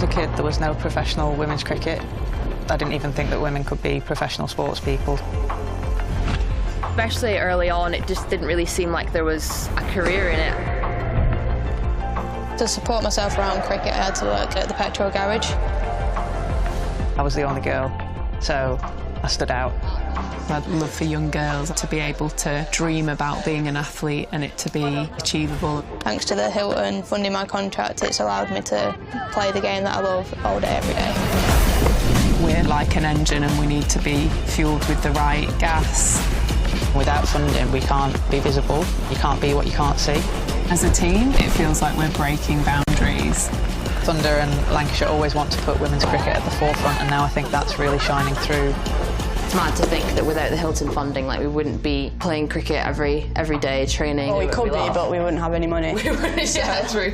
was a kid, there was no professional women's cricket. I didn't even think that women could be professional sports people. Especially early on, it just didn't really seem like there was a career in it. To support myself around cricket, I had to work at the petrol garage. I was the only girl, so I stood out. I'd love for young girls to be able to dream about being an athlete and it to be achievable. Thanks to the Hilton funding my contract, it's allowed me to play the game that I love all day, every day. We're like an engine and we need to be fuelled with the right gas. Without funding, we can't be visible. You can't be what you can't see. As a team, it feels like we're breaking boundaries. Thunder and Lancashire always want to put women's cricket at the forefront, and now I think that's really shining through. It's mad to think that without the Hilton funding, like, we wouldn't be playing cricket every day, training. Well, we could be, but we wouldn't have any money. We wouldn't, yeah, true.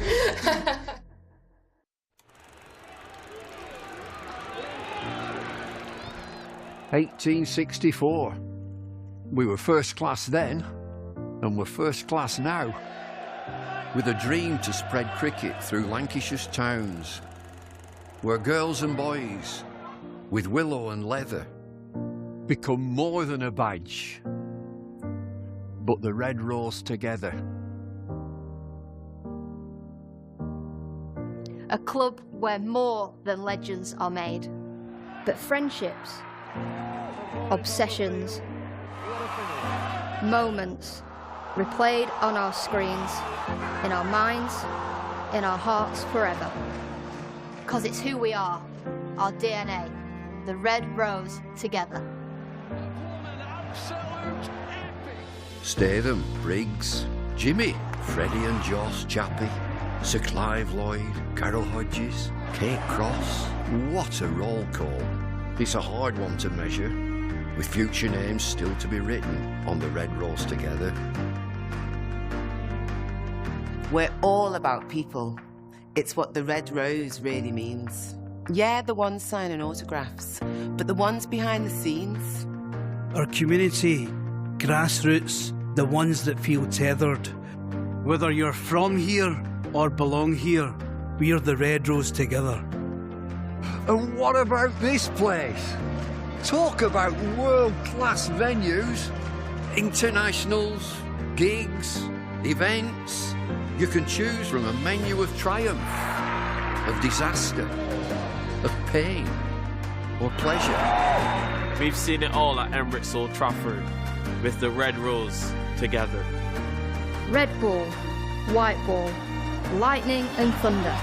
1864. We were first class then, and we're first class now. With a dream to spread cricket through Lancashire's towns, where girls and boys, with willow and leather, become more than a badge, but the red rose together. A club where more than legends are made, but friendships, obsessions, moments replayed on our screens, in our minds, in our hearts forever. 'Cause it's who we are, our DNA, the red rose together. Statham, Briggs, Jimmy, Freddie and Joss, Chappie, Sir Clive Lloyd, Carol Hodges, Kate Cross. What a roll call. It's a hard one to measure, with future names still to be written on the red rose together. We're all about people. It's what the red rose really means. Yeah, the ones signing autographs, but the ones behind the scenes. Our community, grassroots, the ones that feel tethered. Whether you're from here or belong here, we're the red rose together. And what about this place? Talk about world-class venues, internationals, gigs, events. You can choose from a menu of triumph, of disaster, of pain, or pleasure. We've seen it all at Emirates Old Trafford, with the red rose together. Red ball, white ball, lightning and thunder.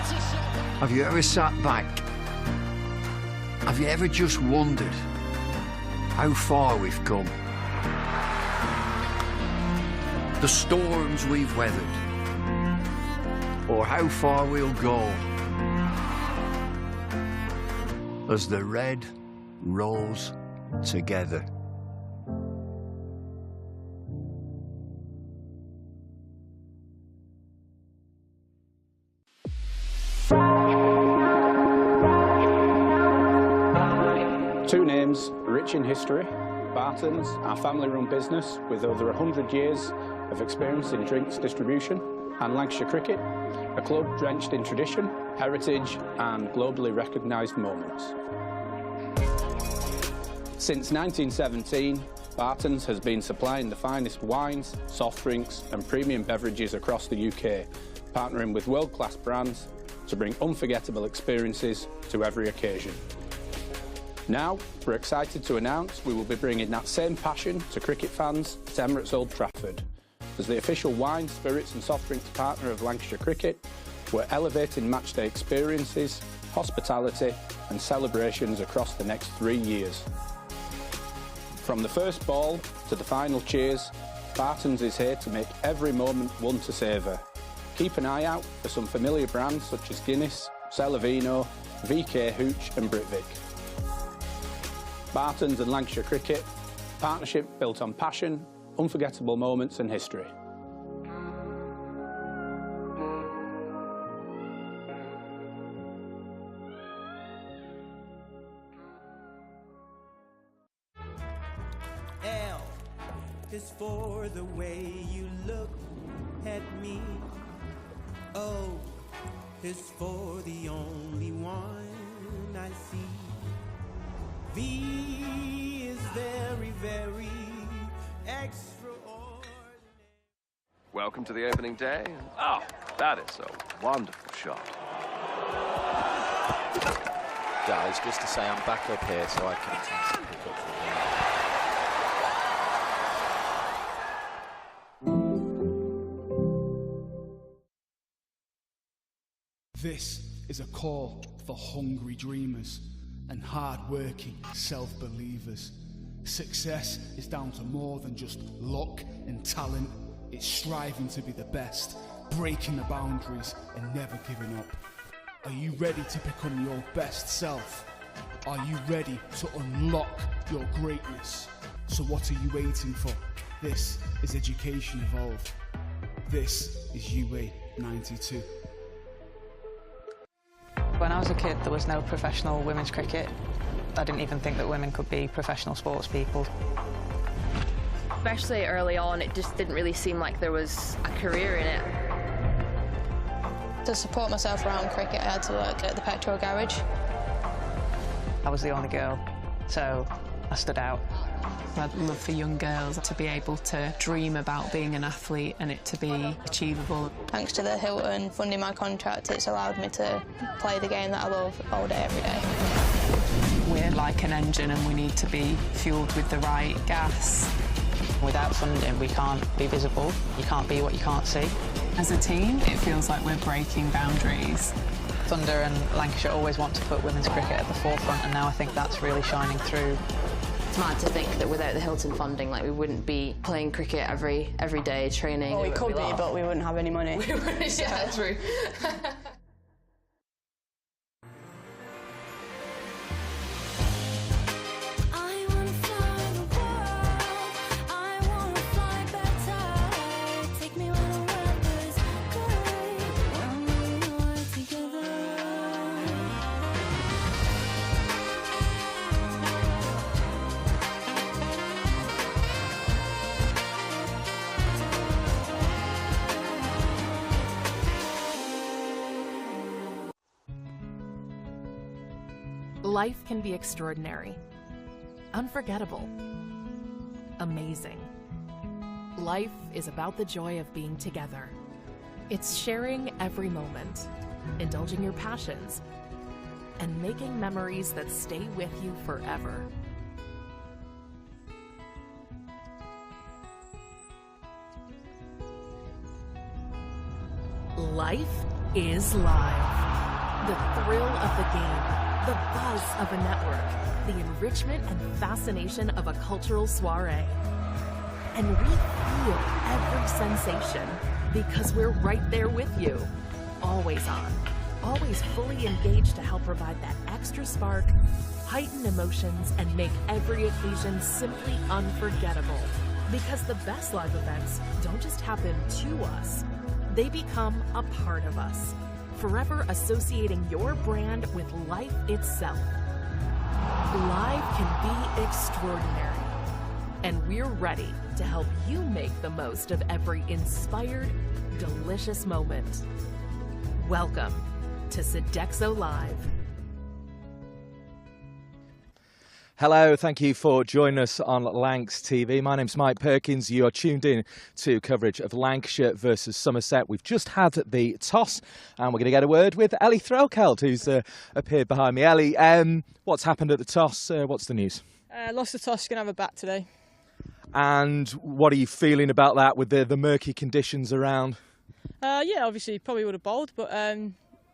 Have you ever sat back? Have you ever just wondered how far we've come? The storms we've weathered, or how far we'll go as the red rose together. Two names rich in history. Barton's, our family-run business with over 100 years of experience in drinks distribution, and Lancashire Cricket, a club drenched in tradition, heritage and globally recognised moments. Since 1917, Barton's has been supplying the finest wines, soft drinks and premium beverages across the UK, partnering with world-class brands to bring unforgettable experiences to every occasion. Now, we're excited to announce we will be bringing that same passion to cricket fans at Emirates Old Trafford. As the official wine, spirits and soft drinks partner of Lancashire Cricket, we're elevating matchday experiences, hospitality and celebrations across the next 3 years. From the first ball to the final cheers, Barton's is here to make every moment one to savour. Keep an eye out for some familiar brands such as Guinness, Celavino, VK Hooch and Britvic. Barton's and Lancashire Cricket, partnership built on passion, unforgettable moments and history. L is for the way you look at me. O is for the only one I see. V is very, very extraordinary. Welcome to the opening day. Oh, that is a wonderful shot. Guys, just to say I'm back up here so I can pick up from here. This is a call for hungry dreamers and hard-working self-believers. Success is down to more than just luck and talent. It's striving to be the best, breaking the boundaries and never giving up. Are you ready to become your best self? Are you ready to unlock your greatness? So what are you waiting for? This is Education Evolved. This is UA 92. When I was a kid, there was no professional women's cricket. I didn't even think that women could be professional sports people. Especially early on, it just didn't really seem like there was a career in it. To support myself around cricket, I had to work at the petrol garage. I was the only girl, so I stood out. I'd love for young girls to be able to dream about being an athlete and it to be achievable. Thanks to the Hilton funding my contract, it's allowed me to play the game that I love all day, every day. We're like an engine and we need to be fueled with the right gas. Without funding, we can't be visible. You can't be what you can't see. As a team, it feels like we're breaking boundaries. Thunder and Lancashire always want to put women's cricket at the forefront, and now I think that's really shining through. It's mad to think that without the Hilton funding, like, we wouldn't be playing cricket every day, training. Well, we could be, but we wouldn't have any money. Yeah, true. Life can be extraordinary, unforgettable, amazing. Life is about the joy of being together. It's sharing every moment, indulging your passions, and making memories that stay with you forever. Life is live. The thrill of the game. The buzz of a network, the enrichment and fascination of a cultural soiree. And we feel every sensation because we're right there with you. Always on, always fully engaged to help provide that extra spark, heighten emotions, and make every occasion simply unforgettable. Because the best live events don't just happen to us, they become a part of us. Forever associating your brand with life itself. Live can be extraordinary, and we're ready to help you make the most of every inspired, delicious moment. Welcome to Sodexo Live. Hello, thank you for joining us on Lancs TV. My name's Mike Perkins. You are tuned in to coverage of Lancashire versus Somerset. We've just had the toss and we're going to get a word with Ellie Threlkeld, who's appeared behind me. Ellie, what's happened at the toss? What's the news? Lost the toss, going to have a bat today. And what are you feeling about that with the murky conditions around? Yeah, obviously probably would have bowled, but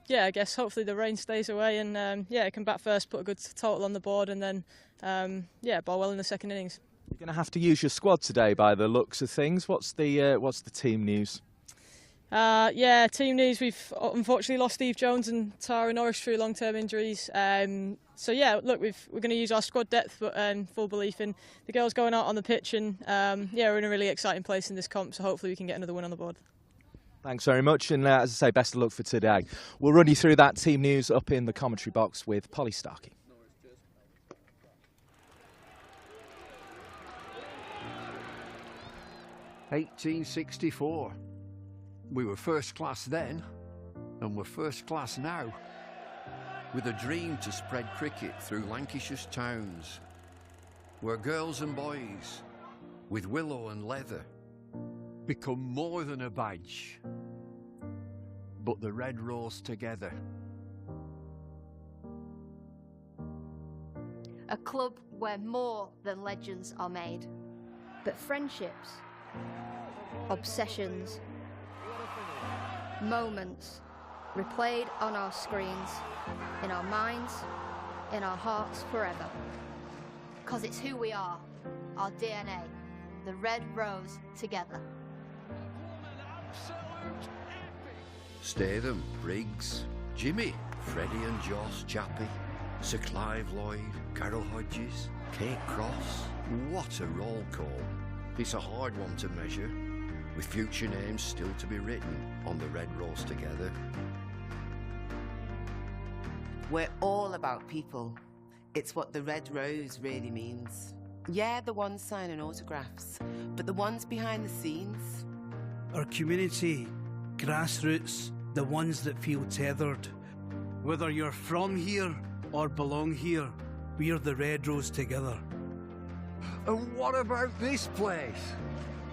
yeah, I guess hopefully the rain stays away and yeah, can bat first, put a good total on the board and then yeah, bowl well in the second innings. You're going to have to use your squad today by the looks of things. What's the team news? Yeah, team news. We've unfortunately lost Steve Jones and Tara Norris through long-term injuries. So yeah, look, we're going to use our squad depth, but full belief in the girls going out on the pitch, and yeah, we're in a really exciting place in this comp. So hopefully we can get another win on the board. Thanks very much, and as I say, best of luck for today. We'll run you through that team news up in the commentary box with Polly Starkey. '64. We were first class then, and we're first class now, with a dream to spread cricket through Lancashire's towns, where girls and boys, with willow and leather, become more than a badge, but the red rose together. A club where more than legends are made, but friendships, obsessions, moments replayed on our screens, in our minds, in our hearts forever. 'Cause it's who we are, our DNA, the red rose together. Statham, Briggs, Jimmy, Freddie and Joss Chappie, Sir Clive Lloyd, Carol Hodges, Kate Cross. What a roll call. It's a hard one to measure, with future names still to be written on the red rose together. We're all about people. It's what the red rose really means. Yeah, the ones signing autographs, but the ones behind the scenes. Our community, grassroots, the ones that feel tethered. Whether you're from here or belong here, we're the red rose together. And what about this place?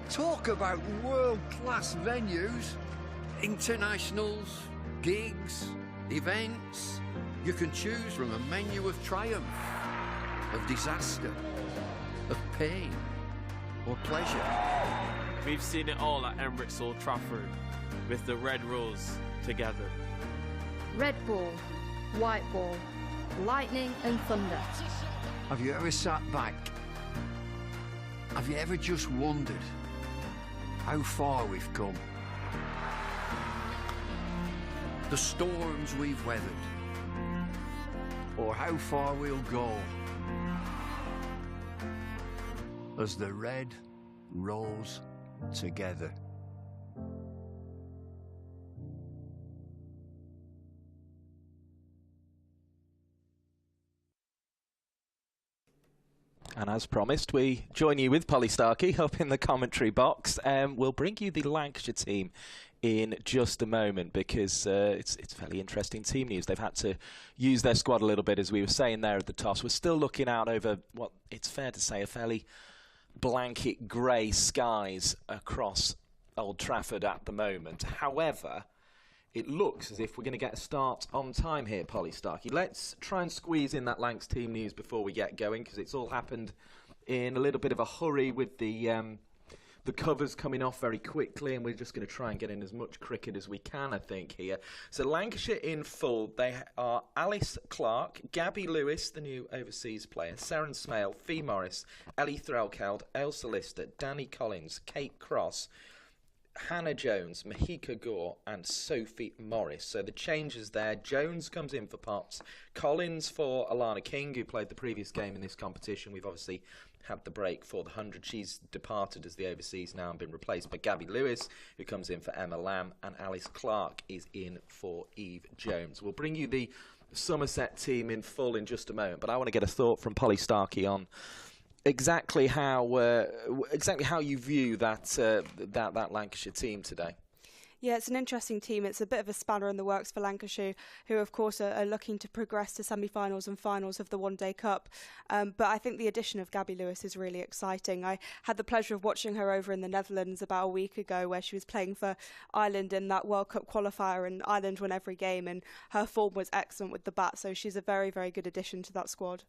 Talk about world-class venues, internationals, gigs, events. You can choose from a menu of triumph, of disaster, of pain, or pleasure. We've seen it all at Emirates Old Trafford, with the red rose together. Red ball, white ball, lightning and thunder. Have you ever sat back? Have you ever just wondered how far we've come? The storms we've weathered, or how far we'll go as the red rose together. And as promised, we join you with Polly Starkey up in the commentary box. We'll bring you the Lancashire team in just a moment, because it's fairly interesting team news. They've had to use their squad a little bit, as we were saying there at the toss. We're still looking out over what it's fair to say a fairly blanket grey skies across Old Trafford at the moment. However, it looks as if we're going to get a start on time here, Polly Starkey. Let's try and squeeze in that Lancs team news before we get going, because it's all happened in a little bit of a hurry with the covers coming off very quickly, and we're just going to try and get in as much cricket as we can, I think, here. So Lancashire in full. They are Alice Clark, Gabby Lewis, the new overseas player, Seren Smale, Fee Morris, Ellie Threlkeld, Ailsa Lister, Danny Collins, Kate Cross, Hannah Jones, Mahika Gore and Sophie Morris. So the changes there. Jones comes in for Potts, Collins for Alana King, who played the previous game in this competition. We've obviously had the break for the 100. She's departed as the overseas now and been replaced by Gabby Lewis, who comes in for Emma Lamb, and Alice Clark is in for Eve Jones. We'll bring you the Somerset team in full in just a moment, but I want to get a thought from Polly Starkey on exactly how you view that Lancashire team today. Yeah, it's an interesting team. It's a bit of a spanner in the works for Lancashire, who of course are looking to progress to semi-finals and finals of the One Day Cup. But I think the addition of Gabby Lewis is really exciting. I had the pleasure of watching her over in the Netherlands about a week ago, where she was playing for Ireland in that World Cup qualifier, and Ireland won every game, and her form was excellent with the bat. So she's a very, very good addition to that squad.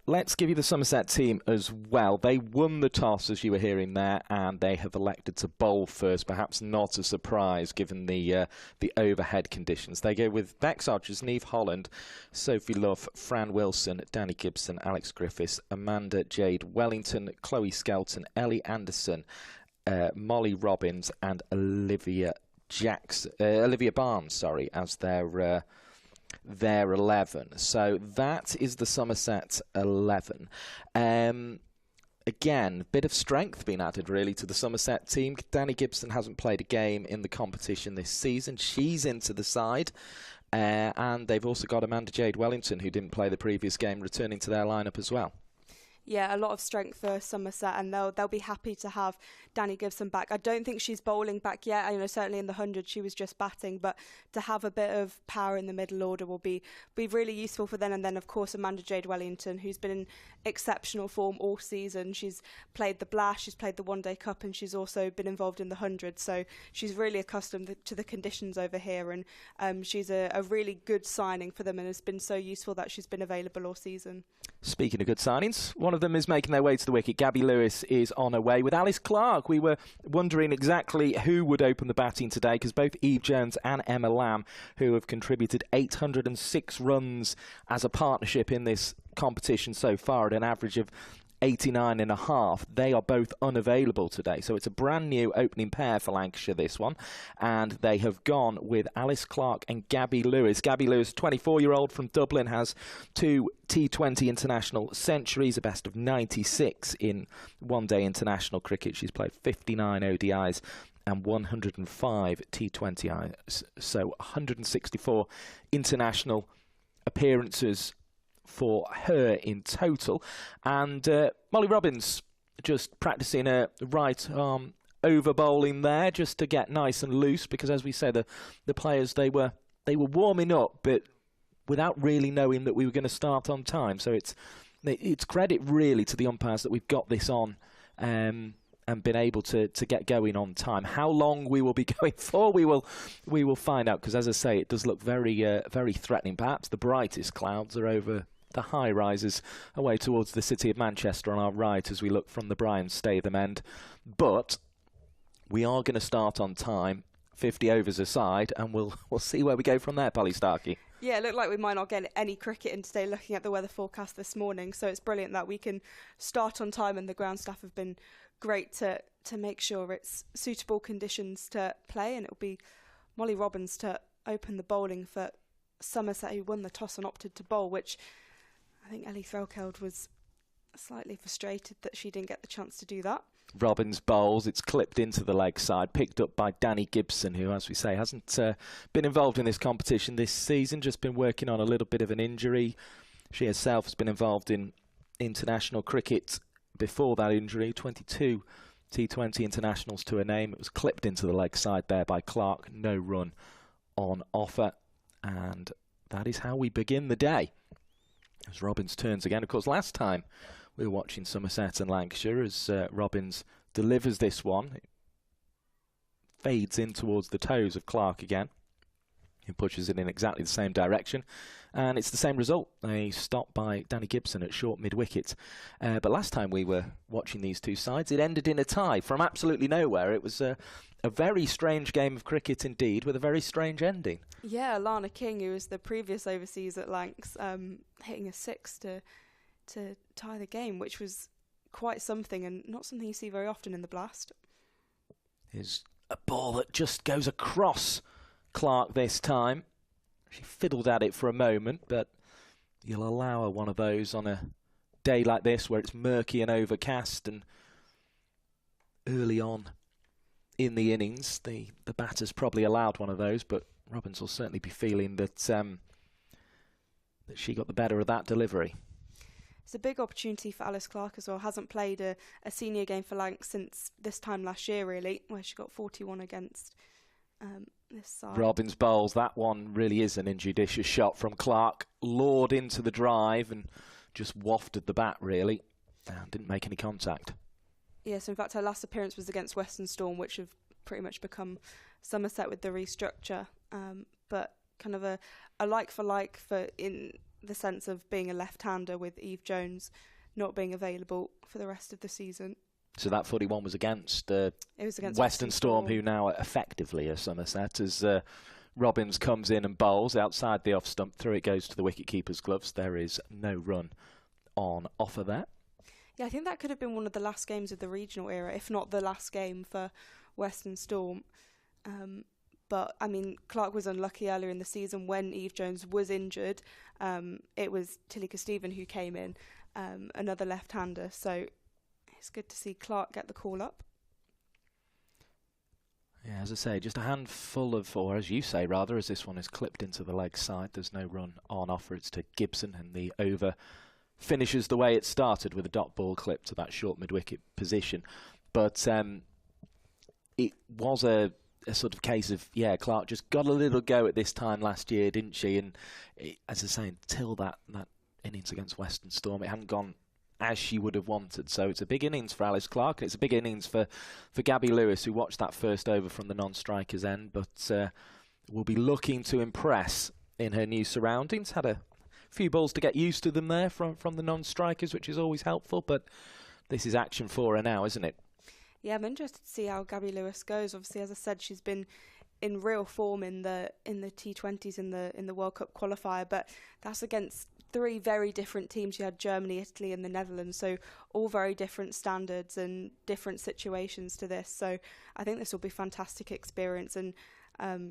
Let's give you the Somerset team as well. They won the toss, as you were hearing there, and they have elected to bowl first. Perhaps not a surprise given the overhead conditions. They go with Bex Hodges, Neve Holland, Sophie Love, Fran Wilson, Danny Gibson, Alex Griffiths, Amanda Jade Wellington, Chloe Skelton, Ellie Anderson, Molly Robbins, and Olivia Barnes, as their 11. So that is the Somerset 11. Again, a bit of strength being added really to the Somerset team. Danny Gibson hasn't played a game in the competition this season. She's into the side. And they've also got Amanda Jade Wellington, who didn't play the previous game, returning to their lineup as well. Yeah, a lot of strength for Somerset, and they'll be happy to have Danny Gibson back. I don't think she's bowling back yet. I know certainly in the 100 she was just batting, but to have a bit of power in the middle order will be really useful for them. And then of course Amanda Jade Wellington, who's been in exceptional form all season. She's played the Blash, she's played the One Day Cup, and she's also been involved in the 100. So she's really accustomed to the conditions over here, and she's a really good signing for them, and has been so useful that she's been available all season. Speaking of good signings, one of them is making their way to the wicket. Gabby Lewis is on her way with Alice Clark. We were wondering exactly who would open the batting today, because both Eve Jones and Emma Lamb, who have contributed 806 runs as a partnership in this competition so far at an average of 89.5, they are both unavailable today. So it's a brand new opening pair for Lancashire, this one. And they have gone with Alice Clark and Gabby Lewis. Gabby Lewis, 24-year-old from Dublin, has 2 T20 international centuries, a best of 96 in one-day international cricket. She's played 59 ODIs and 105 T20Is. So 164 international appearances for her in total. And Molly Robbins just practicing a right arm over bowling there, just to get nice and loose, because as we said, the players, they were warming up, but without really knowing that we were going to start on time. So it's credit really to the umpires that we've got this on and been able to get going on time. How long we will be going for, we will find out, because as I say, it does look very very threatening. Perhaps the brightest clouds are over the high rises away towards the city of Manchester on our right as we look from the Bryan Statham end. But we are going to start on time, 50 overs aside, and we'll see where we go from there, Polly Starkey. Yeah, it looked like we might not get any cricket in today, looking at the weather forecast this morning. So it's brilliant that we can start on time, and the ground staff have been great to make sure it's suitable conditions to play. And it'll be Molly Robbins to open the bowling for Somerset, who won the toss and opted to bowl, which I think Ellie Threlkeld was slightly frustrated that she didn't get the chance to do that. Robbins bowls, it's clipped into the leg side, picked up by Danny Gibson, who, as we say, hasn't been involved in this competition this season, just been working on a little bit of an injury. She herself has been involved in international cricket before that injury, 22 T20 internationals to her name. It was clipped into the leg side there by Clark, no run on offer, and that is how we begin the day. As Robbins turns again. Of course, last time we were watching Somerset and Lancashire, as Robbins delivers this one, it fades in towards the toes of Clark again. He pushes it in exactly the same direction, and it's the same result. A stop by Danny Gibson at short mid-wicket. But last time we were watching these two sides, it ended in a tie from absolutely nowhere. It was a very strange game of cricket indeed, with a very strange ending. Yeah, Lana King, who was the previous overseas at Lancs, hitting a 6 to tie the game, which was quite something, and not something you see very often in the Blast. Here's a ball that just goes across Clark this time. She fiddled at it for a moment, but you'll allow her one of those on a day like this where it's murky and overcast, and early on in the innings the batter's probably allowed one of those, but Robbins will certainly be feeling that that she got the better of that delivery. It's a big opportunity for Alice Clark as well. Hasn't played a senior game for Lancs since this time last year, really, where she got 41 against this side. Robbins bowls. That one really is an injudicious shot from Clark. Lured into the drive and just wafted the bat, really, and didn't make any contact. Yes, in fact, her last appearance was against Western Storm, which have pretty much become Somerset with the restructure. But kind of a like for like for in the sense of being a left-hander, with Eve Jones not being available for the rest of the season. So that 41 was against, against Western Storm, who now are effectively a Somerset, as Robbins comes in and bowls outside the off-stump. Through it goes to the wicket-keeper's gloves. There is no run on offer there. Yeah, I think that could have been one of the last games of the regional era, if not the last game for Western Storm. But, I mean, Clark was unlucky earlier in the season when Eve Jones was injured. It was Tilika Stephen who came in, another left-hander. So it's good to see Clark get the call up. Yeah, as I say, just a handful of, or as you say rather, as this one is clipped into the leg side. There's no run on offer. It's to Gibson, and the over finishes the way it started with a dot ball clip to that short mid-wicket position. But it was a sort of case of, yeah, Clark just got a little go at this time last year, didn't she? And as I say, until that innings against Western Storm, it hadn't gone as she would have wanted. So it's a big innings for Alice Clark, and it's a big innings for Gabby Lewis, who watched that first over from the non-striker's end, but will be looking to impress in her new surroundings. Had a few balls to get used to them there from the non-strikers, which is always helpful, but this is action for her now, isn't it? Yeah, I'm interested to see how Gabby Lewis goes. Obviously, as I said, she's been in real form in the T20s in the World Cup qualifier, but that's against 3 very different teams. You had Germany, Italy and the Netherlands, so all very different standards and different situations to this. So I think this will be a fantastic experience, and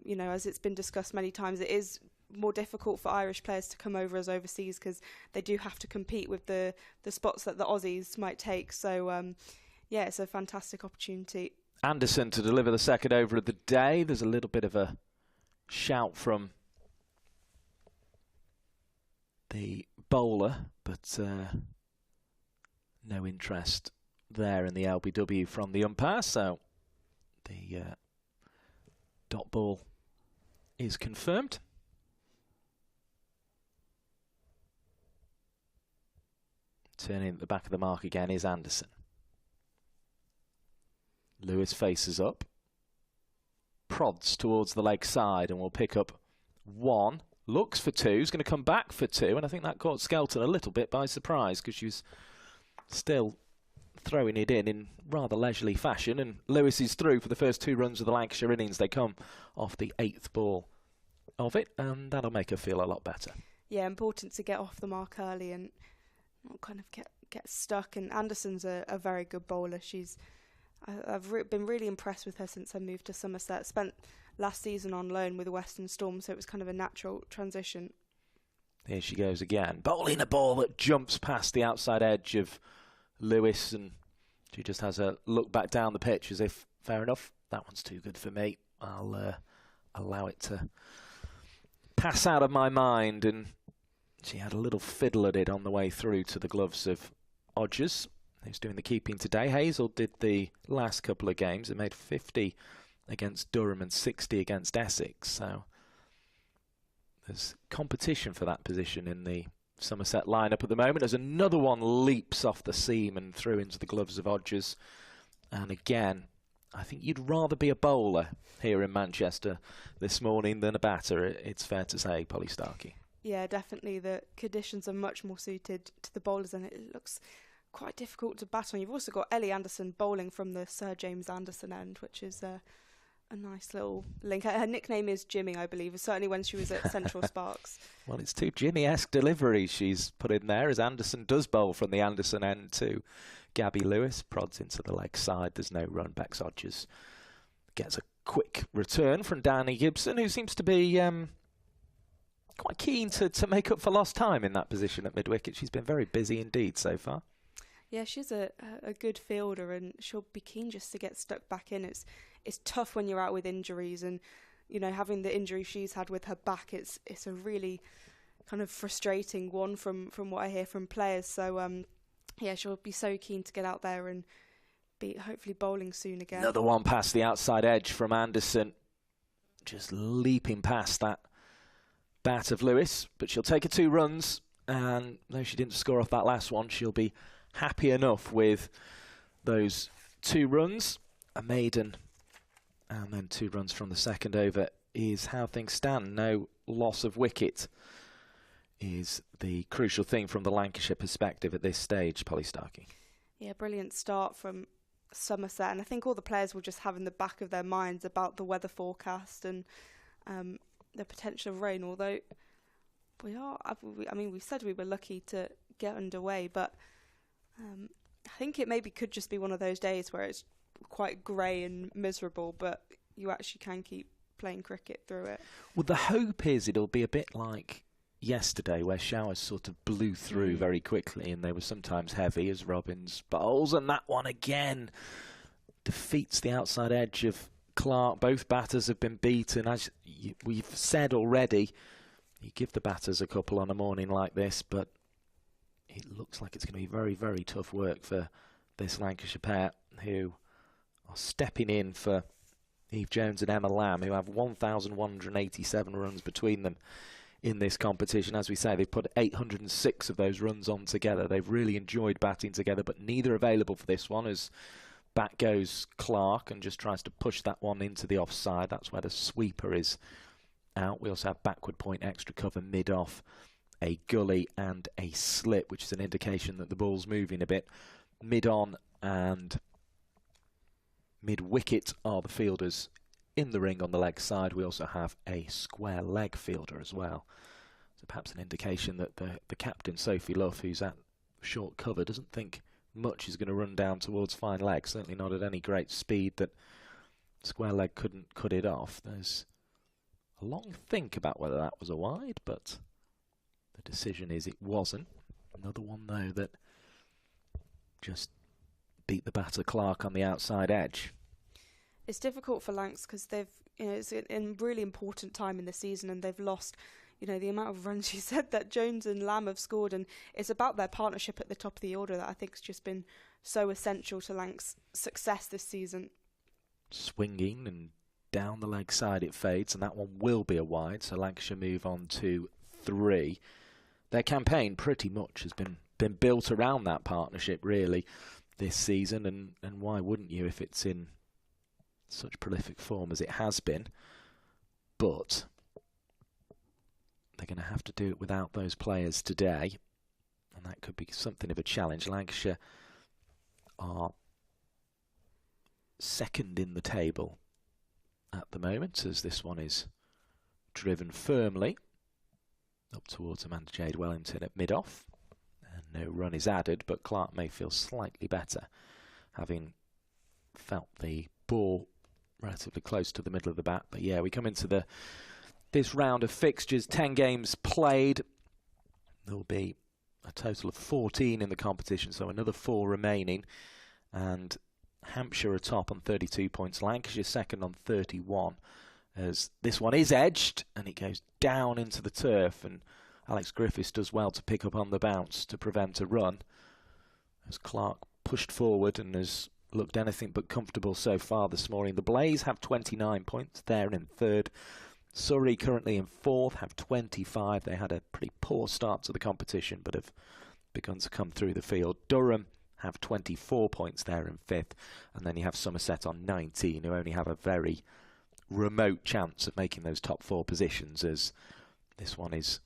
you know, as it's been discussed many times, it is more difficult for Irish players to come over as overseas because they do have to compete with the spots that the Aussies might take. So yeah, it's a fantastic opportunity. Anderson to deliver the second over of the day. There's a little bit of a shout from the bowler, but no interest there in the LBW from the umpire, so the dot ball is confirmed. Turning at the back of the mark again is Anderson. Lewis faces up, prods towards the leg side, and will pick up 1. Looks for 2, is going to come back for 2, and I think that caught Skelton a little bit by surprise because she was still throwing it in rather leisurely fashion, and Lewis is through for the first 2 runs of the Lancashire innings. They come off the 8th ball of it, and that'll make her feel a lot better. Yeah, important to get off the mark early and not kind of get stuck, and Anderson's a very good bowler. I've been really impressed with her since I moved to Somerset. Spent last season on loan with the Western Storm, so it was kind of a natural transition. Here she goes again, bowling a ball that jumps past the outside edge of Lewis, and she just has a look back down the pitch as if, fair enough, that one's too good for me. I'll allow it to pass out of my mind, and she had a little fiddle at it on the way through to the gloves of Odgers, who's doing the keeping today. Hazel did the last couple of games and made 50 against Durham and 60 against Essex, so there's competition for that position in the Somerset lineup at the moment as another one leaps off the seam and through into the gloves of Odgers. And again, I think you'd rather be a bowler here in Manchester this morning than a batter, it's fair to say, Polly Starkey. Yeah, definitely the conditions are much more suited to the bowlers, and it looks quite difficult to bat on. You've also got Ellie Anderson bowling from the Sir James Anderson end, which is a nice little link. Her nickname is Jimmy, I believe, certainly when she was at Central Sparks. Well, it's 2 Jimmy-esque deliveries she's put in there, as Anderson does bowl from the Anderson end to Gabby Lewis. Prods into the leg side. There's no run. Bex Odgers gets a quick return from Danny Gibson, who seems to be quite keen to make up for lost time in that position at mid-wicket. She's been very busy indeed so far. Yeah, she's a good fielder, and she'll be keen just to get stuck back in. It's tough when you're out with injuries, and you know, having the injury she's had with her back, it's a really kind of frustrating one from what I hear from players. So yeah, she'll be so keen to get out there and be hopefully bowling soon again. Another one past the outside edge from Anderson, just leaping past that bat of Lewis, but she'll take her 2 runs, and though she didn't score off that last one, she'll be happy enough with those 2 runs. A maiden and then 2 runs from the second over is how things stand. No loss of wicket is the crucial thing from the Lancashire perspective at this stage, Polly Starkey. Yeah, brilliant start from Somerset, and I think all the players will just have in the back of their minds about the weather forecast and the potential of rain, although we said we were lucky to get underway, but I think it maybe could just be one of those days where it's quite grey and miserable, but you actually can keep playing cricket through it. Well, the hope is it'll be a bit like yesterday, where showers sort of blew through very quickly, and they were sometimes heavy as Robbins bowls, and that one again defeats the outside edge of Clark. Both batters have been beaten. As we've said already, you give the batters a couple on a morning like this, but it looks like it's going to be very, very tough work for this Lancashire pair, who are stepping in for Eve Jones and Emma Lamb, who have 1,187 runs between them in this competition. As we say, they've put 806 of those runs on together. They've really enjoyed batting together, but neither available for this one, as back goes Clark and just tries to push that one into the offside. That's where the sweeper is out. We also have backward point, extra cover, mid-off, a gully and a slip, which is an indication that the ball's moving a bit. Mid-on and mid-wicket are the fielders in the ring on the leg side. We also have a square leg fielder as well. So perhaps an indication that the captain, Sophie Luff, who's at short cover, doesn't think much is going to run down towards fine leg. Certainly not at any great speed that square leg couldn't cut it off. There's a long think about whether that was a wide, but the decision is it wasn't. Another one, though, that just beat the batter Clark on the outside edge. It's difficult for Lancs because they've, it's a really important time in the season, and they've lost, the amount of runs you said that Jones and Lamb have scored, and it's about their partnership at the top of the order that I think has just been so essential to Lancs' success this season. Swinging and down the leg side it fades, and that one will be a wide, so Lancashire move on to 3. Their campaign pretty much has been built around that partnership, really, this season, and why wouldn't you if it's in such prolific form as it has been? But they're going to have to do it without those players today, and that could be something of a challenge. Lancashire are second in the table at the moment, as this one is driven firmly up towards Amanda Jade Wellington at mid-off, and no run is added, but Clark may feel slightly better, having felt the ball relatively close to the middle of the bat. But yeah, we come into this round of fixtures, 10 games played. There will be a total of 14 in the competition, so another 4 remaining, and Hampshire are top on 32 points, Lancashire second on 31, as this one is edged and it goes down into the turf, and Alex Griffiths does well to pick up on the bounce to prevent a run, as Clark pushed forward and has looked anything but comfortable so far this morning. The Blaze have 29 points, they're in third. Surrey currently in fourth, have 25. They had a pretty poor start to the competition, but have begun to come through the field. Durham have 24 points, there in fifth, and then you have Somerset on 19, who only have a very remote chance of making those top 4 positions, as this one is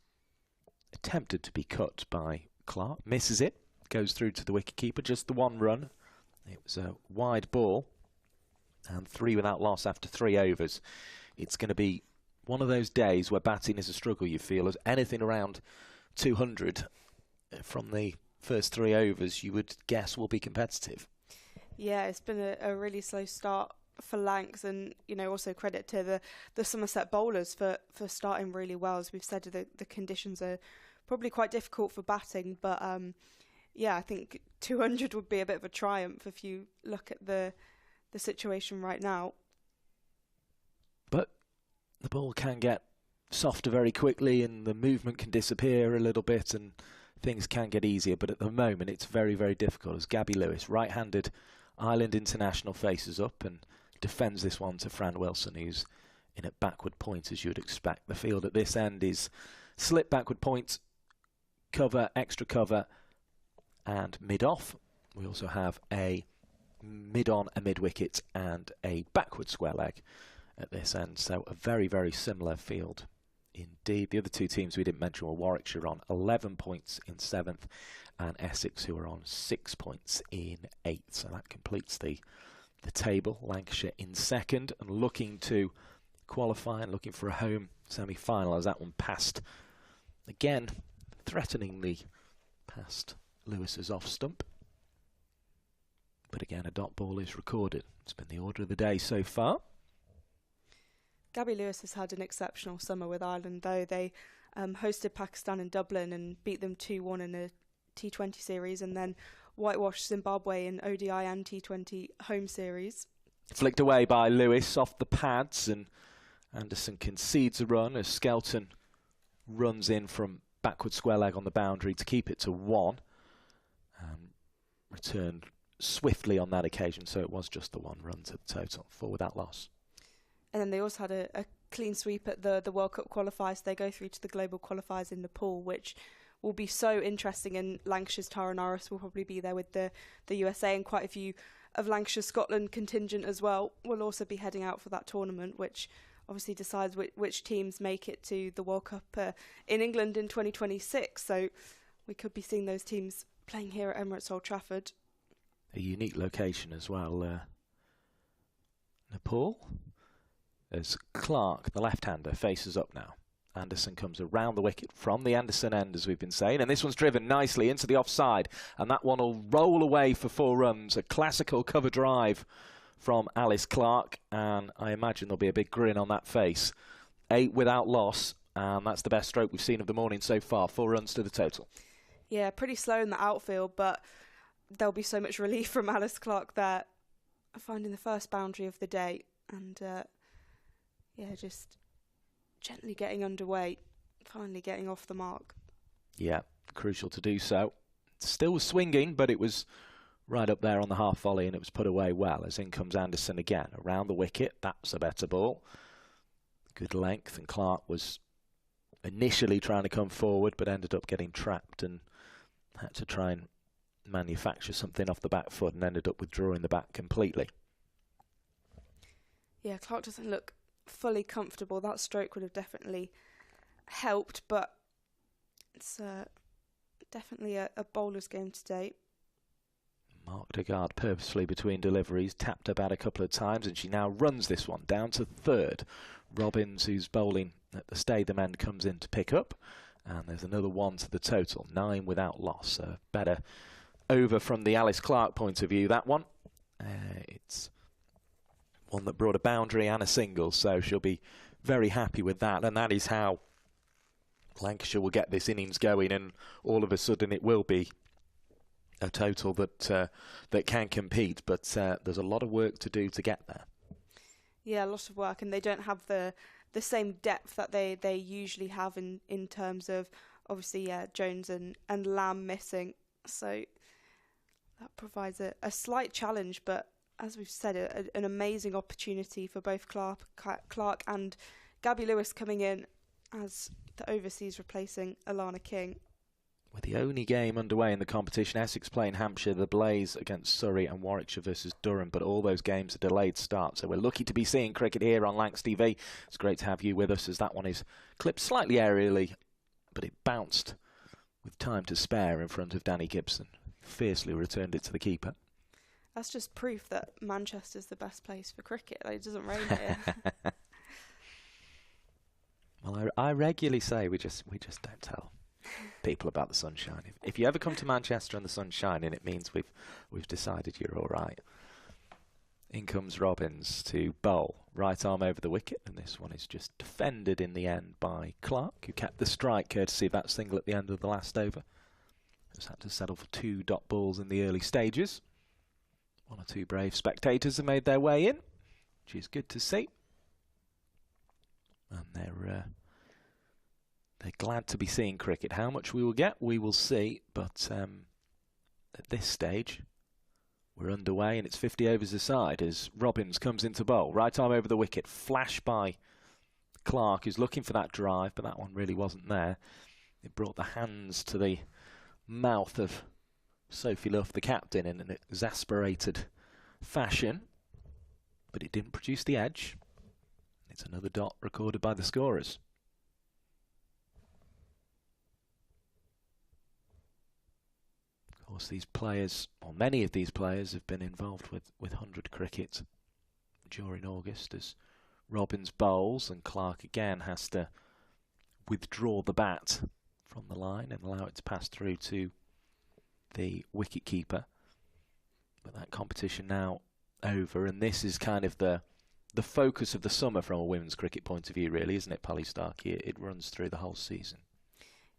attempted to be cut by Clark, misses it, goes through to the wicketkeeper, just the 1 run. It was a wide ball, and 3 without loss after 3 overs. It's going to be one of those days where batting is a struggle, you feel, as anything around 200 from the first 3 overs you would guess will be competitive. Yeah, it's been a really slow start for Lancs, and also credit to the Somerset bowlers for starting really well. As we've said, the conditions are probably quite difficult for batting, but yeah, I think 200 would be a bit of a triumph if you look at the situation right now. But the ball can get softer very quickly, and the movement can disappear a little bit, and things can get easier. But at the moment, it's very, very difficult, as Gabby Lewis, right-handed Ireland international, faces up and defends this one to Fran Wilson, who's in at backward point, as you would expect. The field at this end is slip, backward point, cover, extra cover, and mid-off. We also have a mid-on, a mid-wicket, and a backward square leg at this end. So a very, very similar field indeed. The other 2 teams we didn't mention were Warwickshire on 11 points in 7th, and Essex, who are on 6 points in 8th. So that completes the table. Lancashire in second and looking to qualify and looking for a home semi-final, as that one passed again, threateningly past Lewis's off stump. But again, a dot ball is recorded. It's been the order of the day so far. Gabby Lewis has had an exceptional summer with Ireland, though. They hosted Pakistan in Dublin and beat them 2-1 in a T20 series, and then whitewashed Zimbabwe in ODI and T20 home series. Flicked away by Lewis off the pads, and Anderson concedes a run as Skelton runs in from backward square leg on the boundary to keep it to 1. returned swiftly on that occasion, so it was just the one run to the total, 4 without loss. And then they also had a clean sweep at the World Cup qualifiers. They go through to the global qualifiers in Nepal, which will be so interesting. And Lancashire's Tara Norris will probably be there with the USA, and quite a few of Lancashire's Scotland contingent as well will also be heading out for that tournament, which obviously decides which teams make it to the World Cup in England in 2026. So we could be seeing those teams playing here at Emirates Old Trafford. A unique location as well, Nepal. As Clark, the left-hander, faces up now. Anderson comes around the wicket from the Anderson end, as we've been saying, and this one's driven nicely into the offside, and that one will roll away for 4 runs. A classical cover drive from Alice Clark, and I imagine there'll be a big grin on that face. 8 without loss, and that's the best stroke we've seen of the morning so far. 4 runs to the total. Yeah, pretty slow in the outfield, but there'll be so much relief from Alice Clark there, finding the first boundary of the day, and just gently getting underway, finally getting off the mark. Yeah, crucial to do so. Still swinging, but it was right up there on the half volley, and it was put away well, as in comes Anderson again. Around the wicket, that's a better ball. Good length, and Clark was initially trying to come forward, but ended up getting trapped and had to try and manufacture something off the back foot, and ended up withdrawing the bat completely. Yeah, Clark doesn't look fully comfortable. That stroke would have definitely helped, but it's definitely a bowler's game today. Mark Degarde purposefully between deliveries, tapped her bat a couple of times, and she now runs this one down to 3rd. Robbins, who's bowling at the Statham end, comes in to pick up, and there's another 1 to the total. 9 without loss. Better over from the Alice Clark point of view, that one. It's one that brought a boundary and a single, so she'll be very happy with that, and that is how Lancashire will get this innings going, and all of a sudden it will be a total that can compete, but there's a lot of work to do to get there. Yeah, a lot of work, and they don't have the same depth that they usually have in terms of, obviously, Jones and Lamb missing, so that provides a slight challenge, but as we've said, an amazing opportunity for both Clark and Gabby Lewis coming in as the overseas replacing Alana King. With the only game underway in the competition, Essex playing Hampshire, the Blaze against Surrey, and Warwickshire versus Durham, but all those games are delayed start, so we're lucky to be seeing cricket here on Lancs TV. It's great to have you with us, as that one is clipped slightly aerially, but it bounced with time to spare in front of Danny Gibson. Fiercely returned it to the keeper. That's just proof that Manchester's the best place for cricket. Like, it doesn't rain here. Well, I regularly say we just don't tell people about the sunshine. If you ever come to Manchester and the sun's shining, it means we've decided you're all right. In comes Robbins to bowl. Right arm over the wicket, and this one is just defended in the end by Clark, who kept the strike courtesy of that single at the end of the last over. Just had to settle for 2 dot balls in the early stages. 1 or 2 brave spectators have made their way in, which is good to see. And they're glad to be seeing cricket. How much we will get, we will see. But at this stage, we're underway, and it's 50 overs aside as Robbins comes into bowl. Right arm over the wicket, flash by Clark, who's looking for that drive, but that one really wasn't there. It brought the hands to the mouth of Sophie Luff, the captain, in an exasperated fashion, but it didn't produce the edge. It's another dot recorded by the scorers. Of course, these players, or many of these players, have been involved with 100 cricket during August, as Robbins bowls, and Clark again has to withdraw the bat from the line and allow it to pass through to the wicket-keeper. But that competition now over, and this is kind of the focus of the summer from a women's cricket point of view, really, isn't it, Polly Starkey? It runs through the whole season.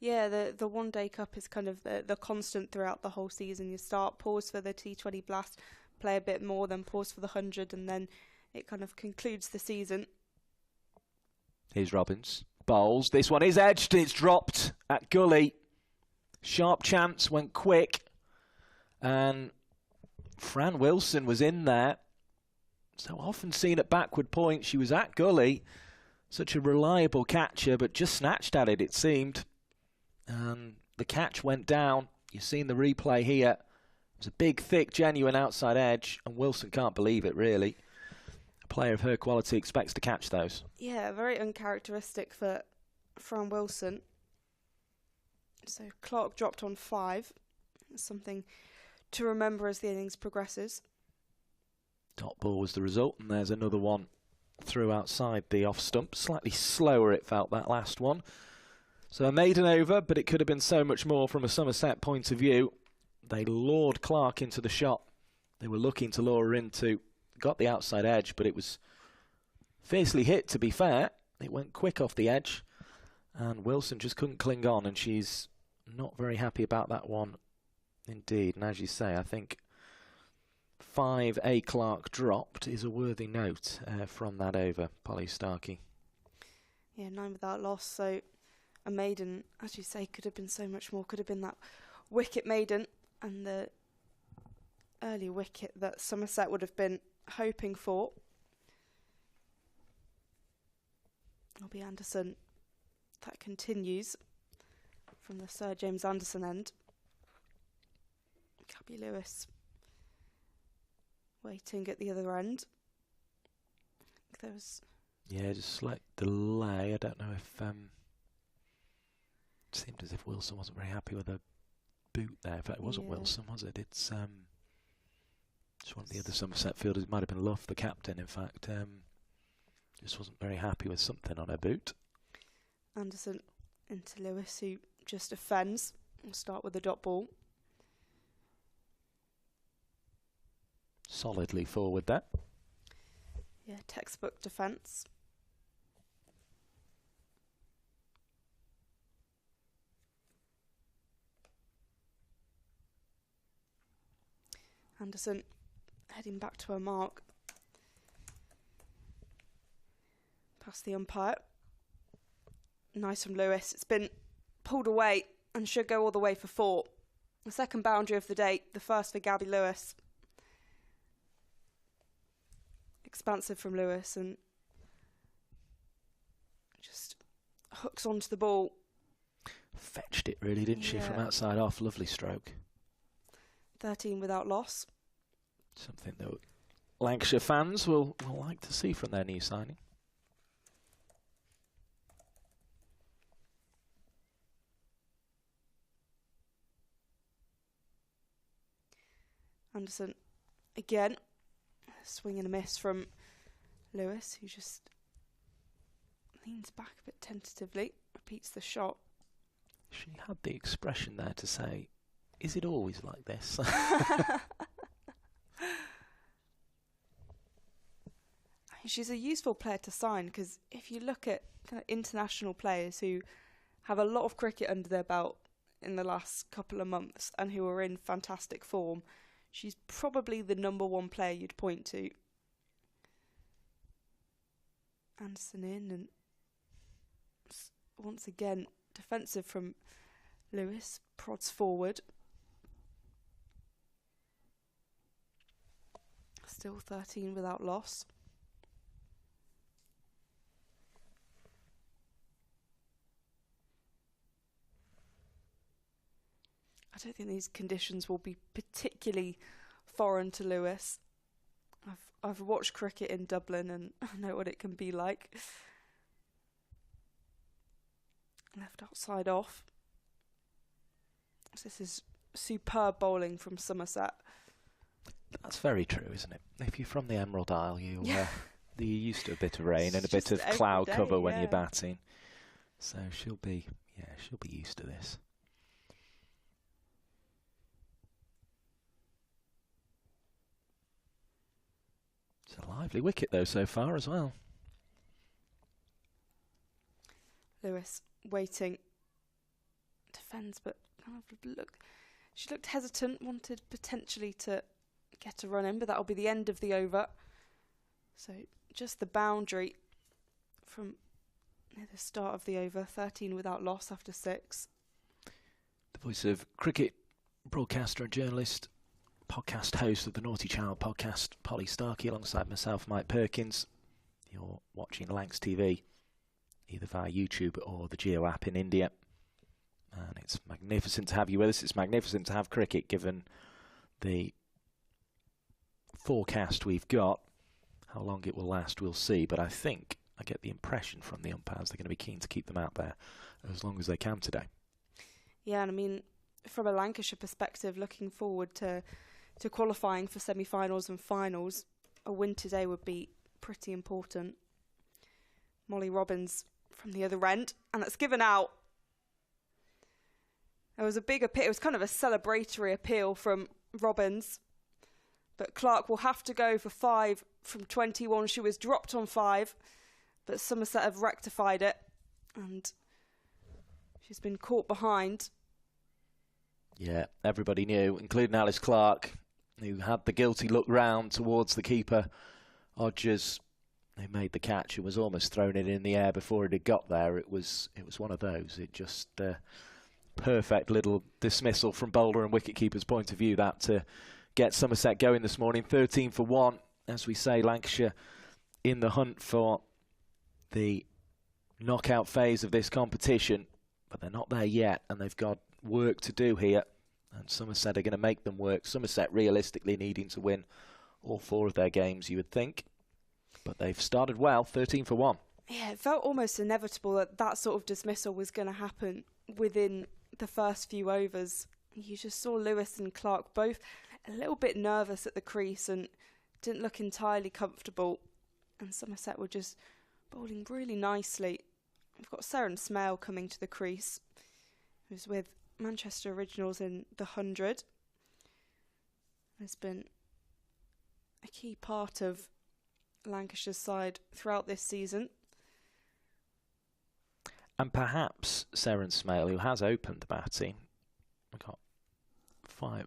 Yeah, the One Day Cup is kind of the constant throughout the whole season. You start, pause for the T20 Blast, play a bit more, then pause for the 100, and then it kind of concludes the season. Here's Robbins. Bowls. This one is edged. It's dropped at gully. Sharp chance, went quick. And Fran Wilson was in there. So often seen at backward point. She was at gully. Such a reliable catcher, but just snatched at it, it seemed. And the catch went down. You've seen the replay here. It was a big, thick, genuine outside edge, and Wilson can't believe it, really. A player of her quality expects to catch those. Yeah, very uncharacteristic for Fran Wilson. So Clark dropped on 5. Something to remember as the innings progresses. Dot ball was the result, and there's another one through outside the off stump. Slightly slower it felt, that last one. So a maiden over, but it could have been so much more from a Somerset point of view. They lured Clark into the shot. They were looking to lure her into. Got the outside edge, but it was fiercely hit, to be fair. It went quick off the edge, and Wilson just couldn't cling on, and she's not very happy about that one indeed. And as you say, I think 5 Clark dropped is a worthy note from that over, Polly Starkey. Yeah, 9 without loss, so a maiden, as you say, could have been so much more. Could have been that wicket maiden and the early wicket that Somerset would have been hoping for. It'll be Anderson. That continues from the Sir James Anderson end. Gabby Lewis waiting at the other end. There was... Yeah, just slight delay. I don't know if... it seemed as if Wilson wasn't very happy with her boot there. In fact, it wasn't Wilson, was it? It's just one of the other Somerset fielders. It might have been Luff, the captain, in fact. Just wasn't very happy with something on her boot. Anderson into Lewis, who just defends. We'll start with the dot ball. Solidly forward there. Yeah, textbook defence. Anderson heading back to her mark. Past the umpire. Nice from Lewis. It's been pulled away and should go all the way for 4. The second boundary of the day, the first for Gabby Lewis. Expansive from Lewis and just hooks onto the ball. Fetched it really, didn't she, from outside off. Lovely stroke. 13 without loss. Something that Lancashire fans will like to see from their new signing. Anderson again. Swing and a miss from Lewis, who just leans back a bit tentatively, repeats the shot. She had the expression there to say, is it always like this? She's a useful player to sign, because if you look at kind of international players who have a lot of cricket under their belt in the last couple of months and who are in fantastic form, she's probably the #1 player you'd point to. Anderson in, and once again defensive from Lewis, prods forward. Still 13 without loss. I don't think these conditions will be particularly foreign to Lewis. I've watched cricket in Dublin and I know what it can be like. Left outside off. This is superb bowling from Somerset. That's very true, isn't it? If you're from the Emerald Isle, you're used to a bit of rain and a bit of cloud cover when you're batting. So she'll be used to this. It's a lively wicket though so far as well. Lewis waiting, defends, but kind of she looked hesitant, wanted potentially to get a run in, but that'll be the end of the over. So just the boundary from near the start of the over, 13 without loss after 6. The voice of cricket broadcaster and journalist podcast host of the Naughty Child podcast, Polly Starkey, alongside myself, Mike Perkins. You're watching Lancs TV, either via YouTube or the Geo app in India. And it's magnificent to have you with us. It's magnificent to have cricket, given the forecast we've got. How long it will last, we'll see. But I get the impression from the umpires they're going to be keen to keep them out there as long as they can today. Yeah, and I mean, from a Lancashire perspective, looking forward to qualifying for semi-finals and finals, a win today would be pretty important. Molly Robbins from the other end, and that's given out. There was a big appeal. It was kind of a celebratory appeal from Robbins, but Clark will have to go for 5 from 21. She was dropped on 5, but Somerset have rectified it, and she's been caught behind. Yeah, everybody knew, including Alice Clark, who had the guilty look round towards the keeper, Odgers, who made the catch and was almost thrown it in the air before it had got there. It was one of those. It just perfect little dismissal from bowler and wicketkeeper's point of view, that to get Somerset going this morning. 13 for 1, as we say, Lancashire in the hunt for the knockout phase of this competition, but they're not there yet, and they've got work to do here, and Somerset are going to make them work. Somerset realistically needing to win all 4 of their games, you would think, but they've started well. 13 for 1. Yeah, it felt almost inevitable that sort of dismissal was going to happen within the first few overs. You just saw Lewis and Clark both a little bit nervous at the crease and didn't look entirely comfortable, and Somerset were just bowling really nicely. We've got Seren Smale coming to the crease, who's with Manchester Originals in the 100. Has been a key part of Lancashire's side throughout this season. And perhaps Seren Smale, who has opened the batting, got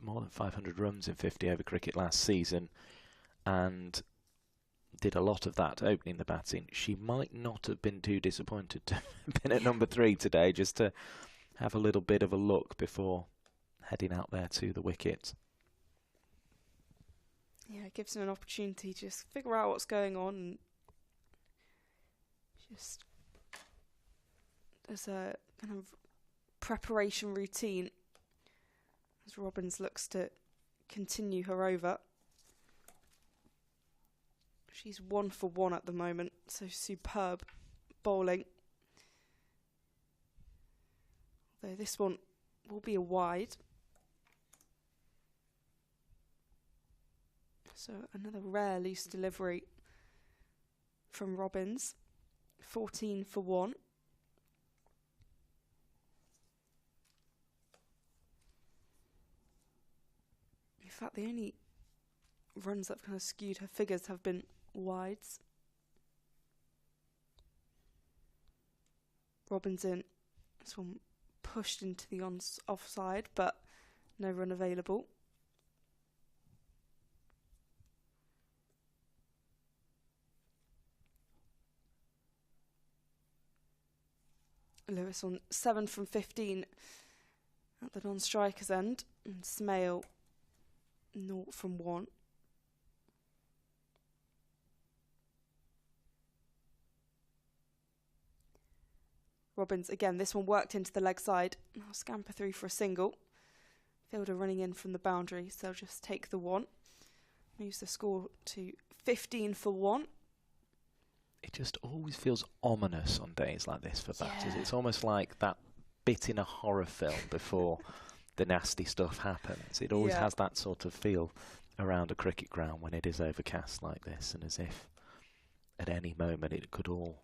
more than 500 runs in 50 over cricket last season, and did a lot of that opening the batting. She might not have been too disappointed to have been at number 3 today, just to have a little bit of a look before heading out there to the wicket. Yeah, it gives them an opportunity to just figure out what's going on, and just as a kind of preparation routine as Robbins looks to continue her over. She's 1 for 1 at the moment, so superb bowling. Though this one will be a wide. So another rare loose delivery from Robbins. 14 for 1. In fact, the only runs that have kind of skewed her figures have been wides. Robbins in. This one pushed into the offside, but no run available. Lewis on 7 from 15 at the non-striker's end, and Smale 0 from 1. Robbins, again, this one worked into the leg side. Now scamper through for a single. Fielder running in from the boundary, so they'll just take the 1. Moves the score to 15 for 1. It just always feels ominous on days like this for batters. It's almost like that bit in a horror film before the nasty stuff happens. It always has that sort of feel around a cricket ground when it is overcast like this, and as if at any moment it could all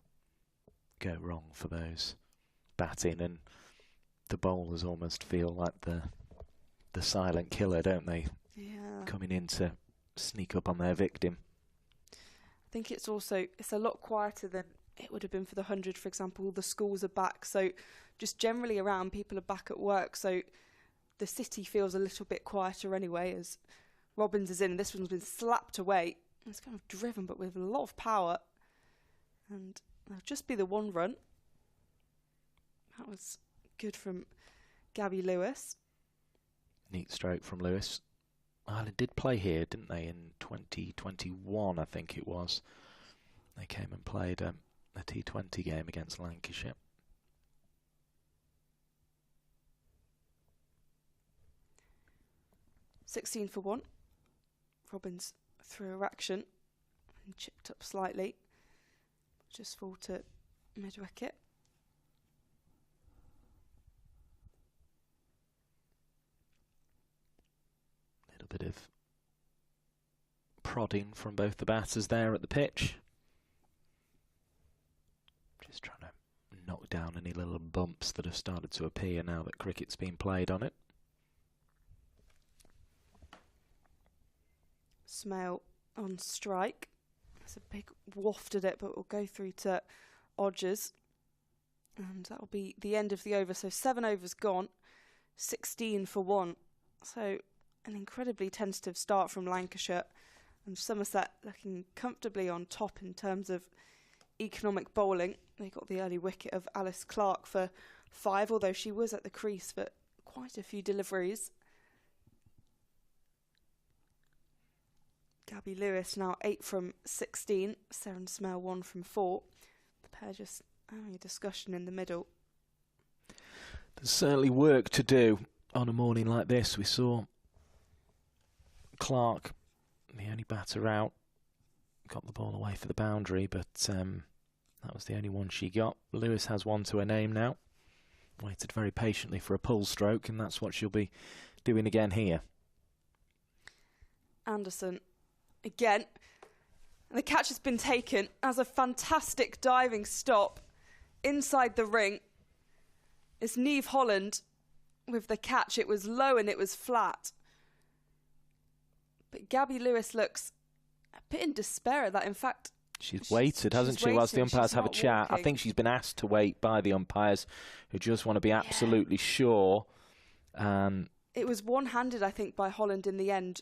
go wrong for those batting, and the bowlers almost feel like the silent killer, don't they? Yeah. Coming in to sneak up on their victim. I think it's a lot quieter than it would have been for the 100, for example. The schools are back, so just generally around, people are back at work, so the city feels a little bit quieter anyway, as Robbins is in, and this one's been slapped away. It's kind of driven, but with a lot of power, and there'll just be the 1 run. That was good from Gabby Lewis. Neat stroke from Lewis. Ireland did play here, didn't they, in 2021, I think it was. They came and played a T20 game against Lancashire. $16 for 1. Robbins threw a action and chipped up slightly. Just fall to mid-wicket. A little bit of prodding from both the batters there at the pitch. Just trying to knock down any little bumps that have started to appear now that cricket's been played on it. Smale on strike. It's a big waft at it, but we'll go through to Odgers. And that'll be the end of the over. So 7 overs gone, 16 for 1. So an incredibly tentative start from Lancashire. And Somerset looking comfortably on top in terms of economic bowling. They got the early wicket of Alice Clark for 5, although she was at the crease for quite a few deliveries. Gabby Lewis now 8 from 16, Seren Smale 1 from 4. The pair just having a discussion in the middle. There's certainly work to do on a morning like this. We saw Clark, the only batter out, got the ball away for the boundary, but that was the only one she got. Lewis has one to her name now. Waited very patiently for a pull stroke, and that's what she'll be doing again here. Anderson again. And the catch has been taken as a fantastic diving stop inside the ring. It's Niamh Holland with the catch. It was low and it was flat. But Gabby Lewis looks a bit in despair at that. In fact, she's waited, hasn't she, whilst the umpires have a chat. I think she's been asked to wait by the umpires who just want to be absolutely sure. It was one-handed, I think, by Holland in the end.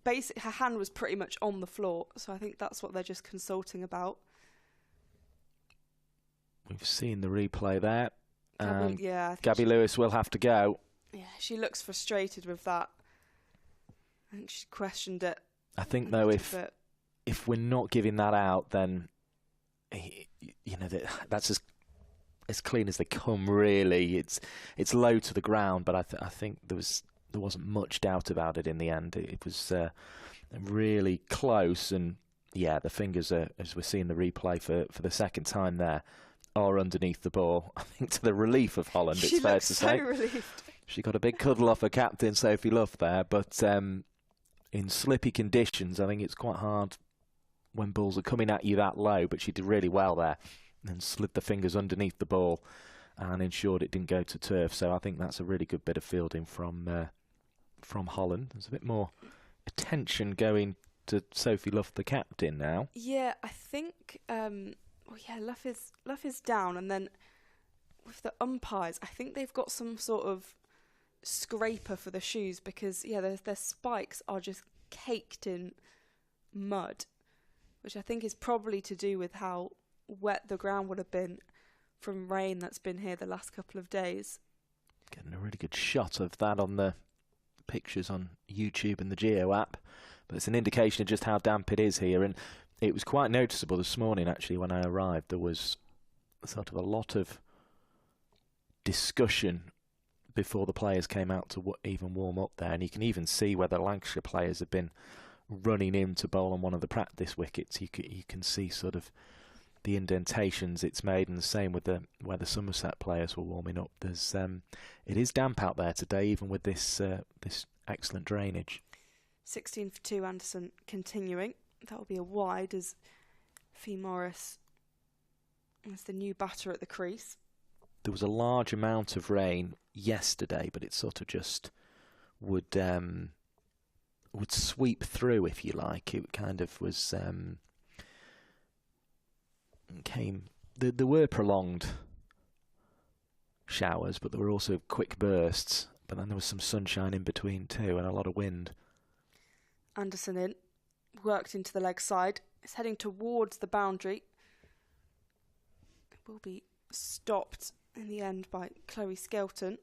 Her hand was pretty much on the floor, so I think that's what they're just consulting about. We've seen the replay there. Gabby Lewis will have to go. Yeah, she looks frustrated with that. I think she questioned it. I think, though, if we're not giving that out, then that's as clean as they come. Really, it's low to the ground, but I think there wasn't much doubt about it in the end. It was really close, and yeah, the fingers are, as we're seeing the replay for the second time there, are underneath the ball. I think to the relief of Holland, it's fair to say. She looks so relieved. She got a big cuddle off her captain, Sophie Luff, there, but in slippy conditions, I think it's quite hard when balls are coming at you that low, but she did really well there and slid the fingers underneath the ball and ensured it didn't go to turf. So I think that's a really good bit of fielding from Holland. There's a bit more attention going to Sophie Luff, the captain, now. Yeah, I think Luff is down, and then with the umpires, I think they've got some sort of scraper for the shoes because their spikes are just caked in mud, which I think is probably to do with how wet the ground would have been from rain that's been here the last couple of days. Getting a really good shot of that on the pictures on YouTube and the Geo app, but it's an indication of just how damp it is here. And it was quite noticeable this morning, actually, when I arrived. There was sort of a lot of discussion before the players came out to even warm up there, and you can even see where the Lancashire players have been running in to bowl on one of the practice wickets. You can see sort of the indentations it's made, and the same with where the Somerset players were warming up. There's it is damp out there today, even with this excellent drainage. 16 for 2, Anderson continuing. That will be a wide as Fee Morris is the new batter at the crease. There was a large amount of rain yesterday, but it sort of just would sweep through, if you like. It kind of was came. There were prolonged showers, but there were also quick bursts. But then there was some sunshine in between too, and a lot of wind. Anderson in, worked into the leg side. It's heading towards the boundary. It will be stopped in the end by Chloe Skelton.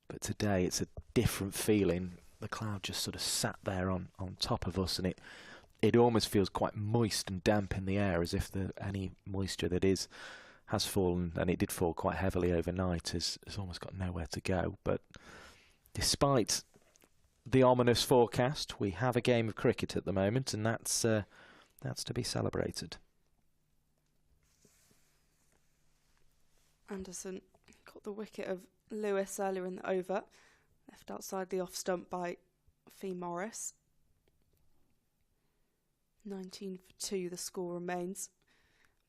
But today it's a different feeling. The cloud just sort of sat there on top of us, and it almost feels quite moist and damp in the air, as if any moisture that has fallen, and it did fall quite heavily overnight, has almost got nowhere to go. But despite the ominous forecast, we have a game of cricket at the moment, and that's to be celebrated. Anderson got the wicket of Lewis earlier in the over, left outside the off stump by Fee Morris. 19 for 2 the score remains.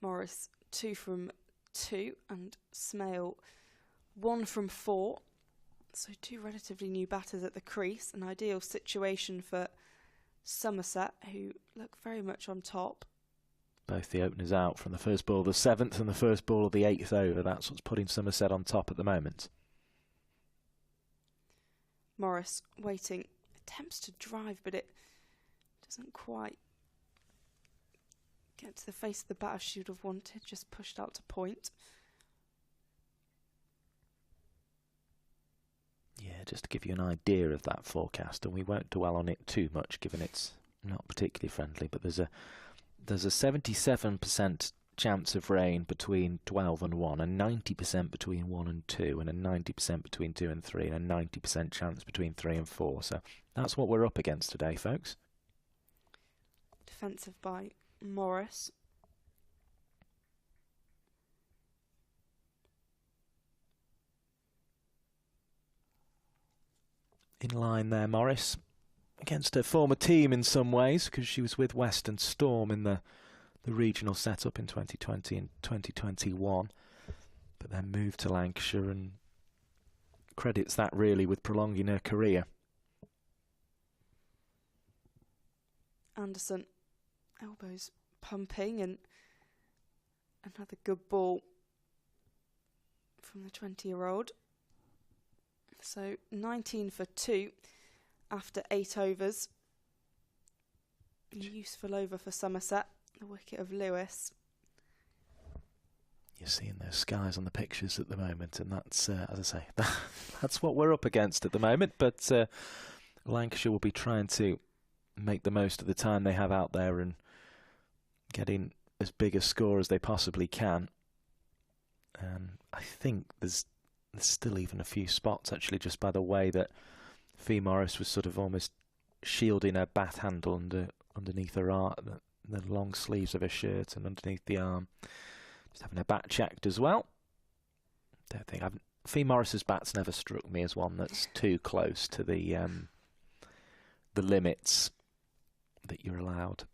Morris 2 from 2 and Smale 1 from 4. So 2 relatively new batters at the crease, an ideal situation for Somerset, who look very much on top. Both the openers out from the first ball of the 7th and the first ball of the 8th over. That's what's putting Somerset on top at the moment. Morris waiting, attempts to drive, but it doesn't quite get to the face of the batter she would have wanted, just pushed out to point. Yeah, just to give you an idea of that forecast, and we won't dwell on it too much given it's not particularly friendly, but there's a 77% chance of rain between 12 and 1, a 90% between 1 and 2, and a 90% between 2 and 3, and a 90% chance between 3 and 4. So that's what we're up against today, folks. Defensive by Morris. In line there, Morris, against her former team in some ways, because she was with Western Storm in the regional setup in 2020 and 2021, but then moved to Lancashire and credits that really with prolonging her career. Anderson, elbows pumping, and another good ball from the 20-year-old. So 19 for 2 after 8 overs. A useful over for Somerset, the wicket of Lewis. You're seeing those skies on the pictures at the moment, and that's, as I say, that's what we're up against at the moment. But Lancashire will be trying to make the most of the time they have out there and getting as big a score as they possibly can. I think there's still even a few spots, actually, just by the way that Fee Morris was sort of almost shielding her bat handle underneath her arm, the long sleeves of her shirt and underneath the arm. Just having her bat checked as well. Don't think Fee Morris's bat's never struck me as one that's too close to the limits that you're allowed.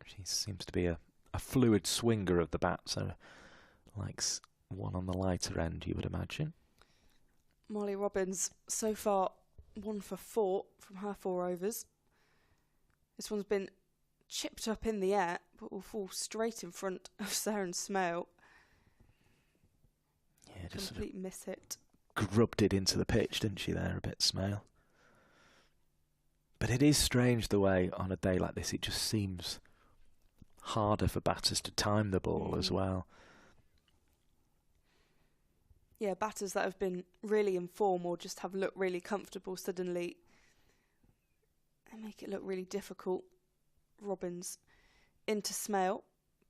She seems to be a fluid swinger of the bat, so likes one on the lighter end, you would imagine. Molly Robbins, so far 1 for 4 from her 4 overs. This one's been chipped up in the air, but will fall straight in front of Sarah Smale. Yeah, just complete miss hit. Grubbed it into the pitch, didn't she there, a bit, Smale? But it is strange the way on a day like this it just seems harder for batters to time the ball as well. Yeah, batters that have been really in form or just have looked really comfortable suddenly, they make it look really difficult. Robbins into Smale,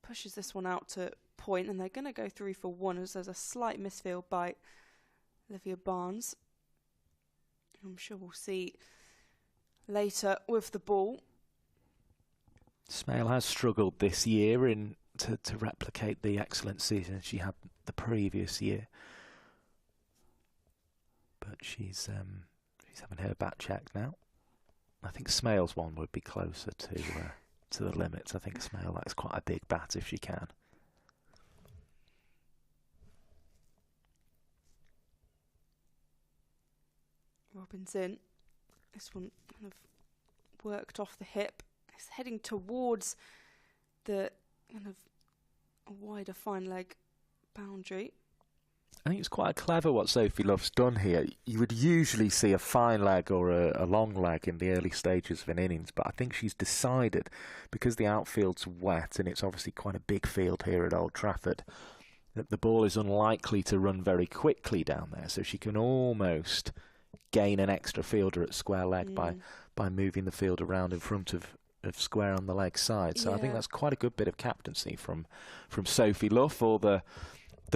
pushes this one out to point, and they're going to go through for 1 as there's a slight misfield by Olivia Barnes. I'm sure we'll see later with the ball. Smale has struggled this year to replicate the excellent season she had the previous year. But she's having her bat checked now. I think Smale's one would be closer to the limits. I think Smale likes quite a big bat if she can. Robinson, this one kind of worked off the hip. It's heading towards the kind of a wider fine leg boundary. I think it's quite clever what Sophie Love's done here. You would usually see a fine leg or a long leg in the early stages of an innings, but I think she's decided, because the outfield's wet and it's obviously quite a big field here at Old Trafford, that the ball is unlikely to run very quickly down there, so she can almost gain an extra fielder at square leg by moving the field around in front of square on the leg side. So I think that's quite a good bit of captaincy from Sophie Luff, or the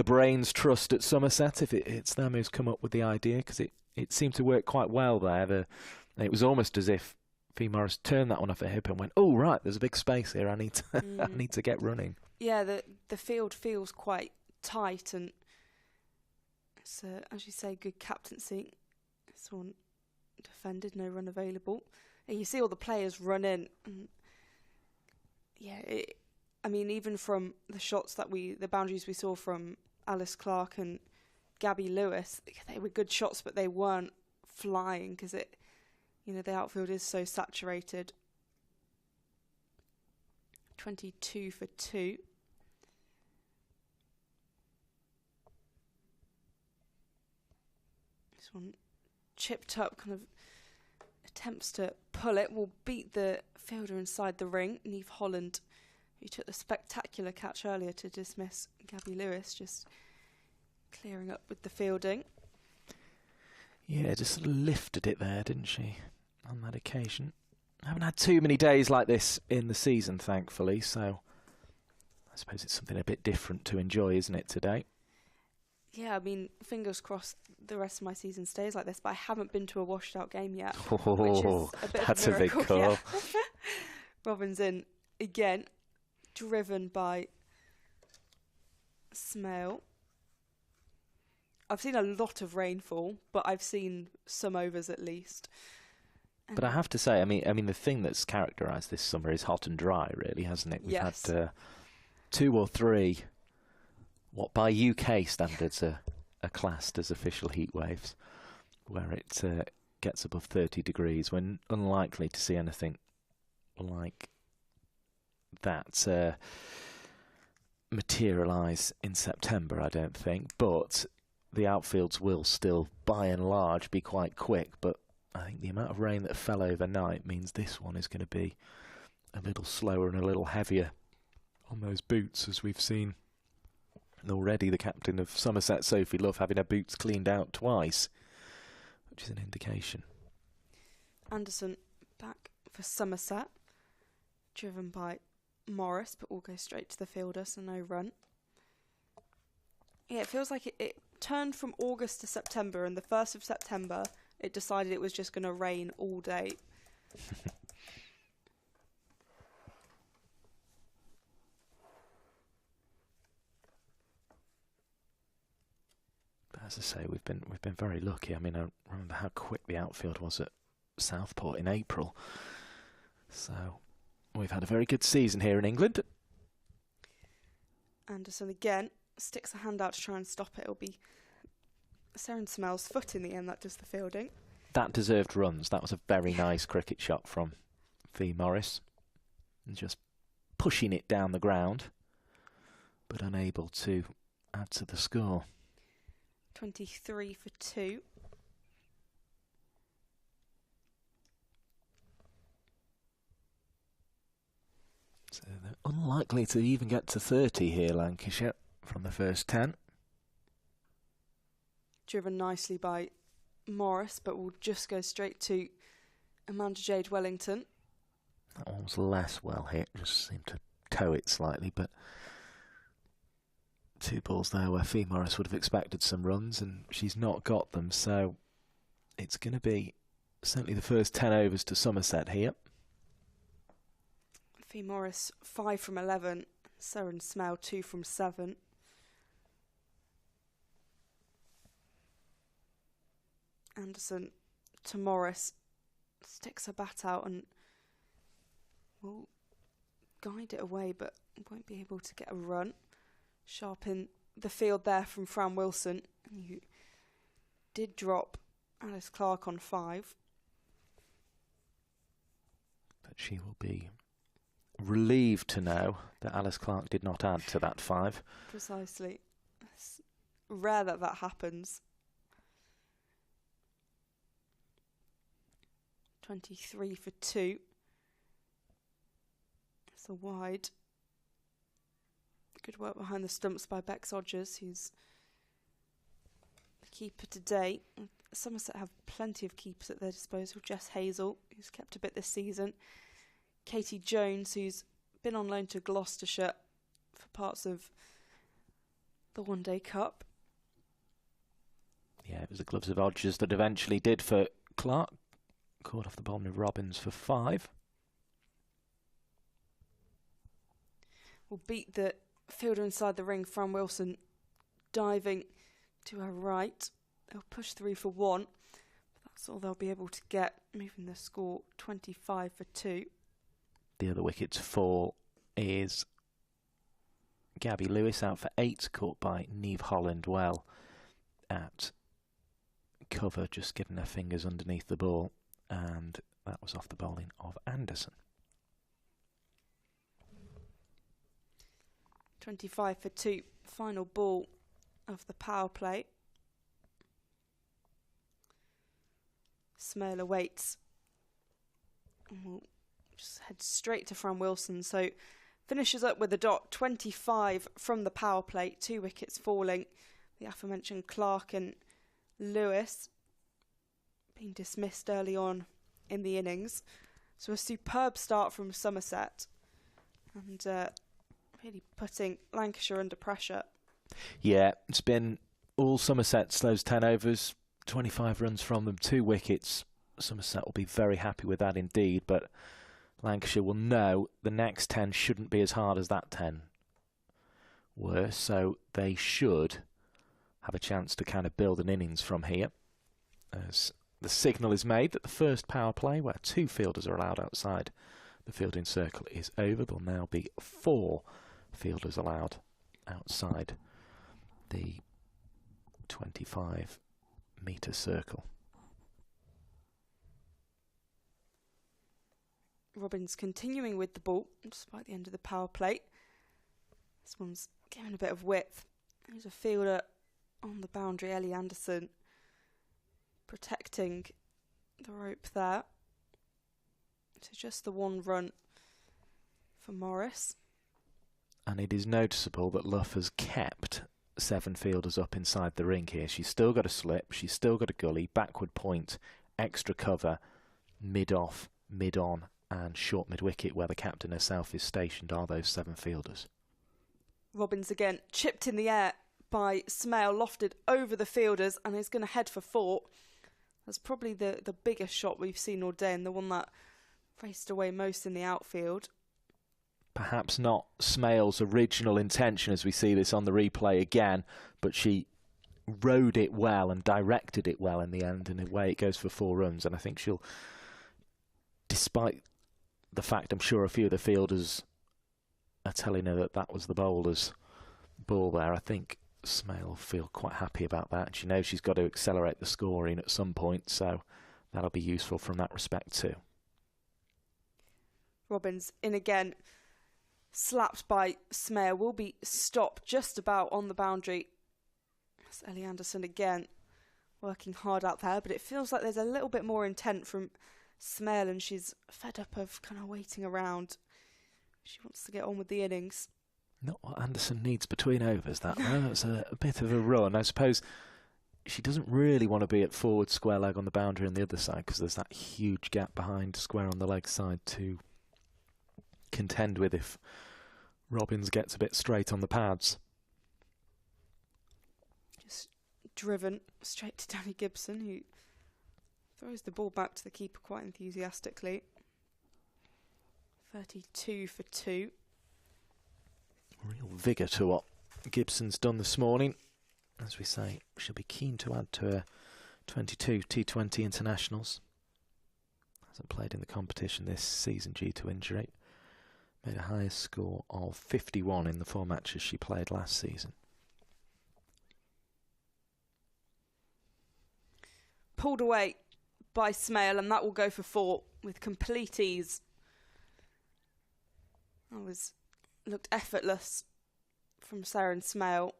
brains trust at Somerset, if it's them who's come up with the idea, because it seemed to work quite well there. It was almost as if Fee Morris turned that one off her hip and went, oh right, there's a big space here, I need to I need to get running. Yeah, the field feels quite tight, and it's as you say, good captaincy. This one defended, no run available. And you see all the players run in. And I mean, even from the shots the boundaries we saw from Alice Clark and Gabby Lewis, they were good shots, but they weren't flying because the outfield is so saturated. 22 for 2. This one chipped up, kind of attempts to pull it, will beat the fielder inside the ring. Niamh Holland, who took the spectacular catch earlier to dismiss Gabby Lewis, just clearing up with the fielding. Yeah, just sort of lifted it there, didn't she, on that occasion. I haven't had too many days like this in the season, thankfully, so I suppose it's something a bit different to enjoy, isn't it, today? Yeah, I mean, fingers crossed the rest of my season stays like this, but I haven't been to a washed out game yet, which is a bit that's of a big call. Yeah. Robin's in again, driven by Smale. I've seen a lot of rainfall, but I've seen some overs at least. But I have to say, I mean, the thing that's characterised this summer is hot and dry, really, hasn't it? We've had 2 or 3, what by UK standards are classed as official heat waves, where it gets above 30 degrees. We're unlikely to see anything like that materialise in September, I don't think. But the outfields will still, by and large, be quite quick. But I think the amount of rain that fell overnight means this one is going to be a little slower and a little heavier on those boots, as we've seen already the captain of Somerset, Sophie Luff, having her boots cleaned out twice, which is an indication. Anderson back for Somerset, driven by Morris, but will go straight to the fielder, so no run. Yeah, it feels like it turned from August to September, and the 1st of September it decided it was just going to rain all day. As I say, we've been very lucky. I mean, I remember how quick the outfield was at Southport in April. So we've had a very good season here in England. Anderson again sticks a hand out to try and stop it. It'll be Seren Smel's foot in the end that does the fielding. That deserved runs. That was a very nice cricket shot from Fee Morris. And just pushing it down the ground, but unable to add to the score. 23 for 2. So they're unlikely to even get to 30 here, Lancashire, from the first 10. Driven nicely by Morris, but will just go straight to Amanda Jade Wellington. That one was less well hit, just seemed to toe it slightly, but 2 balls there where Fee Morris would have expected some runs, and she's not got them, so it's going to be certainly the first 10 overs to Somerset here. Fee Morris 5 from 11, Seren Smale 2 from 7. Anderson to Morris, sticks her bat out and will guide it away, but won't be able to get a run. Sharp in the field there from Fran Wilson, who did drop Alice Clark on 5. But she will be relieved to know that Alice Clark did not add to that 5. Precisely. It's rare that happens. 23 for 2. It's a wide. Good work behind the stumps by Bex Odgers, who's the keeper today. Somerset have plenty of keepers at their disposal. Jess Hazel, who's kept a bit this season. Katie Jones, who's been on loan to Gloucestershire for parts of the One Day Cup. Yeah, it was the gloves of Odgers that eventually did for Clark. Caught off the ball with Robbins for 5. Will beat the fielder inside the ring, Fran Wilson, diving to her right. They'll push 3 for 1. That's all they'll be able to get, moving the score 25 for 2. The other wicket's fall is Gabby Lewis out for 8, caught by Neve Holland well at cover, just getting her fingers underneath the ball, and that was off the bowling of Anderson. 25 for 2, final ball of the power play. Smale awaits. And we'll just head straight to Fran Wilson. So finishes up with a dot, 25 from the power play, 2 wickets falling. The aforementioned Clark and Lewis being dismissed early on in the innings. So a superb start from Somerset, and really putting Lancashire under pressure. Yeah, it's been all Somerset's those 10 overs, 25 runs from them, 2 wickets. Somerset will be very happy with that indeed, but Lancashire will know the next 10 shouldn't be as hard as that 10 were, so they should have a chance to kind of build an innings from here, as the signal is made that the first power play, where 2 fielders are allowed outside the fielding circle, is over. There'll now be 4 fielders allowed outside the 25-metre circle. Robbins continuing with the ball despite the end of the power play. This one's given a bit of width. There's a fielder on the boundary, Ellie Anderson, protecting the rope there. So just the 1 run for Morris. And it is noticeable that Luff has kept 7 fielders up inside the ring here. She's still got a slip, she's still got a gully, backward point, extra cover, mid-off, mid-on, and short mid-wicket, where the captain herself is stationed, are those 7 fielders. Robbins again chipped in the air by Smale, lofted over the fielders, and is going to head for 4. That's probably the biggest shot we've seen all day, and the one that raced away most in the outfield. Perhaps not Smale's original intention as we see this on the replay again, but she rode it well and directed it well in the end, and away it goes for 4 runs. And I think she'll, despite the fact I'm sure a few of the fielders are telling her that that was the bowler's ball there, I think Smale will feel quite happy about that. She knows she's got to accelerate the scoring at some point, so that'll be useful from that respect too. Robbins in again, slapped by Smale, will be stopped just about on the boundary. That's Ellie Anderson again, working hard out there, but it feels like there's a little bit more intent from Smale, and she's fed up of kind of waiting around. She wants to get on with the innings. Not what Anderson needs between overs, that though. It's a bit of a run. I suppose she doesn't really want to be at forward square leg on the boundary on the other side, because there's that huge gap behind square on the leg side to contend with if Robbins gets a bit straight on the pads. Just driven straight to Danny Gibson, who throws the ball back to the keeper quite enthusiastically. 32 for 2. Real vigour to what Gibson's done this morning. As we say, she'll be keen to add to her 22 T20 internationals. Hasn't played in the competition this season due to injury. Made a highest score of 51 in the 4 matches she played last season. Pulled away by Smale, and that will go for 4 with complete ease. That looked effortless from Sarah Smale.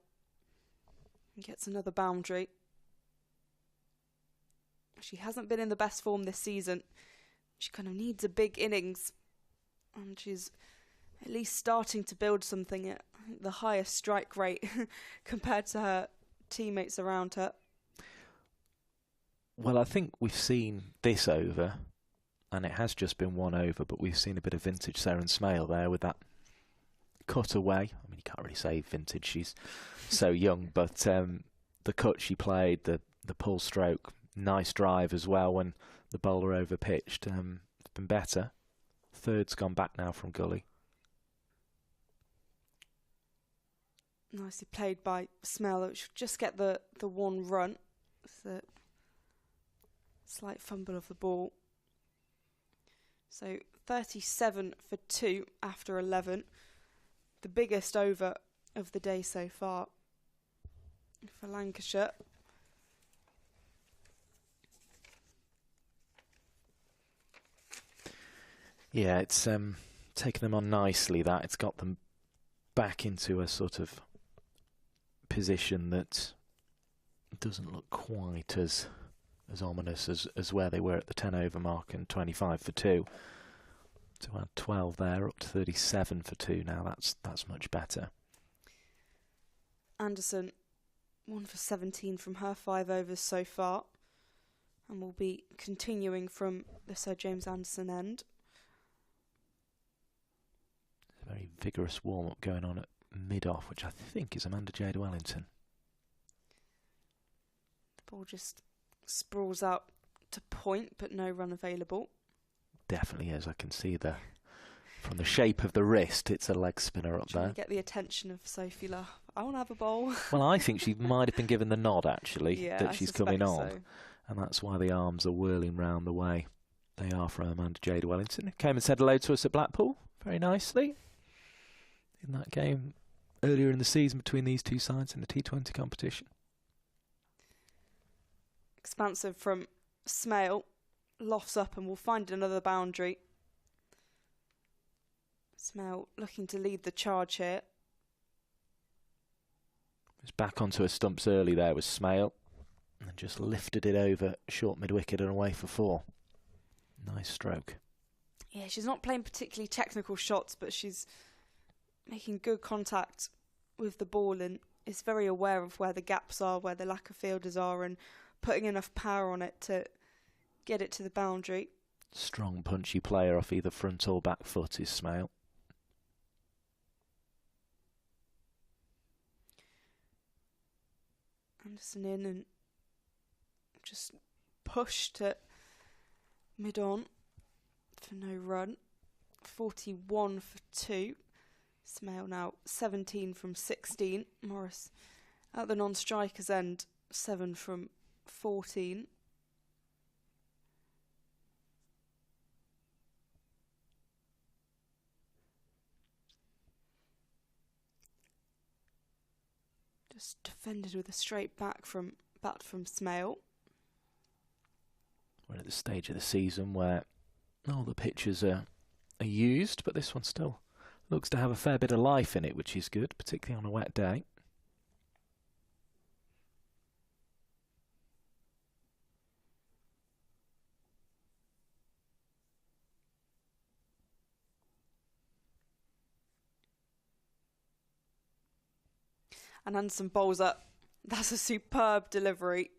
And gets another boundary. She hasn't been in the best form this season. She kind of needs a big innings, and she's at least starting to build something at the highest strike rate compared to her teammates around her. Well, I think we've seen this over, and it has just been one over, but we've seen a bit of vintage Seren Smale there with that cut away. I mean, you can't really say vintage, she's so young, but the cut she played, the pull stroke, nice drive as well when the bowler over-pitched. It's been better. Third's gone back now from Gully. Nicely played by Smale. It should just get the one run. It's a slight fumble of the ball. So 37 for 2 after 11. The biggest over of the day so far for Lancashire. Yeah, it's taken them on nicely, that. It's got them back into a sort of position that doesn't look quite as ominous as where they were at the 10 over mark and 25 for 2. To add 12 there, up to 37 for 2 now. That's much better. Anderson 1 for 17 from her 5 overs so far, and will be continuing from the Sir James Anderson end. A very vigorous warm-up going on at mid-off, which I think is Amanda Jade Wellington. The ball just sprawls out to point, but no run available. Definitely is. I can see from the shape of the wrist, it's a leg spinner up there. To get the attention of Sophie Love. I want to have a bowl. Well, I think she might have been given the nod, actually, yeah, that she's coming on. And that's why the arms are whirling round the way they are from Amanda Jade Wellington. Came and said hello to us at Blackpool very nicely in that game earlier in the season between these two sides in the T20 competition. Expansive from Smale. Lofts up and will find another boundary. Smale looking to lead the charge here. Was back onto her stumps early there was Smale, and just lifted it over short mid-wicket and away for 4. Nice stroke. Yeah, she's not playing particularly technical shots, but she's making good contact with the ball and is very aware of where the gaps are, where the lack of fielders are, and putting enough power on it to get it to the boundary. Strong punchy player off either front or back foot is Smale. Anderson in and just pushed it mid-on for no run. 41 for 2. Smale now 17 from 16. Morris at the non-strikers end, 7 from 14. Just defended with a straight bat from Smale. We're at the stage of the season where all the pitches are used, but this one still looks to have a fair bit of life in it, which is good, particularly on a wet day. And Anderson bowls up. That's a superb delivery.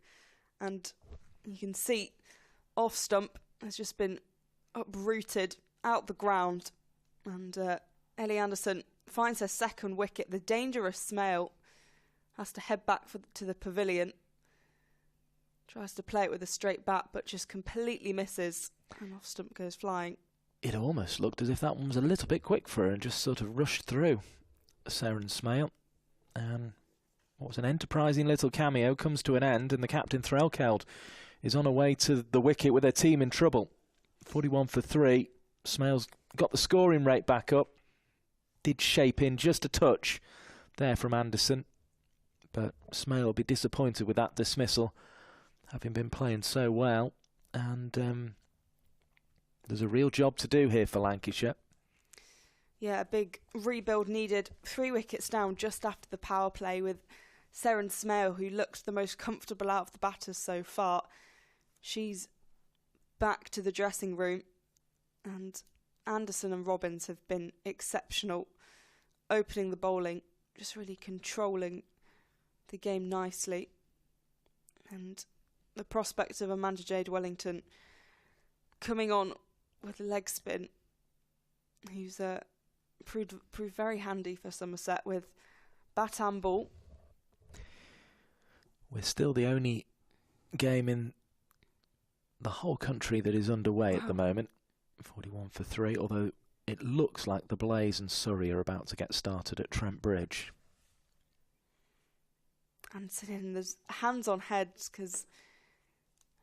And you can see off stump has just been uprooted out the ground. And Ellie Anderson finds her second wicket. The dangerous Smale has to head back to the pavilion. Tries to play it with a straight bat, but just completely misses. And off stump goes flying. It almost looked as if that one was a little bit quick for her and just sort of rushed through. Seren Smale. What was an enterprising little cameo comes to an end, and the captain Threlkeld is on her way to the wicket with her team in trouble. 41 for 3. Smale's got the scoring rate back up. Did shape in just a touch there from Anderson, but Smale will be disappointed with that dismissal, having been playing so well. And there's a real job to do here for Lancashire. Yeah, a big rebuild needed. 3 wickets down just after the power play, with Seren Smale, who looked the most comfortable out of the batters so far. She's back to the dressing room, and Anderson and Robbins have been exceptional, opening the bowling, just really controlling the game nicely. And the prospect of Amanda Jade Wellington coming on with a leg spin, who's proved very handy for Somerset with bat and ball. We're still the only game in the whole country that is underway at the moment. 41 for 3, although it looks like the Blaze and Surrey are about to get started at Trent Bridge. And there's hands on heads, because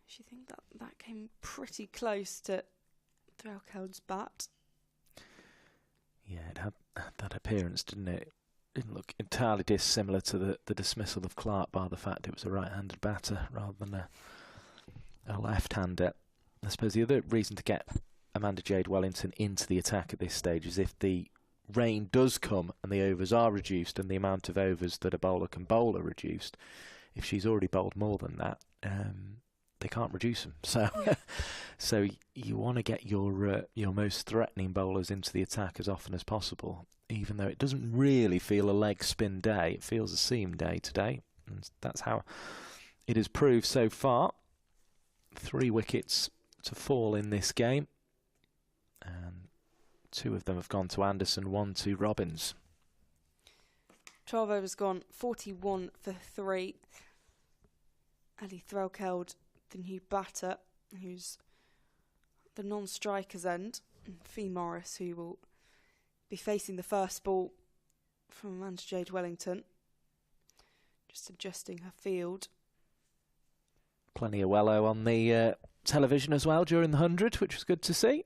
you think that came pretty close to Threlkeld's bat. Yeah, it had that appearance, didn't it? It didn't look entirely dissimilar to the dismissal of Clark, bar the fact it was a right-handed batter rather than a left-hander. I suppose the other reason to get Amanda Jade Wellington into the attack at this stage is if the rain does come and the overs are reduced and the amount of overs that a bowler can bowl are reduced. If she's already bowled more than that, they can't reduce them. So, so you want to get your most threatening bowlers into the attack as often as possible. Even though it doesn't really feel a leg spin day, it feels a seam day today, and that's how it has proved so far. 3 wickets to fall in this game, and 2 of them have gone to Anderson, 1 to Robbins. 12 overs gone, 41 for 3. Ellie Threlkeld, the new batter, who's the non-striker's end, and Fee Morris, who will be facing the first ball from Amanda Jade Wellington, just adjusting her field. Plenty of Wello on the television as well during the 100, which was good to see.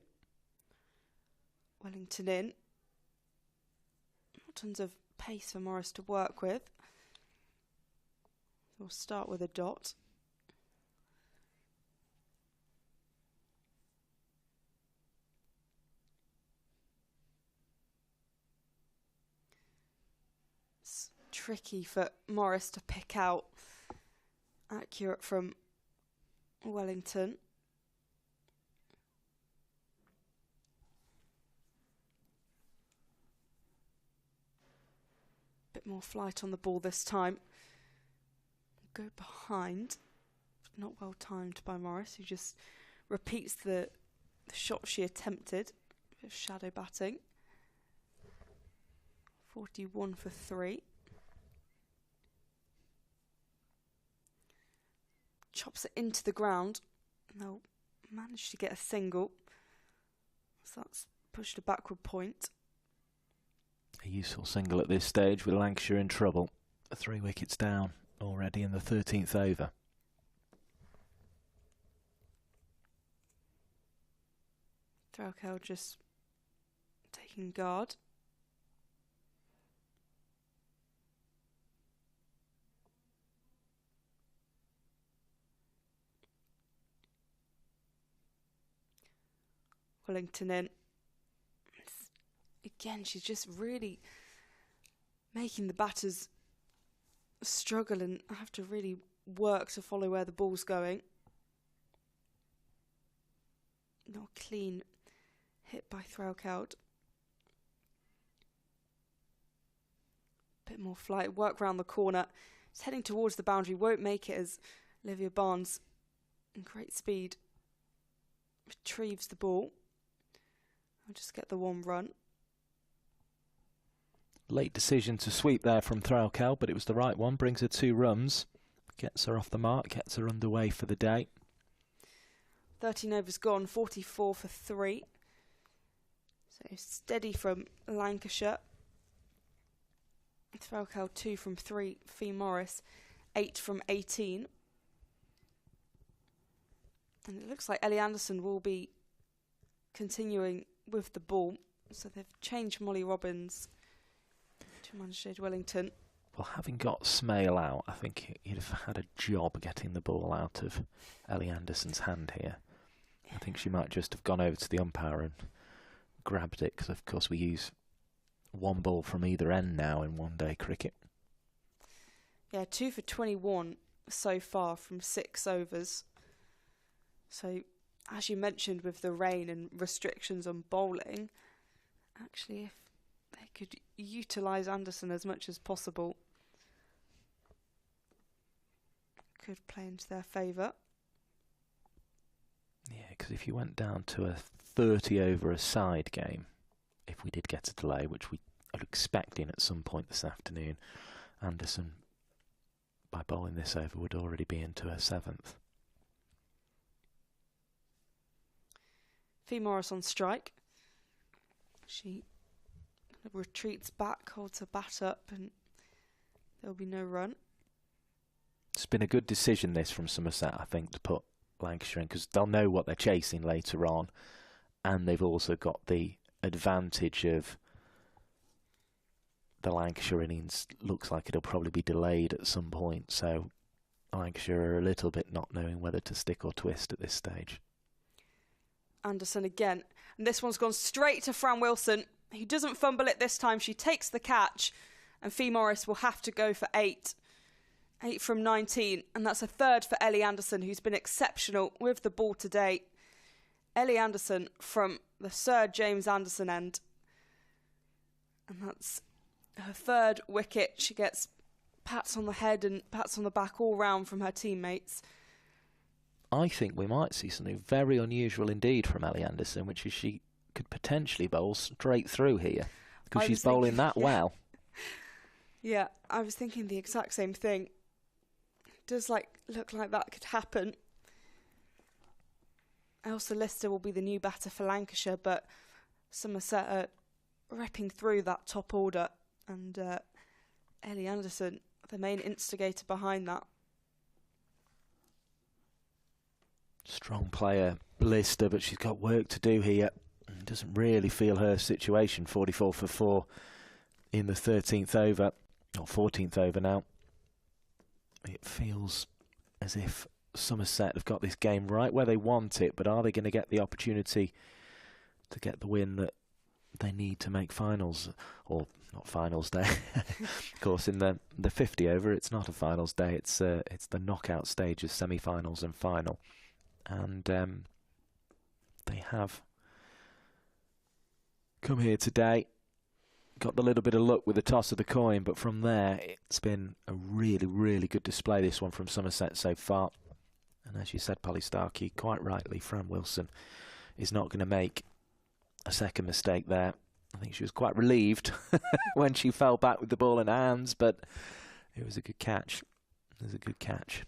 Wellington in. Not tons of pace for Morris to work with. We'll start with a dot. It's tricky for Morris to pick out. Accurate from Wellington. Bit more flight on the ball this time. Go behind. Not well timed by Morris, who just repeats the shot she attempted. Bit of shadow batting. 41 for 3. Chops it into the ground, and they'll manage to get a single. So that's pushed a backward point. A useful single at this stage with Lancashire in trouble. 3 wickets down already in the 13th over. Threlkeld just taking guard. Wellington in. Again, she's just really making the batters struggle and have to really work to follow where the ball's going. Not clean hit by Threlkeld. Bit more flight, work round the corner. It's heading towards the boundary, won't make it as Olivia Barnes, in great speed, retrieves the ball. I'll just get the 1 run. Late decision to sweep there from Threlkeld, but it was the right one. Brings her 2 runs. Gets her off the mark, gets her underway for the day. 13 overs gone, 44 for 3. So steady from Lancashire. Threlkeld 2 from 3. Fee Morris 8 from 18. And it looks like Ellie Anderson will be continuing with the ball. So they've changed Molly Robbins to Amanda Jade Wellington. Well, having got Smale out, I think he'd have had a job getting the ball out of Ellie Anderson's hand here. I think she might just have gone over to the umpire and grabbed it, because of course we use 1 ball from either end now in one-day cricket. Yeah, 2 for 21 so far from 6 overs. So as you mentioned, with the rain and restrictions on bowling, actually, if they could utilise Anderson as much as possible, could play into their favour. Yeah, because if you went down to a 30 over a side game, if we did get a delay, which we are expecting at some point this afternoon, Anderson, by bowling this over, would already be into her 7th. Fee Morris on strike. She kind of retreats back, holds her bat up, and there'll be no run. It's been a good decision, this, from Somerset, I think, to put Lancashire in, because they'll know what they're chasing later on, and they've also got the advantage of the Lancashire innings. Looks like it'll probably be delayed at some point, so Lancashire are a little bit not knowing whether to stick or twist at this stage. Anderson again, and this one's gone straight to Fran Wilson, who doesn't fumble it this time. She takes the catch, and Fee Morris will have to go for 8 from 19, and that's a 3rd for Ellie Anderson, who's been exceptional with the ball today. Ellie Anderson from the Sir James Anderson end, and that's her 3rd wicket. She gets pats on the head and pats on the back all round from her teammates. I think we might see something very unusual indeed from Ellie Anderson, which is she could potentially bowl straight through here, because she's bowling that well. Yeah, I was thinking the exact same thing. It does look like that could happen. Elsa Lister will be the new batter for Lancashire, but Somerset are ripping through that top order, and Ellie Anderson, the main instigator behind that. Strong player, Lister, but she's got work to do here. Doesn't really feel her situation. 44 for 4 in the 13th over, or 14th over now. It feels as if Somerset have got this game right where they want it, but are they going to get the opportunity to get the win that they need to make finals, or not finals day? Of course, in the 50 over, it's not a finals day. It's the knockout stages, semi-finals and final. And they have come here today, got the little bit of luck with the toss of the coin, but from there it's been a really, really good display, this one from Somerset so far. And as you said, Polly Starkey, quite rightly, Fran Wilson is not going to make a second mistake there. I think she was quite relieved when she fell back with the ball in her hands, but it was a good catch. It was a good catch.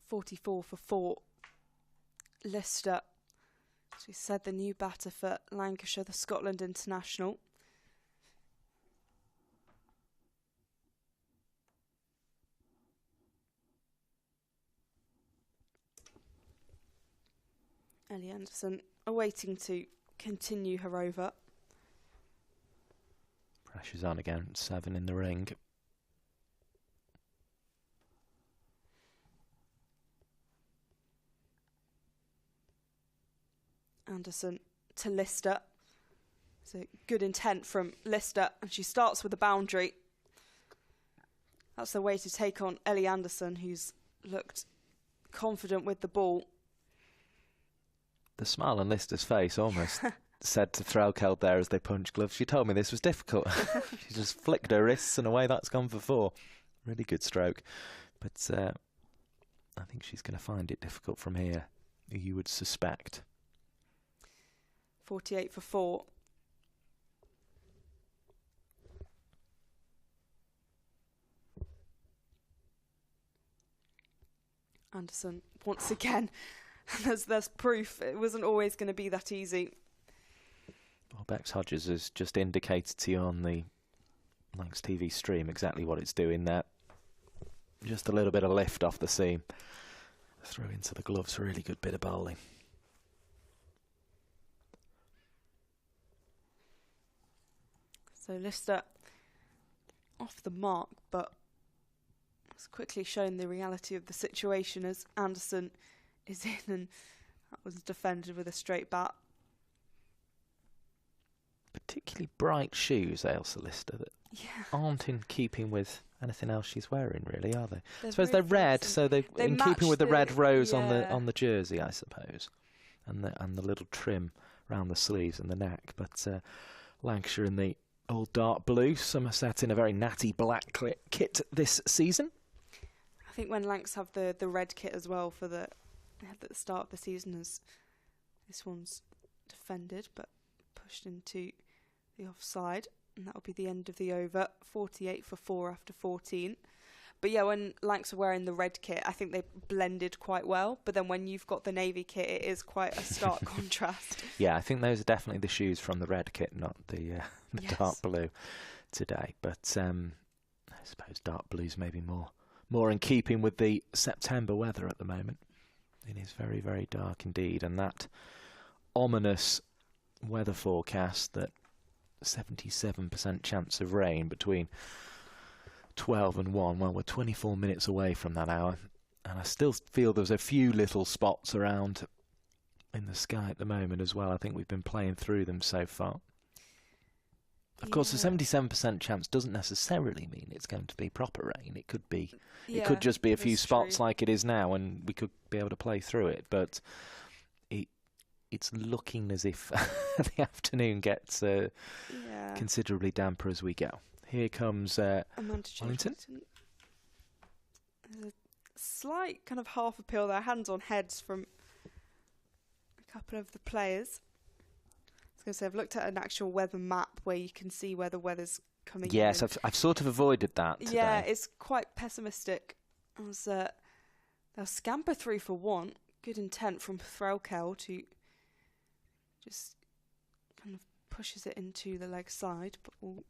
44 for 4. Lister, as we said, the new batter for Lancashire, the Scotland international. Ellie Anderson awaiting to continue her over. Pressure's on again, 7 in the ring. Anderson to Lister. It's a good intent from Lister, and she starts with a boundary. That's the way to take on Ellie Anderson, who's looked confident with the ball. The smile on Lister's face almost said to Threlkeld there as they punched gloves, she told me this was difficult. She just flicked her wrists and away that's gone for 4. Really good stroke. But I think she's going to find it difficult from here, you would suspect. 48 for 4. Anderson once again. There's proof it wasn't always going to be that easy. Well, Bex Hodges has just indicated to you on the Lancs TV stream exactly what it's doing there. Just a little bit of lift off the seam. Throw into the gloves, really good bit of bowling. So Lister off the mark, but it's quickly shown the reality of the situation as Anderson is in, and that was defended with a straight bat. particularly bright shoes, Ailsa Lister, that aren't in keeping with anything else she's wearing, really, are they? I suppose they're red, so they're in keeping with the red rose on the jersey, I suppose, and the little trim around the sleeves and the neck. But Lancashire in the all dark blue, Somerset in a very natty black kit this season. I think when Lancs have the red kit as well for the at the start of the season, as this one's defended but pushed into the offside, and that'll be the end of the over. 48 for 4 after 14. But yeah, when Lancs are wearing the red kit, I think they blended quite well. But then when you've got the navy kit, it is quite a stark contrast. Yeah, I think those are definitely the shoes from the red kit, not the dark blue today. But I suppose dark blue's maybe more in keeping with the September weather at the moment. It is very, very dark indeed, and that ominous weather forecast that 77% chance of rain between 12 and 1. Well, we're 24 minutes away from that hour, and I still feel there's a few little spots around in the sky at the moment as well. I think we've been playing through them so far. Of course, the 77% chance doesn't necessarily mean it's going to be proper rain. It could be, it could just be a few spots like it is now, and we could be able to play through it. But it's looking as if the afternoon gets considerably damper as we go. Here comes Wellington. There's a slight kind of half appeal there, hands on heads from a couple of the players. I was going to say, I've looked at an actual weather map where you can see where the weather's coming in. Yes, I've sort of avoided that today. Yeah, it's quite pessimistic. They'll scamper through for 1. Good intent from Threlkel to just kind of pushes it into the leg side, but will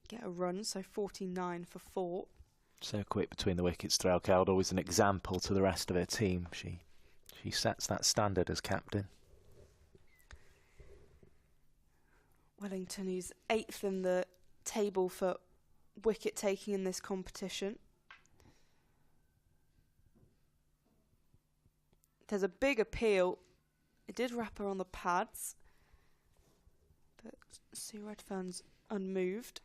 get a run. So 49 for 4. So quick between the wickets. Threlkel, always an example to the rest of her team. She sets that standard as captain. Wellington, who's 8th in the table for wicket taking in this competition. There's a big appeal. It did wrap her on the pads, but Sue Redfern's unmoved.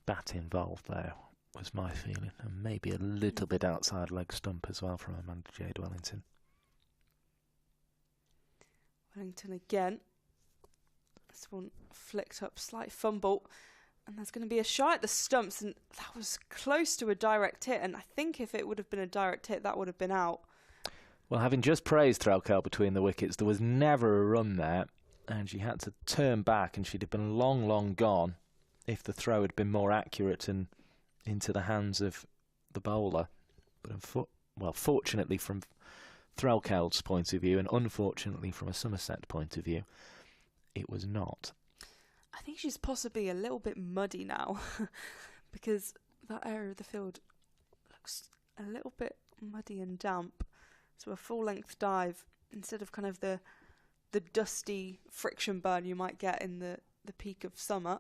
Bat involved there was my feeling, and maybe a little bit outside leg stump as well from Amanda Jade Wellington. Wellington again. This one flicked up, slight fumble, and there's going to be a shot at the stumps, and that was close to a direct hit, and I think if it would have been a direct hit, that would have been out. Well, having just praised Threlkel between the wickets, there was never a run there, and she had to turn back, and she'd have been long, long gone if the throw had been more accurate and into the hands of the bowler. But fortunately from Threlkel's point of view, and unfortunately from a Somerset point of view, it was not. I think she's possibly a little bit muddy now because that area of the field looks a little bit muddy and damp. So a full-length dive, instead of kind of the dusty friction burn you might get in the peak of summer,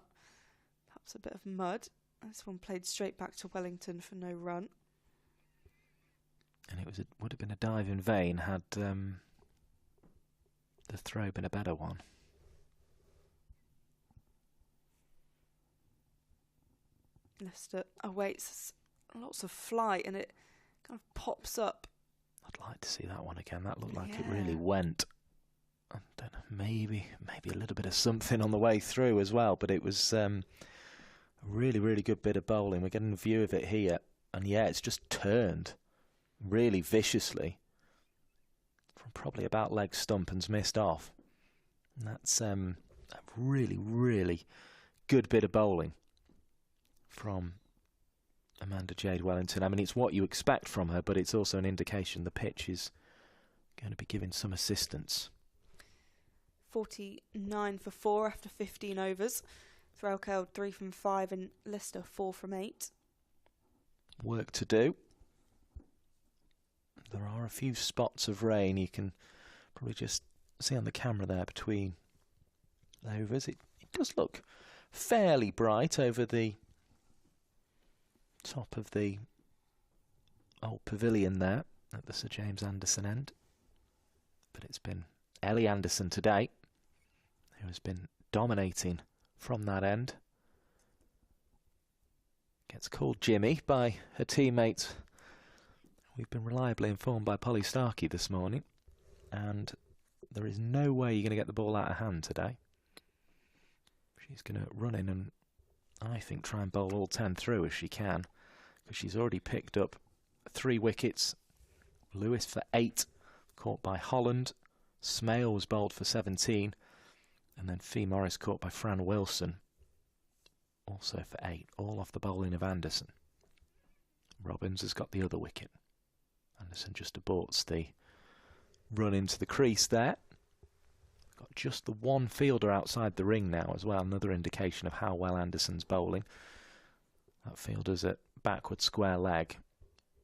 perhaps a bit of mud. This one played straight back to Wellington for no run. And it would have been a dive in vain had the throw been a better one. Lister awaits lots of flight, and it kind of pops up. I'd like to see that one again. That looked like it really went. I don't know, maybe a little bit of something on the way through as well, but it was a really, really good bit of bowling. We're getting a view of it here, and it's just turned really viciously from probably about leg stump and's missed off. And that's a really, really good bit of bowling from Amanda Jade Wellington. I mean, it's what you expect from her, but it's also an indication the pitch is going to be giving some assistance. 49 for 4 after 15 overs. Threlkel 3 from 5 and Lister 4 from 8. Work to do. There are a few spots of rain you can probably just see on the camera there between overs. It does look fairly bright over the top of the old pavilion there at the Sir James Anderson end. But it's been Ellie Anderson today who has been dominating from that end. Gets called Jimmy by her teammate. We've been reliably informed by Polly Starkey this morning, and there is no way you're going to get the ball out of hand today. She's going to run in and, I think, try and bowl all 10 through as she can, because she's already picked up 3 wickets. Lewis for 8, caught by Holland. Smale was bowled for 17, and then Fee Morris caught by Fran Wilson, also for 8, all off the bowling of Anderson. Robbins has got the other wicket. Anderson just aborts the run into the crease there. Got just the one fielder outside the ring now as well, another indication of how well Anderson's bowling. That fielder's at backward square leg.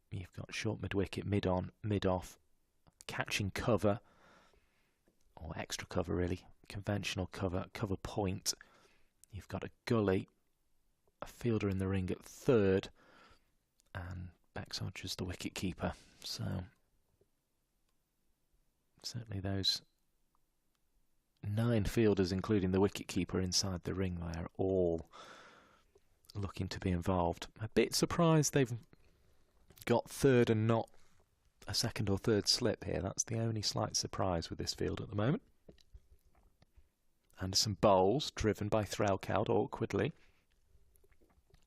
You've got short mid-wicket, mid-on, mid-off, catching cover, or extra cover really, conventional cover, cover point. You've got a gully, a fielder in the ring at third, and Bexodger's the wicket keeper. So certainly those 9 fielders, including the wicket keeper inside the ring there, are all looking to be involved. A bit surprised they've got third and not a second or third slip here. That's the only slight surprise with this field at the moment. Anderson bowls, driven by Threlkeld awkwardly.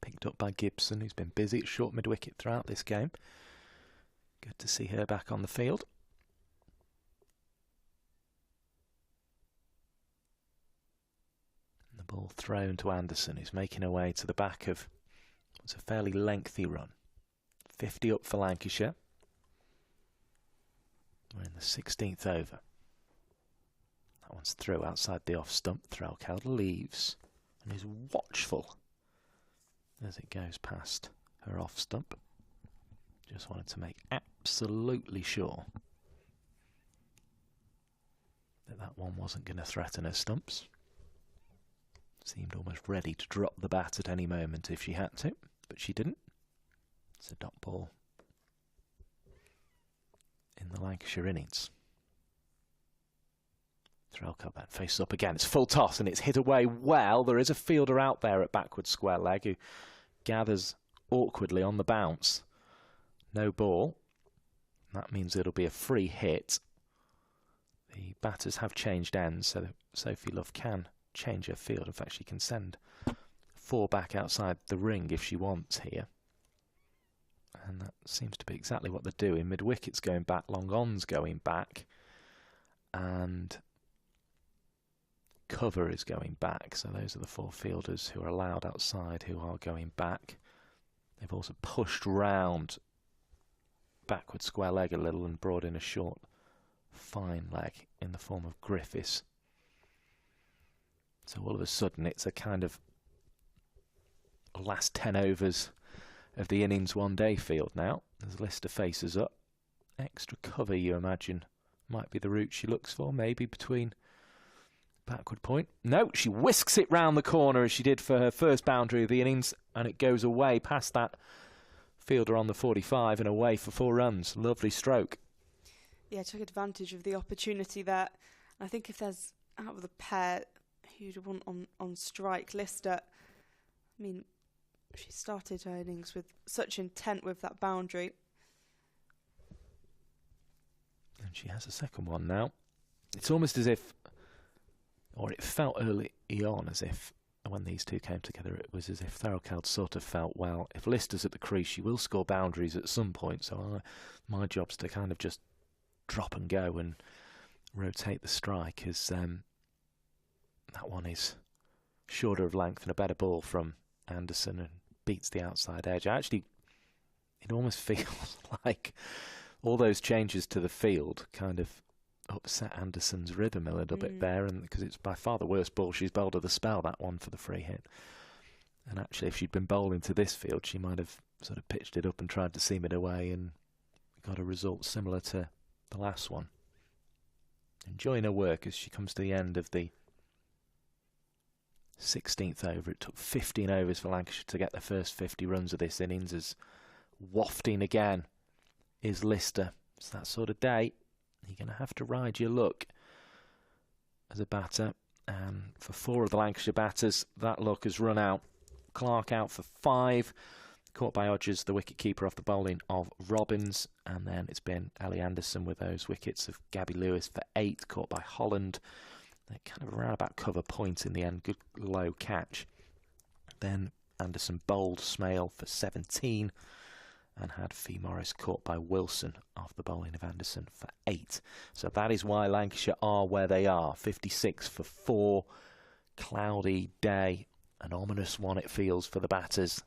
Picked up by Gibson, who's been busy at short mid-wicket throughout this game. Good to see her back on the field. And the ball thrown to Anderson, who's making her way to the back of what's a fairly lengthy run. 50 up for Lancashire. We're in the 16th over. That one's through outside the off stump. Threlkeld leaves and is watchful as it goes past her off stump. Just wanted to make absolutely sure that that one wasn't going to threaten her stumps. Seemed almost ready to drop the bat at any moment if she had to, but she didn't. It's a dot ball in the Lancashire innings. Threlkeld then faces up again. It's full toss and it's hit away well. There is a fielder out there at backward square leg who gathers awkwardly on the bounce. No ball. That means it'll be a free hit. The batters have changed ends, so that Sophie Love can change her field. In fact, she can send 4 back outside the ring if she wants here. And that seems to be exactly what they're doing. Mid-wicket's going back, long-on's going back, and cover is going back. So those are the 4 fielders who are allowed outside who are going back. They've also pushed round backward square leg a little and brought in a short fine leg in the form of Griffiths. So all of a sudden it's a kind of last 10 overs of the innings one-day field now. As Lister faces up. Extra cover, you imagine, might be the route she looks for, maybe between backward point. No, she whisks it round the corner as she did for her first boundary of the innings, and it goes away past that fielder on the 45 and away for 4 runs. Lovely stroke. Yeah, took advantage of the opportunity there. I think if there's out of the pair who'd want on strike, Lister, I mean, she started her innings with such intent with that boundary. And she has a second one now. It's almost as if, or it felt early on as if, when these two came together, it was as if Threlkeld sort of felt, well, if Lister's at the crease, she will score boundaries at some point, so my job's to kind of just drop and go and rotate the strike, as that one is shorter of length and a better ball from Anderson and beats the outside edge. Actually, it almost feels like all those changes to the field kind of upset Anderson's rhythm a little bit there, and because it's by far the worst ball she's bowled of the spell, that one for the free hit. And actually, if she'd been bowling to this field, she might have sort of pitched it up and tried to seam it away and got a result similar to the last one. Enjoying her work as she comes to the end of the 16th over. It took 15 overs for Lancashire to get their first 50 runs of this innings, as wafting again is Lister. It's that sort of day. You're going to have to ride your luck as a batter And for 4 of the Lancashire batters, that luck has run out. Clark out for 5. Caught by Odgers, the wicket-keeper, off the bowling of Robbins. And then it's been Ellie Anderson with those wickets of Gabby Lewis for 8. Caught by Holland. They kind of around about cover point in the end. Good low catch. Then Anderson bowled Smale for 17. And had Fee Morris caught by Wilson off the bowling of Anderson for 8. So that is why Lancashire are where they are. 56 for 4. Cloudy day. An ominous one it feels for the batters.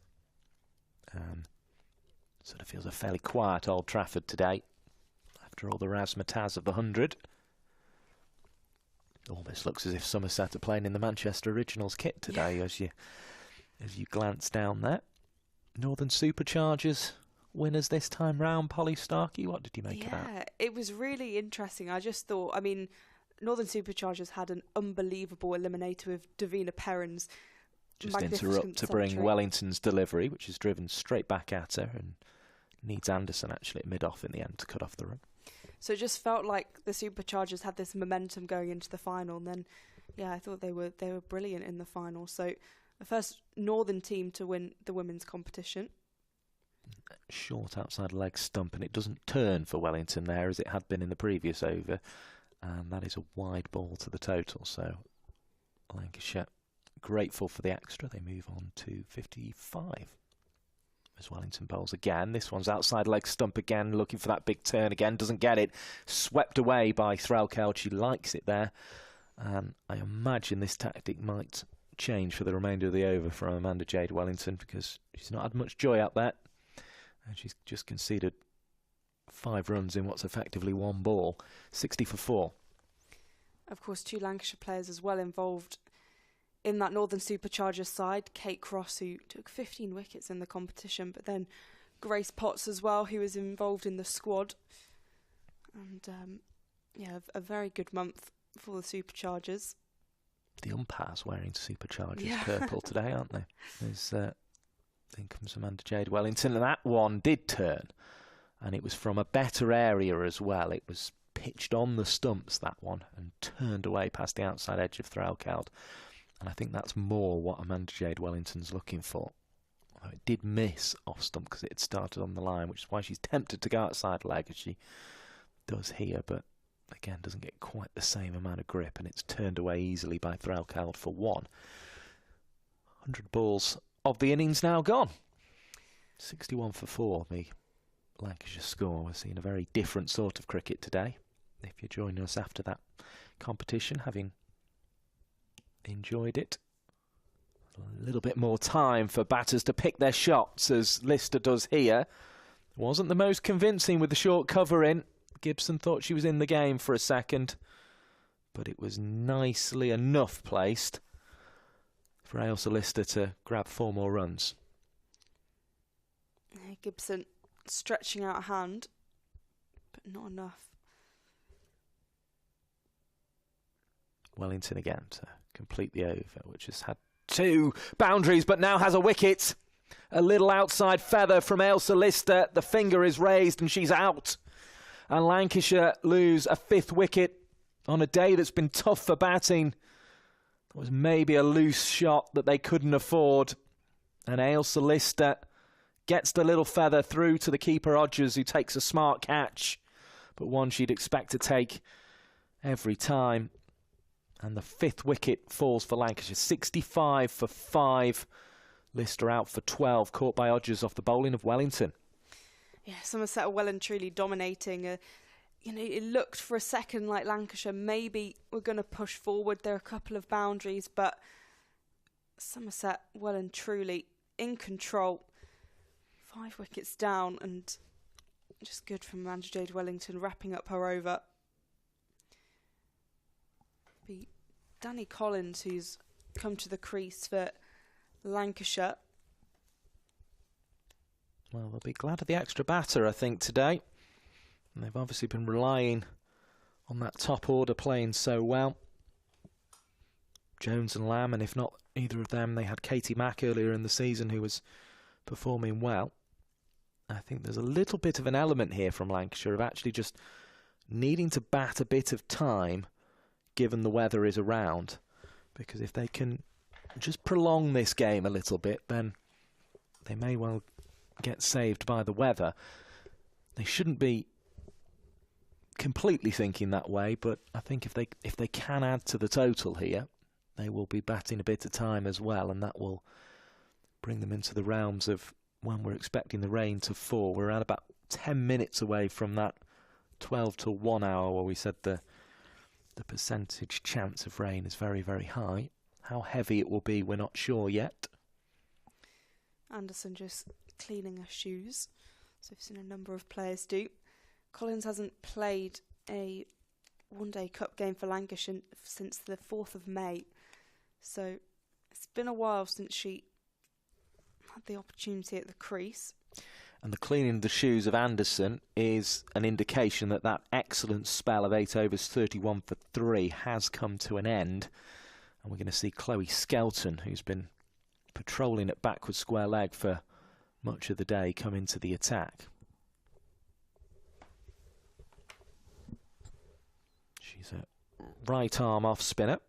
Sort of feels a fairly quiet Old Trafford today. After all the razzmatazz of the 100. Almost looks as if Somerset are playing in the Manchester Originals kit today, as you glance down there. Northern Superchargers winners this time round. Polly Starkey, what did you make of that? Yeah, it was really interesting. I just thought, I mean, Northern Superchargers had an unbelievable eliminator with Davina Perrins. Just interrupt to bring Wellington's delivery, which is driven straight back at her, and needs Anderson actually at mid-off in the end to cut off the run. So it just felt like the Superchargers had this momentum going into the final, and then, yeah, I thought they were brilliant in the final. So the first Northern team to win the women's competition. Short outside leg stump, and it doesn't turn for Wellington there as it had been in the previous over, and that is a wide ball to the total. So Lancashire grateful for the extra. They move on to 55 as Wellington bowls again. This one's outside leg stump again, looking for that big turn again, doesn't get it. Swept away by Threlkeld. She likes it there, and I imagine this tactic might change for the remainder of the over from Amanda Jade Wellington, because she's not had much joy out there, and she's just conceded 5 runs in what's effectively 1 ball. 60 for 4. Of course, 2 Lancashire players as well involved in that Northern Superchargers side. Kate Cross, who took 15 wickets in the competition, but then Grace Potts as well, who was involved in the squad. And yeah, a very good month for the Superchargers. The umpires wearing Superchargers purple today, aren't they? There's in comes Amanda Jade Wellington, and that one did turn, and it was from a better area as well. It was pitched on the stumps, that one, and turned away past the outside edge of Threlkeld. And I think that's more what Amanda Jade Wellington's looking for. Although it did miss off stump because it had started on the line, which is why she's tempted to go outside leg, as she does here, but again doesn't get quite the same amount of grip, and it's turned away easily by Threlkeld for 1. 100 balls of the innings now gone. 61 for 4, the Lancashire score. We're seeing a very different sort of cricket today. If you're joining us after that competition, having enjoyed it. A little bit more time for batters to pick their shots, as Lister does here. Wasn't the most convincing with the short cover in. Gibson thought she was in the game for a second, but it was nicely enough placed for Ailsa Lister to grab 4 more runs. Gibson stretching out a hand, but not enough. Wellington again to complete the over, which has had 2 boundaries but now has a wicket. A little outside feather from Ailsa Lister. The finger is raised and she's out. And Lancashire lose a 5th wicket on a day that's been tough for batting. It was maybe a loose shot that they couldn't afford. And Ailsa Lister gets the little feather through to the keeper Odgers, who takes a smart catch, but one she'd expect to take every time. And the 5th wicket falls for Lancashire. 65 for 5. Lister out for 12, caught by Odgers off the bowling of Wellington. Yeah, Somerset are well and truly dominating. You know, it looked for a second like Lancashire maybe were going to push forward. There are a couple of boundaries, but Somerset well and truly in control. 5 wickets down, and just good from Amanda Jade Wellington wrapping up her over. Be Danny Collins, who's come to the crease for Lancashire. Well, they'll be glad of the extra batter, I think, today. And they've obviously been relying on that top order playing so well. Jones and Lamb, and if not either of them, they had Katie Mack earlier in the season who was performing well. I think there's a little bit of an element here from Lancashire of actually just needing to bat a bit of time given the weather is around. because if they can just prolong this game a little bit, then they may well get saved by the weather. They shouldn't be completely thinking that way, but I think if they can add to the total here, they will be batting a bit of time as well, and that will bring them into the realms of when we're expecting the rain to fall. We're around about 10 minutes away from that 12 to 1 hour where we said the percentage chance of rain is very, very high. How heavy it will be, we're not sure yet. Anderson just cleaning her shoes. So we've seen a number of players do. Collins hasn't played a one-day cup game for Lancashire since the 4th of May. So it's been a while since she had the opportunity at the crease. And the cleaning of the shoes of Anderson is an indication that that excellent spell of 8 overs 31 for 3 has come to an end. And we're going to see Chloe Skelton, who's been patrolling at backward square leg for much of the day, come into the attack. She's a right arm off spinner.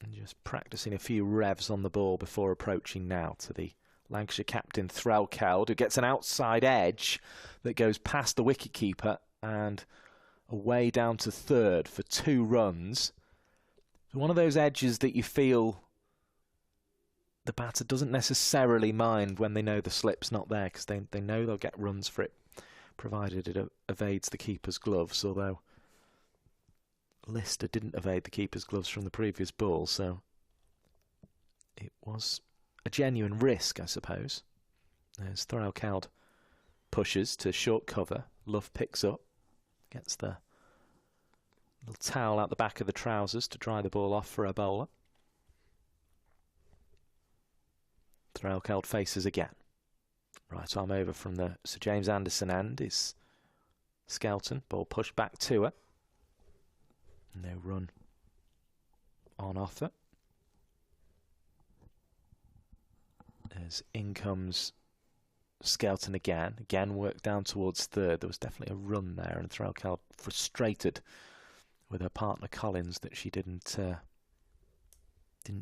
And just practicing a few revs on the ball before approaching now to the Lancashire captain Threlkeld, who gets an outside edge that goes past the wicketkeeper and away down to third for 2 runs. One of those edges that you feel the batter doesn't necessarily mind when they know the slip's not there, because they know they'll get runs for it, provided it evades the keeper's gloves, although Lister didn't evade the keeper's gloves from the previous ball, so it was a genuine risk, I suppose. There's Threlkeld pushes to short cover. Love picks up, gets the little towel out the back of the trousers to dry the ball off for a bowler. Threlkeld faces again. Right arm over from the Sir James Anderson end is Skelton. Ball pushed back to her. No run on offer. As in comes Skelton again. Again worked down towards third. There was definitely a run there, and Threlkeld frustrated with her partner Collins that she didn't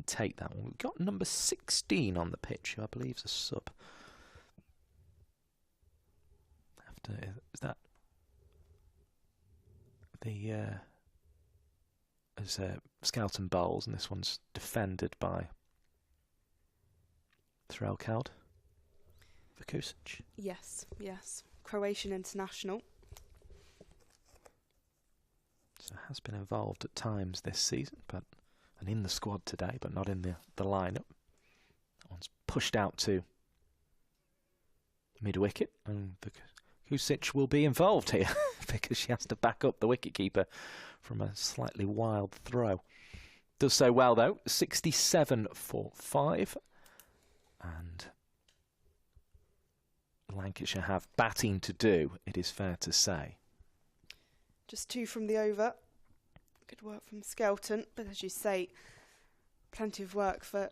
take that one. We've got number 16 on the pitch, who I believe is a sub. Is that the as Skelton bowls, and this one's defended by Threlkeld. Vukusic. Yes. Croatian international. So has been involved at times this season, and in the squad today, but not in the lineup. That one's pushed out to mid-wicket, and Vukusic will be involved here because she has to back up the wicketkeeper from a slightly wild throw. Does so well though, 67 for 5, and Lancashire have batting to do, it is fair to say. Just 2 from the over. Good work from Skelton, but as you say, plenty of work for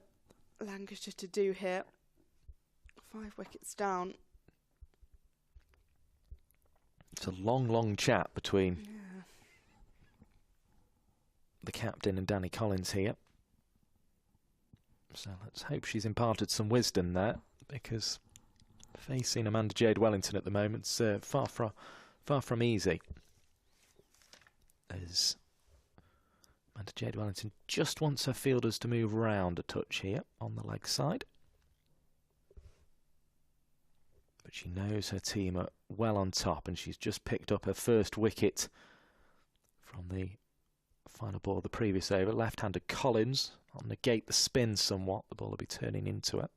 Lancashire to do here. 5 wickets down. It's a long chat between the captain and Danny Collins here. So let's hope she's imparted some wisdom there, because facing Amanda Jade Wellington at the moment is far from easy. As Amanda Jade Wellington just wants her fielders to move round a touch here on the leg side. But she knows her team are well on top, and she's just picked up her first wicket from the final ball of the previous over. Left-handed Collins will negate the spin somewhat. The ball will be turning into it.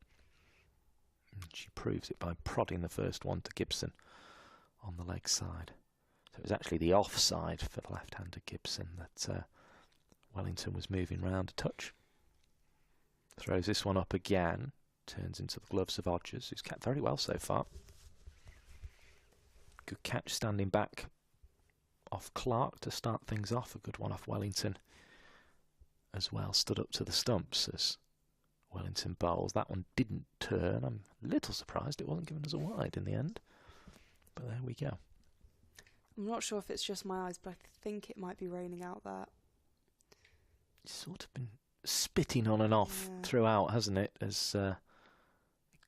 And she proves it by prodding the first one to Gibson on the leg side. So it was actually the offside for the left-handed Gibson that Wellington was moving round a touch. Throws this one up again. Turns into the gloves of Odgers, who's kept very well so far. Good catch standing back off Clark to start things off. A good one off Wellington as well. Stood up to the stumps as Wellington bowls. That one didn't turn. I'm a little surprised it wasn't given as a wide in the end. But there we go. I'm not sure if it's just my eyes, but I think it might be raining out there. It's sort of been spitting on and off throughout, hasn't it? As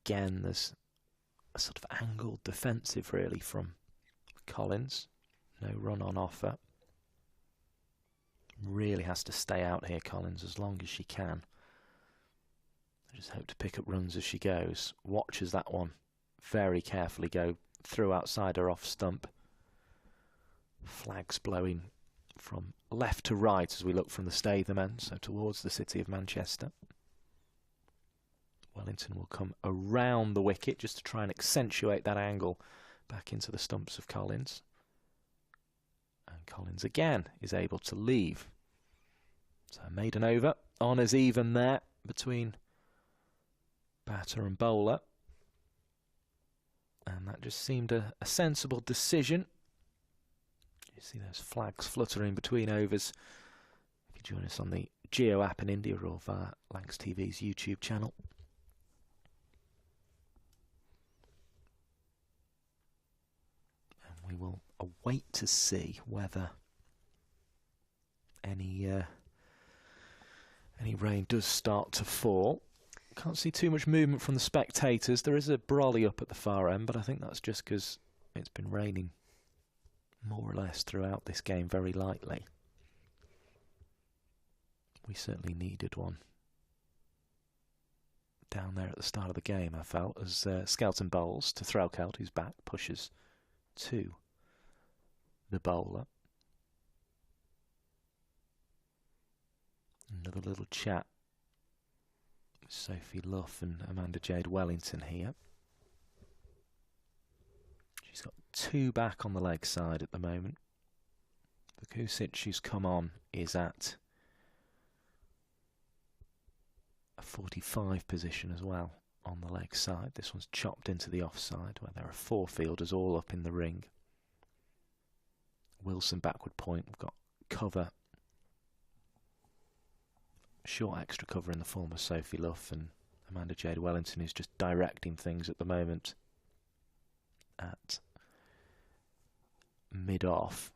again, there's a sort of angled defensive really from Collins. No run on offer. Really has to stay out here, Collins, as long as she can. I just hope to pick up runs as she goes. Watches that one very carefully go through outside her off stump. Flags blowing from left to right as we look from the Statham end, so towards the city of Manchester. Wellington will come around the wicket just to try and accentuate that angle back into the stumps of Collins. And Collins again is able to leave. So maiden over, honours even there between batter and bowler. And that just seemed a sensible decision. You see those flags fluttering between overs. If you join us on the Geo app in India or via Lancs TV's YouTube channel. And we will await to see whether any rain does start to fall. Can't see too much movement from the spectators. There is a brolly up at the far end, but I think that's just because it's been raining more or less throughout this game very lightly. We certainly needed one down there at the start of the game, I felt, as Skelton bowls to Threlkeld, who's back, pushes to the bowler. Another little chat with Sophie Luff and Amanda Jade Wellington here. She's got 2 back on the leg side at the moment. Vukusic, who's come on, is at a 45 position as well on the leg side. This one's chopped into the offside where there are 4 fielders all up in the ring. Wilson backward point. We've got cover, short extra cover in the form of Sophie Luff, and Amanda Jade Wellington is just directing things at the moment at mid-off,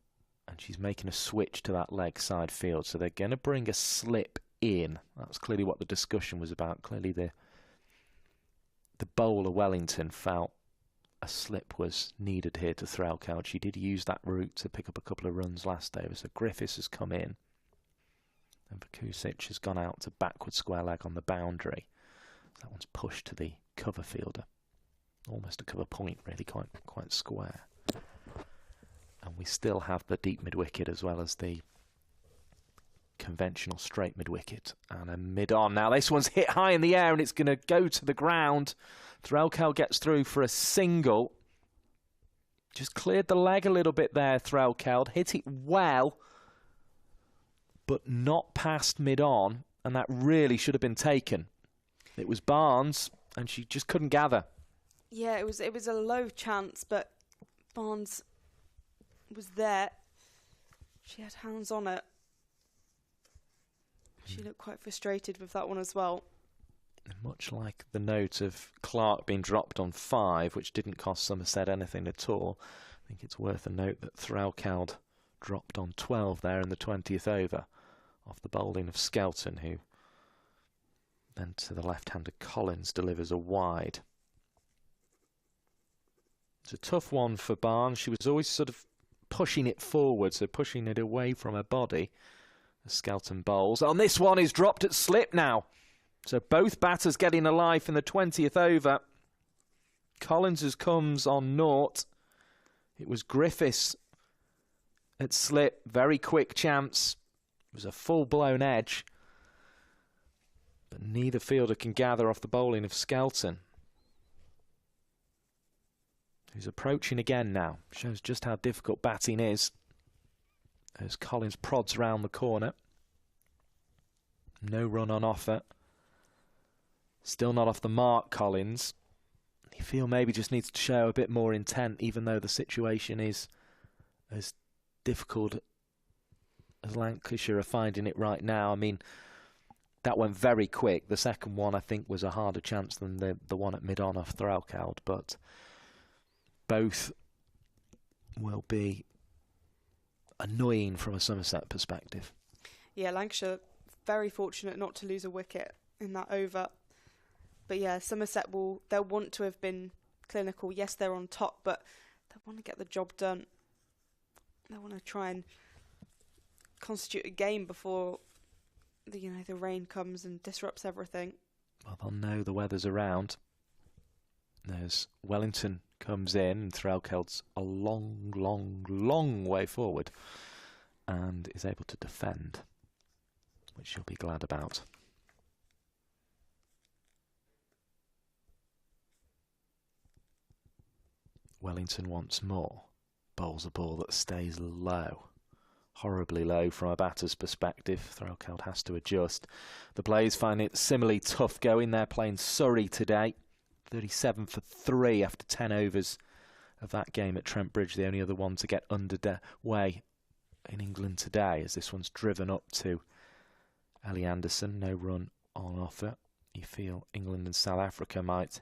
and she's making a switch to that leg side field, so they're going to bring a slip in. That's clearly what the discussion was about. Clearly the bowler Wellington felt a slip was needed here to Threlkeld. She did use that route to pick up a couple of runs last over, so Griffiths has come in and Vukusic has gone out to backward square leg on the boundary. So that one's pushed to the cover fielder. Almost a cover point, really, quite square. And we still have the deep mid-wicket as well as the conventional straight mid-wicket. And a mid-on. Now this one's hit high in the air and it's going to go to the ground. Threlkeld gets through for a single. Just cleared the leg a little bit there, Threlkeld. Hit it well, but not past mid-on. And that really should have been taken. It was Barnes and she just couldn't gather. Yeah, it was a low chance, but Barnes was there. She had hands on it. She looked quite frustrated with that one as well. Much like the note of Clark being dropped on 5, which didn't cost Somerset anything at all, I think it's worth a note that Threlkeld dropped on 12 there in the 20th over off the bowling of Skelton, who then to the left-hander Collins delivers a wide. It's a tough one for Barnes. She was always sort of pushing it forward, so pushing it away from her body. The Skelton bowls. On this one is dropped at slip now. So both batters getting a life in the 20th over. Collins comes on naught. It was Griffiths at slip. Very quick chance. It was a full-blown edge. But neither fielder can gather off the bowling of Skelton, who's approaching again now. Shows just how difficult batting is as Collins prods round the corner. No run on offer. Still not off the mark, Collins. You feel maybe just needs to show a bit more intent, even though the situation is as difficult as Lancashire are finding it right now. I mean, that went very quick. The second one, I think, was a harder chance than the one at mid-on off Threlkeld, but both will be annoying from a Somerset perspective. Yeah, Lancashire very fortunate not to lose a wicket in that over. But yeah, Somerset they'll want to have been clinical. Yes, they're on top, but they want to get the job done. They want to try and constitute a game before the rain comes and disrupts everything. Well, they'll know the weather's around. There's Wellington comes in, and Threlkeld's a long, long, long way forward and is able to defend, which she'll be glad about. Wellington once more bowls a ball that stays low, horribly low from a batter's perspective. Threlkeld has to adjust. The Blaze find it similarly tough going. They're playing Surrey today, 37 for 3 after 10 overs of that game at Trent Bridge, the only other one to get underway in England today, as this one's driven up to Ellie Anderson. No run on offer. You feel England and South Africa might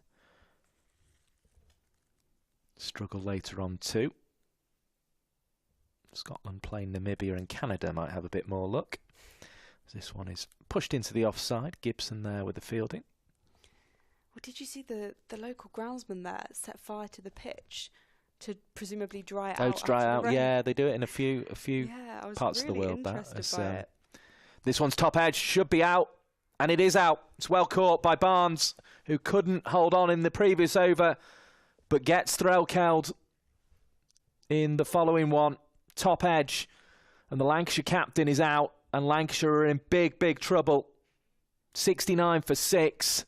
struggle later on too. Scotland playing Namibia, and Canada might have a bit more luck. This one is pushed into the offside. Gibson there with the fielding. Well, did you see the local groundsman there set fire to the pitch to presumably dry it out? To dry out, yeah. They do it in a few parts really of the world. It. This one's top edge, should be out, and it is out. It's well caught by Barnes, who couldn't hold on in the previous over, but gets Threlkeld in the following one. Top edge, and the Lancashire captain is out, and Lancashire are in big, big trouble. 69 for 6.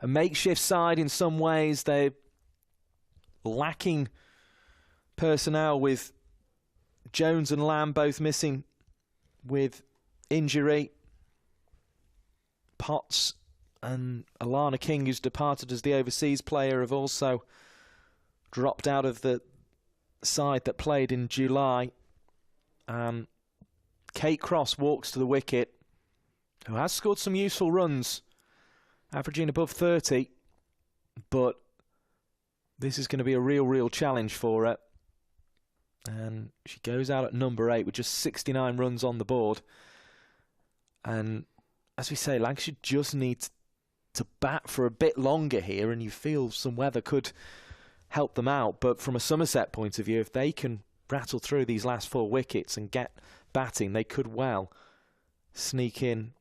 A makeshift side in some ways. They're lacking personnel, with Jones and Lamb both missing with injury. Potts and Alana King, who's departed as the overseas player, have also dropped out of the side that played in July. Kate Cross walks to the wicket, who has scored some useful runs, averaging above 30, but this is going to be a real challenge for her. And she goes out at number 8 with just 69 runs on the board. And as we say, Lancashire just needs to bat for a bit longer here, and you feel some weather could help them out. But from a Somerset point of view, if they can rattle through these last 4 wickets and get batting, they could well sneak in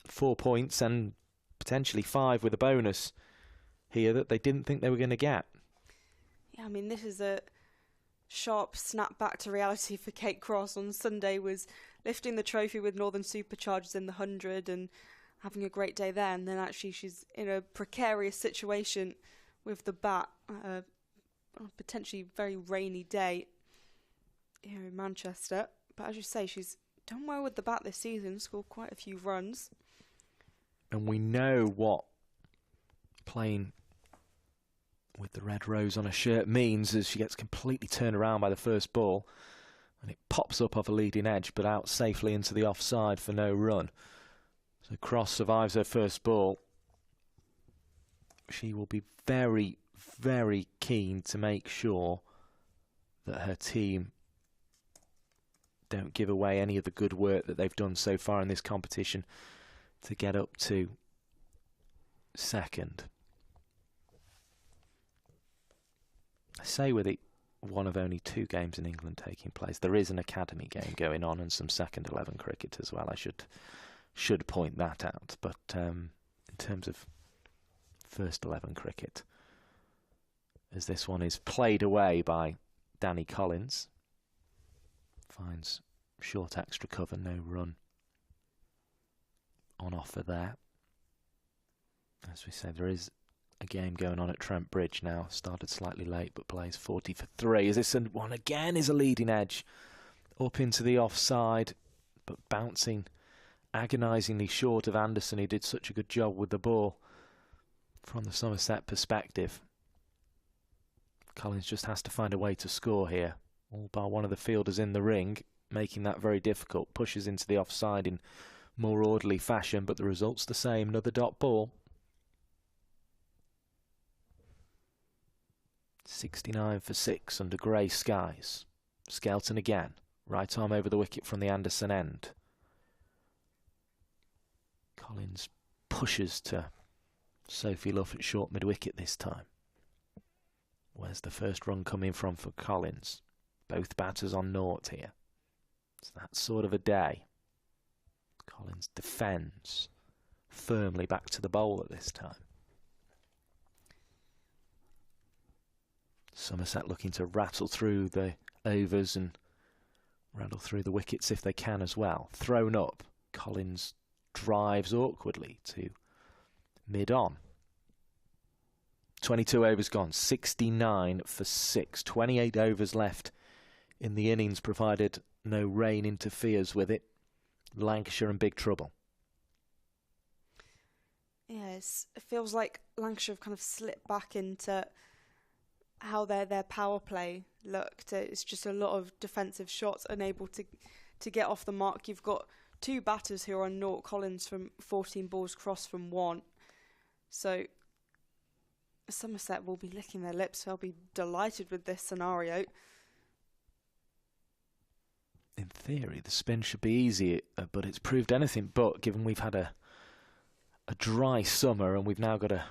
4 points and potentially 5 with a bonus here that they didn't think they were going to get. Yeah, I mean, this is a sharp snap back to reality for Kate Cross. On Sunday was lifting the trophy with Northern Superchargers in the 100 and having a great day there, and then actually she's in a precarious situation with the bat, on a potentially very rainy day here in Manchester. But as you say, she's done well with the bat this season, scored quite a few runs. And we know what playing with the red rose on her shirt means, as she gets completely turned around by the first ball, and it pops up off a leading edge but out safely into the offside for no run. So Cross survives her first ball. She will be very, very keen to make sure that her team don't give away any of the good work that they've done so far in this competition to get up to second. I say with it one of only 2 games in England taking place. There is an academy game going on and some second 11 cricket as well. I should point that out. But in terms of first 11 cricket, as this one is played away by Danny Collins, finds short extra cover, no run on offer there. As we said, there is a game going on at Trent Bridge now. Started slightly late, but plays 40 for 3. As this one again is a leading edge up into the offside, but bouncing agonisingly short of Anderson, who did such a good job with the ball from the Somerset perspective. Collins just has to find a way to score here, all bar one of the fielders in the ring, making that very difficult. Pushes into the offside in more orderly fashion, but the result's the same. Another dot ball. 69 for 6 under grey skies. Skelton again. Right arm over the wicket from the Anderson end. Collins pushes to Sophie Luff at short mid-wicket this time. Where's the first run coming from for Collins? Both batters on naught here. It's that sort of a day. Collins defends firmly back to the bowler this time. Somerset looking to rattle through the overs and rattle through the wickets if they can as well. Thrown up, Collins drives awkwardly to mid-on. 22 overs gone, 69 for 6. 28 overs left in the innings, provided no rain interferes with it. Lancashire in big trouble. Yes, it feels like Lancashire have kind of slipped back into how their power play looked. It's just a lot of defensive shots, unable to get off the mark. You've got two batters who are on naught. Collins from 14 balls, Cross from 1. So Somerset will be licking their lips. They'll be delighted with this scenario. In theory, the spin should be easy, but it's proved anything but, given we've had a dry summer and we've now got a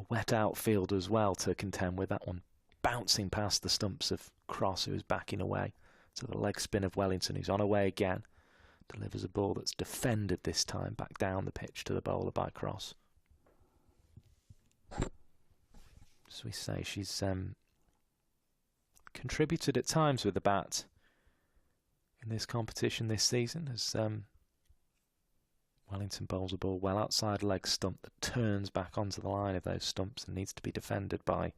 wet outfield as well to contend with. That one bouncing past the stumps of Cross, who is backing away, to the leg spin of Wellington, who's on away again. Delivers a ball that's defended this time, back down the pitch to the bowler by Cross. As we say, she's contributed at times with the bat in this competition this season, as Wellington bowls a ball well outside leg stump that turns back onto the line of those stumps and needs to be defended by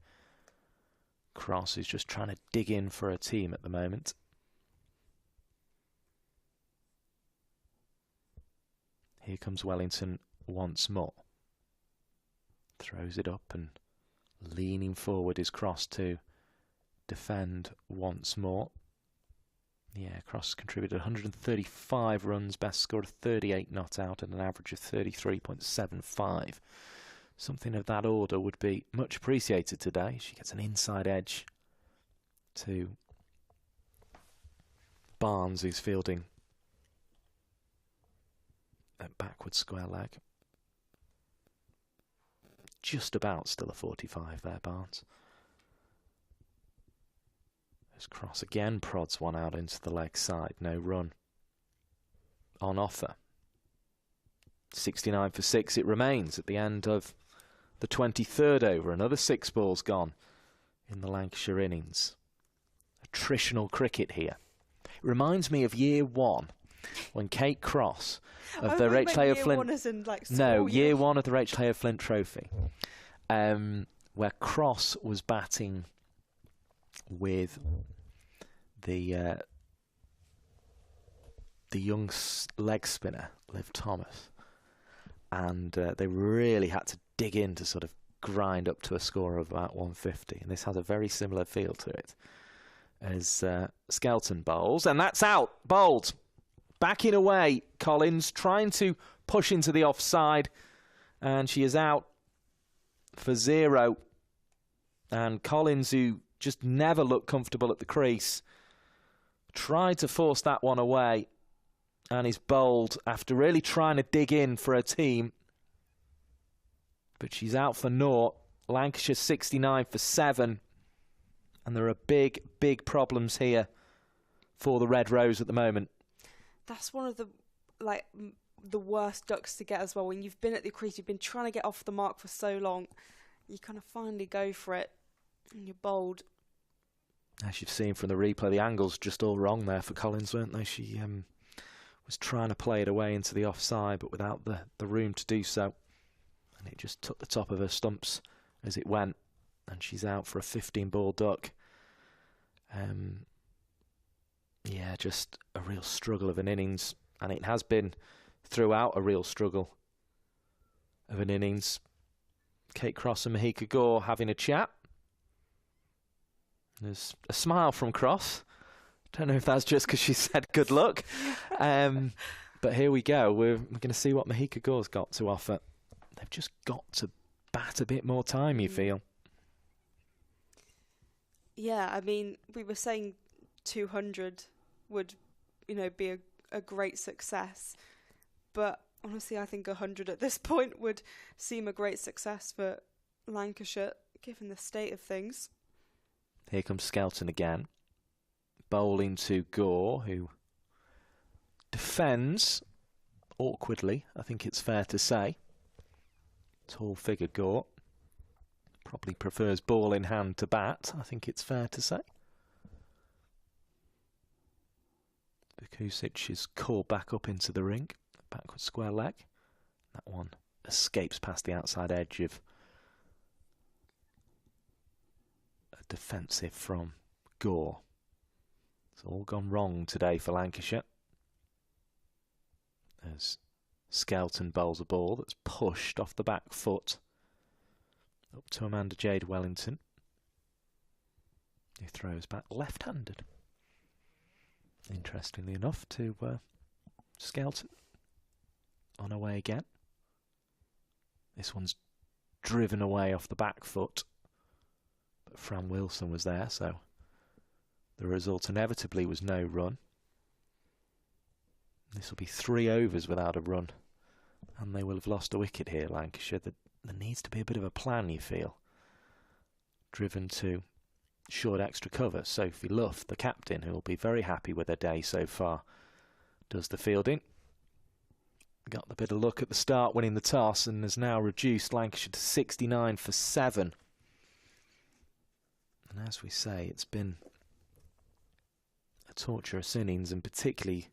Cross, who's just trying to dig in for a team at the moment. Here comes Wellington once more. Throws it up, and leaning forward is Cross to defend once more. Yeah, Cross contributed 135 runs, best score of 38 not out, and an average of 33.75. Something of that order would be much appreciated today. She gets an inside edge to Barnes, who's fielding at backward square leg. Just about still a 45 there, Barnes. As Cross again prods one out into the leg side. No run on offer. 69 for 6 it remains at the end of the 23rd over. Another 6 balls gone in the Lancashire innings. Attritional cricket here. It reminds me of year 1 when Kate Cross of the Rachel Taylor Flint. No, year 1 of the Rachel Taylor Flint Trophy, where Cross was batting with the young leg spinner Liv Thomas, and they really had to dig in to sort of grind up to a score of about 150. And this has a very similar feel to it as Skelton bowls, and that's out, bowled. Backing away, Collins, trying to push into the offside, and she is out for 0. And Collins, who just never looked comfortable at the crease, tried to force that one away, and is bowled after really trying to dig in for her team. But she's out for naught. Lancashire 69 for 7. And there are big, big problems here for the Red Rose at the moment. That's one of the worst ducks to get as well. When you've been at the crease, you've been trying to get off the mark for so long, you kind of finally go for it, and you're bowled. As you've seen from the replay, the angles just all wrong there for Collins, weren't they? She was trying to play it away into the offside, but without the room to do so. And it just took the top of her stumps as it went, and she's out for a 15-ball duck. Yeah, just a real struggle of an innings, and it has been throughout a real struggle of an innings. Kate Cross and Mahika Gore having a chat. There's a smile from Cross. Don't know if that's just because she said good luck. But here we go. We're going to see what Mahika Gore's got to offer. They've just got to bat a bit more time, you feel. Yeah, I mean, we were saying 200 would, be a great success. But Honestly, I think 100 at this point would seem a great success for Lancashire, given the state of things. Here comes Skelton again. Bowling to Gore, who defends awkwardly, I think it's fair to say. Tall figure Gore. Probably prefers ball in hand to bat, I think it's fair to say. Vukusic is called back up into the ring. Backward square leg. That one escapes past the outside edge of a defensive from Gore. It's all gone wrong today for Lancashire. As Skelton bowls a ball that's pushed off the back foot up to Amanda Jade Wellington, who throws back left-handed. Interestingly enough, to Skelton. On her way again. This one's driven away off the back foot, but Fran Wilson was there, so the result inevitably was no run. This will be 3 overs without a run, and they will have lost a wicket here, Lancashire. There needs to be a bit of a plan, you feel. Driven to short extra cover. Sophie Luff, the captain, who will be very happy with her day so far, does the fielding. Got the bit of luck at the start, winning the toss, and has now reduced Lancashire to 69 for 7. And as we say, it's been a torturous innings, and particularly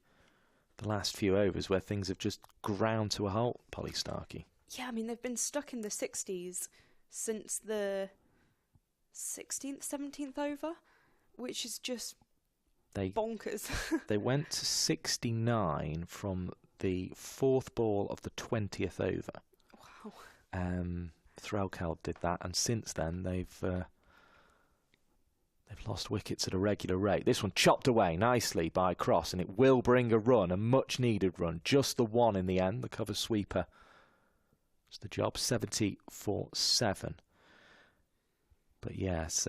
the last few overs where things have just ground to a halt, Polly Starkey. Yeah, I mean, they've been stuck in the 60s since the 16th, 17th over, which is just bonkers. They went to 69 from the 4th ball of the 20th over. Wow. Threlkeld did that, and since then they've lost wickets at a regular rate. This one chopped away nicely by Cross, and it will bring a run, a much needed run. Just the one in the end. The cover sweeper. It's the job. 70 for 7. But yes,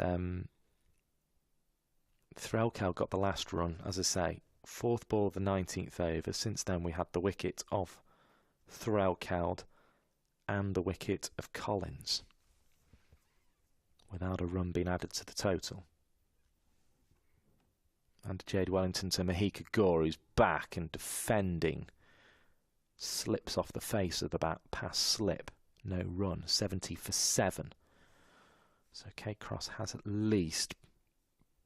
Threlkeld got the last run, as I say. 4th ball of the 19th over. Since then we had the wicket of Threlkeld and the wicket of Collins, without a run being added to the total. And Jade Wellington to Mahika Gore, who's back and defending. Slips off the face of the bat, pass slip. No run. 70 for 7. So Kate Cross has at least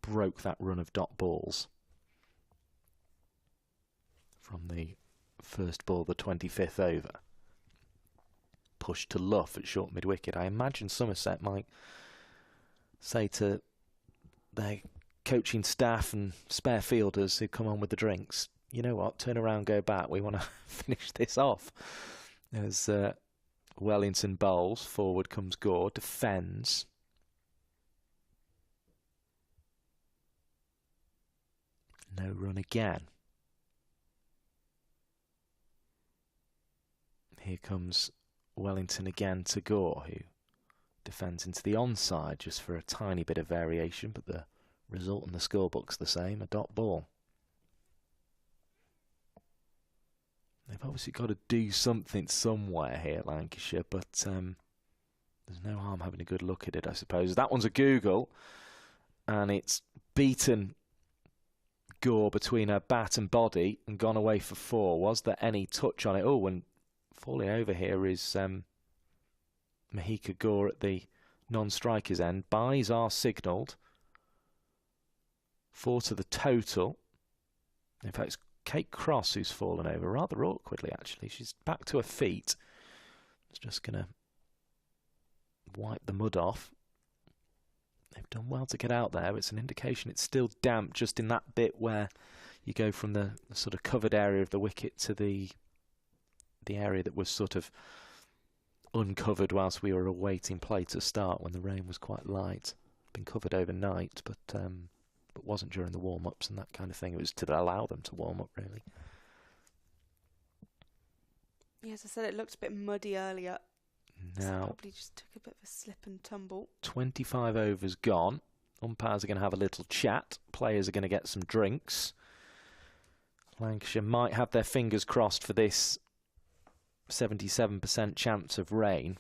broke that run of dot balls from the 1st ball of the 25th over. Pushed to Luff at short mid-wicket. I imagine Somerset might say to their coaching staff and spare fielders who come on with the drinks, you know what, turn around, go back, we want to finish this off. As Wellington bowls, forward comes Gore, defends. No run again. Here comes Wellington again to Gore, who defends into the onside just for a tiny bit of variation, but the result in the scorebook's the same, a dot ball. They've obviously got to do something somewhere here, Lancashire, but there's no harm having a good look at it, I suppose. That one's a Google, and it's beaten Gore between her bat and body and gone away for 4. Was there any touch on it? Oh, and falling over here is Mahika Gore at the non-striker's end. Byes are signalled. 4 to the total. In fact, it's Kate Cross who's fallen over rather awkwardly, actually. She's back to her feet. She's just going to wipe the mud off. They've done well to get out there. It's an indication it's still damp just in that bit where you go from the sort of covered area of the wicket to the area that was sort of uncovered whilst we were awaiting play to start when the rain was quite light. Been covered overnight, but wasn't during the warm-ups and that kind of thing. It was to allow them to warm up, really. Yeah, as I said, it looked a bit muddy earlier. Now, so probably just took a bit of a slip and tumble. 25 overs gone. Umpires are going to have a little chat. Players are going to get some drinks. Lancashire might have their fingers crossed for this 77% chance of rain,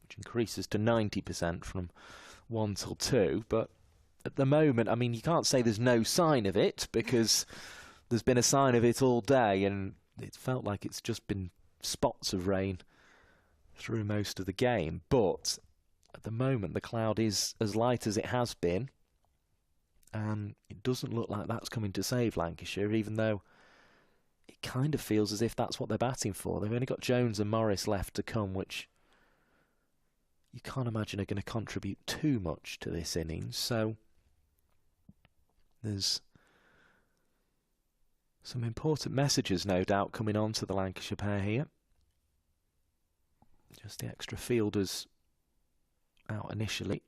which increases to 90% from 1 till 2. But at the moment, I mean, you can't say there's no sign of it, because there's been a sign of it all day, and it felt like it's just been spots of rain through most of the game. But at the moment, the cloud is as light as it has been, and it doesn't look like that's coming to save Lancashire, even though it kind of feels as if that's what they're batting for. They've only got Jones and Morris left to come, which you can't imagine are going to contribute too much to this innings. So there's some important messages, no doubt, coming on to the Lancashire pair here. Just the extra fielders out initially.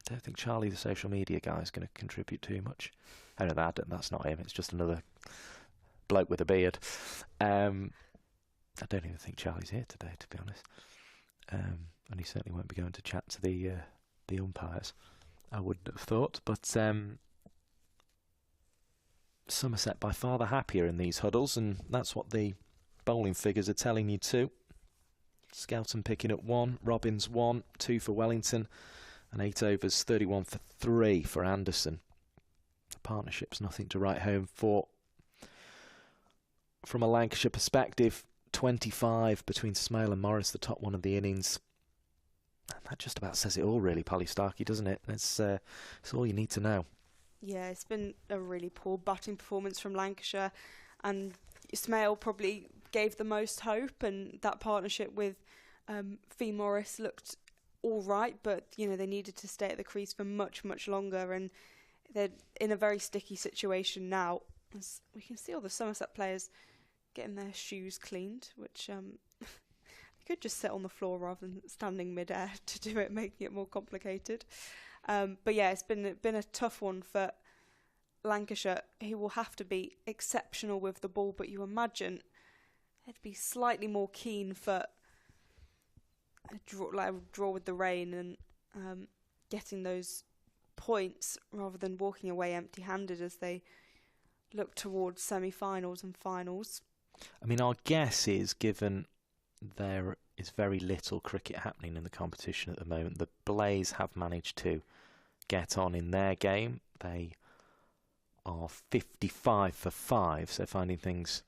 Don't think Charlie, the social media guy, is going to contribute too much. Oh no, that's not him. It's just another bloke with a beard. I don't even think Charlie's here today, to be honest. And he certainly won't be going to chat to the umpires, I wouldn't have thought. But Somerset by far the happier in these huddles, and that's what the bowling figures are telling you too. Skelton picking up 1, Robbins 1, 2 for Wellington, and 8 overs, 31 for 3 for Anderson. The partnership's nothing to write home for. From a Lancashire perspective, 25 between Smale and Morris, the top one of the innings. And that just about says it all, really, Polly Starkey, doesn't it? It's all you need to know. Yeah, it's been a really poor batting performance from Lancashire, and Smale probably gave the most hope, and that partnership with Fee Morris looked all right, but you know, they needed to stay at the crease for much, much longer, and they're in a very sticky situation now. As we can see all the Somerset players getting their shoes cleaned, which they could just sit on the floor rather than standing mid-air to do it, making it more complicated. But yeah, it's been a tough one for Lancashire. He will have to be exceptional with the ball, but you imagine they'd be slightly more keen for a draw with the rain and getting those points rather than walking away empty-handed as they look towards semi-finals and finals. I mean, our guess is, given there is very little cricket happening in the competition at the moment, the Blaze have managed to get on in their game. They are 55 for 5, so finding things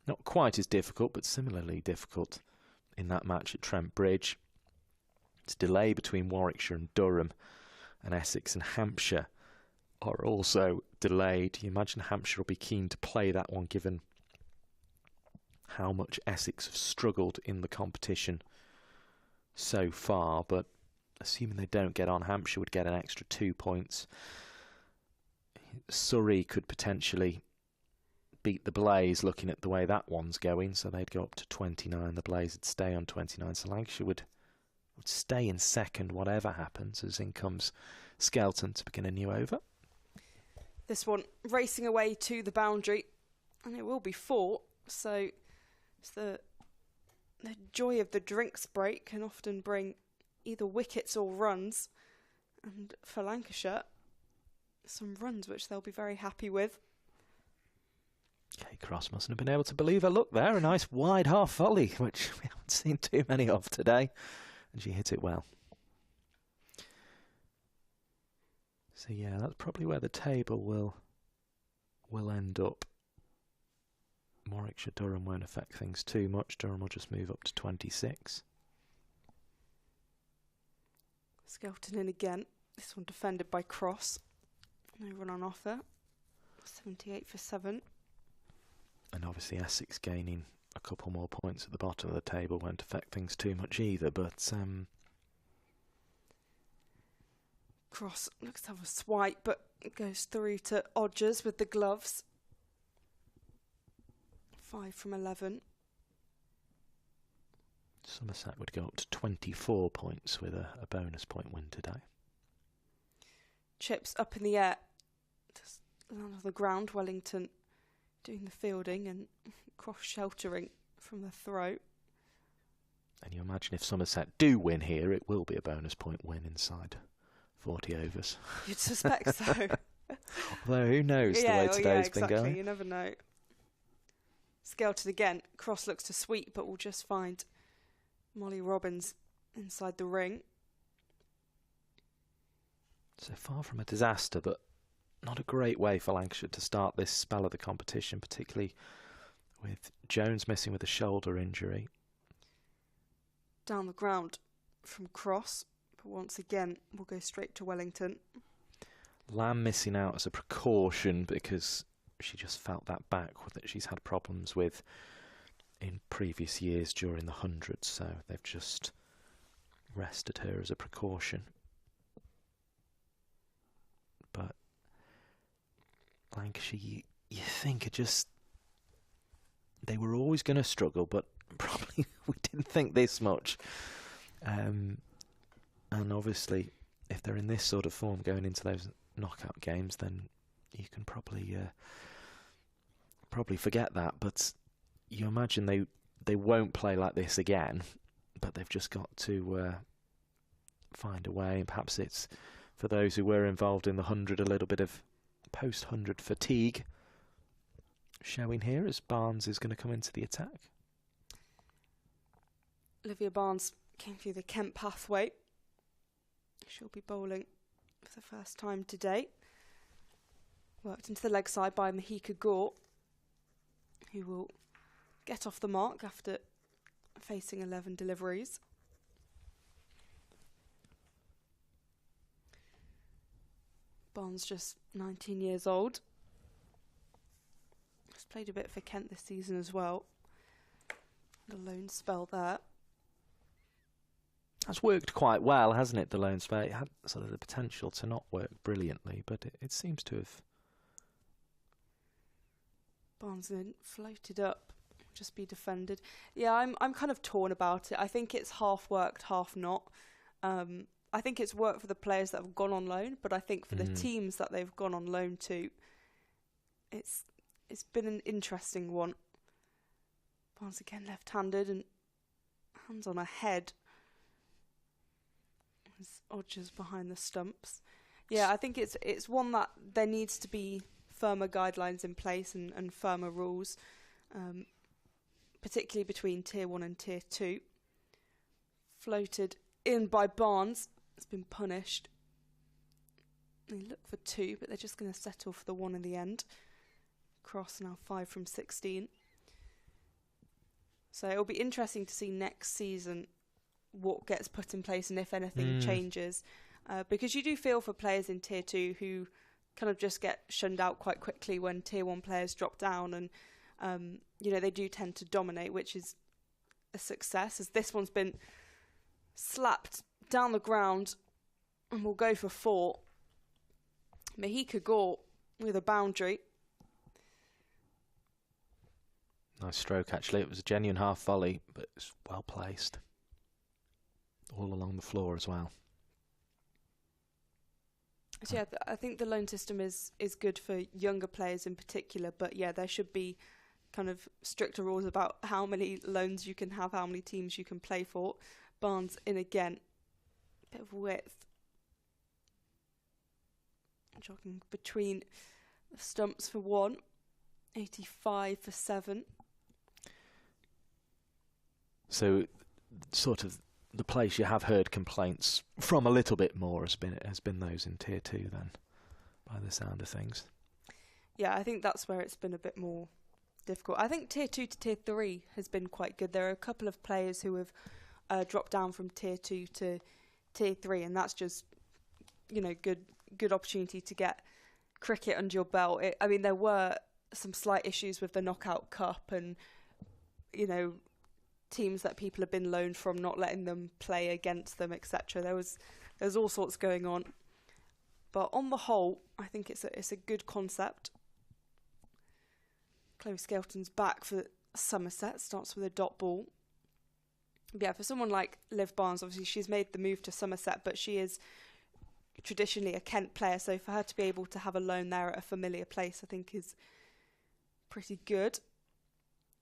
not quite as difficult, but similarly difficult in that match at Trent Bridge. It's delay between Warwickshire and Durham, and Essex and Hampshire are also delayed. You imagine Hampshire will be keen to play that one, given how much Essex have struggled in the competition so far, but assuming they don't get on, Hampshire would get an extra 2 points. Surrey could potentially beat the Blaze, looking at the way that one's going, so they'd go up to 29. The Blaze would stay on 29, so Lancashire would stay in second whatever happens, as in comes Skelton to begin a new over. This one racing away to the boundary, and it will be 4, so it's the joy of the drinks break can often bring either wickets or runs, and for Lancashire, some runs which they'll be very happy with. Kate Cross mustn't have been able to believe her luck there. A nice wide half volley, which we haven't seen too many of today, and she hit it well. So yeah, that's probably where the table will end up. Warwickshire Durham won't affect things too much. Durham will just move up to 26. Skelton in again. This one defended by Cross. No run on offer. 78 for 7. And obviously Essex gaining a couple more points at the bottom of the table won't affect things too much either, but Cross looks to have a swipe, but it goes through to Odgers with the gloves. 5 from 11. Somerset would go up to 24 points with a bonus point win today. Chips up in the air. Just land on the ground. Wellington doing the fielding and Cross sheltering from the throw. And you imagine if Somerset do win here, it will be a bonus point win inside 40 overs. You'd suspect so. Although who knows the way today's been going. You never know. Skelton again. Cross looks to sweep, but will just find Molly Robbins inside the ring. So far from a disaster, but not a great way for Lancashire to start this spell of the competition, particularly with Jones missing with a shoulder injury. Down the ground from Cross, but once again we'll go straight to Wellington. Lamb missing out as a precaution because she just felt that back that she's had problems with in previous years during the 100, so they've just rested her as a precaution. But Lancashire, you think they were always going to struggle, but probably we didn't think this much. And obviously, if they're in this sort of form going into those knockout games, then you can probably forget that. But you imagine they won't play like this again, but they've just got to find a way. And perhaps it's, for those who were involved in the 100, a little bit of post-100 fatigue showing here as Barnes is going to come into the attack. Olivia Barnes came through the Kent pathway. She'll be bowling for the first time today. Worked into the leg side by Mahika Gore, who will get off the mark after facing 11 deliveries. Barnes just 19 years old. Has played a bit for Kent this season as well. The loan spell there. That's worked quite well, hasn't it, the loan spell? It had sort of the potential to not work brilliantly, but it seems to have. Barnes then floated up, just be defended. Yeah, I'm kind of torn about it. I think it's half worked, half not. I think it's worked for the players that have gone on loan, but I think for the teams that they've gone on loan to, it's been an interesting one. Barnes again left-handed and hands on her head. There's Odgers behind the stumps. Yeah, I think it's one that there needs to be firmer guidelines in place and firmer rules, particularly between Tier 1 and Tier 2. Floated in by Barnes. It's been punished. They look for 2, but they're just going to settle for the 1 in the end. Cross now 5 from 16. So it'll be interesting to see next season what gets put in place and if anything changes. Because you do feel for players in Tier 2 who kind of just get shunned out quite quickly when Tier 1 players drop down, and they do tend to dominate, which is a success, as this one's been slapped down the ground and will go for 4. Mahika Gore with a boundary. Nice stroke, actually. It was a genuine half volley, but it's well placed. All along the floor as well. So yeah, I think the loan system is good for younger players in particular, but yeah, there should be kind of stricter rules about how many loans you can have, how many teams you can play for. Barnes in again. Bit of width. Jogging between the stumps for 1. 85 for 7. So, sort of the place you have heard complaints from a little bit more has been those in Tier 2 then, by the sound of things. Yeah, I think that's where it's been a bit more difficult. I think Tier 2 to Tier 3 has been quite good. There are a couple of players who have dropped down from Tier 2 to Tier 3, and that's just, good opportunity to get cricket under your belt. There were some slight issues with the Knockout Cup and, teams that people have been loaned from not letting them play against them, etc. There's all sorts going on. But on the whole, I think it's a good concept. Chloe Skelton's back for Somerset, starts with a dot ball. But yeah, for someone like Liv Barnes, obviously she's made the move to Somerset, but she is traditionally a Kent player, so for her to be able to have a loan there at a familiar place, I think is pretty good.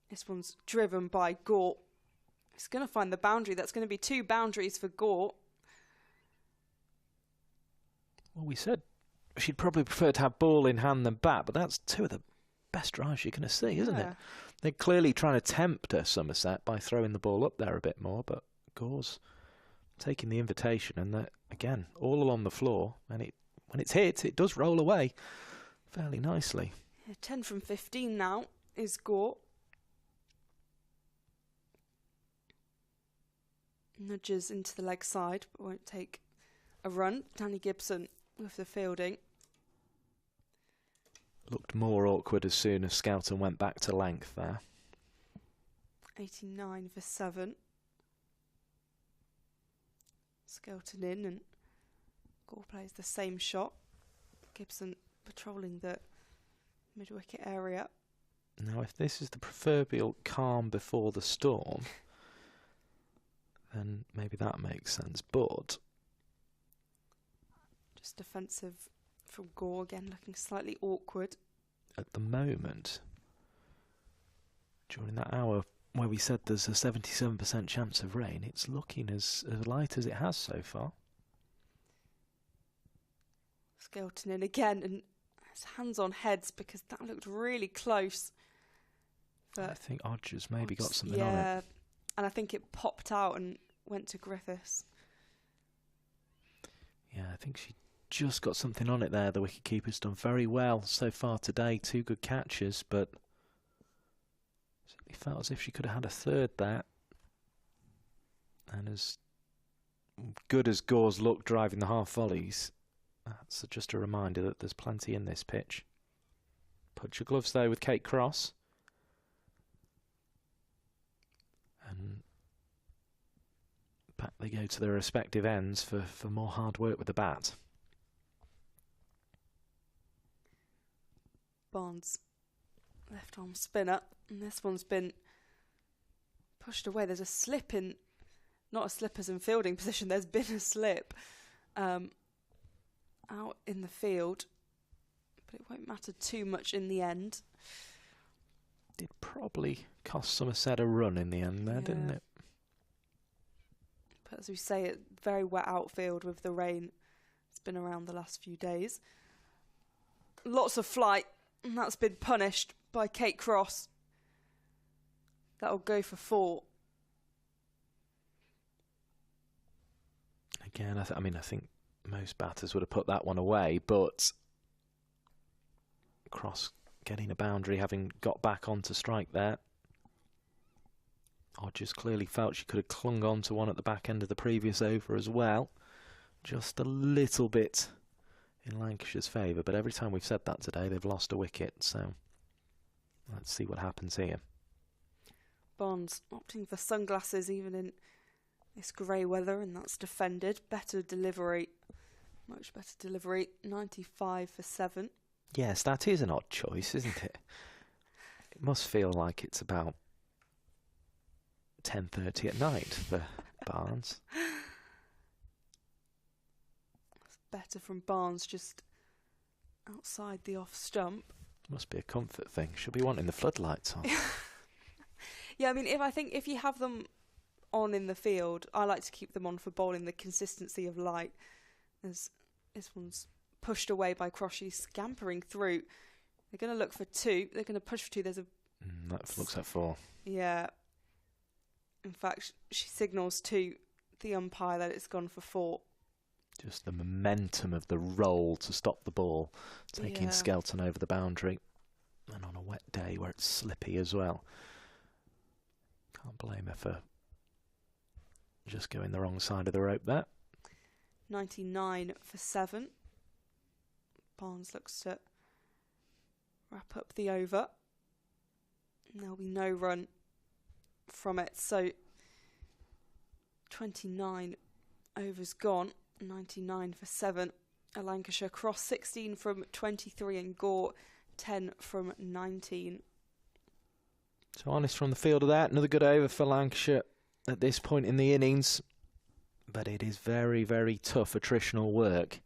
This one's driven by Gore. He's going to find the boundary. That's going to be 2 boundaries for Gore. Well, we said she'd probably prefer to have ball in hand than bat, but that's 2 of the best drives you're going to see, isn't it? They're clearly trying to tempt Somerset by throwing the ball up there a bit more, but Gore's taking the invitation, and they're, again, all along the floor, and when it's hit, it does roll away fairly nicely. Yeah, 10 from 15 now is Gore. Nudges into the leg side, but won't take a run. Danny Gibson with the fielding. Looked more awkward as soon as Skelton went back to length there. 89 for 7. Skelton in, and Gore plays the same shot. Gibson patrolling the mid-wicket area. Now, if this is the proverbial calm before the storm, then maybe that makes sense, but... Just defensive from Gore, again looking slightly awkward. At the moment, during that hour where we said there's a 77% chance of rain, it's looking as light as it has so far. Skelton in again, and his hands on heads because that looked really close. I think Odgers maybe got something on it. Yeah, and I think it popped out and went to Griffiths. Yeah, I think she just got something on it there. The wicketkeeper's done very well so far today. 2 good catches, but certainly felt as if she could have had a third there. And as good as Gore's looked driving the half volleys, that's just a reminder that there's plenty in this pitch. Put your gloves though with Kate Cross. And back they go to their respective ends for more hard work with the bat. Barnes, left arm spinner, and this one's been pushed away. There's a slip in, not a slip as in fielding position, there's been a slip out in the field, but it won't matter too much in the end. Did probably cost Somerset a run in the end there, didn't it? But as we say, it's very wet outfield with the rain. It's been around the last few days. Lots of flight, and that's been punished by Kate Cross. That'll go for 4. Again, I think most batters would have put that one away, but Cross getting a boundary, having got back onto strike there. Odgers clearly felt she could have clung on to one at the back end of the previous over as well. Just a little bit in Lancashire's favour, but every time we've said that today, they've lost a wicket, so let's see what happens here. Barnes opting for sunglasses even in this grey weather, and that's defended. Better delivery, much better delivery, 95 for 7. Yes, that is an odd choice, isn't it? It must feel like it's about 10:30 at night for Barnes. It's better from Barnes, just outside the off stump. Must be a comfort thing. She'll be wanting the floodlights on. Yeah, I mean, if you have them on in the field, I like to keep them on for bowling, the consistency of light. As this one's pushed away by Cross, she's scampering through. They're going to look for 2. They're going to push for 2. There's a... that looks like 4. Yeah. In fact, she signals to the umpire that it's gone for 4. Just the momentum of the roll to stop the ball, taking Skelton over the boundary. And on a wet day where it's slippy as well. Can't blame her for just going the wrong side of the rope there. 99 for 7. Barnes looks to wrap up the over. And there'll be no run from it. So 29 overs gone. 99 for 7. A Lancashire Cross, 16 from 23, and Gore 10 from 19. So honest from the field of that. Another good over for Lancashire at this point in the innings. But it is very, very tough attritional work.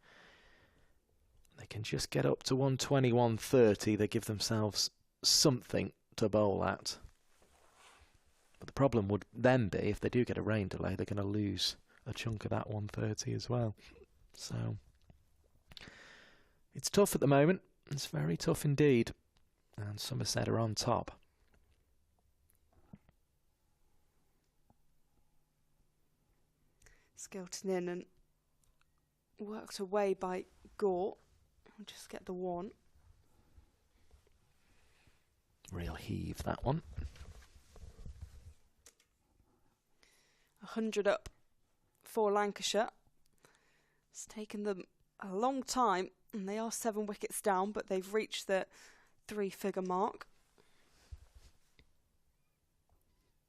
They can just get up to 120, 130. They give themselves something to bowl at. But the problem would then be, if they do get a rain delay, they're going to lose a chunk of that 130 as well. So it's tough at the moment. It's very tough indeed. And Somerset are on top. Skelton in and worked away by Gore. I'll just get the one. Real heave, that one. 100 up for Lancashire. It's taken them a long time, and they are 7 wickets down, but they've reached the 3-figure mark.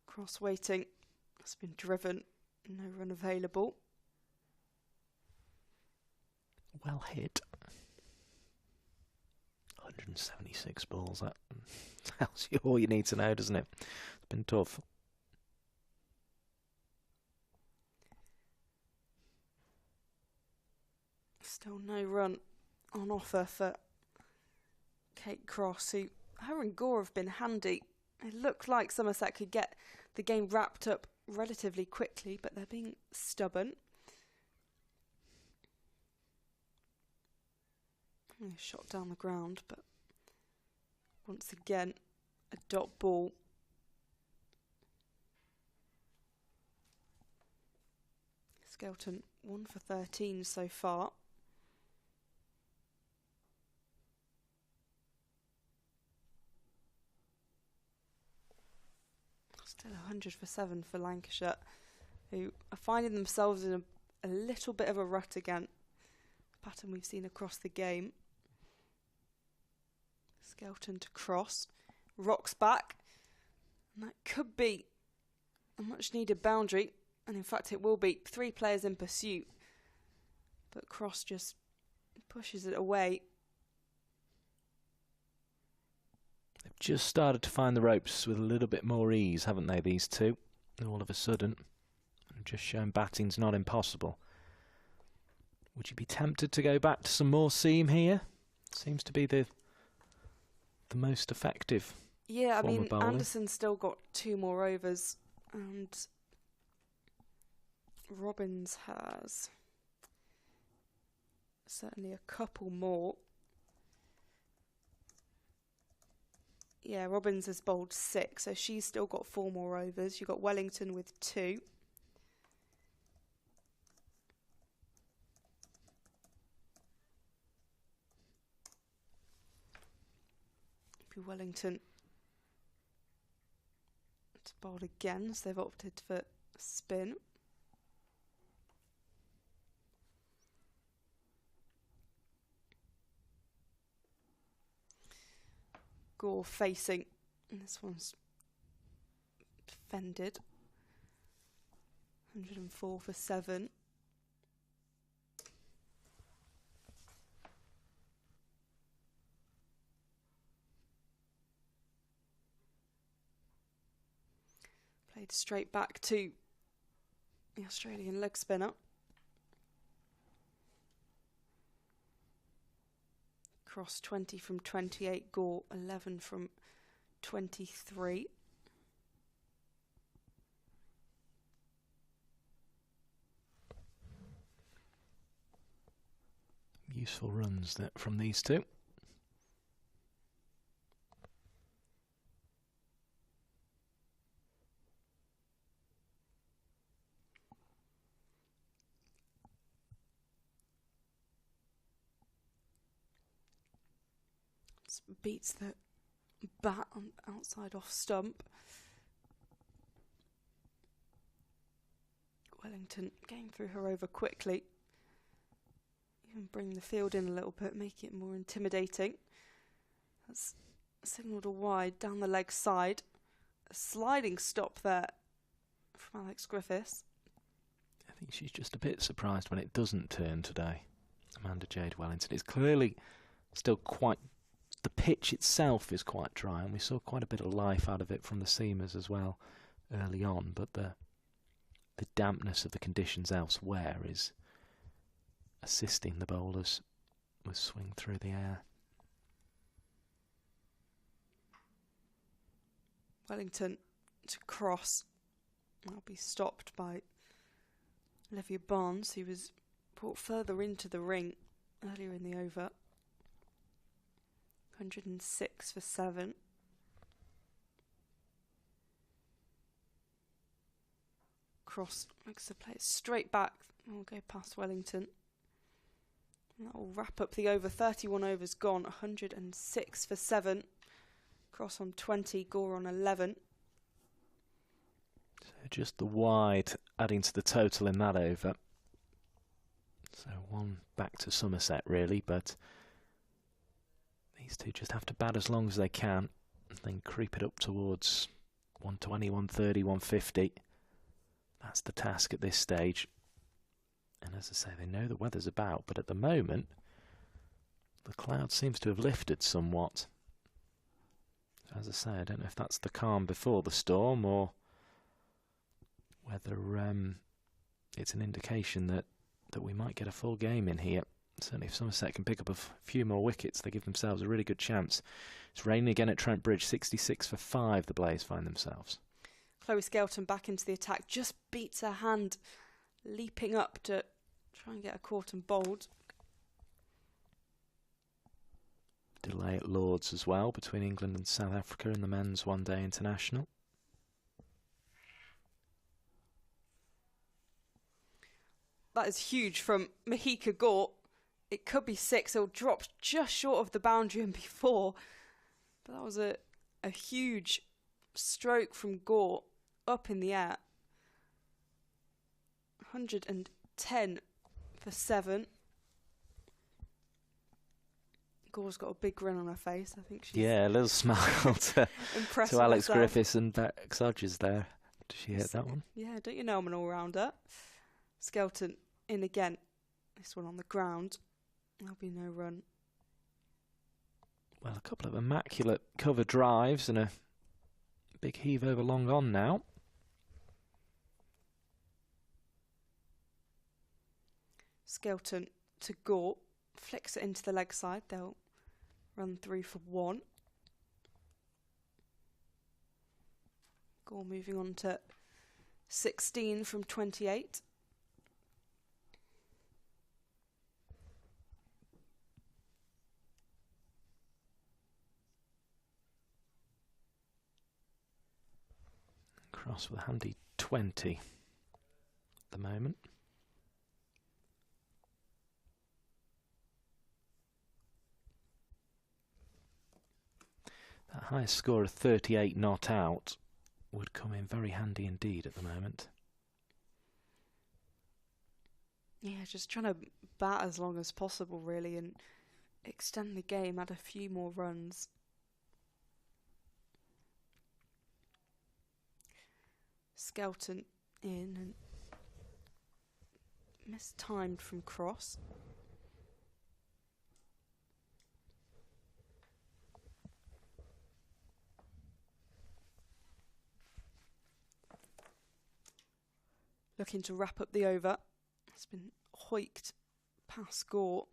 Cross waiting has been driven, no run available. Well hit. 176 balls, that tells you all you need to know, doesn't it? It's been tough. Still no run on offer for Kate Cross, who her and Gore have been handy. It looked like Somerset could get the game wrapped up relatively quickly, but they're being stubborn. Shot down the ground, but once again, a dot ball. Skelton 1 for 13 so far. Still 100 for 7 for Lancashire, who are finding themselves in a little bit of a rut again. A pattern we've seen across the game. Skelton to Cross, rocks back, and that could be a much needed boundary, and in fact it will be. 3 players in pursuit, but Cross just pushes it away. They've just started to find the ropes with a little bit more ease, haven't they, these two? All of a sudden, just showing batting's not impossible. Would you be tempted to go back to some more seam here? Seems to be the most effective. Yeah, I form mean, of bowling. Anderson's still got 2 more overs, and Robbins has certainly a couple more. Yeah, Robbins has bowled 6, so she's still got 4 more overs. You've got Wellington with 2. Wellington to bowl again, so they've opted for spin. Gore facing, and this one's defended. 104 for 7. Played straight back to the Australian leg spinner. Cross 20 from 28, Gore 11 from 23. Useful runs that from these two. Beats the bat on outside off stump. Wellington getting through her over quickly. Even bring the field in a little bit, make it more intimidating. That's signalled a wide down the leg side. A sliding stop there from Alex Griffiths. I think she's just a bit surprised when it doesn't turn today. Amanda Jade Wellington. It's clearly still quite... The pitch itself is quite dry, and we saw quite a bit of life out of it from the seamers as well early on, but the dampness of the conditions elsewhere is assisting the bowlers with swing through the air. Wellington to Cross. That'll be stopped by Olivia Barnes, who was brought further into the ring earlier in the over. 106 for 7. Cross makes the play straight back. We'll go past Wellington. And that will wrap up the over. 31 overs gone. 106 for 7. Cross on 20. Gore on 11. So just the wide adding to the total in that over. So one back to Somerset really, but these two just have to bat as long as they can and then creep it up towards 120, 130, 150. That's the task at this stage. And as I say, they know the weather's about, but at the moment the cloud seems to have lifted somewhat. As I say, I don't know if that's the calm before the storm or whether it's an indication that we might get a full game in here. Certainly if Somerset can pick up a few more wickets, they give themselves a really good chance. It's raining again at Trent Bridge, 66 for 5 the Blaze find themselves. Chloe Skelton back into the attack, just beats her hand, leaping up to try and get a caught and bowled. Delay at Lords as well between England and South Africa in the men's one-day international. That is huge from Mahika Gore. It could be 6. It'll drop just short of the boundary and before. But that was a huge stroke from Gore up in the air. 110 for 7. Gore's got a big grin on her face. I think she's a little smile to Alex Griffiths and Bex Hodges there. Did she hit that one? Yeah, don't you know I'm an all-rounder? Skelton in again. This one on the ground. There'll be no run. Well, a couple of immaculate cover drives and a big heave over long on now. Skelton to Gore. Flicks it into the leg side. They'll run through for 1. Gore moving on to 16 from 28. Cross with a handy 20 at the moment. That highest score of 38 not out would come in very handy indeed at the moment. Yeah, just trying to bat as long as possible really and extend the game, add a few more runs. Skelton in and mistimed from cross. Looking to wrap up the over. It's been hoiked past Gore,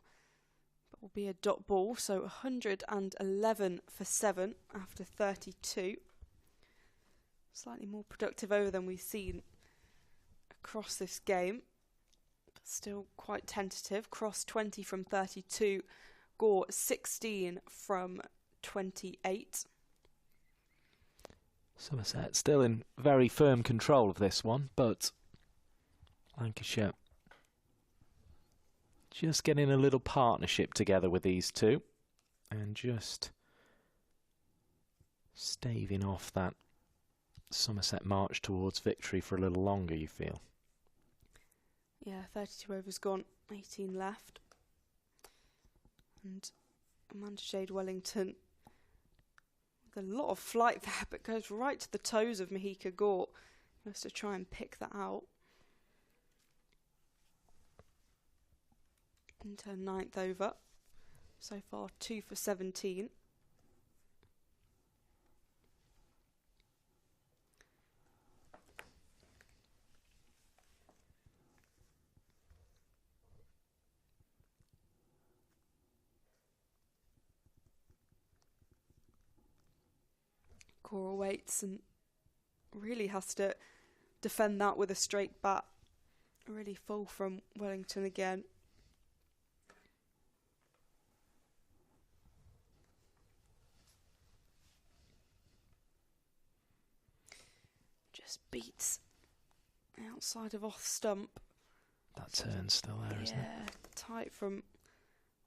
but will be a dot ball. So 111 for 7 after 32. Slightly more productive over than we've seen across this game. But still quite tentative. Cross 20 from 32. Gore 16 from 28. Somerset still in very firm control of this one, but Lancashire just getting a little partnership together with these two and just staving off that Somerset march towards victory for a little longer, you feel? Yeah, 32 overs gone, 18 left. And Amanda Jade Wellington with a lot of flight there, but goes right to the toes of Mahika Gore. Has to try and pick that out. Into her 9th over. So far 2 for 17. Cora waits and really has to defend that with a straight bat. Really full from Wellington again. Just beats outside of off stump. That turn's still there, isn't it? Yeah, tight from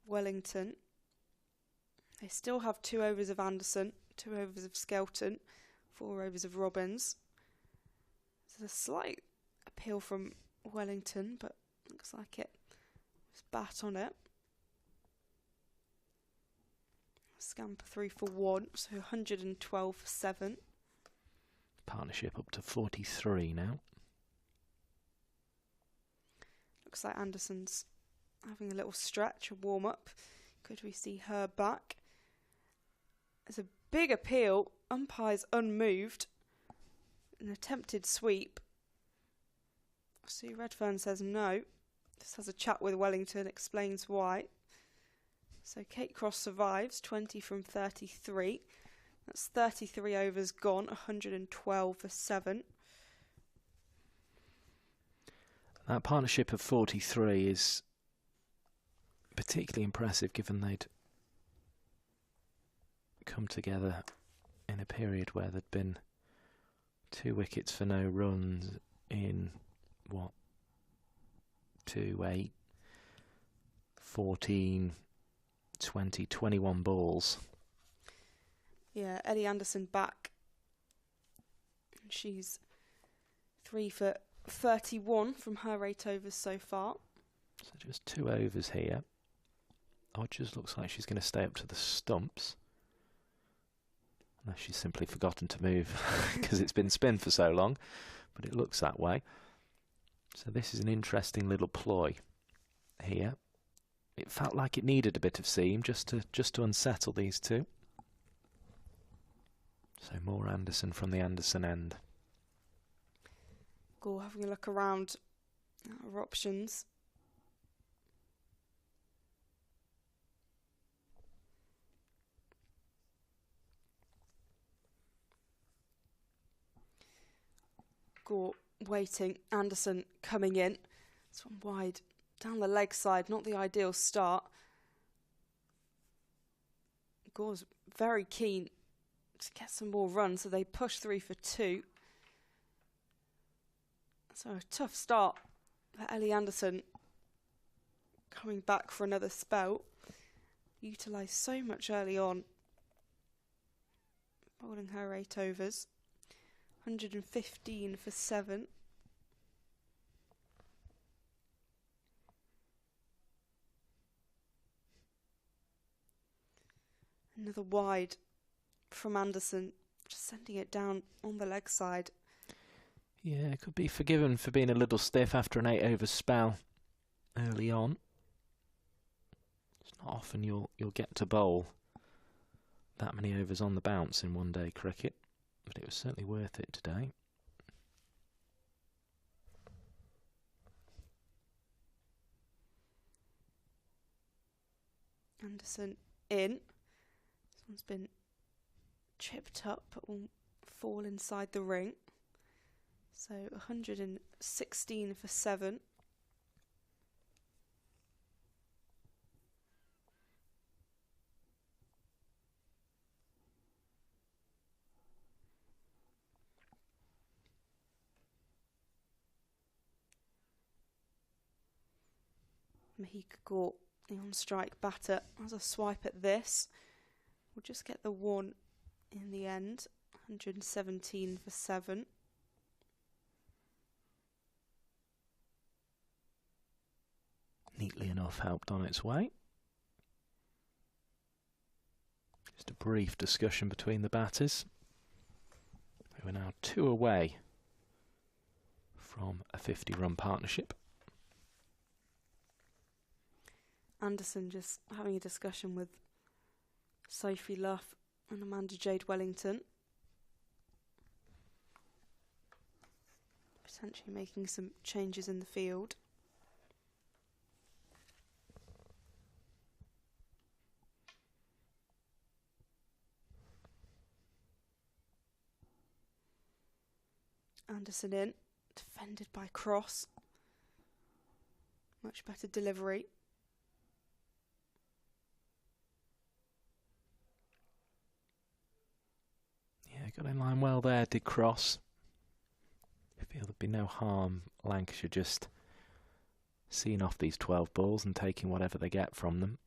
Wellington. They still have 2 overs of Anderson, 2 overs of Skelton, 4 overs of Robbins. There's a slight appeal from Wellington, but looks like it was bat on it. Scamper 3 for 1, so 112 for 7. Partnership up to 43 now. Looks like Anderson's having a little stretch, a warm-up. Could we see her back? There's a big appeal. Umpire's unmoved. An attempted sweep. Sue Redfern says no. Just has a chat with Wellington, explains why. So Kate Cross survives, 20 from 33. That's 33 overs gone, 112 for 7. That partnership of 43 is particularly impressive given they'd come together in a period where there'd been 2 wickets for no runs in, 2, 8, 14, 20, 21 balls. Yeah, Ellie Anderson back. She's 3 for 31 from her 8 overs so far. So just 2 overs here. Odgers looks like she's going to stay up to the stumps. Unless she's simply forgotten to move because it's been spin for so long. But it looks that way. So this is an interesting little ploy here. It felt like it needed a bit of seam just to unsettle these two. So more Anderson from the Anderson end. Gore having a look around at our options. Gore waiting, Anderson coming in. This one wide down the leg side, not the ideal start. Gore's very keen to get some more runs, so they push 3 for 2. So a tough start for Ellie Anderson, coming back for another spell. Utilised so much early on, bowling her 8 overs. 115 for 7. Another wide from Anderson, just sending it down on the leg side. Yeah, it could be forgiven for being a little stiff after an 8 over spell early on. It's not often you'll get to bowl that many overs on the bounce in one-day cricket, but it was certainly worth it today. Anderson in. This one's been chipped up, but will fall inside the ring. So 116 for 7. Mahika Gore, the on-strike batter, has a swipe at this. We'll just get the 1 in the end. 117 for 7. Neatly enough helped on its way. Just a brief discussion between the batters. We are now 2 away from a 50-run partnership. Anderson just having a discussion with Sophie Luff and Amanda Jade Wellington. Potentially making some changes in the field. Anderson in, defended by Cross. Much better delivery. Yeah, got in line well there, did Cross. If feel there'd be no harm Lancashire just seeing off these 12 balls and taking whatever they get from them.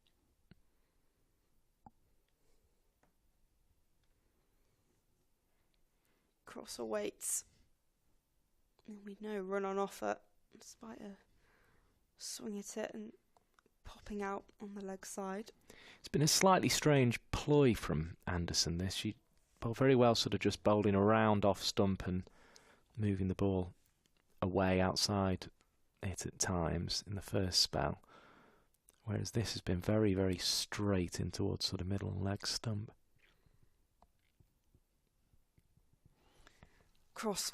Cross awaits. And we know run on offer, despite a swing at it and popping out on the leg side. It's been a slightly strange ploy from Anderson, this. She bowled very well, sort of just bowling around off stump and moving the ball away outside it at times in the first spell. Whereas this has been very, very straight in towards sort of middle and leg stump. Cross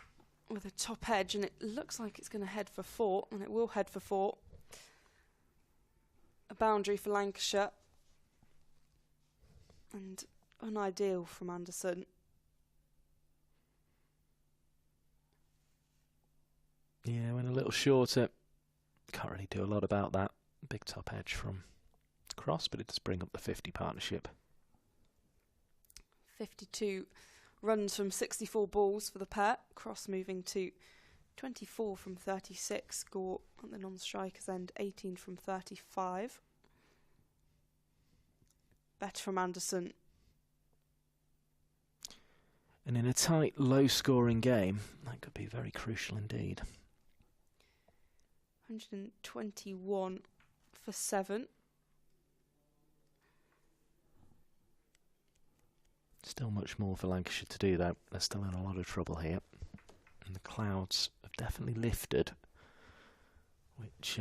with a top edge, and it looks like it's going to head for 4, and it will head for 4. A boundary for Lancashire, and unideal from Anderson. Yeah, went a little shorter. Can't really do a lot about that. Big top edge from Cross, but it does bring up the 50 partnership. 52 runs from 64 balls for the pair. Cross moving to 24 from 36. Score at the non-strikers end 18 from 35. Better from Anderson. And in a tight, low-scoring game, that could be very crucial indeed. 121 for 7. Still much more for Lancashire to do, though. They're still in a lot of trouble here. And the clouds have definitely lifted, which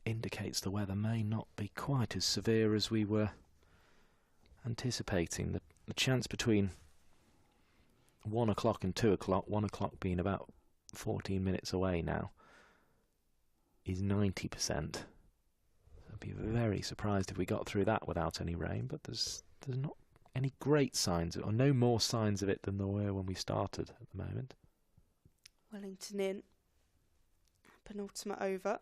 indicates the weather may not be quite as severe as we were anticipating. The chance between 1 o'clock and 2 o'clock, 1 o'clock being about 14 minutes away now, is 90%. I'd be very surprised if we got through that without any rain, but there's not any great signs, or no more signs of it than there were when we started at the moment. Wellington in. Penultimate over.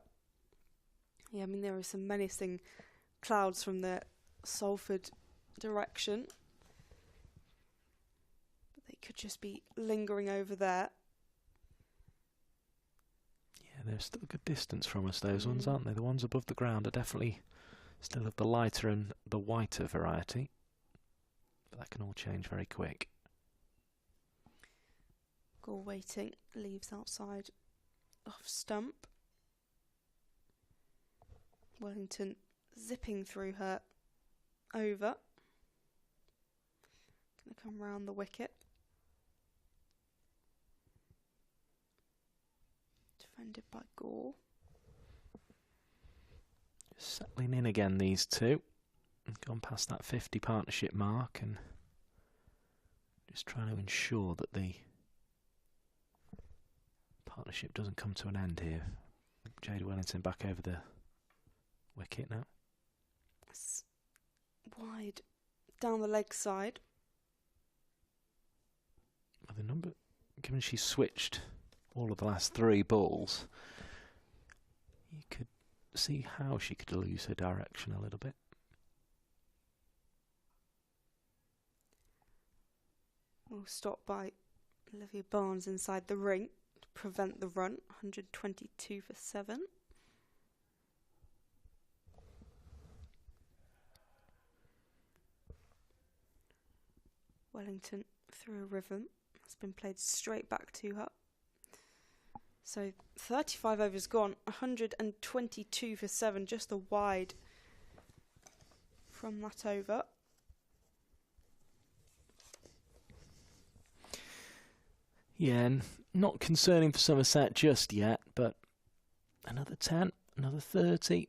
Yeah, I mean, there are some menacing clouds from the Salford direction, but they could just be lingering over there. Yeah, they're still a good distance from us, those ones, aren't they? The ones above the ground are definitely still of the lighter and the whiter variety, but that can all change very quick. Gore waiting, leaves outside off stump. Wellington zipping through her over. Going to come round the wicket. Defended by Gore. Just settling in again, these two. Gone past that 50 partnership mark and just trying to ensure that the partnership doesn't come to an end here. Jade Wellington back over the wicket now. It's wide down the leg side. Well, the number, given she switched all of the last 3 balls, you could see how she could lose her direction a little bit. Well stopped by Olivia Barnes inside the ring to prevent the run. 122 for 7. Wellington through a rhythm. Has been played straight back to her. So 35 overs gone. 122 for 7. Just a wide from that over. Yeah, and not concerning for Somerset just yet, but another 10, another 30.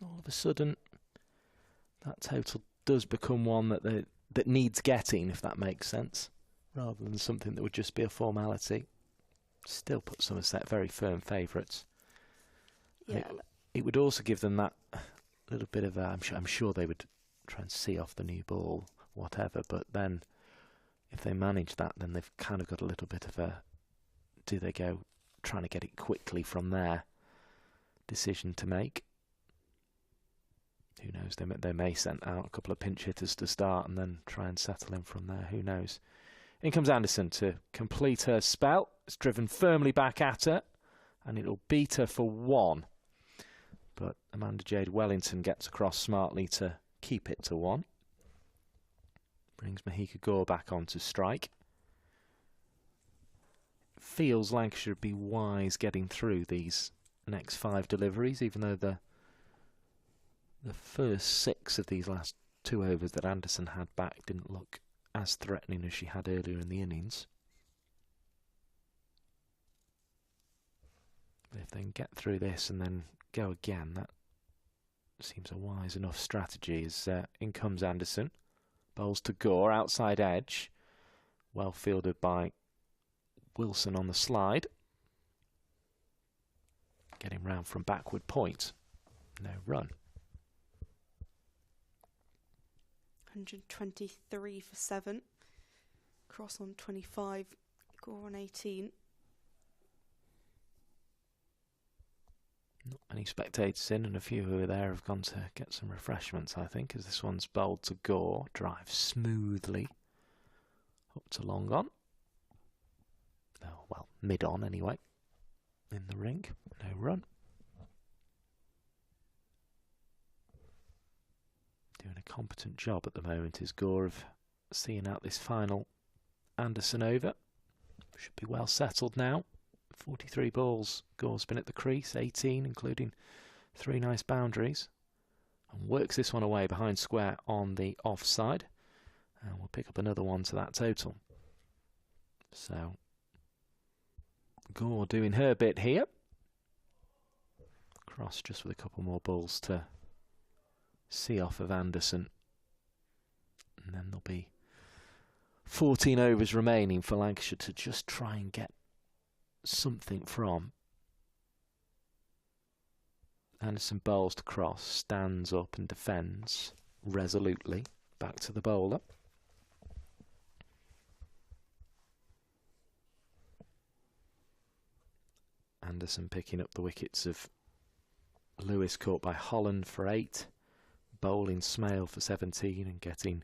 All of a sudden, that total does become one that needs getting, if that makes sense, rather than something that would just be a formality. Still put Somerset very firm favourites. Yeah. It would also give them that little bit of I'm sure they would try and see off the new ball, whatever, but then if they manage that, then they've kind of got a little bit of a, do they go trying to get it quickly from there decision to make. Who knows, they may send out a couple of pinch hitters to start and then try and settle in from there, who knows. In comes Anderson to complete her spell. It's driven firmly back at her, and it'll beat her for 1. But Amanda Jade Wellington gets across smartly to keep it to 1. Brings Mahika Gore back on to strike. Feels Lancashire would be wise getting through these next 5 deliveries, even though the first 6 of these last 2 overs that Anderson had back didn't look as threatening as she had earlier in the innings. But if they can get through this and then go again, that seems a wise enough strategy. As in comes Anderson. Bowls to Gore, outside edge. Well fielded by Wilson on the slide. Getting round from backward point. No run. 123 for 7. Cross on 25. Gore on 18. Not many spectators in, and a few who are there have gone to get some refreshments, I think, as this one's bowled to Gore. Drives smoothly up to long on. Oh, well, mid on anyway. In the ring. No run. Doing a competent job at the moment is Gore of seeing out this final Anderson over. Should be well settled now. 43 balls. Gore's been at the crease, 18, including 3 nice boundaries. And works this one away behind square on the offside. And we'll pick up another one to that total. So, Gore doing her bit here. Cross just with a couple more balls to see off of Anderson. And then there'll be 14 overs remaining for Lancashire to just try and get something from. Anderson bowls to cross, stands up and defends resolutely. Back to the bowler. Anderson picking up the wickets of Lewis, caught by Holland for 8. Bowling Smale for 17 and getting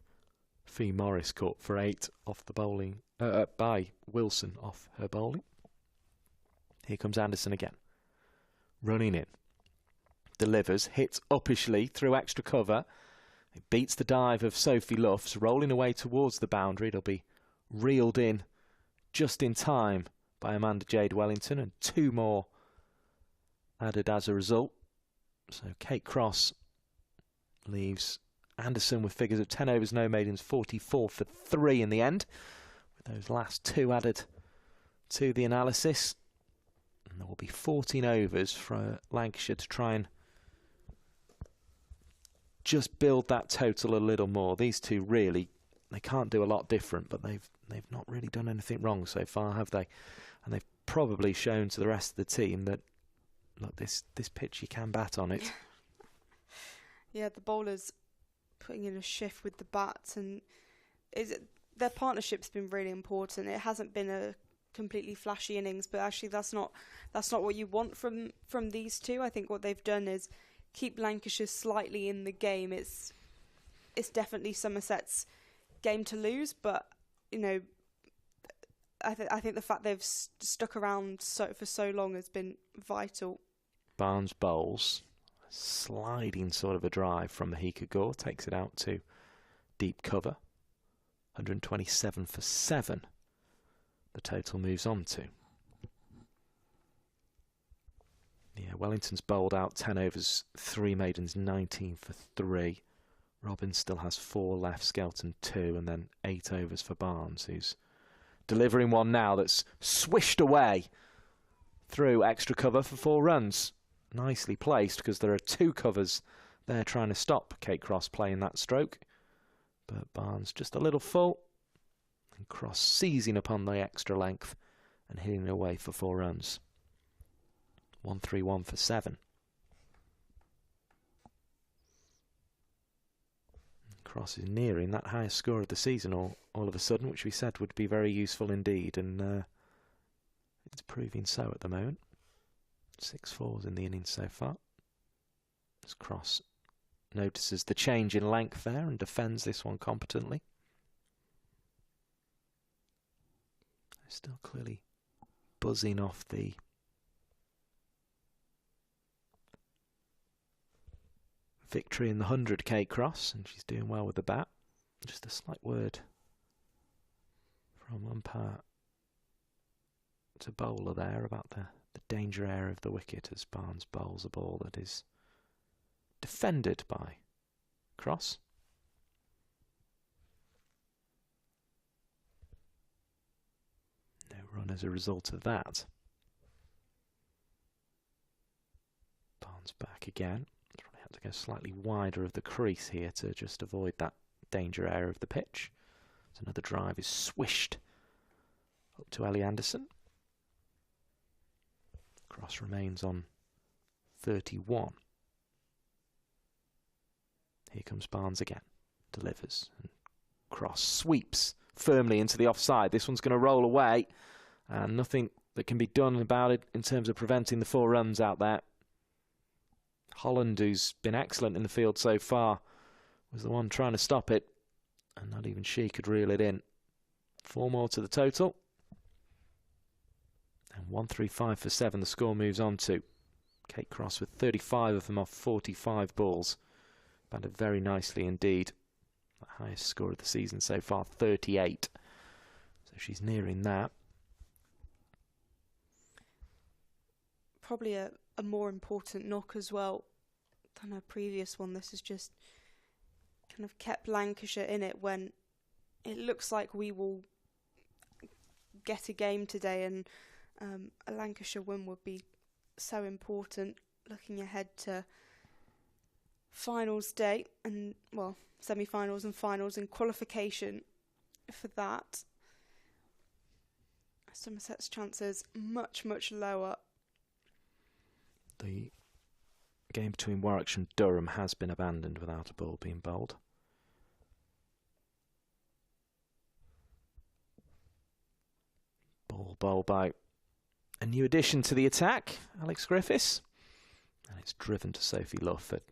Fee Morris caught for 8 off the bowling by Wilson off her bowling. Here comes Anderson again. Running in. Delivers, hits uppishly through extra cover. It beats the dive of Sophie Luffs, rolling away towards the boundary. It'll be reeled in just in time by Amanda Jade Wellington, and 2 more added as a result. So Kate Cross leaves Anderson with figures of 10 overs, no maidens, 44 for 3 in the end, with those last 2 added to the analysis. And there will be 14 overs for Lancashire to try and just build that total a little more. These 2 really, they can't do a lot different, but they've not really done anything wrong so far, have they? And they've probably shown to the rest of the team that, look, this pitch, you can bat on it. Yeah, the bowlers putting in a shift with the bats, and their partnership's been really important. It hasn't been a completely flashy innings, but actually that's not what you want from these 2. I think what they've done is keep Lancashire slightly in the game. It's definitely Somerset's game to lose, but you know, I think the fact they've stuck around for so long has been vital. Barnes bowls, sliding sort of a drive from Mahika Gore, takes it out to deep cover. 127 for 7. The total moves on to. Yeah, Wellington's bowled out 10 overs, 3 maidens, 19 for 3. Robbins still has 4 left, Skelton 2, and then 8 overs for Barnes, who's delivering one now that's swished away through extra cover for 4 runs. Nicely placed, because there are 2 covers there trying to stop Kate Cross playing that stroke. But Barnes just a little full, and Cross seizing upon the extra length and hitting away for 4 runs. 131 for 7. Cross is nearing that highest score of the season all of a sudden, which we said would be very useful indeed, and it's proving so at the moment. 6 fours in the innings so far. As Cross notices the change in length there and defends this one competently. Still clearly buzzing off the victory in the 100 Kate Cross, and she's doing well with the bat. Just a slight word from umpire to bowler there about the danger area of the wicket as Barnes bowls a ball that is defended by Cross. No run as a result of that. Barnes back again. Probably had to go slightly wider of the crease here to just avoid that danger area of the pitch. So another drive is swished up to Ellie Anderson. Cross remains on 31. Here comes Barnes again. Delivers. And Cross sweeps firmly into the offside. This one's going to roll away. And nothing that can be done about it in terms of preventing the 4 runs out there. Holland, who's been excellent in the field so far, was the one trying to stop it. And not even she could reel it in. 4 more to the total. And 135 for 7, the score moves on to Kate Cross with 35 of them off 45 balls. Batted very nicely indeed. The highest score of the season so far, 38. So she's nearing that. Probably a more important knock as well than her previous one. This has just kind of kept Lancashire in it when it looks like we will get a game today, and a Lancashire win would be so important looking ahead to finals day and, well, semi-finals and finals and qualification for that. Somerset's chances much, much lower. The game between Warwickshire and Durham has been abandoned without a ball being bowled. Ball bowled by a new addition to the attack, Alex Griffiths. And it's driven to Sophie Luff at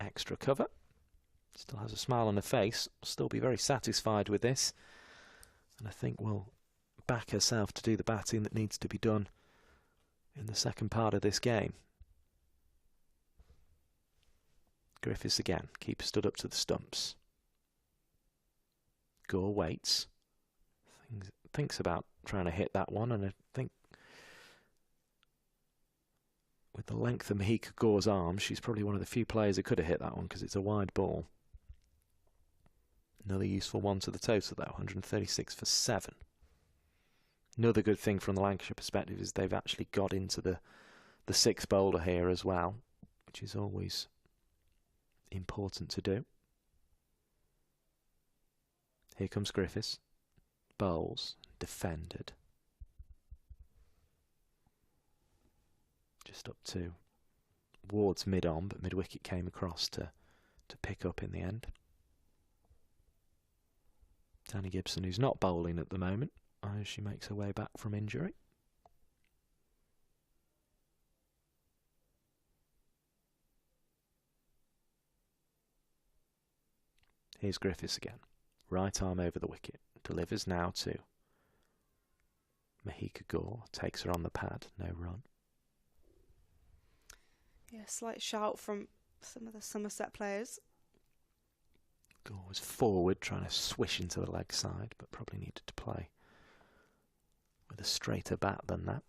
extra cover. Still has a smile on her face. Still be very satisfied with this. And I think will back herself to do the batting that needs to be done in the second part of this game. Griffiths again. Keeper stood up to the stumps. Gore waits. Thinks about trying to hit that one, and I think with the length of Mahika Gore's arms, she's probably one of the few players who could have hit that one because it's a wide ball. Another useful one to the total though, 136 for 7. Another good thing from the Lancashire perspective is they've actually got into the 6th bowler here as well, which is always important to do. Here comes Griffiths. Bowls. Defended. Just up to Ward's mid-on, but mid-wicket came across to pick up in the end. Danny Gibson, who's not bowling at the moment, as she makes her way back from injury. Here's Griffiths again. Right arm over the wicket. Delivers now to Mahika Gore. Takes her on the pad. No run. Yeah, slight shout from some of the Somerset players. Gore was forward, trying to swish into the leg side, but probably needed to play with a straighter bat than that.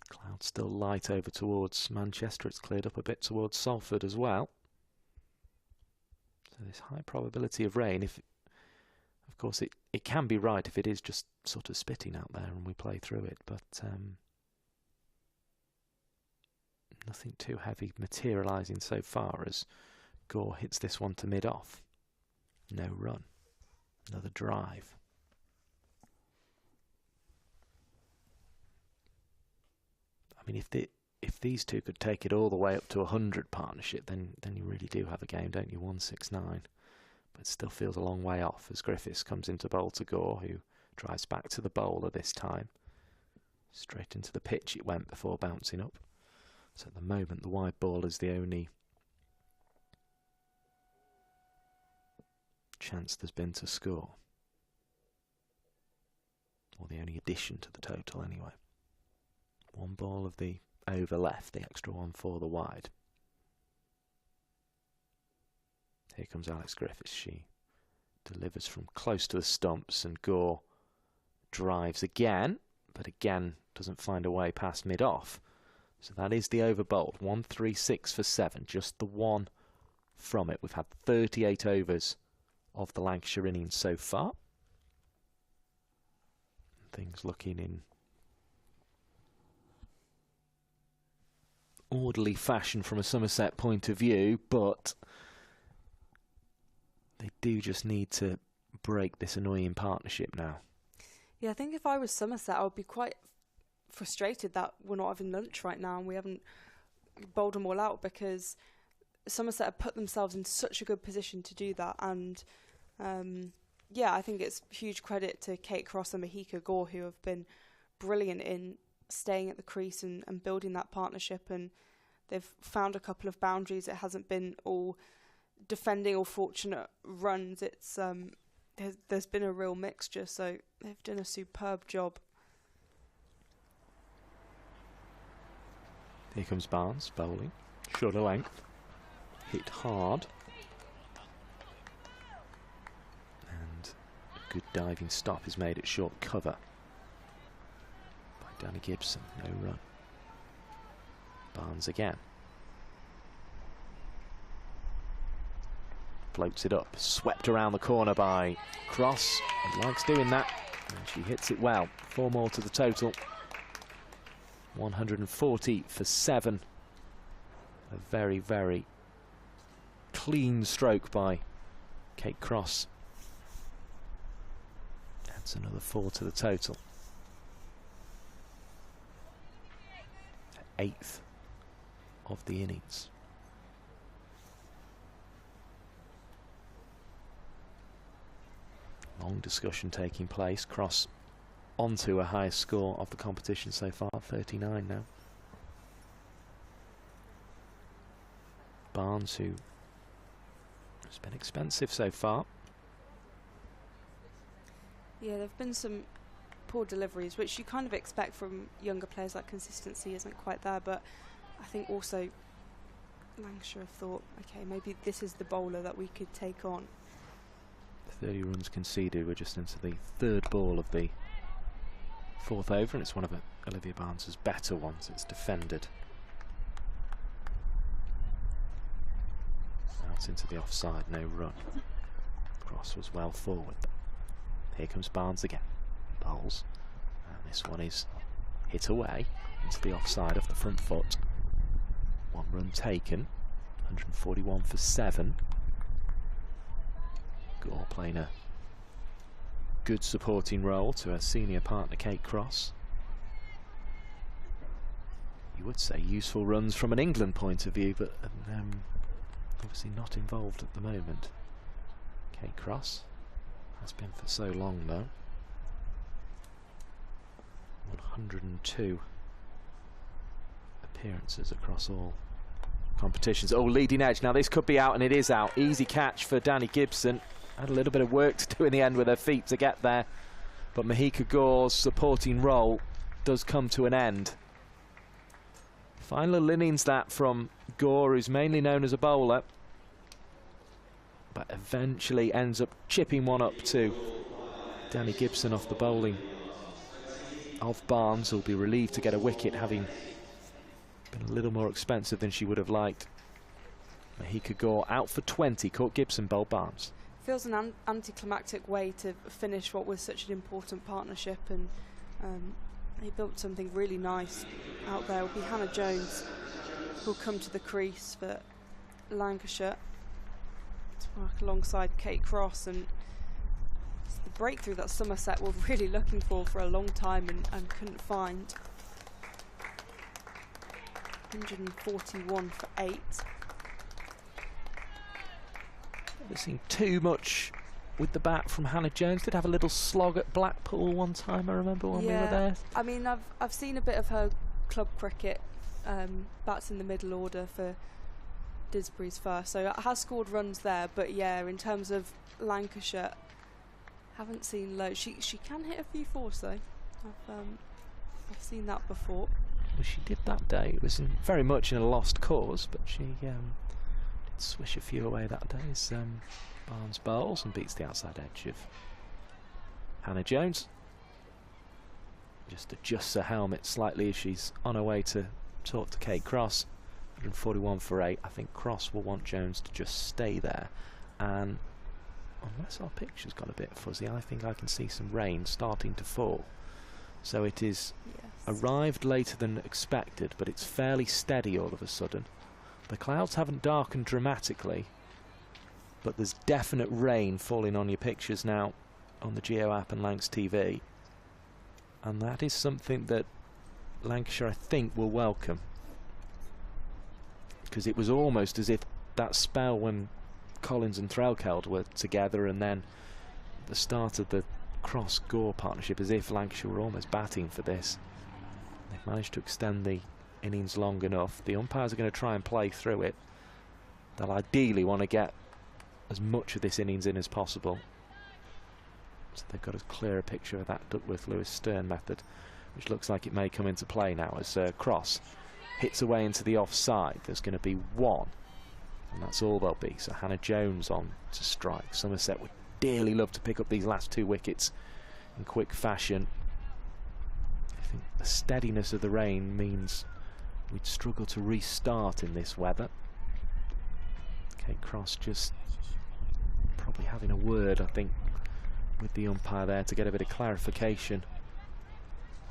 Cloud still light over towards Manchester. It's cleared up a bit towards Salford as well. So there's high probability of rain. If, of course, it can be right if it is just sort of spitting out there and we play through it, but nothing too heavy materialising so far as Gore hits this one to mid-off. No run. Another drive. I mean, if these two could take it all the way up to 100 partnership, then you really do have a game, don't you? 169. But it still feels a long way off as Griffiths comes into bowl to Gore, who drives back to the bowler this time. Straight into the pitch it went before bouncing up. So at the moment, the wide ball is the only chance there's been to score. or the only addition to the total anyway. One ball of the over left, the extra one for the wide. Here comes Alex Griffiths. She delivers from close to the stumps, and Gore drives again, but again doesn't find a way past mid-off. So that is the over bowled. 136 for 7, just the one from it. We've had 38 overs of the Lancashire innings so far. Things looking in orderly fashion from a Somerset point of view, but they do just need to break this annoying partnership now. Yeah, I think if I was Somerset, I would be quite frustrated that we're not having lunch right now and we haven't bowled them all out, because Somerset have put themselves in such a good position to do that. And yeah, I think it's huge credit to Kate Cross and Mahika Gore, who have been brilliant in staying at the crease and building that partnership. And they've found a couple of boundaries. It hasn't been all defending or fortunate runs. It's there's been a real mixture, so they've done a superb job. Here comes Barnes bowling, shoulder length, hit hard, and a good diving stop is made at short cover by Danny Gibson. No run. Barnes again. Floats it up, swept around the corner by Cross. He likes doing that, and she hits it well. 4 more to the total. 140 for 7. A very, very clean stroke by Kate Cross. Adds another 4 to the total. 8th of the innings. Long discussion taking place. Cross onto a highest score of the competition so far, 39 now. Barnes, who has been expensive so far. Yeah, there have been some poor deliveries, which you kind of expect from younger players. That consistency isn't quite there, but I think also Lancashire have thought, okay, maybe this is the bowler that we could take on. 30 runs conceded. We're just into the 3rd ball of the 4th over, and it's one of Olivia Barnes's better ones. It's defended out into the offside. No run. Cross was well forward. Here comes Barnes again. Bowls, and this one is hit away into the offside off the front foot. 1 run taken. 141 for 7. Gore playing a good supporting role to her senior partner Kate Cross. You would say useful runs from an England point of view, but obviously not involved at the moment. Kate Cross has been for so long though. 102 appearances across all competitions. Oh, leading edge. Now this could be out, and it is out. Easy catch for Danny Gibson. Had a little bit of work to do in the end with her feet to get there, but Mahika Gore's supporting role does come to an end. Final innings that from Gore, who's mainly known as a bowler, but eventually ends up chipping one up to Danny Gibson off the bowling of Barnes, who'll be relieved to get a wicket, having been a little more expensive than she would have liked. Mahika Gore out for 20, caught Gibson, bowled Barnes. Feels an anticlimactic way to finish what was such an important partnership, and they built something really nice out there. It will be Hannah Jones who'll come to the crease for Lancashire to work alongside Kate Cross, and it's the breakthrough that Somerset were really looking for a long time and couldn't find. 141 for 8. Haven't seen too much with the bat from Hannah Jones. Did have a little slog at Blackpool one time, I remember, when we were there. I mean, I've seen a bit of her club cricket. Bats in the middle order for Didsbury's first, so it has scored runs there. But yeah, in terms of Lancashire, Haven't seen loads. She can hit a few fours though. I've seen that before. Well, she did that day. It was very much in a lost cause, but she did swish a few away that day as Barnes bowls and beats the outside edge of Hannah Jones. Just adjusts her helmet slightly as she's on her way to talk to Kate Cross. 141 for 8. I think Cross will want Jones to just stay there, and unless our picture's got a bit fuzzy, I think I can see some rain starting to fall. So it is arrived later than expected, but it's fairly steady all of a sudden. The clouds haven't darkened dramatically, but there's definite rain falling on your pictures now on the Geo app and Lancs TV. And that is something that Lancashire, I think, will welcome. Because it was almost as if that spell when Collins and Threlkeld were together, and then the start of the Cross-Gore partnership, as if Lancashire were almost batting for this. They've managed to extend the innings long enough. The umpires are going to try and play through it. They'll ideally want to get as much of this innings in as possible. So they've got as clear a picture of that Duckworth-Lewis-Stern method, which looks like it may come into play now as Cross hits away into the offside. There's going to be one, and that's all there'll be. So Hannah Jones on to strike. Somerset would dearly love to pick up these last 2 wickets in quick fashion. I think the steadiness of the rain means we'd struggle to restart in this weather. Kate Cross just probably having a word, I think, with the umpire there to get a bit of clarification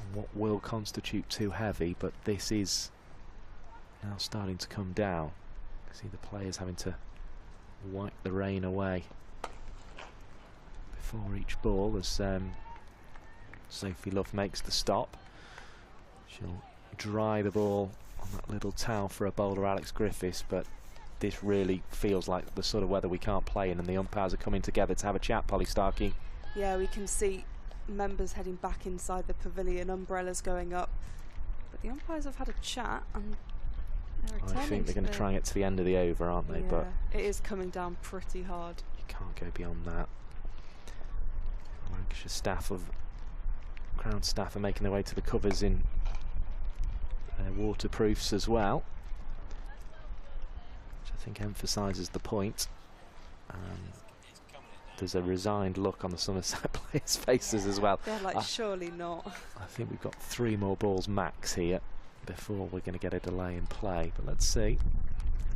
on what will constitute too heavy, but this is now starting to come down. See the players having to wipe the rain away before each ball as Sophie Love makes the stop. She'll dry the ball on that little towel for a bowler, Alex Griffiths, but this really feels like the sort of weather we can't play in, and the umpires are coming together to have a chat. Polly Starkey. Yeah, we can see members heading back inside the pavilion, umbrellas going up, but the umpires have had a chat and they're returning. I think they're going to try and get to the end of the over, aren't they? Yeah, but it is coming down pretty hard. You can't go beyond that. Lancashire staff of ground staff are making their way to the covers in their waterproofs as well, which I think emphasises the point. There's a resigned look on the Somerset players' faces as well. They're like, surely not. I think we've got 3 more balls max here before we're going to get a delay in play, but let's see.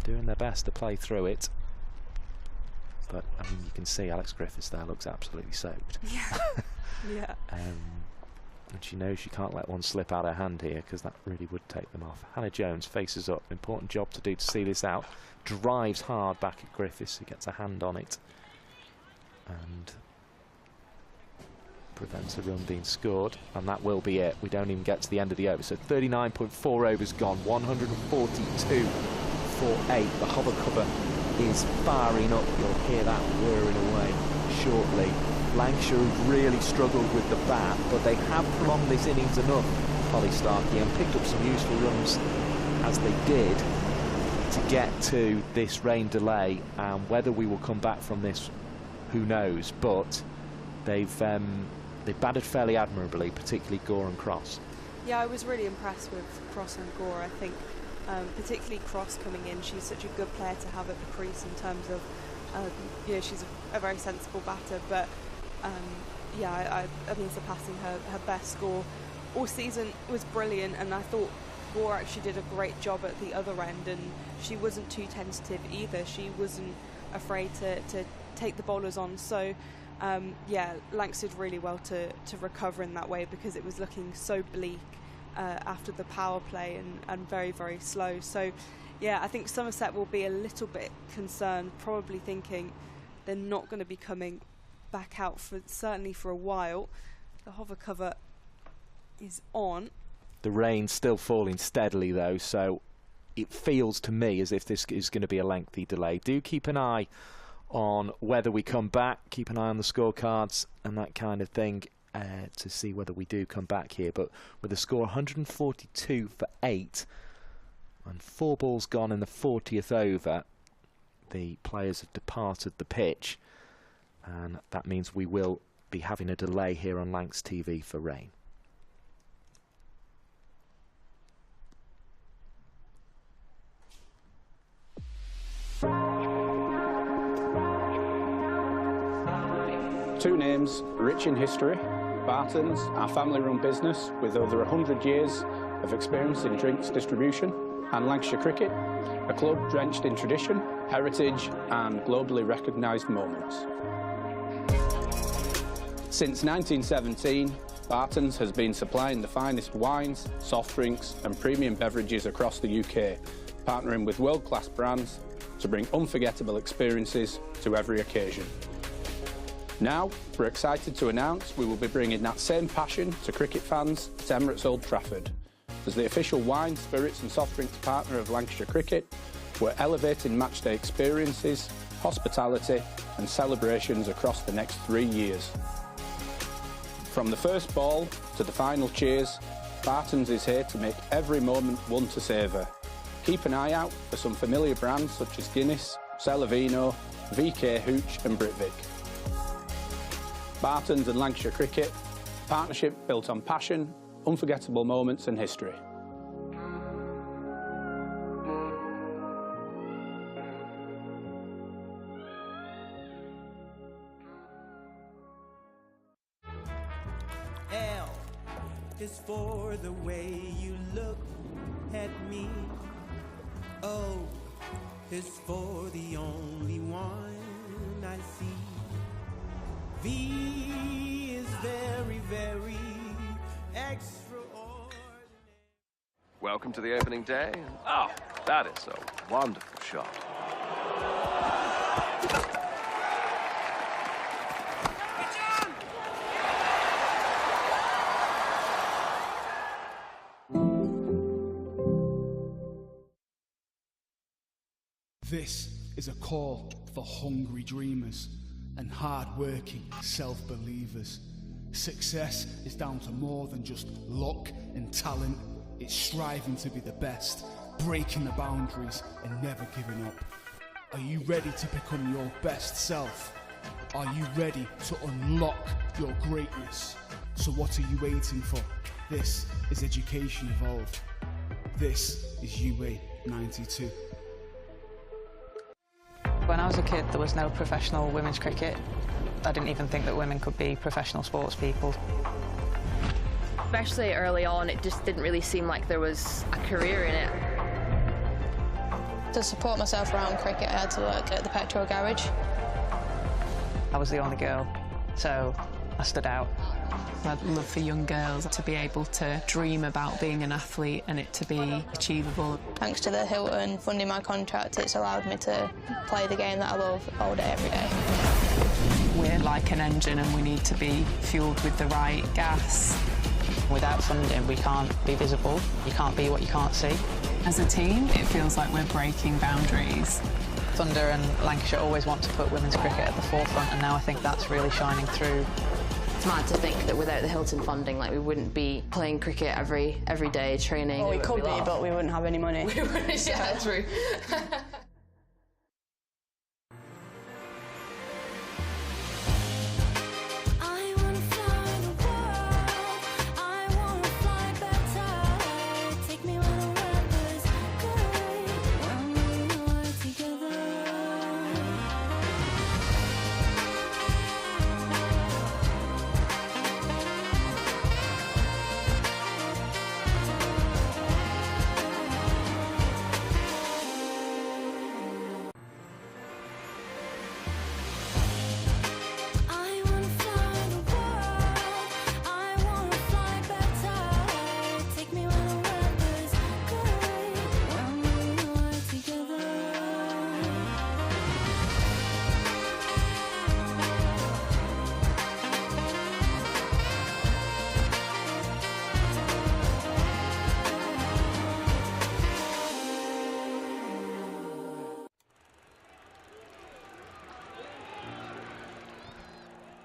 They're doing their best to play through it, but I mean, you can see Alex Griffiths there looks absolutely soaked. Yeah. Yeah. And she knows she can't let one slip out her hand here, because that really would take them off. Hannah Jones faces up. Important job to do to see this out. Drives hard back at Griffiths, who gets a hand on it and prevents a run being scored, and that will be it. We don't even get to the end of the over. So 39.4 overs gone, 142 for 8. The hover cover is firing up. You'll hear that whirring away shortly. Lancashire have really struggled with the bat, but they have prolonged this innings enough, Polly Starkey, and picked up some useful runs as they did to get to this rain delay. And whether we will come back from this, who knows, but they've batted fairly admirably, particularly Gore and Cross. Yeah, I was really impressed with Cross and Gore. I think particularly Cross coming in, she's such a good player to have at the crease in terms of, you know, she's a very sensible batter, but yeah, I mean, surpassing her best score all season was brilliant, and I thought Gore actually did a great job at the other end, and she wasn't too tentative either. She wasn't afraid to take the bowlers on. So yeah, Lancs did really well to recover in that way, because it was looking so bleak after the power play and very, very slow. So yeah, I think Somerset will be a little bit concerned, probably thinking they're not going to be coming back out certainly for a while. The hover cover is on. The rain's still falling steadily though, so it feels to me as if this is going to be a lengthy delay. Do keep an eye on whether we come back, keep an eye on the scorecards and that kind of thing to see whether we do come back here. But with a score 142 for 8 and 4 balls gone in the 40th over, the players have departed the pitch, and that means we will be having a delay here on Lancs TV for rain. Two names rich in history: Barton's, our family-run business with over 100 years of experience in drinks distribution, and Lancashire Cricket, a club drenched in tradition, heritage and globally recognised moments. Since 1917, Barton's has been supplying the finest wines, soft drinks and premium beverages across the UK, partnering with world-class brands to bring unforgettable experiences to every occasion. Now, we're excited to announce we will be bringing that same passion to cricket fans at Emirates Old Trafford. As the official wine, spirits and soft drinks partner of Lancashire Cricket, we're elevating matchday experiences, hospitality and celebrations across the next 3 years. From the first ball to the final cheers, Barton's is here to make every moment one to savour. Keep an eye out for some familiar brands such as Guinness, Celavino, VK Hooch and Britvic. Barton's and Lancashire Cricket, partnership built on passion, unforgettable moments and history. L is for the way you look at me. O is for the only one I see. V is very, very extraordinary. Welcome to the opening day. Oh, that is a wonderful shot. This is a call for hungry dreamers and hard-working self-believers. Success is down to more than just luck and talent. It's striving to be the best, breaking the boundaries and never giving up. Are you ready to become your best self? Are you ready to unlock your greatness? So what are you waiting for? This is Education Evolved. This is UA 92. When I was a kid, there was no professional women's cricket. I didn't even think that women could be professional sports people. Especially early on, it just didn't really seem like there was a career in it. To support myself around cricket, I had to work at the petrol garage. I was the only girl, so I stood out. I'd love for young girls to be able to dream about being an athlete and it to be achievable. Thanks to the Hilton funding my contract, it's allowed me to play the game that I love all day, every day. We're like an engine and we need to be fueled with the right gas. Without funding, we can't be visible. You can't be what you can't see. As a team, it feels like we're breaking boundaries. Thunder and Lancashire always want to put women's cricket at the forefront, and now I think that's really shining through. It's mad to think that without the Hilton funding, like, we wouldn't be playing cricket every day, training. Well, we could be, but we wouldn't have any money. We wouldn't, yeah, true.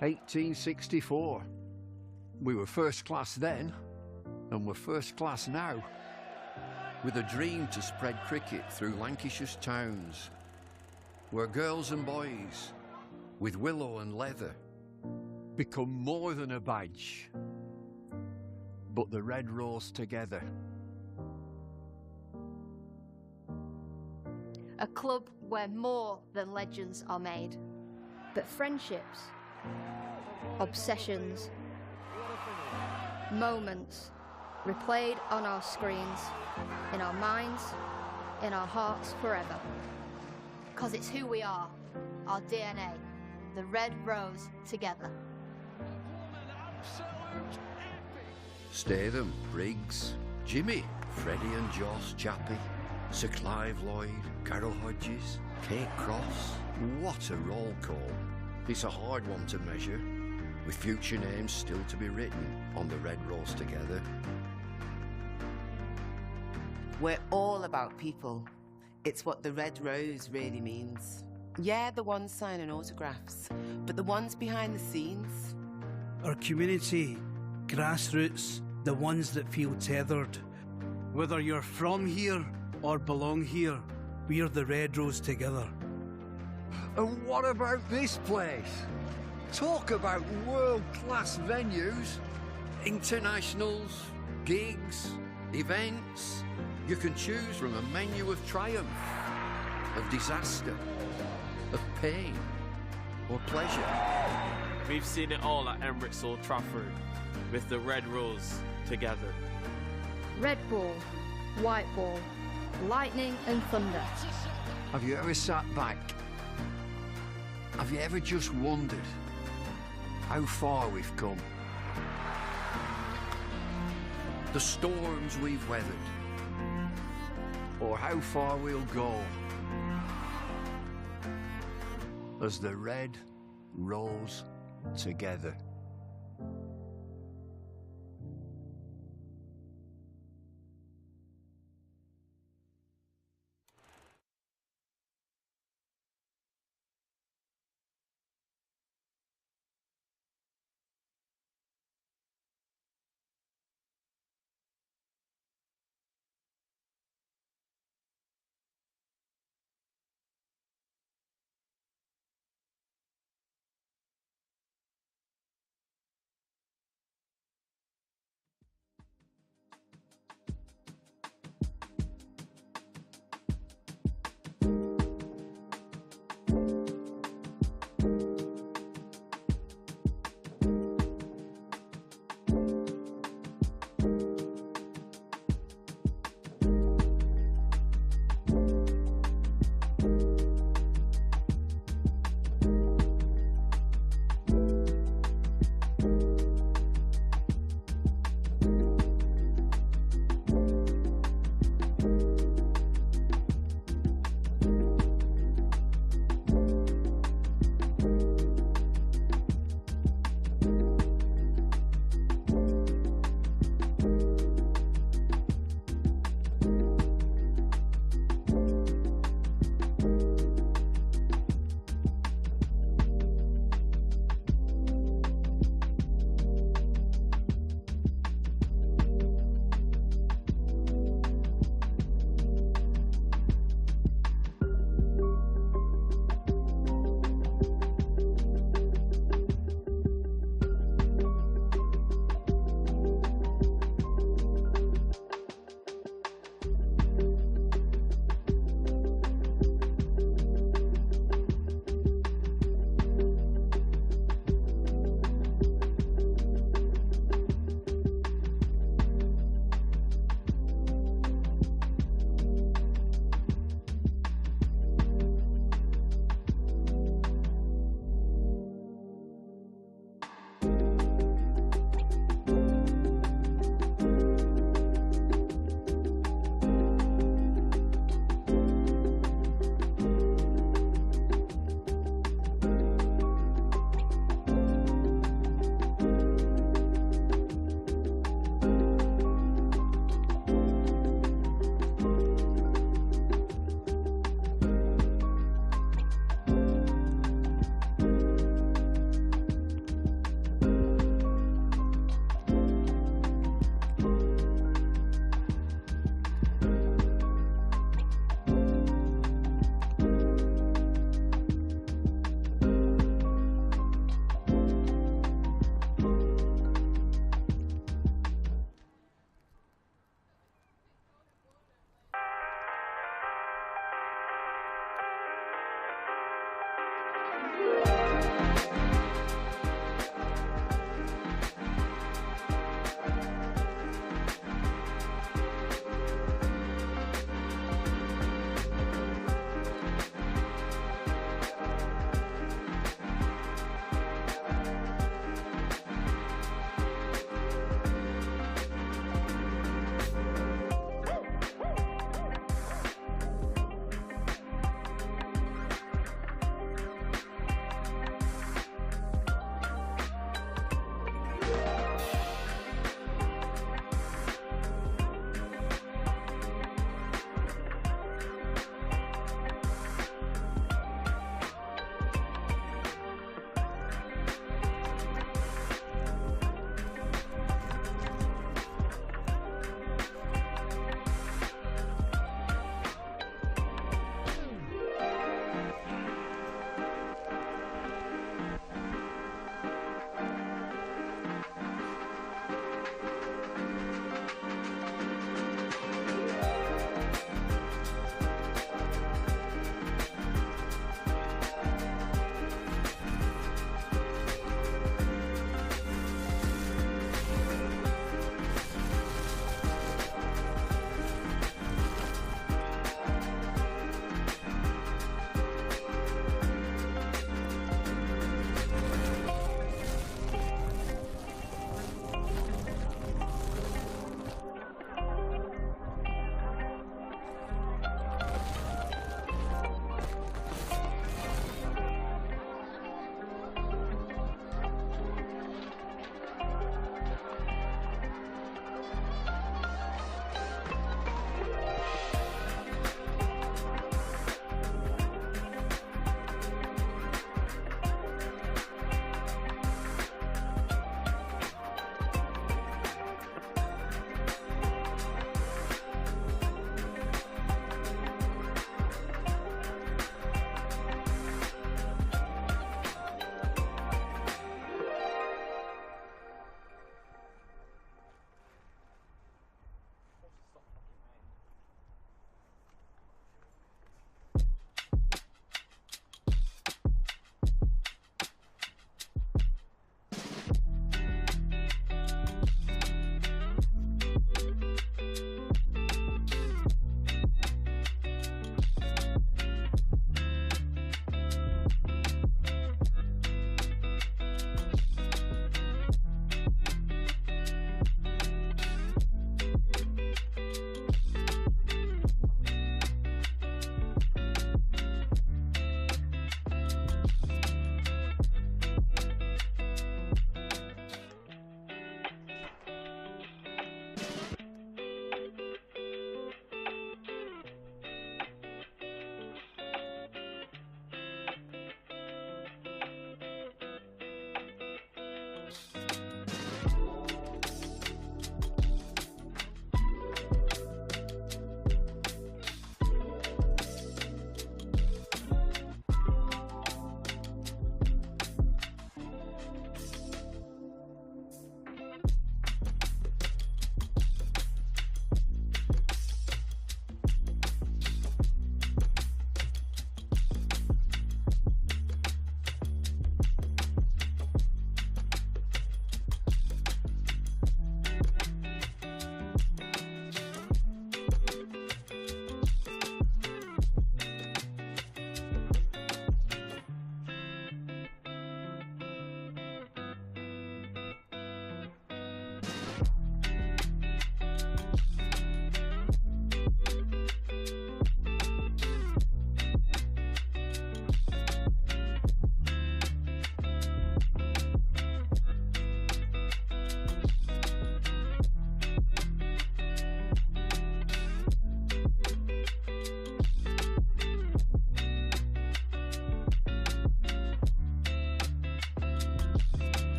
(1864). We were first class then, and we're first class now, with a dream to spread cricket through Lancashire's towns, where girls and boys, with willow and leather, become more than a badge, but the red rose together. A club where more than legends are made, but friendships, obsessions, moments replayed on our screens, in our minds, in our hearts forever. Because it's who we are, our DNA, the red rose together. Statham, Briggs, Jimmy, Freddie and Joss, Chappie, Sir Clive Lloyd, Carol Hodges, Kate Cross. What a roll call. It's a hard one to measure, with future names still to be written on the red rose together. We're all about people. It's what the red rose really means. Yeah, the ones signing autographs, but the ones behind the scenes. Our community, grassroots, the ones that feel tethered. Whether you're from here or belong here, we're the red rose together. And what about this place? Talk about world-class venues, internationals, gigs, events. You can choose from a menu of triumph, of disaster, of pain, or pleasure. We've seen it all at Emirates Old Trafford, with the red rose together. Red ball, white ball, lightning and thunder. Have you ever sat back? Have you ever just wondered how far we've come? The storms we've weathered, or how far we'll go as the red rose together.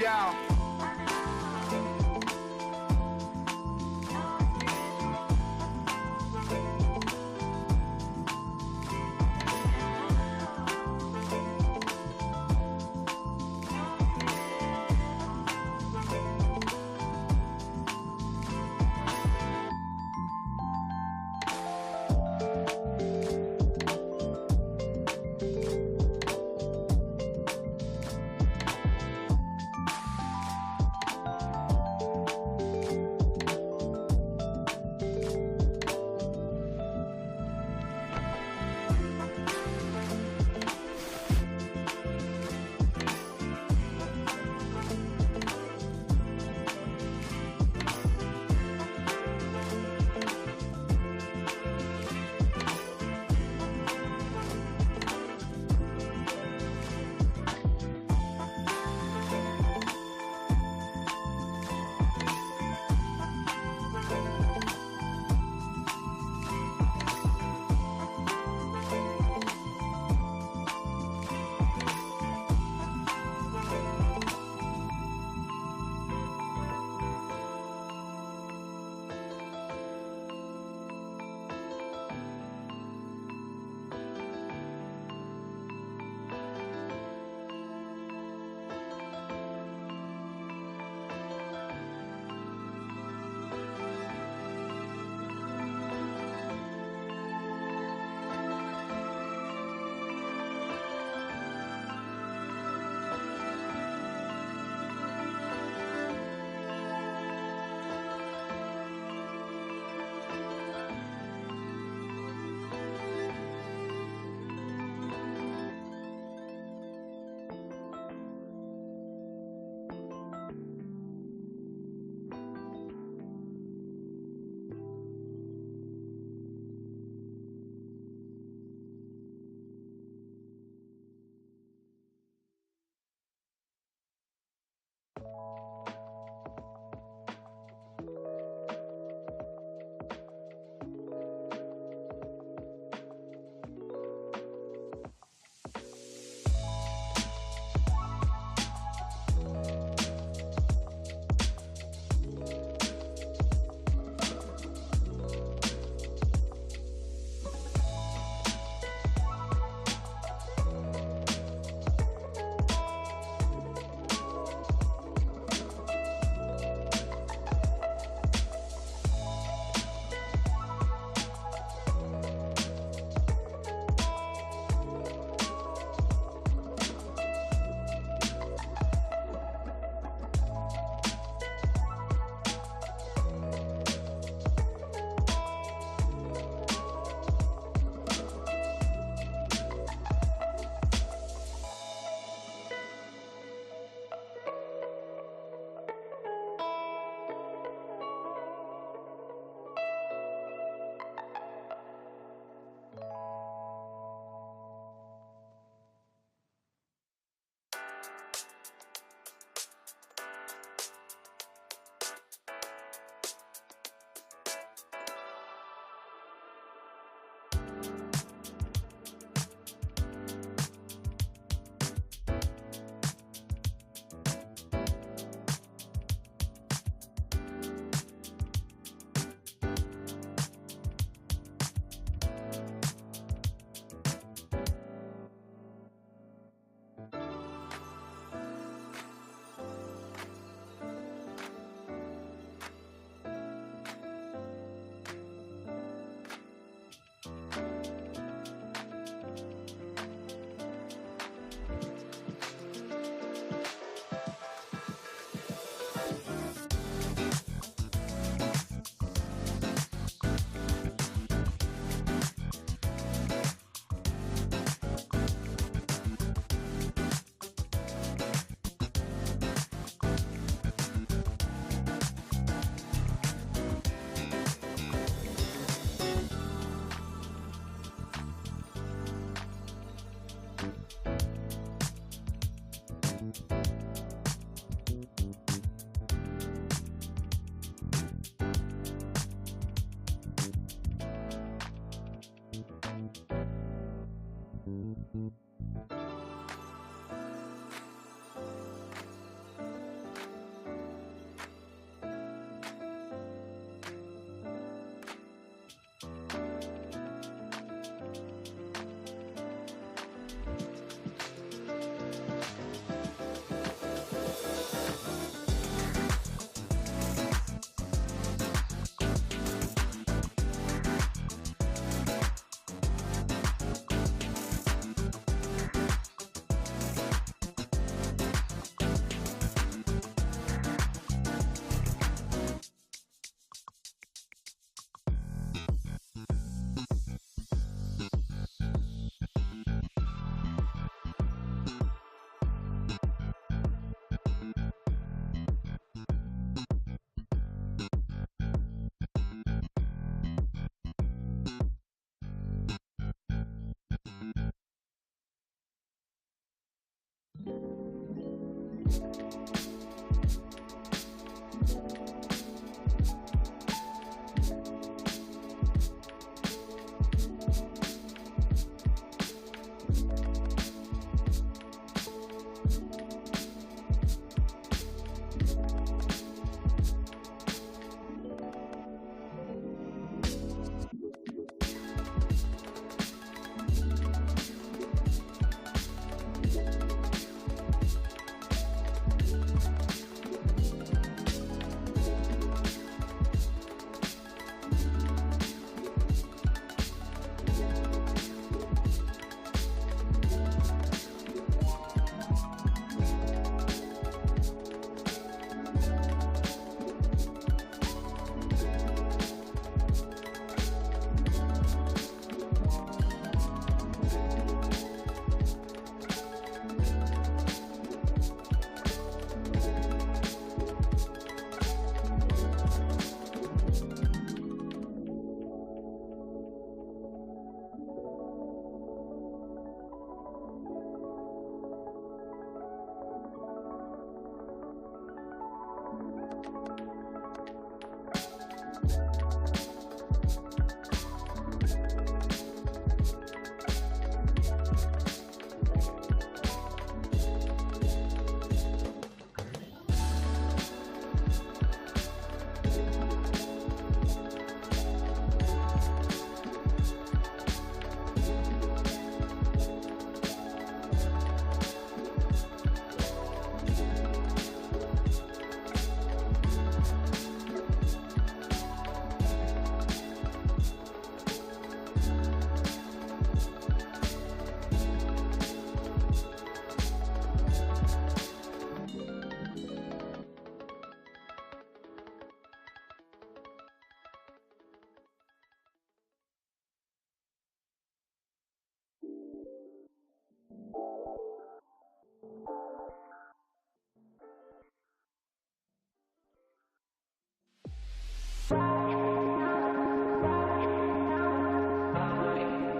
Yeah.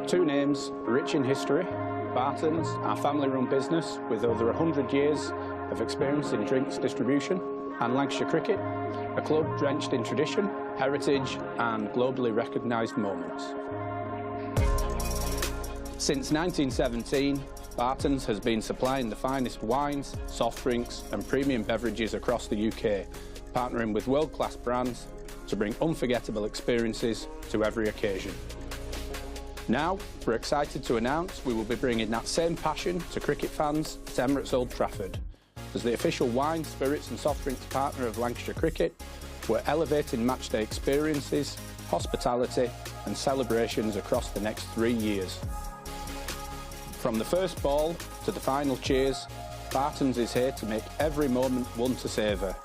Two names rich in history, Barton's, our family-run business with over 100 years of experience in drinks distribution, and Lancashire Cricket, a club drenched in tradition, heritage and globally recognised moments. Since 1917, Barton's has been supplying the finest wines, soft drinks and premium beverages across the UK, partnering with world-class brands to bring unforgettable experiences to every occasion. Now, we're excited to announce we will be bringing that same passion to cricket fans at Emirates Old Trafford. As the official wine, spirits and soft drinks partner of Lancashire Cricket, we're elevating matchday experiences, hospitality and celebrations across the next 3 years. From the first ball to the final cheers, Barton's is here to make every moment one to savour.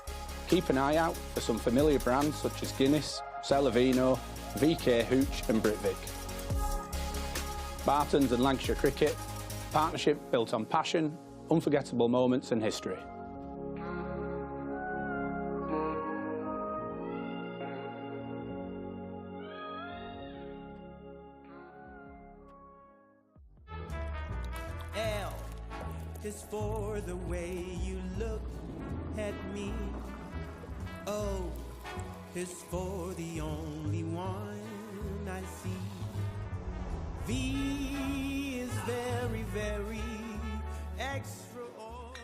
Keep an eye out for some familiar brands such as Guinness, Celavino, VK Hooch and Britvic. Barton's and Lancashire Cricket, partnership built on passion, unforgettable moments and history. L is for the way you look at me. O is for the only one I see. V is very, very extraordinary.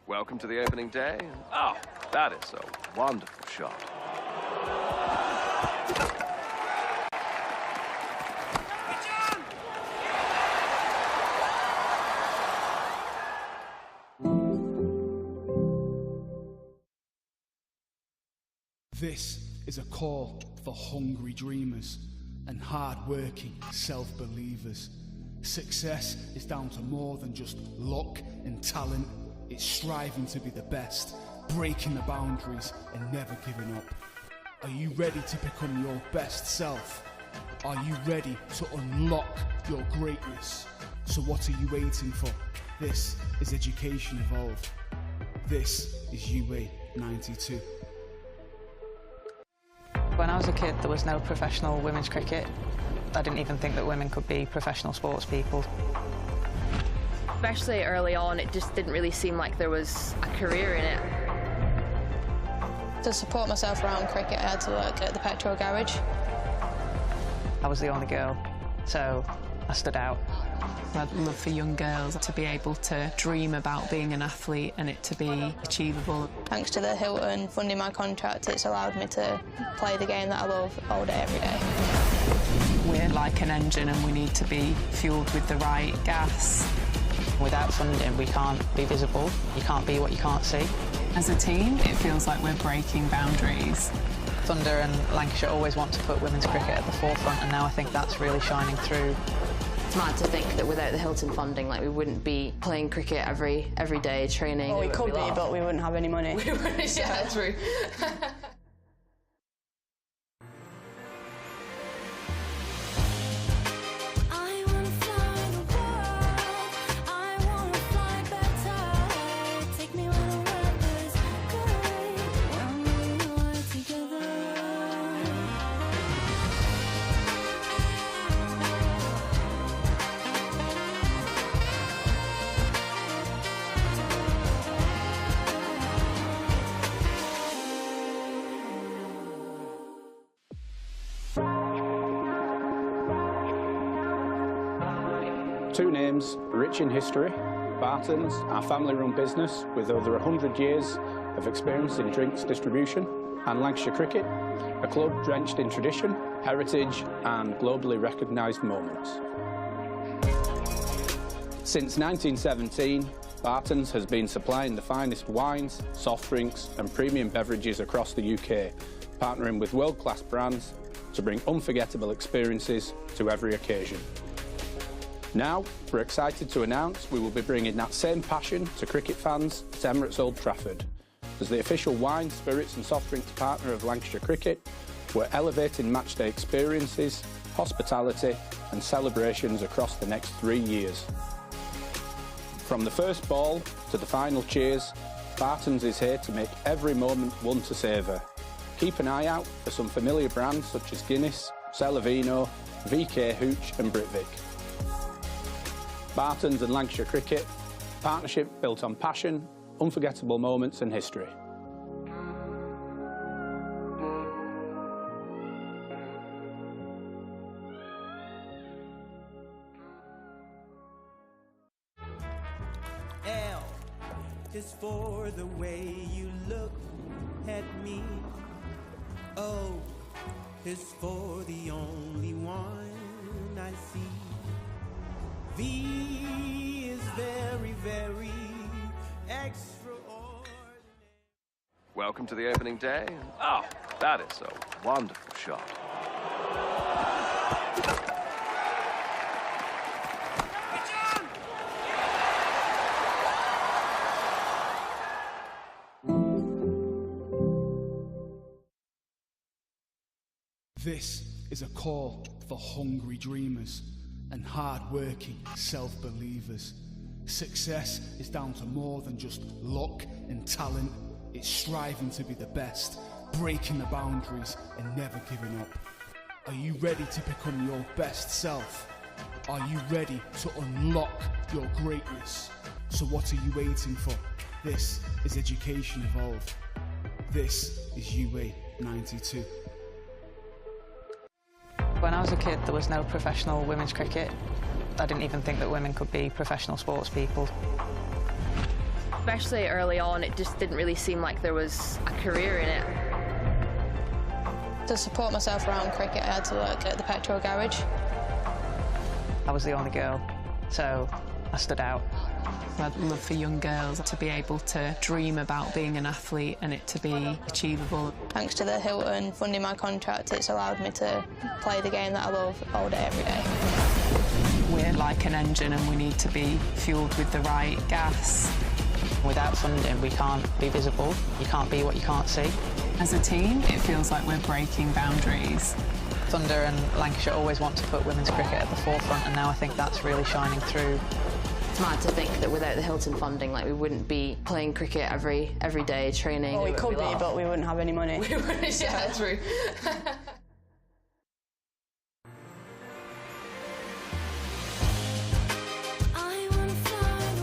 Welcome to the opening day. Oh, that is a wonderful shot. This is a call for hungry dreamers and hard-working self-believers. Success is down to more than just luck and talent. It's striving to be the best, breaking the boundaries and never giving up. Are you ready to become your best self? Are you ready to unlock your greatness? So what are you waiting for? This is Education Evolved. This is UA 92. When I was a kid, there was no professional women's cricket. I didn't even think that women could be professional sports people. Especially early on, it just didn't really seem like there was a career in it. To support myself around cricket, I had to work at the petrol garage. I was the only girl, so I stood out. I'd love for young girls to be able to dream about being an athlete and it to be achievable. Thanks to the Hilton funding my contract, it's allowed me to play the game that I love all day, every day. We're like an engine and we need to be fuelled with the right gas. Without funding, we can't be visible. You can't be what you can't see. As a team, it feels like we're breaking boundaries. Thunder and Lancashire always want to put women's cricket at the forefront, and now I think that's really shining through. It's mad to think that without the Hilton funding, like, we wouldn't be playing cricket every day, training. Well, we could be, but we wouldn't have any money. Yeah, true. Two names rich in history: Barton's, our family-run business with over 100 years of experience in drinks distribution, and Lancashire Cricket, a club drenched in tradition, heritage and globally recognised moments. Since 1917, Barton's has been supplying the finest wines, soft drinks and premium beverages across the UK, partnering with world-class brands to bring unforgettable experiences to every occasion. Now, we're excited to announce we will be bringing that same passion to cricket fans at Emirates Old Trafford. As the official wine, spirits and soft drinks partner of Lancashire Cricket, we're elevating matchday experiences, hospitality and celebrations across the next 3 years. From the first ball to the final cheers, Barton's is here to make every moment one to savour. Keep an eye out for some familiar brands such as Guinness, Celavino, VK Hooch and Britvic. Barton's and Lancashire Cricket, partnership built on passion, unforgettable moments and history. L is for the way you look at me. O is for the only one I see. V is very, very extraordinary. Welcome to the opening day. Oh, that is a wonderful shot. This is a call for hungry dreamers and hard-working self-believers. Success is down to more than just luck and talent. It's striving to be the best, breaking the boundaries and never giving up. Are you ready to become your best self? Are you ready to unlock your greatness? So what are you waiting for? This is Education Evolved. This is UA 92. When I was a kid, there was no professional women's cricket. I didn't even think that women could be professional sports people. Especially early on, it just didn't really seem like there was a career in it. To support myself around cricket, I had to work at the petrol garage. I was the only girl, so I stood out. I'd love for young girls to be able to dream about being an athlete and it to be achievable. Thanks to the Hilton funding my contract, it's allowed me to play the game that I love all day, every day. We're like an engine and we need to be fuelled with the right gas. Without funding, we can't be visible. You can't be what you can't see. As a team, it feels like we're breaking boundaries. Thunder and Lancashire always want to put women's cricket at the forefront, and now I think that's really shining through. It's mad to think that without the Hilton funding, like, we wouldn't be playing cricket every day, training. Well, we could be, but we wouldn't have any money. Yeah, true. I wanna fly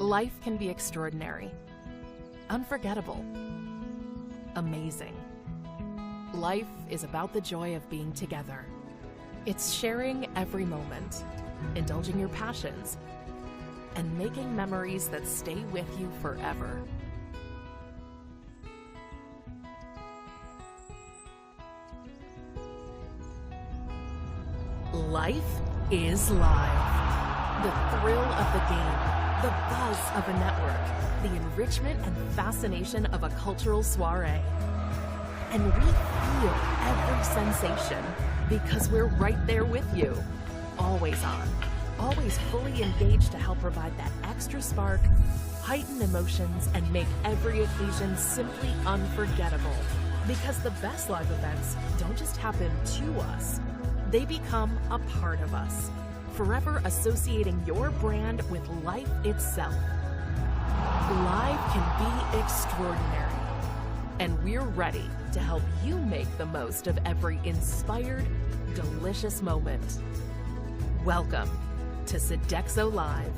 Life can be extraordinary, unforgettable, amazing. Life is about the joy of being together. It's sharing every moment, indulging your passions, and making memories that stay with you forever. Life is live. The thrill of the game, the buzz of a network, the enrichment and fascination of a cultural soiree. And we feel every sensation because we're right there with you. Always on, always fully engaged to help provide that extra spark, heighten emotions, and make every occasion simply unforgettable. Because the best live events don't just happen to us, they become a part of us, forever associating your brand with life itself. Live can be extraordinary, and we're ready to help you make the most of every inspired, delicious moment. Welcome to Sodexo Live.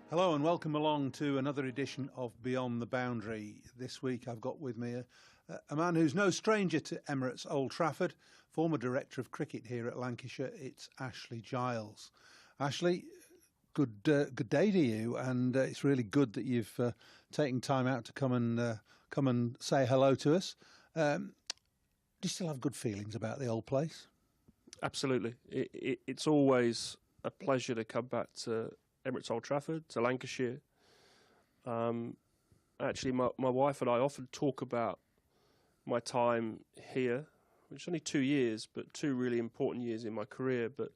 Hello and welcome along to another edition of Beyond the Boundary. This week I've got with me a man who's no stranger to Emirates Old Trafford, former Director of Cricket here at Lancashire. It's Ashley Giles. Ashley, good day to you, and it's really good that you've taken time out to come and say hello to us. Do you still have good feelings about the old place? Absolutely. It's always a pleasure to come back to Emirates Old Trafford, to Lancashire. Actually, my wife and I often talk about my time here, which is only 2 years, but 2 really important years in my career. But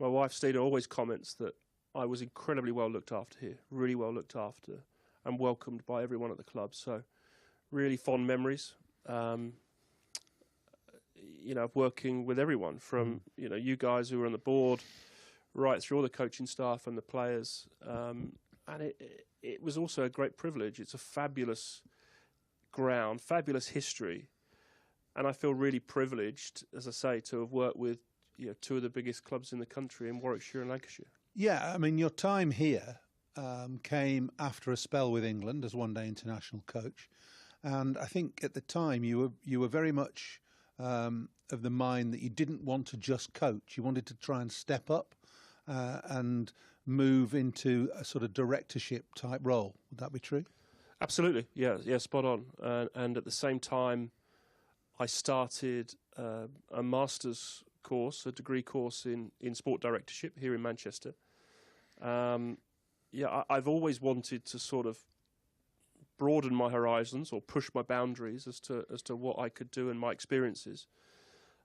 my wife, Stina, always comments that I was incredibly well looked after here, really well looked after, and welcomed by everyone at the club. So really fond memories, of working with everyone from, you guys who were on the board, right through all the coaching staff and the players. And it was also a great privilege. It's a fabulous ground, fabulous history. And I feel really privileged, as I say, to have worked with 2 of the biggest clubs in the country in Warwickshire and Lancashire. Yeah, I mean, your time here came after a spell with England as one-day international coach. And I think at the time you were very much of the mind that you didn't want to just coach. You wanted to try and step up and move into a sort of directorship type role. Would that be true? Absolutely, yeah, spot on. And at the same time, I started a master's course, a degree course in sport directorship here in Manchester. I've always wanted to sort of broaden my horizons or push my boundaries as to what I could do and my experiences.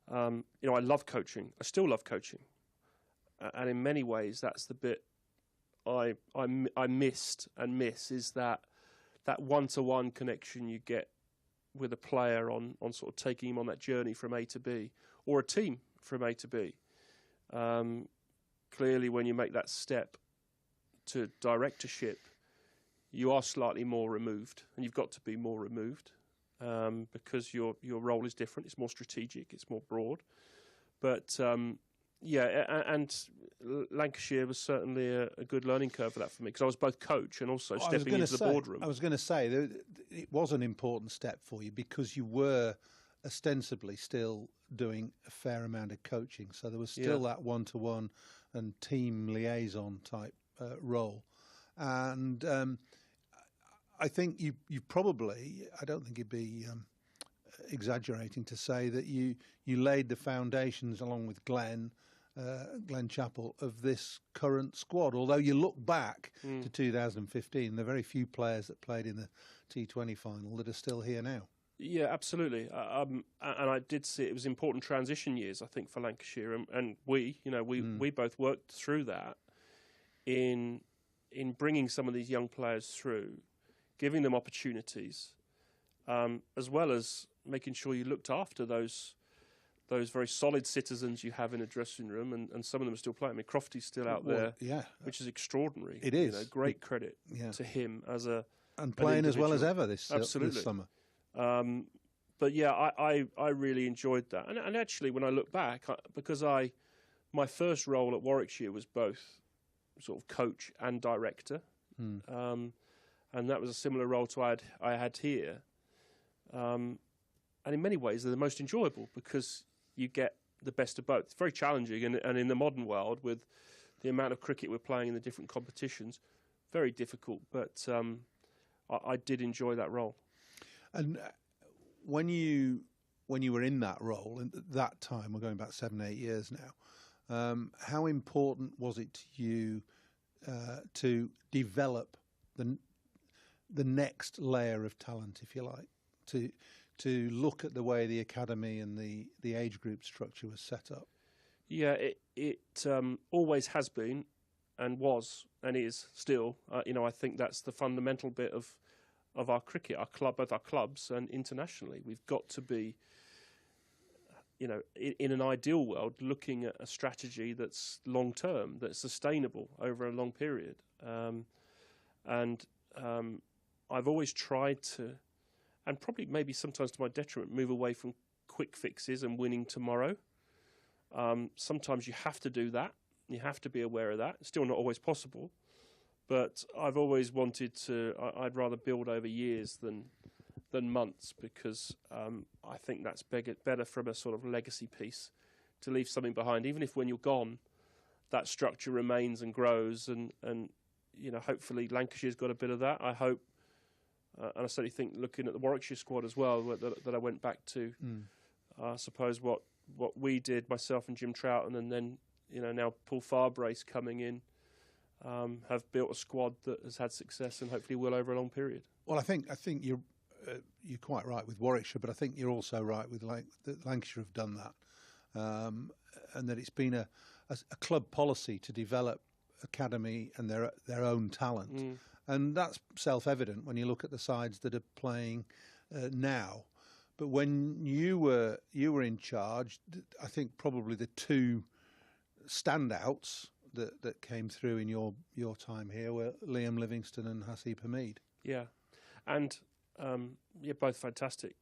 I love coaching. I still love coaching. And in many ways, that's the bit I missed and miss, is that one-to-one connection you get with a player on sort of taking him on that journey from A to B, or a team from A to B. Clearly, when you make that step to directorship, you are slightly more removed, and you've got to be more removed because your role is different. It's more strategic. It's more broad. But and Lancashire was certainly a good learning curve for that for me, because I was both coach and also stepping into the boardroom. I was going to say that it was an important step for you because you were ostensibly still doing a fair amount of coaching. So there was still that one-to-one and team liaison type role. And I think you probably, I don't think it'd be exaggerating to say that you laid the foundations along with Glenn Chappell of this current squad. Although you look back to 2015, there are very few players that played in the T20 final that are still here now. Yeah, absolutely. And I did see it was important transition years, I think, for Lancashire, and we both worked through that in bringing some of these young players through, giving them opportunities, as well as making sure you looked after those very solid citizens you have in a dressing room, and some of them are still playing. I mean, Crofty's still out there, which is extraordinary. It is. Great credit to him as and playing as well as ever this absolutely summer. But yeah, I really enjoyed that, and actually when I look back, because my first role at Warwickshire was both sort of coach and director, and that was a similar role to I had here. And in many ways, they're the most enjoyable because you get the best of both. It's very challenging, and in the modern world, with the amount of cricket we're playing in the different competitions, very difficult. But I did enjoy that role. And when you were in that role, and at that time, we're going back 7-8 years now, how important was it to you to develop the next layer of talent, if you like, to look at the way the academy and the age group structure was set up? Yeah, it always has been, and was, and is still. I think that's the fundamental bit of our cricket, both our clubs and internationally. We've got to be, in an ideal world, looking at a strategy that's long term, that's sustainable over a long period. I've always tried to, and probably maybe sometimes to my detriment, move away from quick fixes and winning tomorrow. Sometimes you have to do that. You have to be aware of that. It's still not always possible. But I've always wanted to, I'd rather build over years than months, because I think that's better from a sort of legacy piece, to leave something behind. Even if when you're gone, that structure remains and grows. And hopefully Lancashire's got a bit of that. I hope. And I certainly think, looking at the Warwickshire squad as well, that I went back to, I suppose what we did, myself and Jim Troughton, and then now Paul Farbrace coming in, have built a squad that has had success and hopefully will over a long period. Well, I think you're quite right with Warwickshire, but I think you're also right with that Lancashire have done that, and that it's been a club policy to develop academy and their own talent. And that's self-evident when you look at the sides that are playing now. But when you were in charge, I think probably the two standouts that came through in your time here were Liam Livingstone and Hasib Hamid. Yeah, and both fantastic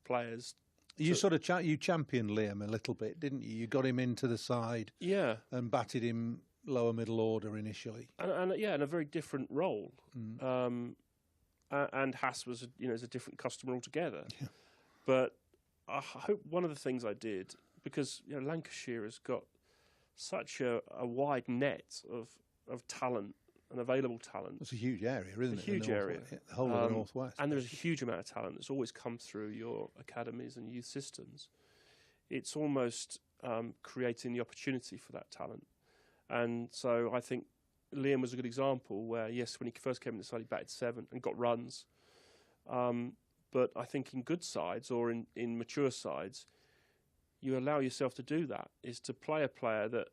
players. You you championed Liam a little bit, didn't you? You got him into the side, and batted him lower middle order initially, and a very different role. And Hass was is a different customer altogether. Yeah. But I hope one of the things I did, because Lancashire has got such a wide net of talent and available talent. It's a huge area, isn't it? A huge area, the whole of the Northwest. And there's a huge amount of talent that's always come through your academies and youth systems. It's almost creating the opportunity for that talent. And so I think Liam was a good example where, yes, when he first came in the side, he batted 7 and got runs. But I think in good sides or in mature sides, you allow yourself to do that, is to play a player that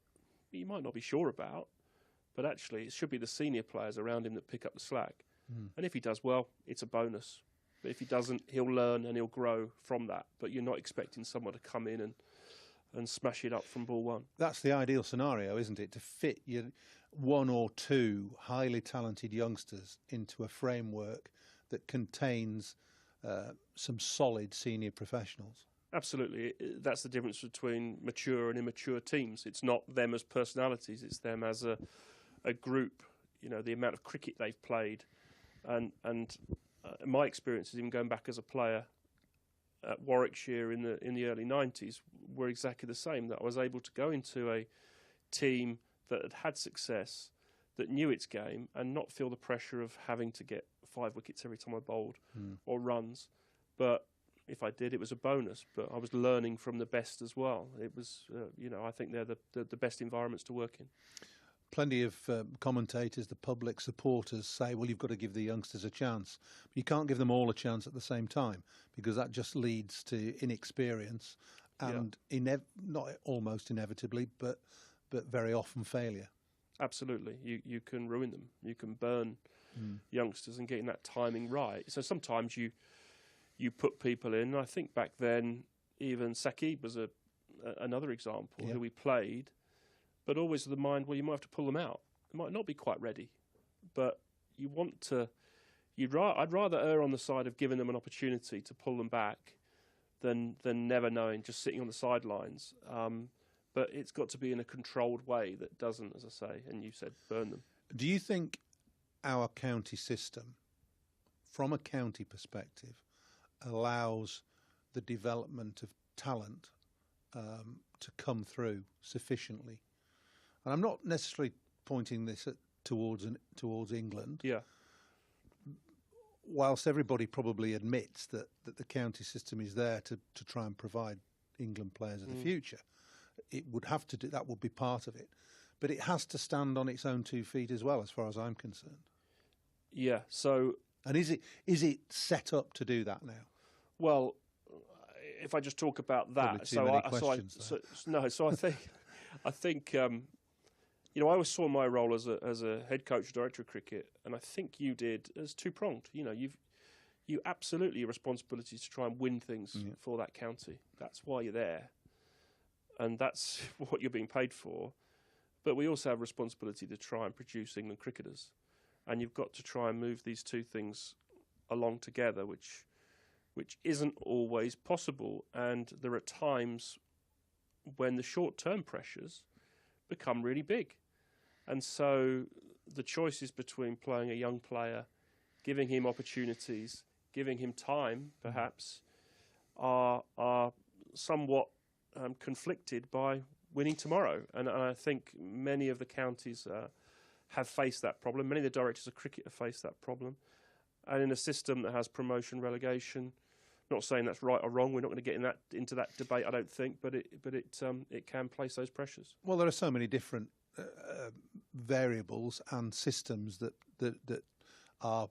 you might not be sure about, but actually it should be the senior players around him that pick up the slack. And if he does well, it's a bonus. But if he doesn't, he'll learn and he'll grow from that. But you're not expecting someone to come in and smash it up from ball one. That's the ideal scenario, isn't it? To fit your 1 or 2 highly talented youngsters into a framework that contains some solid senior professionals. Absolutely. That's the difference between mature and immature teams. It's not them as personalities, it's them as a group. The amount of cricket they've played. And my experience is, even going back as a player, at Warwickshire in the early 90s were exactly the same, that I was able to go into a team that had had success, that knew its game, and not feel the pressure of having to get 5 wickets every time I bowled or runs. But if I did, it was a bonus. But I was learning from the best as well. It was, I think they're the best environments to work in. Plenty of commentators, the public, supporters say, well, you've got to give the youngsters a chance. But you can't give them all a chance at the same time, because that just leads to inexperience and not almost inevitably, but very often failure. Absolutely. You can ruin them. You can burn youngsters and getting that timing right. So sometimes you put people in. I think back then, even Saqib was another example who we played, but always with the mind, well, you might have to pull them out. It might not be quite ready, but you want to. I'd rather err on the side of giving them an opportunity to pull them back than never knowing, just sitting on the sidelines. But it's got to be in a controlled way that doesn't, as I say, and you said, burn them. Do you think our county system, from a county perspective, allows the development of talent to come through sufficiently? And I'm not necessarily pointing this towards England. Yeah. Whilst everybody probably admits that the county system is there to try and provide England players of the future, it would have to do that. Would be part of it, but it has to stand on its own 2 feet as well, as far as I'm concerned. Yeah. So, and is it set up to do that now? Well, if I just talk about that, I think I always saw my role as a head coach, director of cricket, and I think you did as two-pronged. You absolutely have responsibility to try and win things for that county. That's why you're there, and that's what you're being paid for. But we also have responsibility to try and produce England cricketers, and you've got to try and move these two things along together, which isn't always possible. And there are times when the short-term pressures become really big. And so the choices between playing a young player, giving him opportunities, giving him time, perhaps, are somewhat conflicted by winning tomorrow. And I think many of the counties have faced that problem. Many of the directors of cricket have faced that problem. And in a system that has promotion, relegation, not saying that's right or wrong. We're not going to get into that debate, I don't think. But it can place those pressures. Well, there are so many different variables and systems that are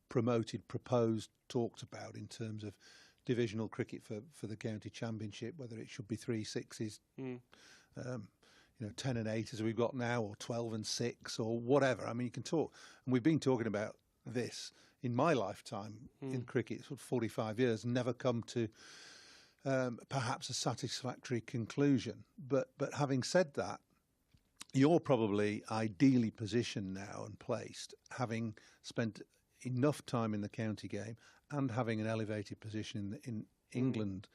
promoted, proposed, talked about in terms of divisional cricket for the county championship, whether it should be 3 6s, 10 and 8 as we've got now, or 12 and 6, or whatever. I mean, you can talk, and we've been talking about this in my lifetime in cricket, sort of 45 years, never come to perhaps a satisfactory conclusion. But having said that, you're probably ideally positioned now and placed, having spent enough time in the county game and having an elevated position in England,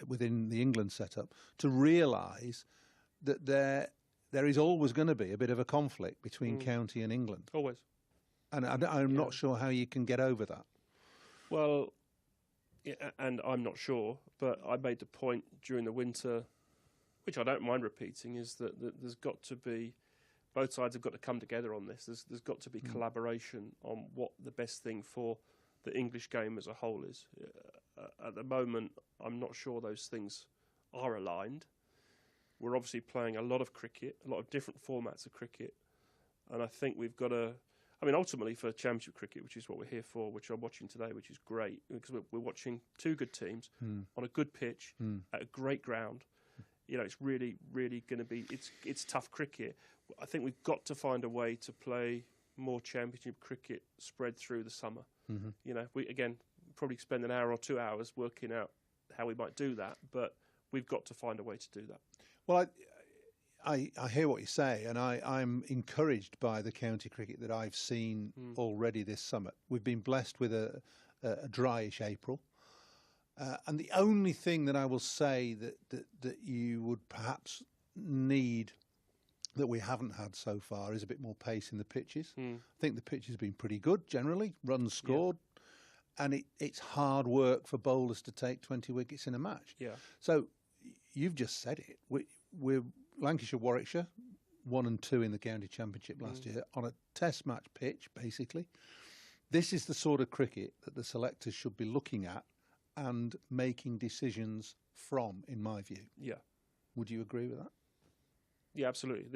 within the England setup, to realise that there is always going to be a bit of a conflict between county and England. Always. And I'm not sure how you can get over that. Well, and I'm not sure, but I made the point during the winter, which I don't mind repeating, is that there's got to be, both sides have got to come together on this. There's got to be collaboration on what the best thing for the English game as a whole is. At the moment, I'm not sure those things are aligned. We're obviously playing a lot of cricket, a lot of different formats of cricket, and I think we've got to... I mean, ultimately for Championship cricket, which is what we're here for, which I'm watching today, which is great, because we're watching two good teams on a good pitch at a great ground. It's really, really going to be... It's tough cricket. I think we've got to find a way to play more Championship cricket spread through the summer. We, again, probably spend an hour or 2 hours working out how we might do that, but we've got to find a way to do that. Well, I hear what you say, and I'm encouraged by the county cricket that I've seen already this summer. We've been blessed with a dryish April, and the only thing that I will say that you would perhaps need that we haven't had so far is a bit more pace in the pitches. I think the pitch has been pretty good generally, runs scored, and it's hard work for bowlers to take 20 wickets in a match. Yeah. So you've just said it. We're Lancashire, Warwickshire, 1 and 2 in the county championship last year on a test match pitch, basically. This is the sort of cricket that the selectors should be looking at and making decisions from, in my view. Yeah. Would you agree with that? Yeah, absolutely.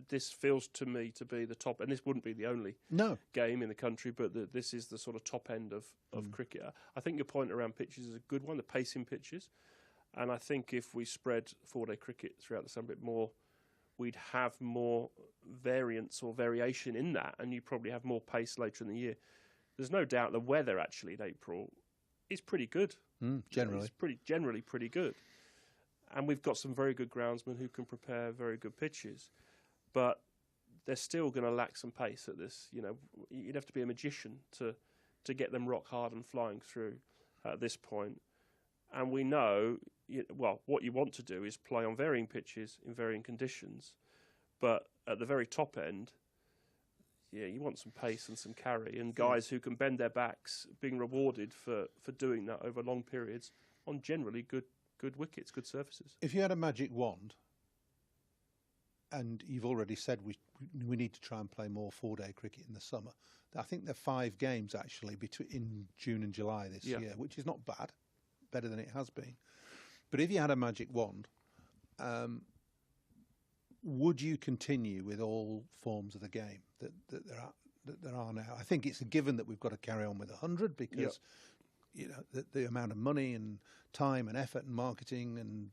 This feels to me to be the top, and this wouldn't be the only game in the country, but this is the sort of top end of cricket. I think your point around pitches is a good one, the pacing pitches. And I think if we spread 4-day cricket throughout the summer a bit more, we'd have more variance or variation in that, and you probably have more pace later in the year. There's no doubt the weather actually in April is pretty good. Generally. It's generally pretty good. And we've got some very good groundsmen who can prepare very good pitches. But they're still going to lack some pace at this. You know, you'd have to be a magician to get them rock hard and flying through at this point. And we know, what you want to do is play on varying pitches in varying conditions. But at the very top end, you want some pace and some carry, and guys who can bend their backs being rewarded for doing that over long periods on generally good wickets, good surfaces. If you had a magic wand, and you've already said we need to try and play more 4-day cricket in the summer, I think there are 5 games actually in June and July this year, which is not bad, better than it has been. But if you had a magic wand, would you continue with all forms of the game that there are now? I think it's a given that we've got to carry on with 100 because the amount of money and time and effort and marketing and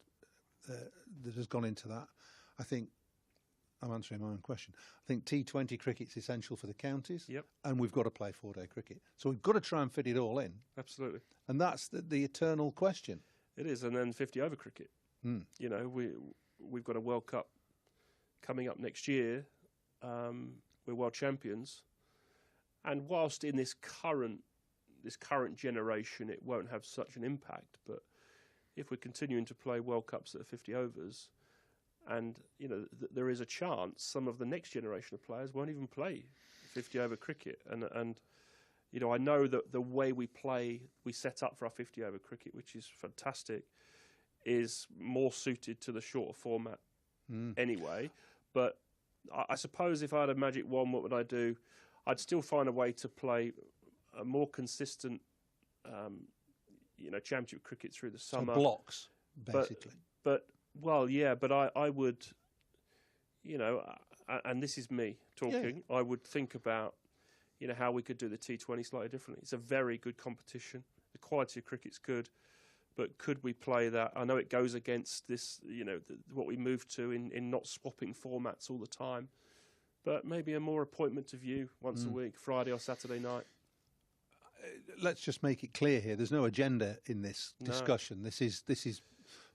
that has gone into that. I think I'm answering my own question. I think T20 cricket's essential for the counties, and we've got to play 4-day cricket. So we've got to try and fit it all in. Absolutely. And that's the eternal question. It is, and then 50-over cricket. You know, we've got a World Cup coming up next year. We're world champions, and whilst in this current generation it won't have such an impact, but if we're continuing to play World Cups that are 50 overs, and there is a chance some of the next generation of players won't even play 50-over cricket, and I know that the way we set up for our 50-over cricket, which is fantastic, is more suited to the shorter format anyway. But I suppose if I had a magic wand, what would I do? I'd still find a way to play a more consistent, championship cricket through the summer. So blocks, basically. But I would, and this is me talking, I would think about, how we could do the T20 slightly differently. It's a very good competition. The quality of cricket's good. But could we play that? I know it goes against this, what we moved to in not swapping formats all the time. But maybe a more appointment to view once a week, Friday or Saturday night. Let's just make it clear here. There's no agenda in this discussion. This is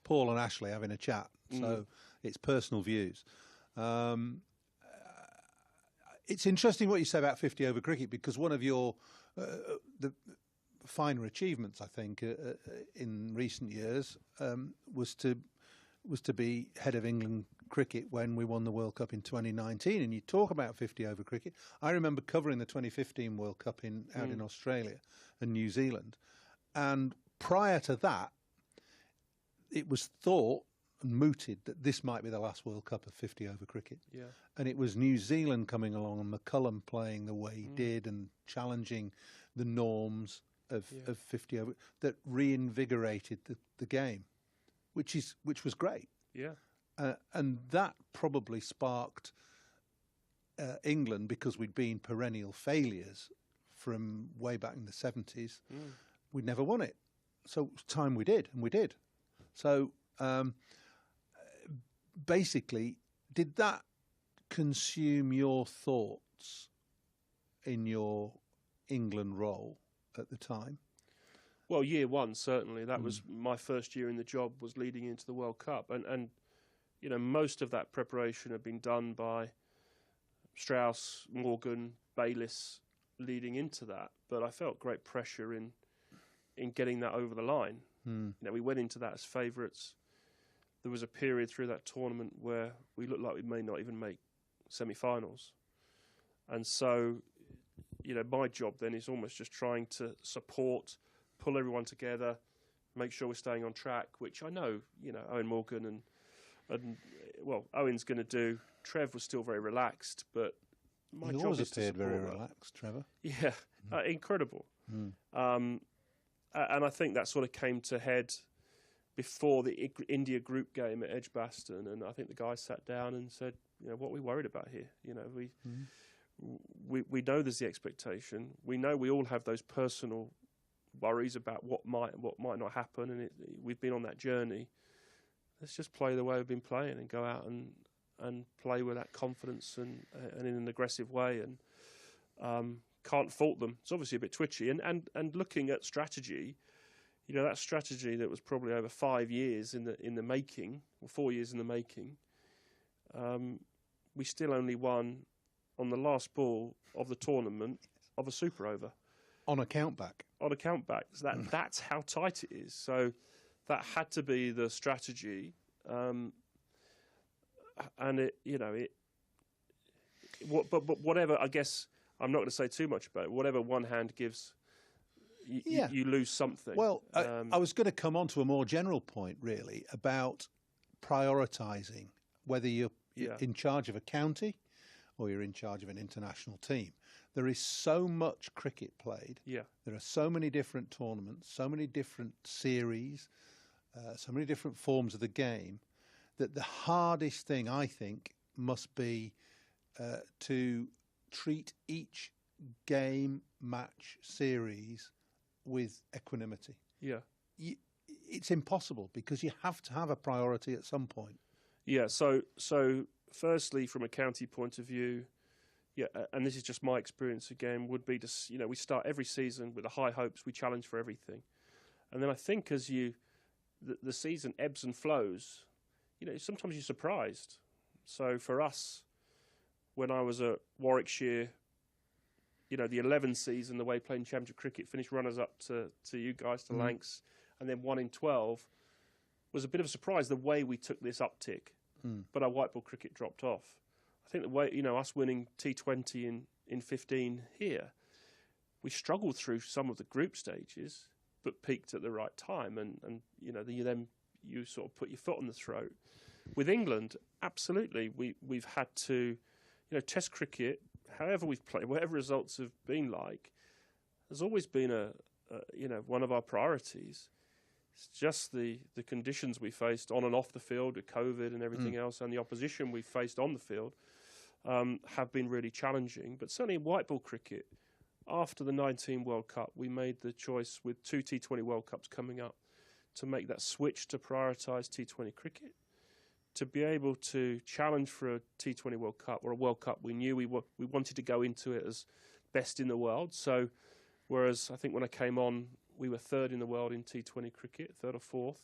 Paul and Ashley having a chat. So it's personal views. It's interesting what you say about 50-over cricket, because one of your the finer achievements, I think, in recent years was to be head of England cricket when we won the World Cup in 2019. And you talk about 50-over cricket. I remember covering the 2015 World Cup out in Australia and New Zealand. And prior to that, it was thought and mooted that this might be the last World Cup of 50-over cricket. Yeah. And it was New Zealand coming along and McCullum playing the way he did and challenging the norms of 50-over that reinvigorated the game, which was great. Yeah. And that probably sparked England, because we'd been perennial failures from way back in the 70s. We'd never won it. So it's time we did, and we did. So basically, did that consume your thoughts in your England role at the time? Well, year one, certainly. That was my first year in the job, was leading into the World Cup. And most of that preparation had been done by Strauss, Morgan, Bayliss leading into that. But I felt great pressure in getting that over the line. We went into that as favourites. There was a period through that tournament where we looked like we may not even make semi-finals. And so, my job then is almost just trying to support, pull everyone together, make sure we're staying on track, which I know, Owen Morgan and Owen's going to do. Trev was still very relaxed, but my He job always is to appeared very support that. relaxed, Trevor. Yeah, incredible. And I think that sort of came to head before the India group game at Edgbaston, and I think the guys sat down and said, what are we worried about here? We know there's the expectation. We know we all have those personal worries about what might not happen, and we've been on that journey. Let's just play the way we've been playing and go out and play with that confidence and in an aggressive way, and can't fault them. It's obviously a bit twitchy, and looking at strategy, that strategy that was probably over 5 years in the making, or 4 years in the making. We still only won on the last ball of the tournament of a super over. On a countback. On a countback. So that's how tight it is. So that had to be the strategy. And but whatever, I guess, I'm not going to say too much about it. Whatever one hand gives, you lose something. Well, I was going to come on to a more general point, really, about prioritising, whether you're in charge of a county or you're in charge of an international team. There is so much cricket played. Yeah. There are so many different tournaments, so many different series, so many different forms of the game, that the hardest thing, I think, must be to treat each game, match, series with equanimity. Yeah. It's impossible because you have to have a priority at some point. Yeah, so firstly, from a county point of view, and this is just my experience again, would be to, we start every season with the high hopes, we challenge for everything. And then I think as the season ebbs and flows, sometimes you're surprised. So for us, when I was at Warwickshire, the 11 season, the way playing championship cricket, finished runners-up to you guys, to Lancs, and then 1 in 12, was a bit of a surprise the way we took this uptick. But our white ball cricket dropped off. I think the way, us winning T20 in 15 here, we struggled through some of the group stages, but peaked at the right time. And you sort of put your foot on the throat. With England, absolutely, we've had to, Test cricket, however we've played, whatever results have been like, has always been one of our priorities. It's just the conditions we faced on and off the field with COVID and everything else, and the opposition we faced on the field have been really challenging. But certainly in white ball cricket, after the 19 World Cup, we made the choice with 2 T20 World Cups coming up to make that switch to prioritise T20 cricket, to be able to challenge for a T20 World Cup or a World Cup. We knew we wanted to go into it as best in the world. So whereas I think when I came on, we were 3rd in the world in T20 cricket, 3rd or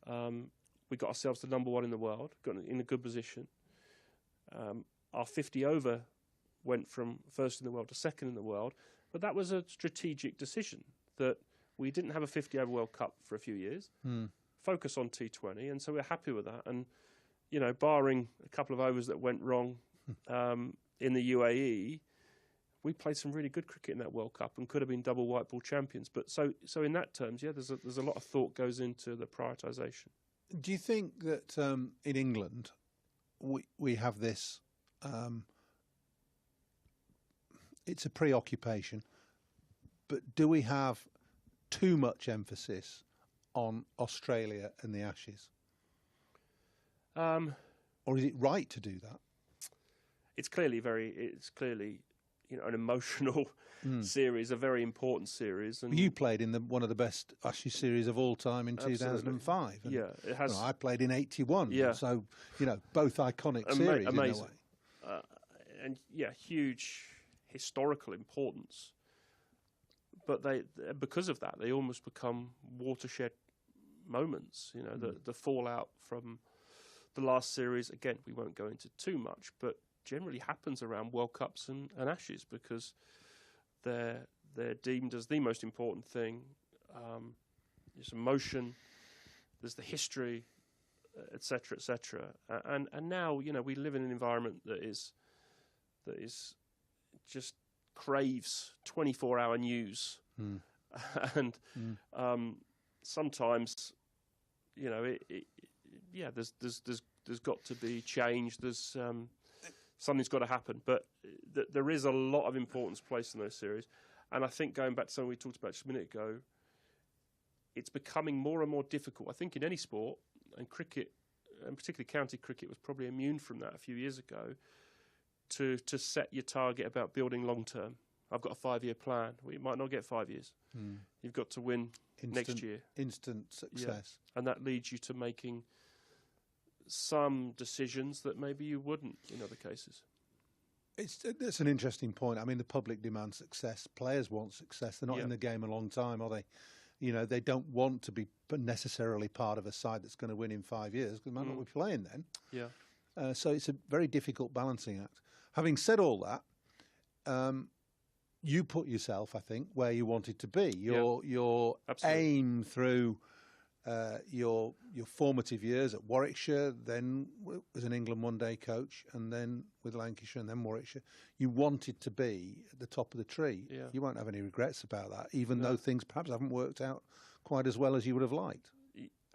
4th. We got ourselves to number 1 in the world, got in a good position. Our 50 over went from 1st in the world to 2nd in the world, but that was a strategic decision that we didn't have a 50 over World Cup for a few years, focus on T20, and so we're happy with that. And, barring a couple of overs that went wrong in the UAE, we played some really good cricket in that World Cup and could have been double white ball champions. But so in that terms, there's a lot of thought goes into the prioritisation. Do you think that in England we have this? It's a preoccupation, but do we have too much emphasis on Australia and the Ashes? Or is it right to do that? It's clearly an emotional series, a very important series. And you played in one of the best Ashes series of all time in 2005. And, it has. I played in 81. Yeah. So, both iconic series amazing. in a way. And huge historical importance. But because of that, they almost become watershed moments. The fallout from the last series, again, we won't go into too much, but generally happens around World Cups and Ashes because they're deemed as the most important thing. There's emotion, there's the history, etc., etc. And now we live in an environment that is just craves 24-hour news, and sometimes, you know, there's got to be change. There's something's got to happen, but there is a lot of importance placed in those series, and I think going back to something we talked about just a minute ago, it's becoming more and more difficult. I think in any sport, and cricket, and particularly county cricket, was probably immune from that a few years ago, to set your target about building long term. I've got a 5-year plan. Well, you might not get 5 years. You've got to win next year. Instant success. Yeah. And that leads you to making some decisions that maybe you wouldn't in other cases. That's an interesting point. I mean, the public demand success. Players want success. They're not in the game a long time, are they? You know, they don't want to be necessarily part of a side that's going to win in 5 years, because they might not be playing then. Yeah. So it's a very difficult balancing act. Having said all that, you put yourself, I think, where you wanted to be. Your aim through your formative years at Warwickshire, then as an England one-day coach, and then with Lancashire and then Warwickshire, you wanted to be at the top of the tree. Yeah. You won't have any regrets about that, even though things perhaps haven't worked out quite as well as you would have liked.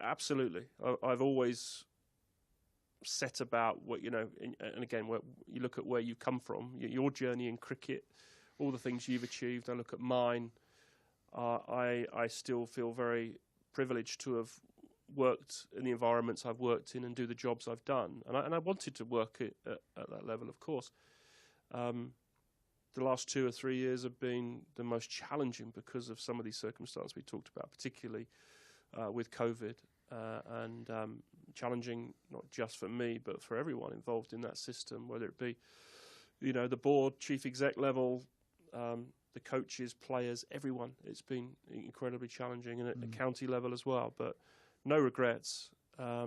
Absolutely. I've always set about what, you know, and again, you look at where you come from, your journey in cricket, all the things you've achieved. I look at mine. I still feel very privileged to have worked in the environments I've worked in and do the jobs I've done. And I wanted to work at that level, of course. The last 2 or 3 years have been the most challenging because of some of these circumstances we talked about, particularly with COVID, and challenging not just for me, but for everyone involved in that system, whether it be, you know, the board, chief exec level, the coaches, players, everyone. It's been incredibly challenging, and at the county level as well. But no regrets. I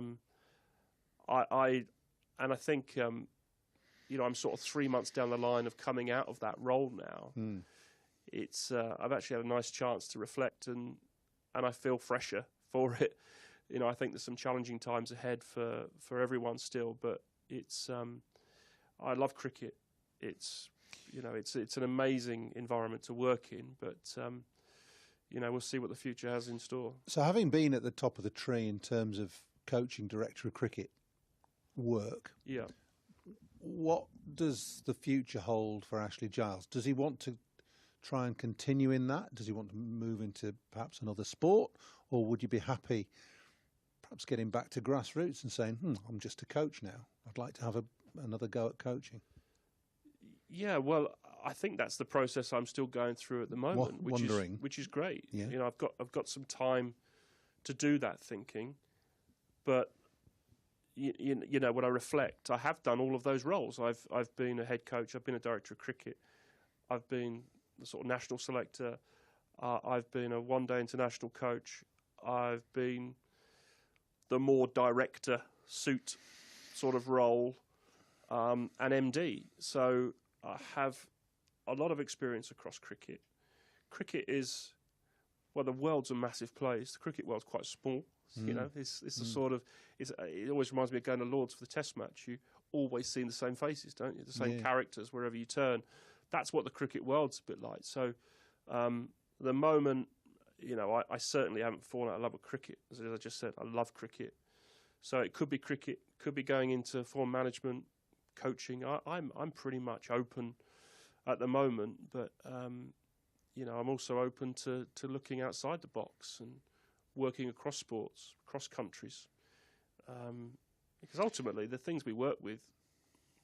think, you know, I'm sort of 3 months down the line of coming out of that role now. It's I've actually had a nice chance to reflect, and I feel fresher for it. You know, I think there's some challenging times ahead for everyone still, but it's I love cricket. It's, you know, it's an amazing environment to work in, but you know, we'll see what the future has in store. So, having been at the top of the tree in terms of coaching, director of cricket work, what does the future hold for Ashley Giles? Does he want to try and continue in that? Does he want to move into perhaps another sport, or would you be happy perhaps getting back to grassroots and saying, I'm just a coach now, I'd like to have another go at coaching? Yeah, well, I think that's the process I'm still going through at the moment, which is great. Yeah. You know, I've got some time to do that thinking, but you know, when I reflect, I have done all of those roles. I've been a head coach, I've been a director of cricket, I've been the sort of national selector, I've been a one-day international coach, I've been the more director suit sort of role, and MD. So I have a lot of experience across cricket. Cricket is, well, the world's a massive place. The cricket world's quite small. You know, it's the sort of, it always reminds me of going to Lord's for the Test match. You always see the same faces, don't you? The same characters wherever you turn. That's what the cricket world's a bit like. So the moment, you know, I certainly haven't fallen out of love with cricket. As I just said, I love cricket. So it could be cricket, could be going into form management, coaching. I'm pretty much open at the moment, but you know, I'm also open to looking outside the box and working across sports, across countries, because ultimately the things we work with,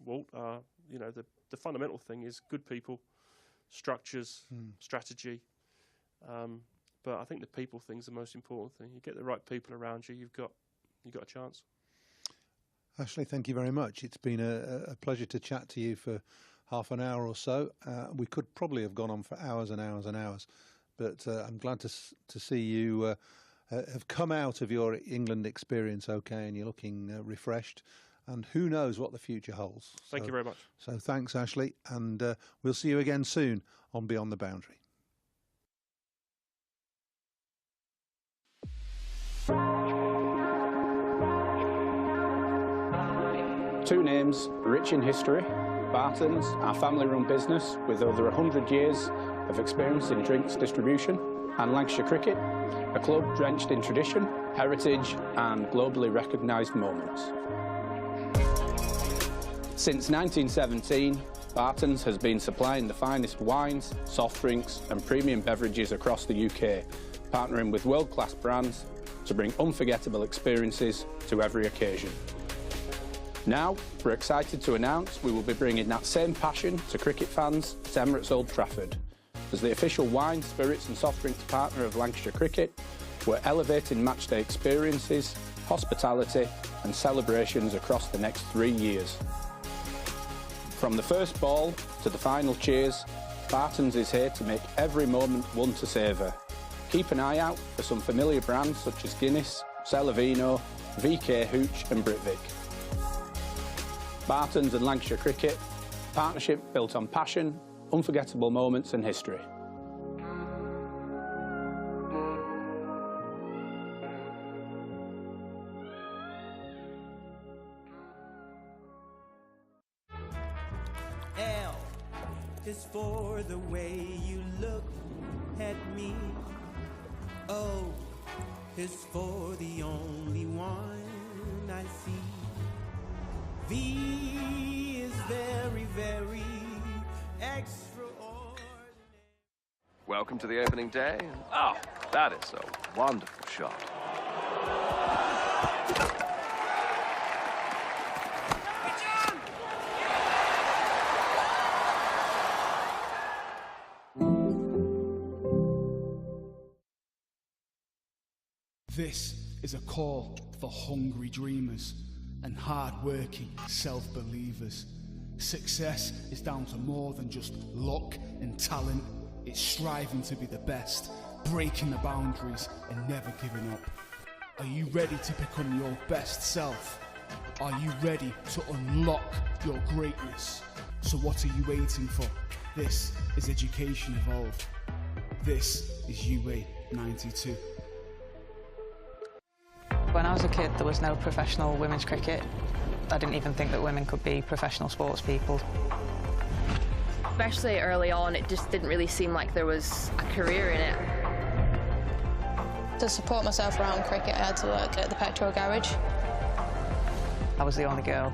Walt, are, you know, the fundamental thing is good people, structures, strategy. But I think the people thing is the most important thing. You get the right people around you, you've got a chance. Ashley, thank you very much. It's been a pleasure to chat to you for half an hour or so. We could probably have gone on for hours and hours and hours, but I'm glad to see you have come out of your England experience okay, and you're looking refreshed. And who knows what the future holds. Thank you very much. So thanks, Ashley, and we'll see you again soon on Beyond the Boundary. Two names rich in history, Barton's, our family-run business with over 100 years of experience in drinks distribution, and Lancashire Cricket, a club drenched in tradition, heritage and globally recognised moments. Since 1917, Barton's has been supplying the finest wines, soft drinks and premium beverages across the UK, partnering with world-class brands to bring unforgettable experiences to every occasion. Now, we're excited to announce we will be bringing that same passion to cricket fans at Emirates Old Trafford. As the official wine, spirits and soft drinks partner of Lancashire Cricket, we're elevating matchday experiences, hospitality and celebrations across the next 3 years. From the first ball to the final cheers, Barton's is here to make every moment one to savour. Keep an eye out for some familiar brands such as Guinness, Celavino, VK Hooch and Britvic. Barton's and Lancashire Cricket, partnership built on passion, unforgettable moments and history. L is for the way you look at me. O is for the only one I see. V is very, very extraordinary. Welcome to the opening day. Oh, that is a wonderful shot. This is a call for hungry dreamers and hard-working self-believers. Success is down to more than just luck and talent. It's striving to be the best, breaking the boundaries and never giving up. Are you ready to become your best self? Are you ready to unlock your greatness? So what are you waiting for? This is Education Evolved. This is UA 92. When I was a kid, there was no professional women's cricket. I didn't even think that women could be professional sports people. Especially early on, it just didn't really seem like there was a career in it. To support myself around cricket, I had to work at the petrol garage. I was the only girl,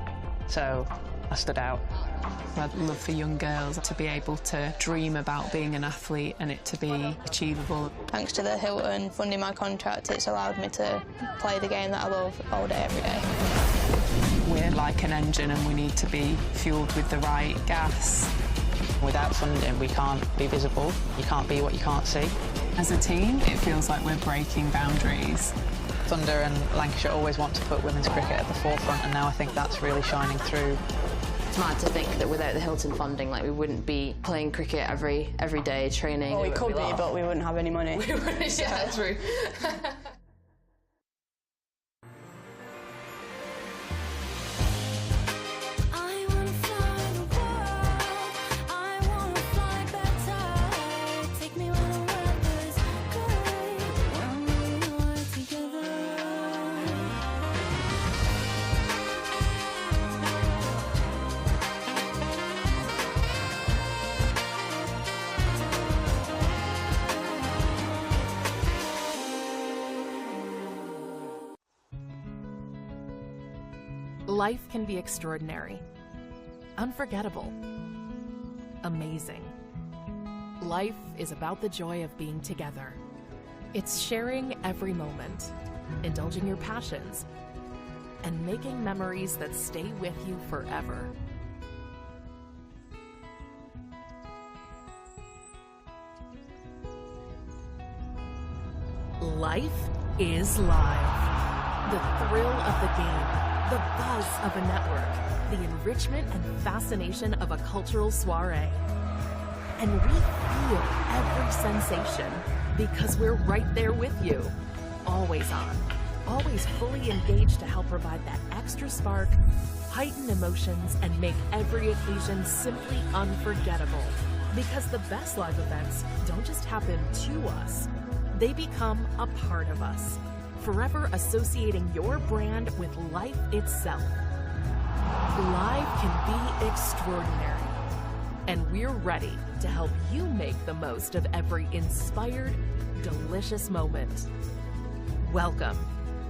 so I stood out. I'd love for young girls to be able to dream about being an athlete and it to be achievable. Thanks to the Hilton funding my contract, it's allowed me to play the game that I love all day, every day. We're like an engine and we need to be fuelled with the right gas. Without funding, we can't be visible. You can't be what you can't see. As a team, it feels like we're breaking boundaries. Thunder and Lancashire always want to put women's cricket at the forefront, and now I think that's really shining through. It's mad to think that without the Hilton funding, like, we wouldn't be playing cricket every day, training. Well, we could be, but we wouldn't have any money. We wouldn't, yeah, that's true. Life can be extraordinary, unforgettable, amazing. Life is about the joy of being together. It's sharing every moment, indulging your passions, and making memories that stay with you forever. Life is live. The thrill of the game. The buzz of a network, the enrichment and fascination of a cultural soiree. And we feel every sensation because we're right there with you. Always on, always fully engaged to help provide that extra spark, heighten emotions, and make every occasion simply unforgettable. Because the best live events don't just happen to us, they become a part of us. Forever associating your brand with life itself. Live can be extraordinary, and we're ready to help you make the most of every inspired, delicious moment. Welcome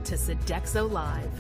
to Sodexo Live.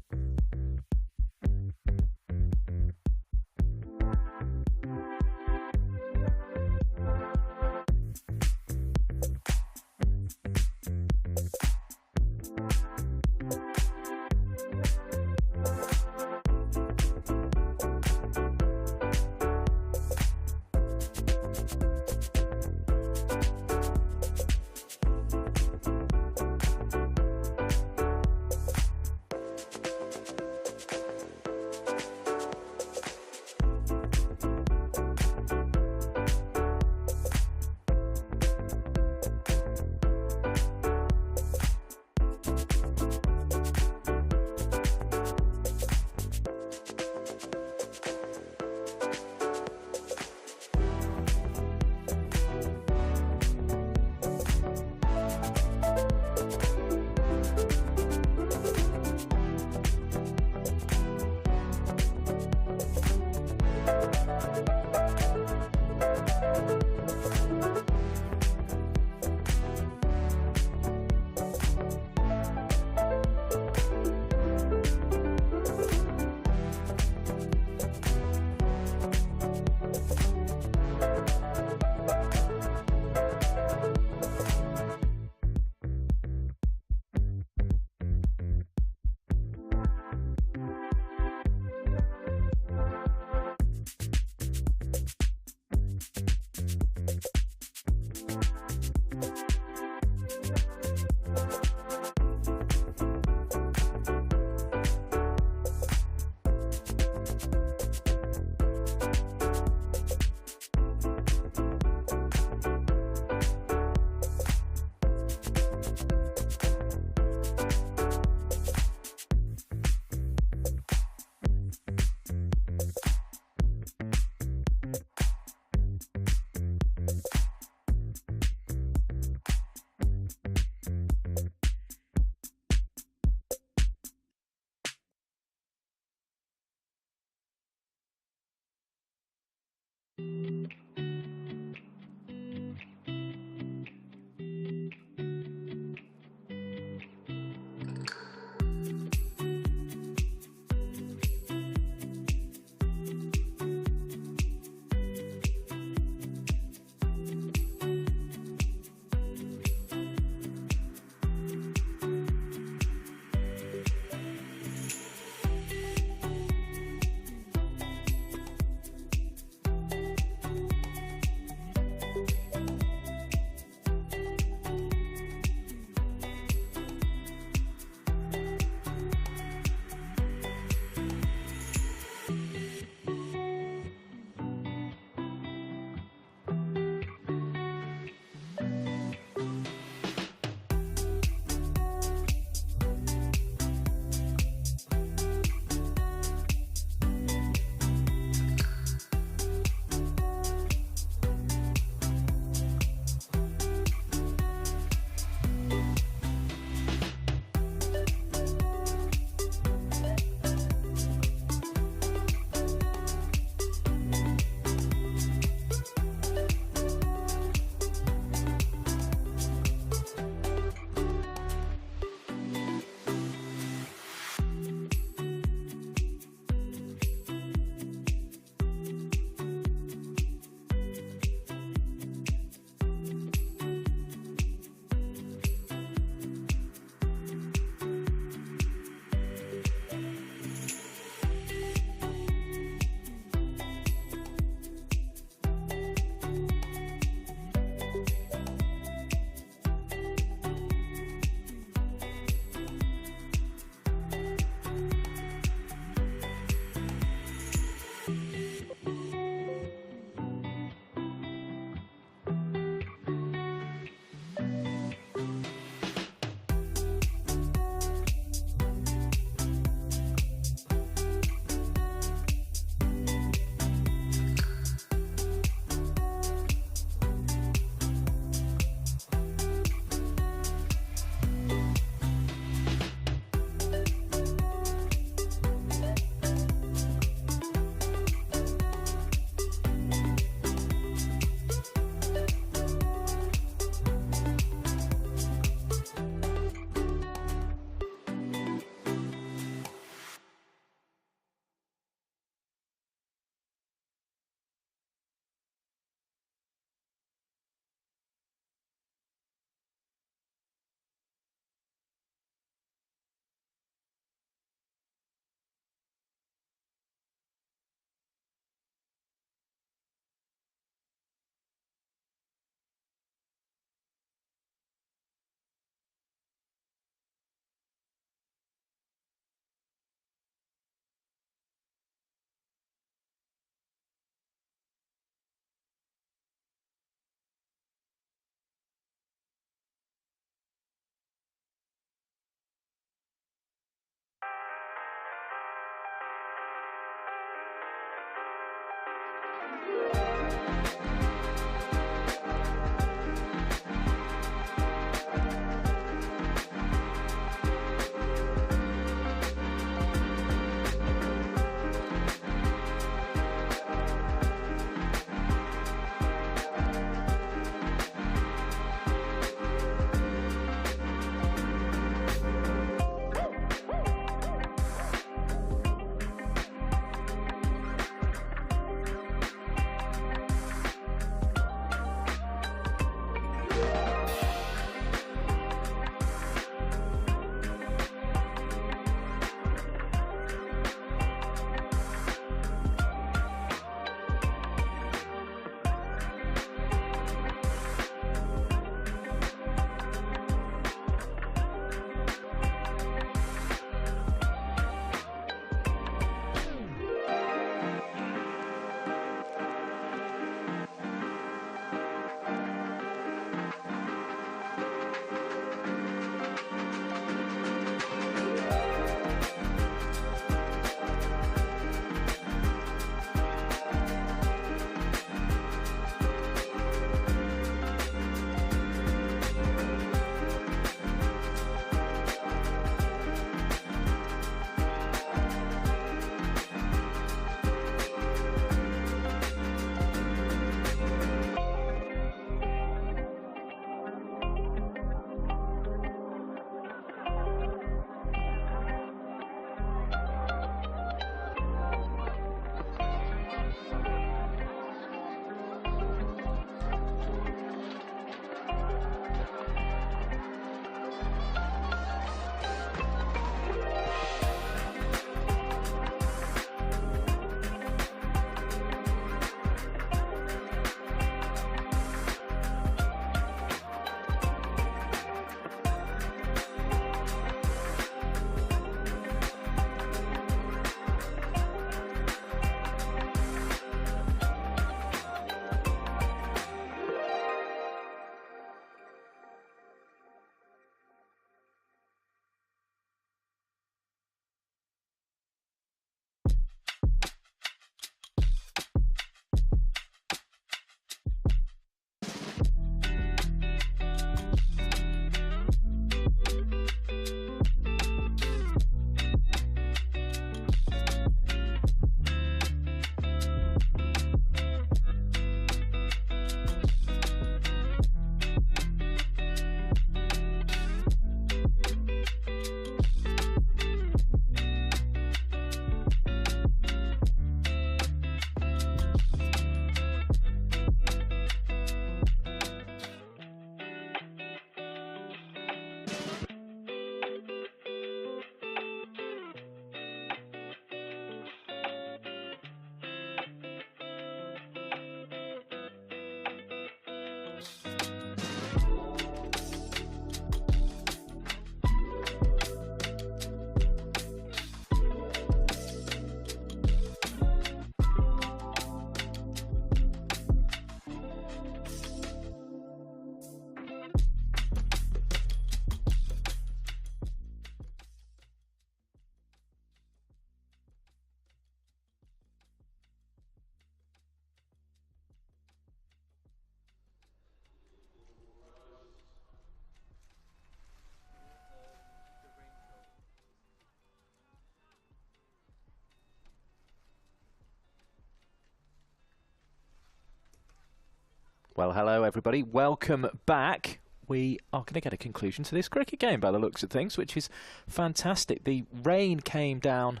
Well, hello everybody, welcome back. We are going to get a conclusion to this cricket game by the looks of things, which is fantastic. The rain came down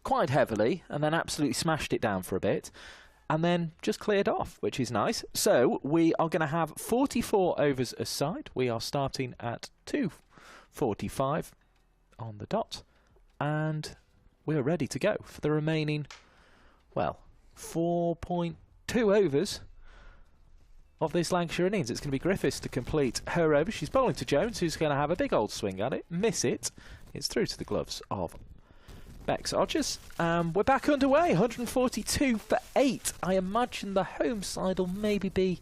quite heavily and then absolutely smashed it down for a bit and then just cleared off, which is nice. So we are going to have 44 overs aside. We are starting at 2:45 on the dot and we're ready to go for the remaining, well, 4.2 overs of this Lancashire innings. It's going to be Griffiths to complete her over. She's bowling to Jones, who's going to have a big old swing at it, miss it. It's through to the gloves of Bex Odgers. We're back underway, 142 for 8. I imagine the home side will maybe be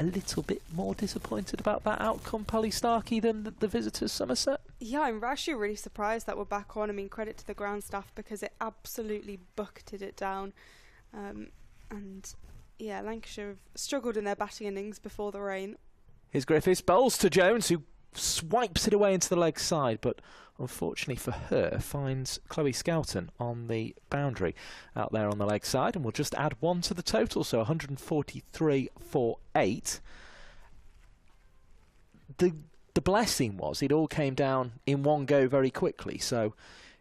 a little bit more disappointed about that outcome, Polly Starkey, than the visitors Somerset. Yeah, I'm actually really surprised that we're back on. I mean, credit to the ground staff because it absolutely bucketed it down. And yeah, Lancashire have struggled in their batting innings before the rain. Here's Griffiths, bowls to Jones, who swipes it away into the leg side, but unfortunately for her, finds Chloe Skelton on the boundary out there on the leg side, and we'll just add 1 to the total, so 143 for 8. The blessing was it all came down in one go very quickly, so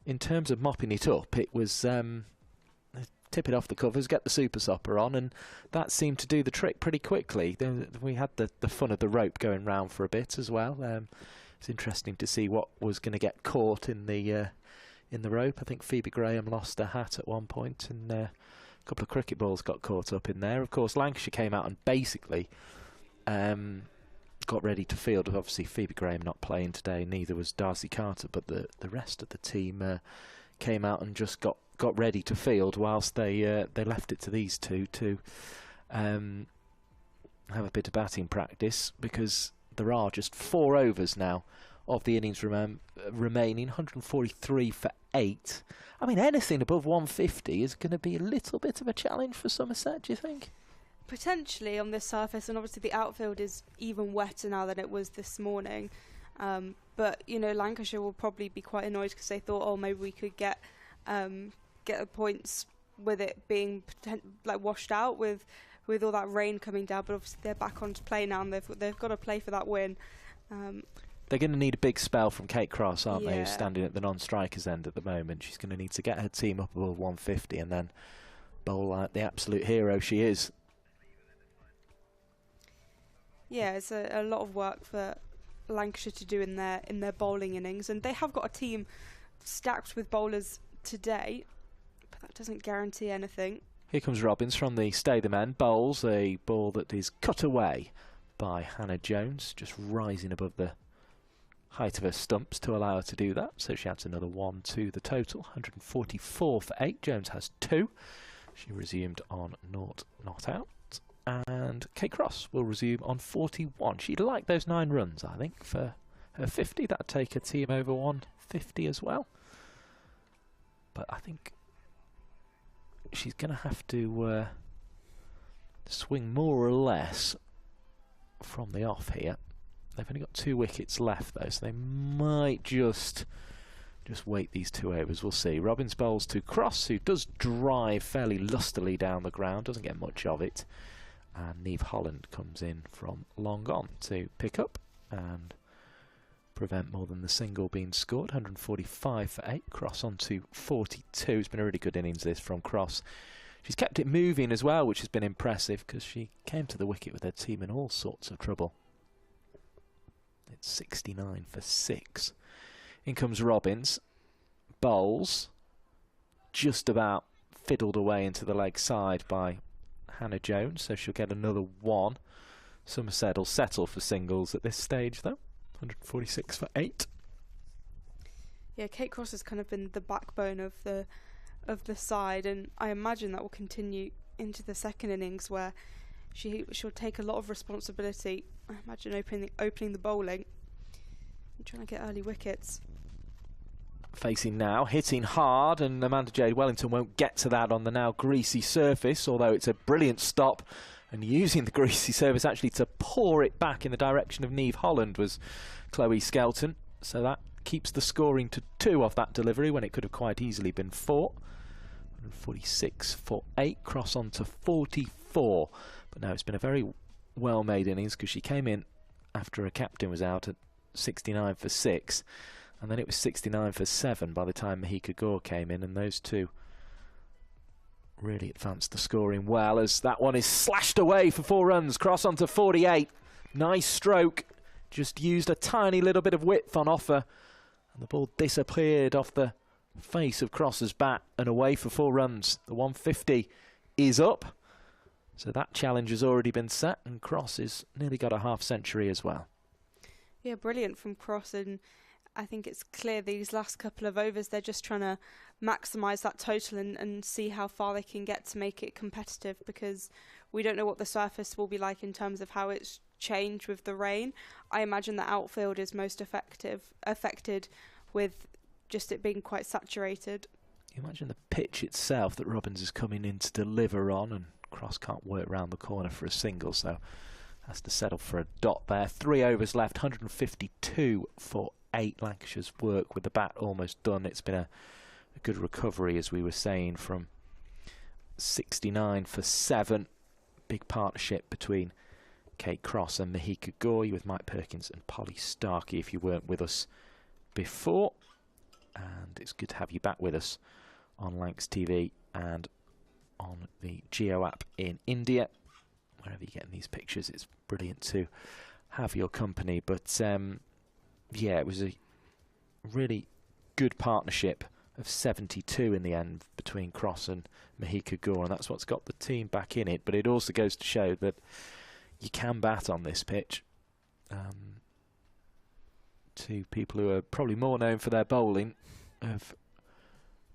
in terms of mopping it up, it was tip it off the covers, get the super sopper on, and that seemed to do the trick pretty quickly. We had the fun of the rope going round for a bit as well. It's interesting to see what was going to get caught in the rope. I think Phoebe Graham lost her hat at one point, and a couple of cricket balls got caught up in there. Of course, Lancashire came out and basically got ready to field. Obviously, Phoebe Graham not playing today, neither was Darcy Carter, but the rest of the team came out and just got ready to field whilst they left it to these two to have a bit of batting practice, because there are just 4 overs now of the innings remaining, 143 for 8. I mean, anything above 150 is going to be a little bit of a challenge for Somerset, do you think? Potentially on this surface, and obviously the outfield is even wetter now than it was this morning. But, you know, Lancashire will probably be quite annoyed because they thought, oh, maybe we could get the points with it being washed out with all that rain coming down. But obviously they're back on to play now, and they've got to play for that win. They're going to need a big spell from Kate Cross, aren't they, who's standing at the non-strikers end at the moment. She's going to need to get her team up above 150 and then bowl like the absolute hero she is. Yeah, it's a lot of work for Lancashire to do in their bowling innings, and they have got a team stacked with bowlers today, but that doesn't guarantee anything. Here comes Robbins from the Stay the Men, bowls a ball that is cut away by Hannah Jones, just rising above the height of her stumps to allow her to do that, so she adds another 1 to the total, 144 for 8. Jones has 2. She resumed on 0 not out, and Kate Cross will resume on 41. She'd like those 9 runs, I think, for her 50. That'd take her team over 150 as well. But I think she's going to have to swing more or less from the off here. They've only got 2 wickets left, though, so they might just wait these 2 overs. We'll see. Robbins bowls to Cross, who does drive fairly lustily down the ground, doesn't get much of it. And Neve Holland comes in from long on to pick up and prevent more than the single being scored. 145 for 8. Cross on to 42. It's been a really good innings this from Cross. She's kept it moving as well, which has been impressive because she came to the wicket with her team in all sorts of trouble. It's 69 for 6. In comes Robbins. Bowls. Just about fiddled away into the leg side by Hannah Jones, so she'll get another 1 Somerset will settle for singles at this stage, though. 146 for 8. Yeah, Kate Cross has kind of been the backbone of the side, and I imagine that will continue into the second innings, where she'll take a lot of responsibility. I imagine opening the bowling and trying to get early wickets. Facing now, hitting hard, and Amanda Jade Wellington won't get to that on the now greasy surface, although it's a brilliant stop, and using the greasy surface actually to pour it back in the direction of Niamh Holland was Chloe Skelton. So that keeps the scoring to 2 off that delivery when it could have quite easily been 4. 146 for 8, Cross on to 44. But no, it's been a very well made innings, because she came in after her captain was out at 69 for 6. And then it was 69 for 7 by the time Mahika Gore came in, and those two really advanced the scoring well, as that one is slashed away for 4 runs. Cross on to 48. Nice stroke. Just used a tiny little bit of width on offer, and the ball disappeared off the face of Cross's bat and away for 4 runs. The 150 is up. So that challenge has already been set, and Cross has nearly got a half century as well. Yeah, brilliant from Cross, and I think it's clear these last couple of overs they're just trying to maximise that total and see how far they can get to make it competitive, because we don't know what the surface will be like in terms of how it's changed with the rain. I imagine the outfield is most affected with just it being quite saturated. You imagine the pitch itself that Robbins is coming in to deliver on, and Cross can't work round the corner for a single, so has to settle for a dot there. 3 overs left, 152 for 8. Lancashire's work with the bat almost done. It's been a good recovery, as we were saying, from 69 for 7. Big partnership between Kate Cross and Mahika Gore, with Mike Perkins and Polly Starkey, if you weren't with us before. And it's good to have you back with us on Lancs TV and on the Geo app in India. Wherever you're getting these pictures, it's brilliant to have your company. But yeah, it was a really good partnership of 72 in the end between Cross and Mahika Gore, and that's what's got the team back in it. But it also goes to show that you can bat on this pitch. Two people who are probably more known for their bowling have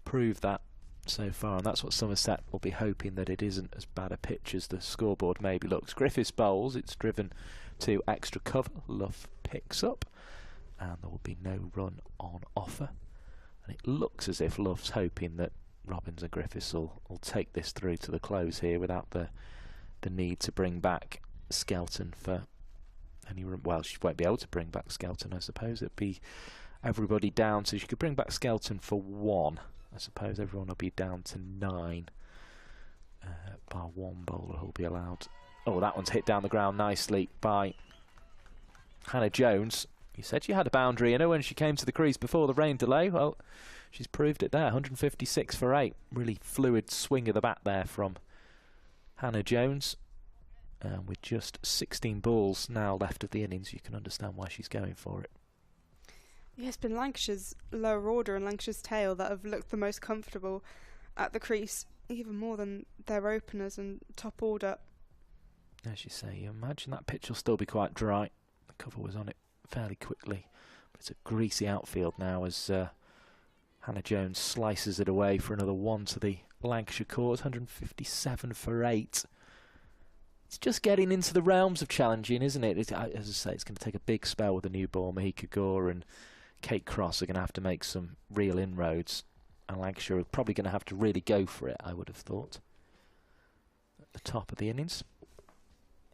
proved that so far, and that's what Somerset will be hoping, that it isn't as bad a pitch as the scoreboard maybe looks. Griffiths bowls, it's driven to extra cover. Luff picks up, and there will be no run on offer. And it looks as if Luff's hoping that Robbins and Griffiths will take this through to the close here without the need to bring back Skelton for any run. Well, she won't be able to bring back Skelton, I suppose. It'd be everybody down, so she could bring back Skelton for 1. I suppose everyone will be down to 9. Bar 1 bowler who'll be allowed. Oh, that one's hit down the ground nicely by Hannah Jones. You said she had a boundary in her when she came to the crease before the rain delay. Well, she's proved it there. 156 for 8. Really fluid swing of the bat there from Hannah Jones. And with just 16 balls now left of the innings, you can understand why she's going for it. Yeah, it's been Lancashire's lower order and Lancashire's tail that have looked the most comfortable at the crease, even more than their openers and top order. As you say, you imagine that pitch will still be quite dry. The cover was on it fairly quickly, but it's a greasy outfield now as Hannah Jones slices it away for another 1 to the Lancashire cause. 157 for 8. It's just getting into the realms of challenging, isn't it? As I say, it's going to take a big spell with the new ball. Mahika Gore and Kate Cross are going to have to make some real inroads, and Lancashire are probably going to have to really go for it, I would have thought, at the top of the innings.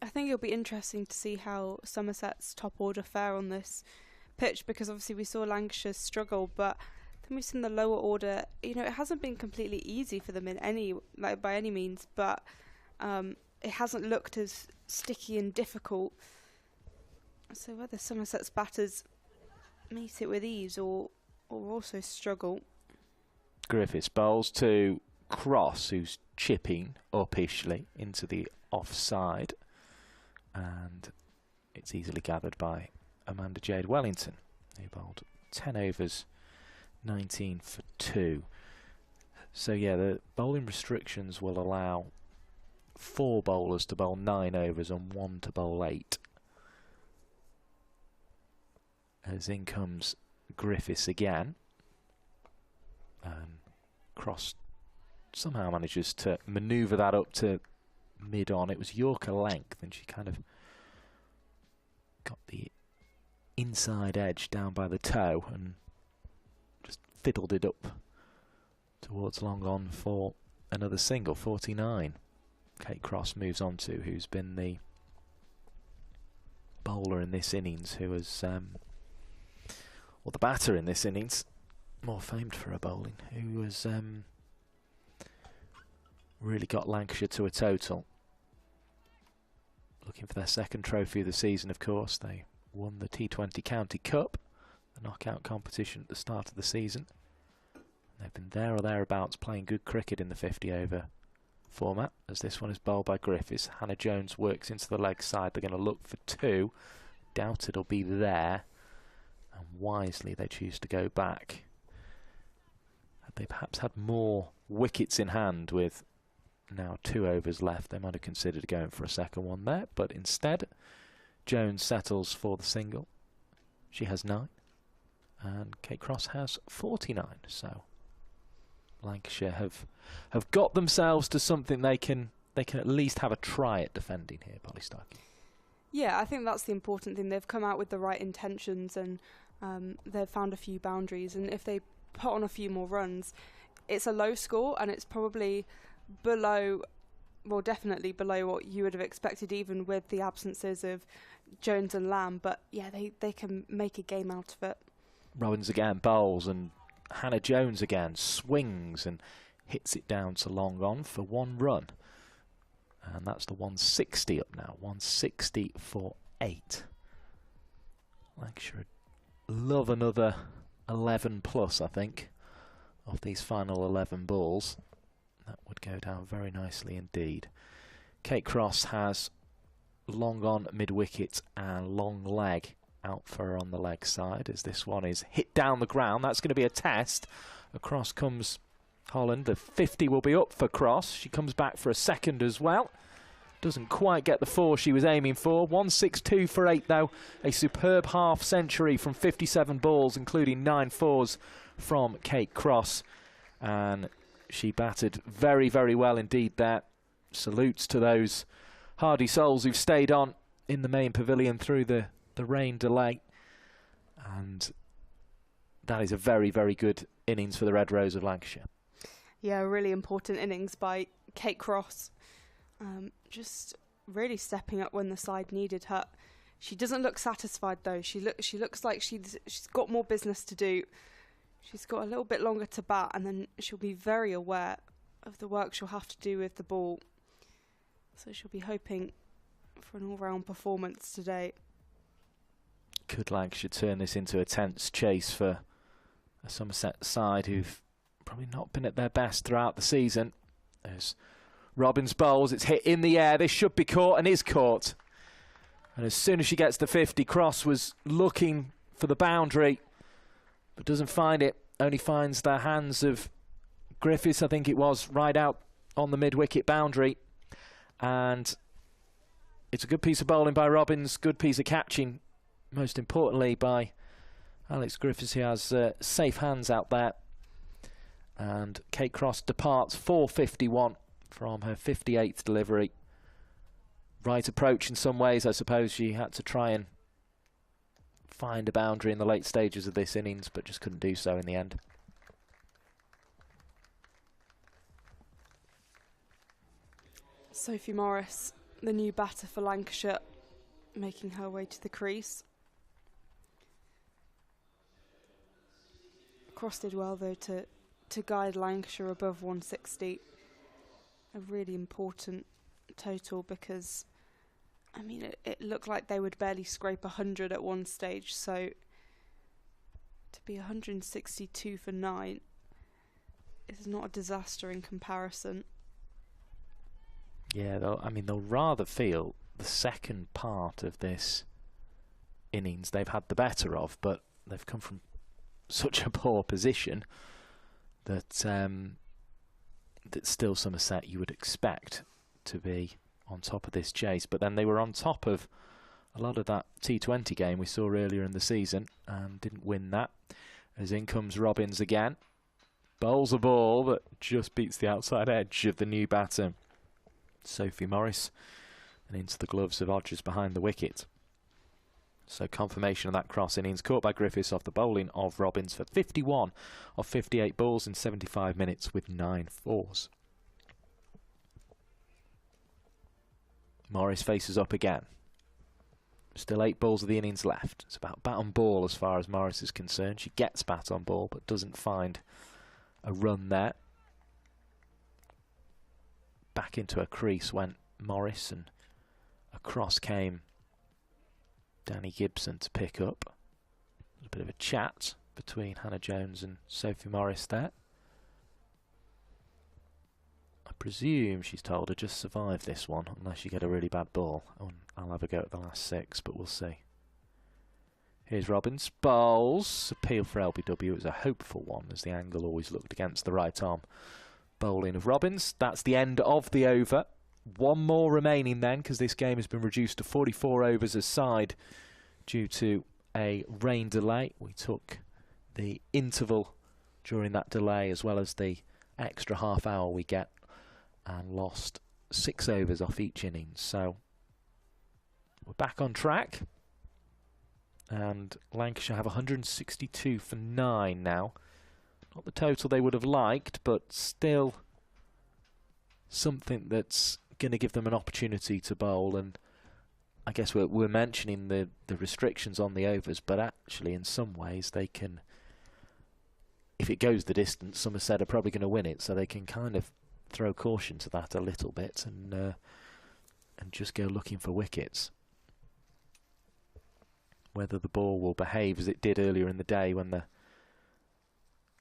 I think it'll be interesting to see how Somerset's top order fare on this pitch, because obviously we saw Lancashire struggle, but then we've seen the lower order. You know, it hasn't been completely easy for them by any means, but it hasn't looked as sticky and difficult. So whether Somerset's batters meet it with ease or also struggle. Griffiths bowls to Cross, who's chipping uppishly into the offside, and it's easily gathered by Amanda Jade Wellington, who bowled 10 overs, 19 for 2. So yeah, the bowling restrictions will allow 4 bowlers to bowl 9 overs and 1 to bowl 8. As in comes Griffiths again. Cross somehow manages to manoeuvre that up to mid-on. It was Yorker length, and she kind of got the inside edge down by the toe and just fiddled it up towards long on for another single. 49. Kate Cross moves on to who's been the bowler in this innings, who was or the batter in this innings, more famed for her bowling, who has really got Lancashire to a total. Looking for their second trophy of the season, of course. They won the T20 County Cup, the knockout competition at the start of the season. They've been there or thereabouts playing good cricket in the 50-over format, as this one is bowled by Griffiths. Hannah Jones works into the leg side. They're going to look for 2. Doubt it'll be there. And wisely they choose to go back. Had they perhaps had more wickets in hand with now 2 overs left, they might have considered going for a second one there, but instead Jones settles for the single. She has 9 and Kate Cross has 49, so Lancashire have got themselves to something they can at least have a try at defending here, Polly Starkey. Yeah, I think that's the important thing. They've come out with the right intentions, and they've found a few boundaries, and if they put on a few more runs, it's a low score, and it's probably below, well, definitely below what you would have expected, even with the absences of Jones and Lamb. But yeah, they can make a game out of it. Robbins again bowls, and Hannah Jones again swings and hits it down to long on for 1 run. And that's the 160 up now. 160 for 8. Lancashire love another 11 plus, I think, of these final 11 balls. That would go down very nicely indeed. Kate Cross has long on mid-wicket and long leg out for her on the leg side, as this one is hit down the ground. That's going to be a test. Across comes Holland. The 50 will be up for Cross. She comes back for a second as well. Doesn't quite get the 4 she was aiming for. 162 for 8 though. A superb half century from 57 balls, including 9 fours from Kate Cross. And she batted very, very well indeed there. Salutes to those hardy souls who've stayed on in the main pavilion through the rain delay. And that is a very, very good innings for the Red Rose of Lancashire. Yeah, a really important innings by Kate Cross. Just really stepping up when the side needed her. She doesn't look satisfied though. She looks like she's got more business to do. She's got a little bit longer to bat, and then she'll be very aware of the work she'll have to do with the ball. So she'll be hoping for an all-round performance today. Could Lancashire turn this into a tense chase for a Somerset side who've probably not been at their best throughout the season? There's Robbins bowls, it's hit in the air. This should be caught and is caught. And as soon as she gets to 50, Cross was looking for the boundary, but doesn't find it. Only finds the hands of Griffiths, I think it was, right out on the mid-wicket boundary. And it's a good piece of bowling by Robbins, good piece of catching, most importantly by Alex Griffiths, who has safe hands out there. And Kate Cross departs 4:51 from her 58th delivery. Right approach in some ways, I suppose. She had to try and find a boundary in the late stages of this innings, but just couldn't do so in the end. Sophie Morris, the new batter for Lancashire, making her way to the crease. Cross did well though to guide Lancashire above 160. A really important total, because I mean it looked like they would barely scrape 100 at one stage, so to be 162 for 9 is not a disaster in comparison. Yeah, they'll rather feel the second part of this innings they've had the better of, but they've come from such a poor position that that still Somerset you would expect to be on top of this chase, but then they were on top of a lot of that T20 game we saw earlier in the season and didn't win that. As in comes Robbins again. Bowls a ball that just beats the outside edge of the new batter, Sophie Morris, and into the gloves of Odgers behind the wicket. So confirmation of that cross innings caught by Griffiths off the bowling of Robbins for 51 of 58 balls in 75 minutes with 9 fours. Morris faces up again. Still 8 balls of the innings left. It's about bat on ball as far as Morris is concerned. She gets bat on ball but doesn't find a run there. Back into a crease went Morris, and across came Danny Gibson to pick up. A bit of a chat between Hannah Jones and Sophie Morris there. I presume she's told her just survive this one unless you get a really bad ball. I'll have a go at the last 6, but we'll see. Here's Robbins. Bowls. Appeal for LBW. It was a hopeful one as the angle always looked against the right arm bowling of Robbins. That's the end of the over. One more remaining then, because this game has been reduced to 44 overs a side due to a rain delay. We took the interval during that delay as well as the extra half hour we get and lost 6 overs off each innings. So we're back on track. And Lancashire have 162 for 9 now. Not the total they would have liked, but still something that's going to give them an opportunity to bowl. And I guess we're mentioning the restrictions on the overs, but actually in some ways they can, if it goes the distance, Somerset are probably going to win it, so they can kind of throw caution to that a little bit and just go looking for wickets. Whether the ball will behave as it did earlier in the day when the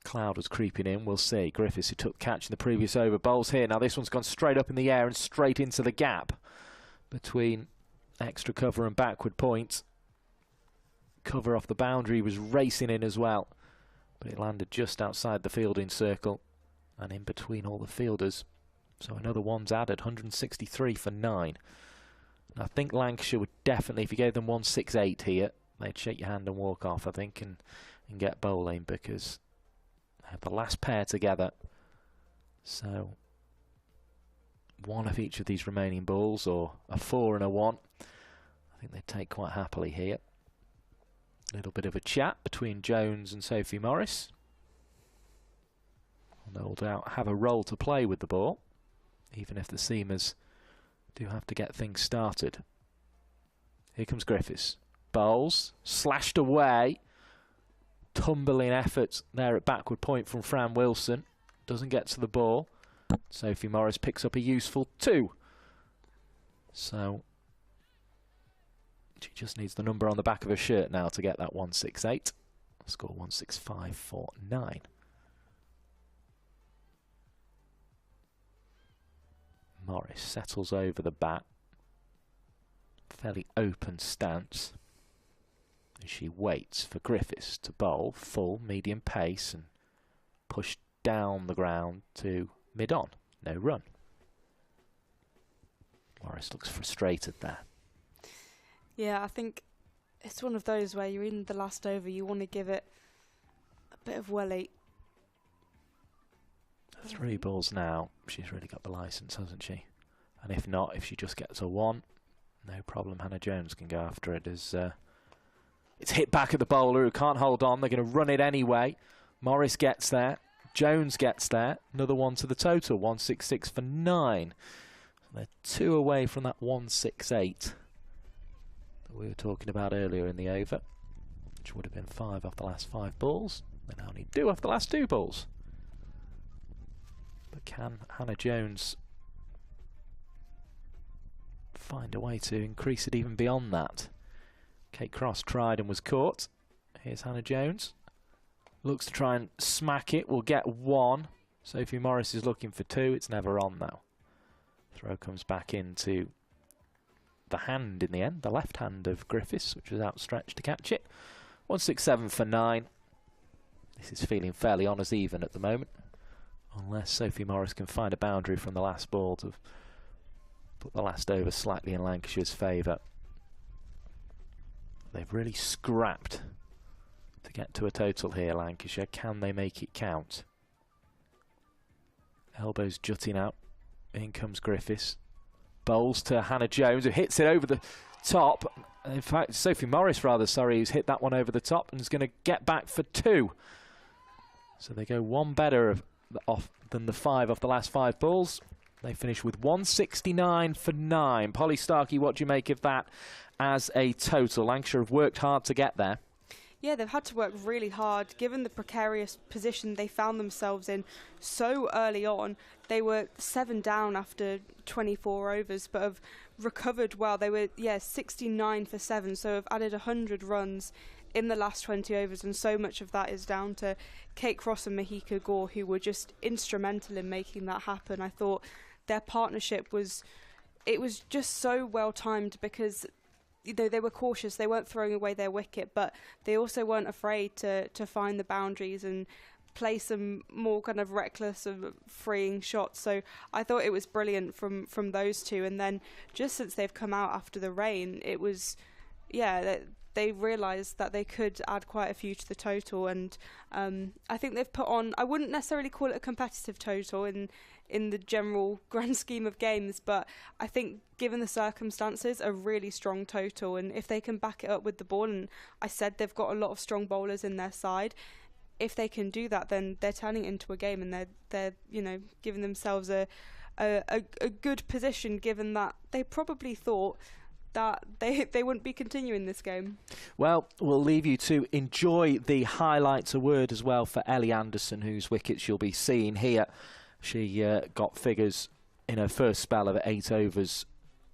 cloud was creeping in, we'll see. Griffiths, who took catch in the previous over, bowls here. Now this one's gone straight up in the air and straight into the gap between extra cover and backward point. Cover off the boundary was racing in as well, but it landed just outside the fielding circle and in between all the fielders. So another one's added, 163 for 9. And I think Lancashire would definitely, if you gave them 168 here, they'd shake your hand and walk off, I think, and get bowling, because they have the last pair together. So one of each of these remaining balls, or a 4 and a 1, I think they'd take quite happily here. A little bit of a chat between Jones and Sophie Morris. No doubt have a role to play with the ball, even if the seamers do have to get things started. Here comes Griffiths. Bowls, slashed away. Tumbling effort there at backward point from Fran Wilson. Doesn't get to the ball. Sophie Morris picks up a useful 2. So she just needs the number on the back of her shirt now to get that 168. Score 165 for 9. Morris settles over the bat. Fairly open stance. And she waits for Griffiths to bowl full medium pace and push down the ground to mid-on. No run. Morris looks frustrated there. Yeah, I think it's one of those where you're in the last over, you want to give it a bit of welly. 3 balls now. She's really got the licence, hasn't she? And if not, if she just gets a 1, no problem. Hannah Jones can go after it as it's hit back at the bowler who can't hold on. They're going to run it anyway. Morris gets there. Jones gets there. Another 1 to the total. 166 for 9. So they're 2 away from that 168 that we were talking about earlier in the over, which would have been 5 off the last 5 balls. They now need 2 off the last 2 balls. But can Hannah Jones find a way to increase it even beyond that? Kate Cross tried and was caught. Here's Hannah Jones. Looks to try and smack it. Will get 1. Sophie Morris is looking for 2. It's never on though. Throw comes back into the hand in the end. The left hand of Griffiths, which was outstretched to catch it. 167 for 9. This is feeling fairly honours even at the moment. Unless Sophie Morris can find a boundary from the last ball to put the last over slightly in Lancashire's favour. They've really scrapped to get to a total here, Lancashire. Can they make it count? Elbows jutting out. In comes Griffiths. Bowls to Hannah Jones, who hits it over the top. In fact, Sophie Morris, rather, sorry, who's hit that one over the top and is going to get back for 2. So they go one better than the 5 off the last 5 balls. They finish with 169 for 9. Polly Starkey, what do you make of that as a total? Lancashire have worked hard to get there. Yeah, they've had to work really hard, given the precarious position they found themselves in so early on. They were 7 down after 24 overs, but have recovered well. They were, 69 for 7, so have added 100 runs in the last 20 overs, and so much of that is down to Kate Cross and Mahika Gore, who were just instrumental in making that happen. I thought their partnership was just so well timed, because they were cautious. They weren't throwing away their wicket, but they also weren't afraid to find the boundaries and play some more kind of reckless and freeing shots. So I thought it was brilliant from those two. And then just since they've come out after the rain, it was, they realised that they could add quite a few to the total. And I think they've put on, I wouldn't necessarily call it a competitive total in the general grand scheme of games, but I think given the circumstances, a really strong total. And if they can back it up with the ball, and I said they've got a lot of strong bowlers in their side, if they can do that, then they're turning it into a game, and they're giving themselves a good position, given that they probably thought that they wouldn't be continuing this game. Well, we'll leave you to enjoy the highlights. A word as well for Ellie Anderson, whose wickets you'll be seeing here. She got figures in her first spell of 8 overs,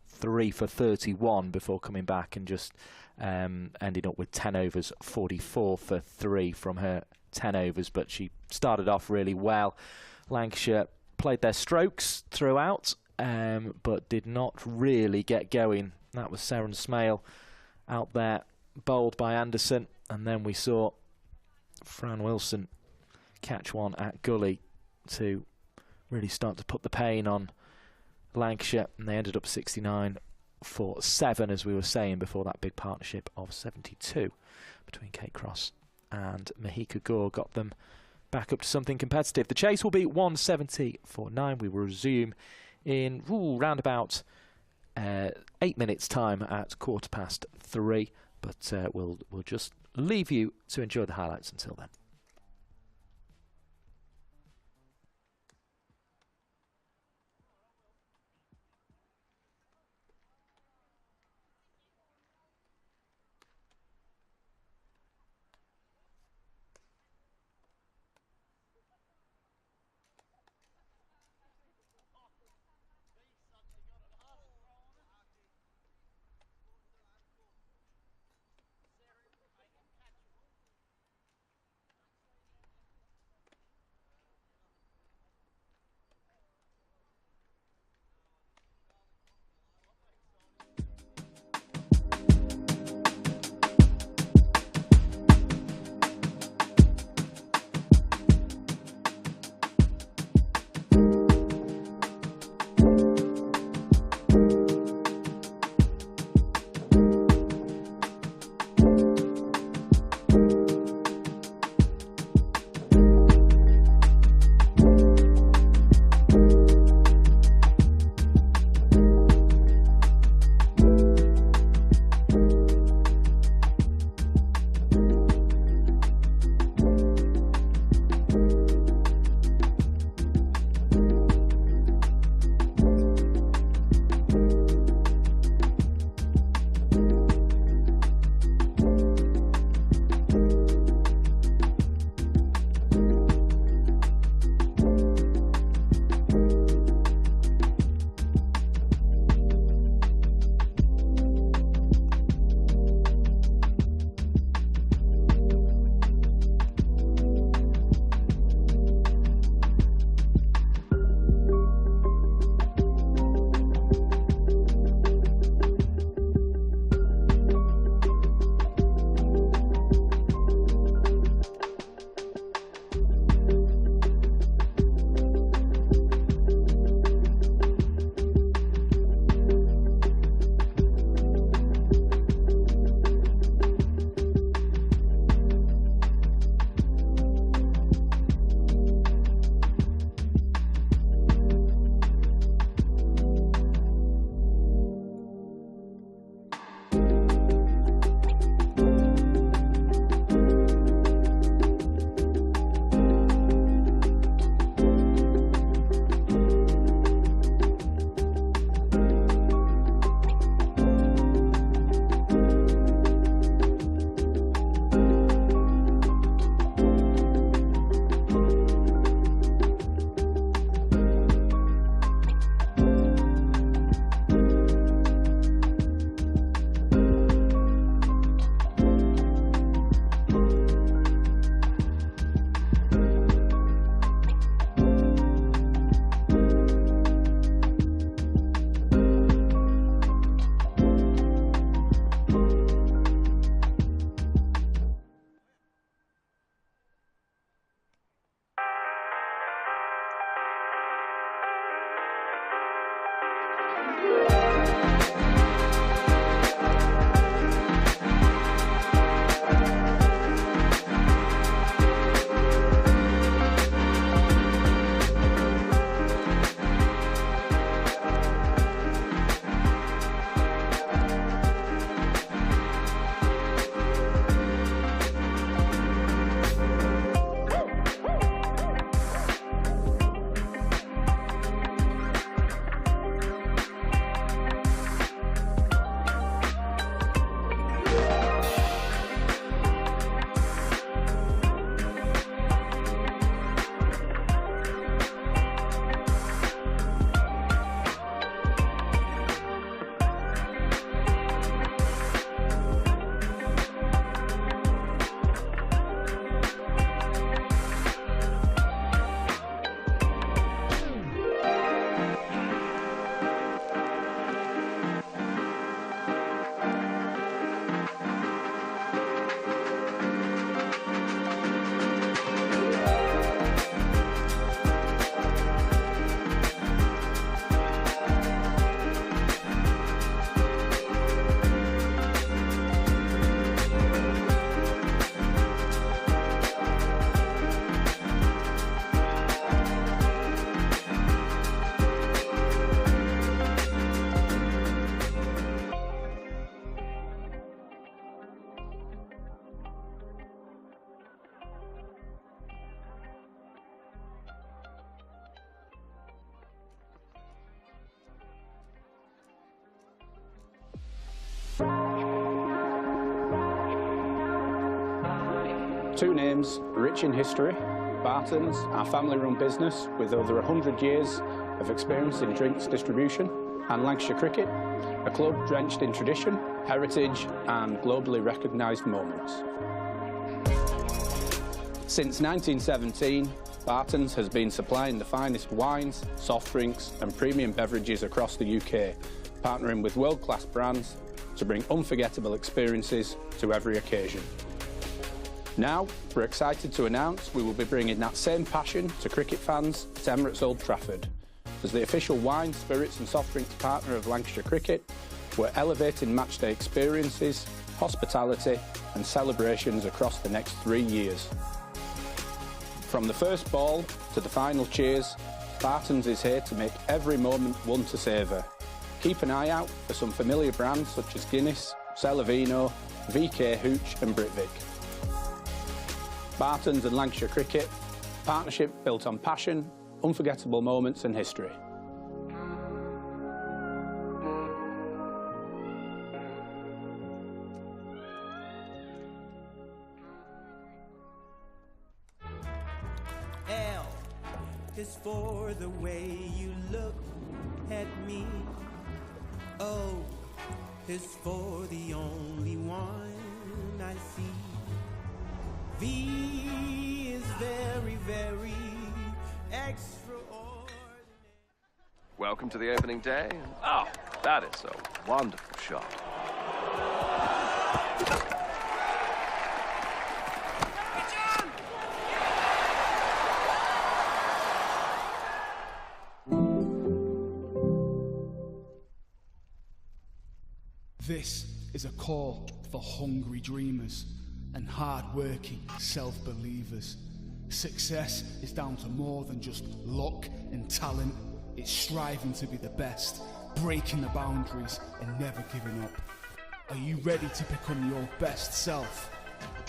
3 for 31 before coming back and just ending up with 10 overs, 44 for 3 from her 10 overs. But she started off really well. Lancashire played their strokes throughout, but did not really get going. That was Seren Smale out there, bowled by Anderson. And then we saw Fran Wilson catch one at gully to really start to put the pain on Lancashire, and they ended up 69 for 7, as we were saying before. That big partnership of 72 between Kate Cross and Mahika Gore got them back up to something competitive. The chase will be 170 for 9. We will resume in round about 8 minutes time at 3:15, but we'll just leave you to enjoy the highlights until then. Two names rich in history. Barton's, our family-run business with over 100 years of experience in drinks distribution, and Lancashire Cricket, a club drenched in tradition, heritage and globally recognised moments. Since 1917, Barton's has been supplying the finest wines, soft drinks and premium beverages across the UK, partnering with world-class brands to bring unforgettable experiences to every occasion. Now, we're excited to announce we will be bringing that same passion to cricket fans at Emirates Old Trafford. As the official wine, spirits and soft drinks partner of Lancashire Cricket, we're elevating matchday experiences, hospitality and celebrations across the next 3 years. From the first ball to the final cheers, Barton's is here to make every moment one to savour. Keep an eye out for some familiar brands such as Guinness, Celavino, VK Hooch and Britvic. Barton's and Lancashire Cricket, partnership built on passion, unforgettable moments and history. L is for the way you look at me. O is for the only one I see. V is very, very extraordinary. Welcome to the opening day. Oh, that is a wonderful shot. This is a call for hungry dreamers and hard-working self-believers. Success is down to more than just luck and talent. It's striving to be the best, breaking the boundaries and never giving up. Are you ready to become your best self?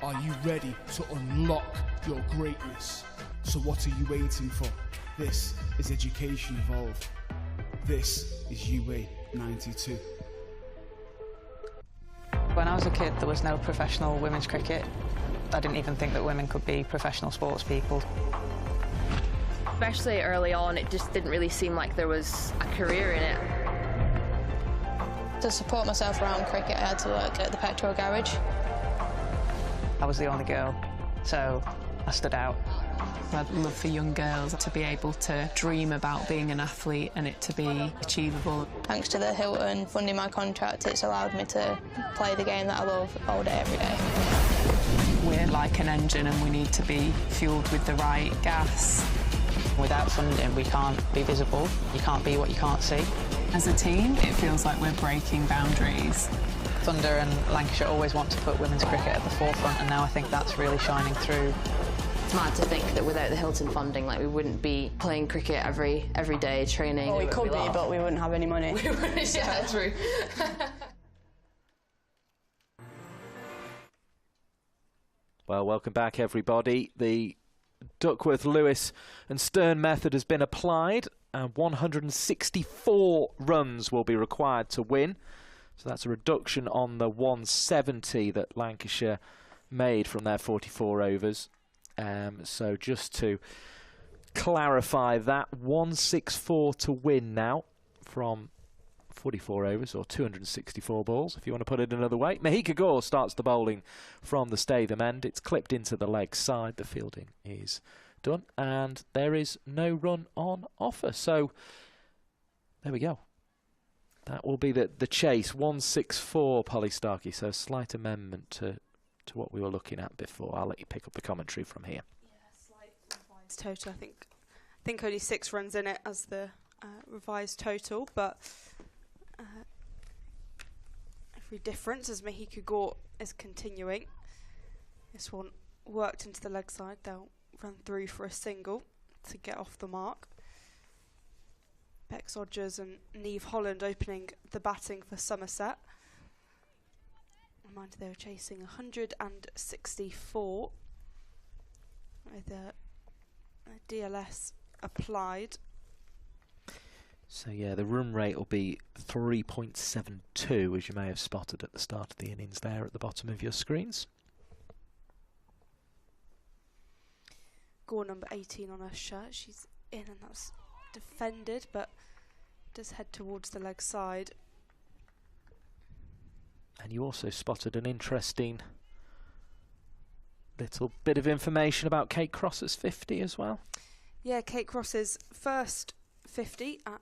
Are you ready to unlock your greatness? So what are you waiting for? This is Education Evolved. This is UA 92. When I was a kid, there was no professional women's cricket. I didn't even think that women could be professional sports people. Especially early on, it just didn't really seem like there was a career in it. To support myself around cricket, I had to work at the petrol garage. I was the only girl, so I stood out. I'd love for young girls to be able to dream about being an athlete and it to be achievable. Thanks to the Hilton funding my contract, it's allowed me to play the game that I love all day, every day. We're like an engine and we need to be fuelled with the right gas. Without funding, we can't be visible. You can't be what you can't see. As a team, it feels like we're breaking boundaries. Thunder and Lancashire always want to put women's cricket at the forefront, and now I think that's really shining through. It's mad to think that without the Hilton funding, like, we wouldn't be playing cricket every day, training. Well, we could be, but we wouldn't have any money. We wouldn't, yeah, true. Well, welcome back, everybody. The Duckworth, Lewis and Stern method has been applied, and 164 runs will be required to win. So that's a reduction on the 170 that Lancashire made from their 44 overs. So just to clarify that, 164 to win now from 44 overs, or 264 balls, if you want to put it another way. Mahika Gore starts the bowling from the Statham end. It's clipped into the leg side. The fielding is done, and there is no run on offer. So there we go. That will be the chase. 164, Polly Starkey. So a slight amendment to what we were looking at before. I'll let you pick up the commentary from here. Yeah, slight revised total. I think only 6 runs in it as the revised total, but every difference as Mahika Gore is continuing. This one worked into the leg side. They'll run through for a single to get off the mark. Bex Odgers and Niamh Holland opening the batting for Somerset. Reminder, they were chasing 164 with a DLS applied. So yeah, the run rate will be 3.72, as you may have spotted at the start of the innings there at the bottom of your screens. Gore number 18 on her shirt. She's in, and that's defended, but does head towards the leg side. And you also spotted an interesting little bit of information about Kate Cross's 50 as well. Yeah, Kate Cross's first 50 at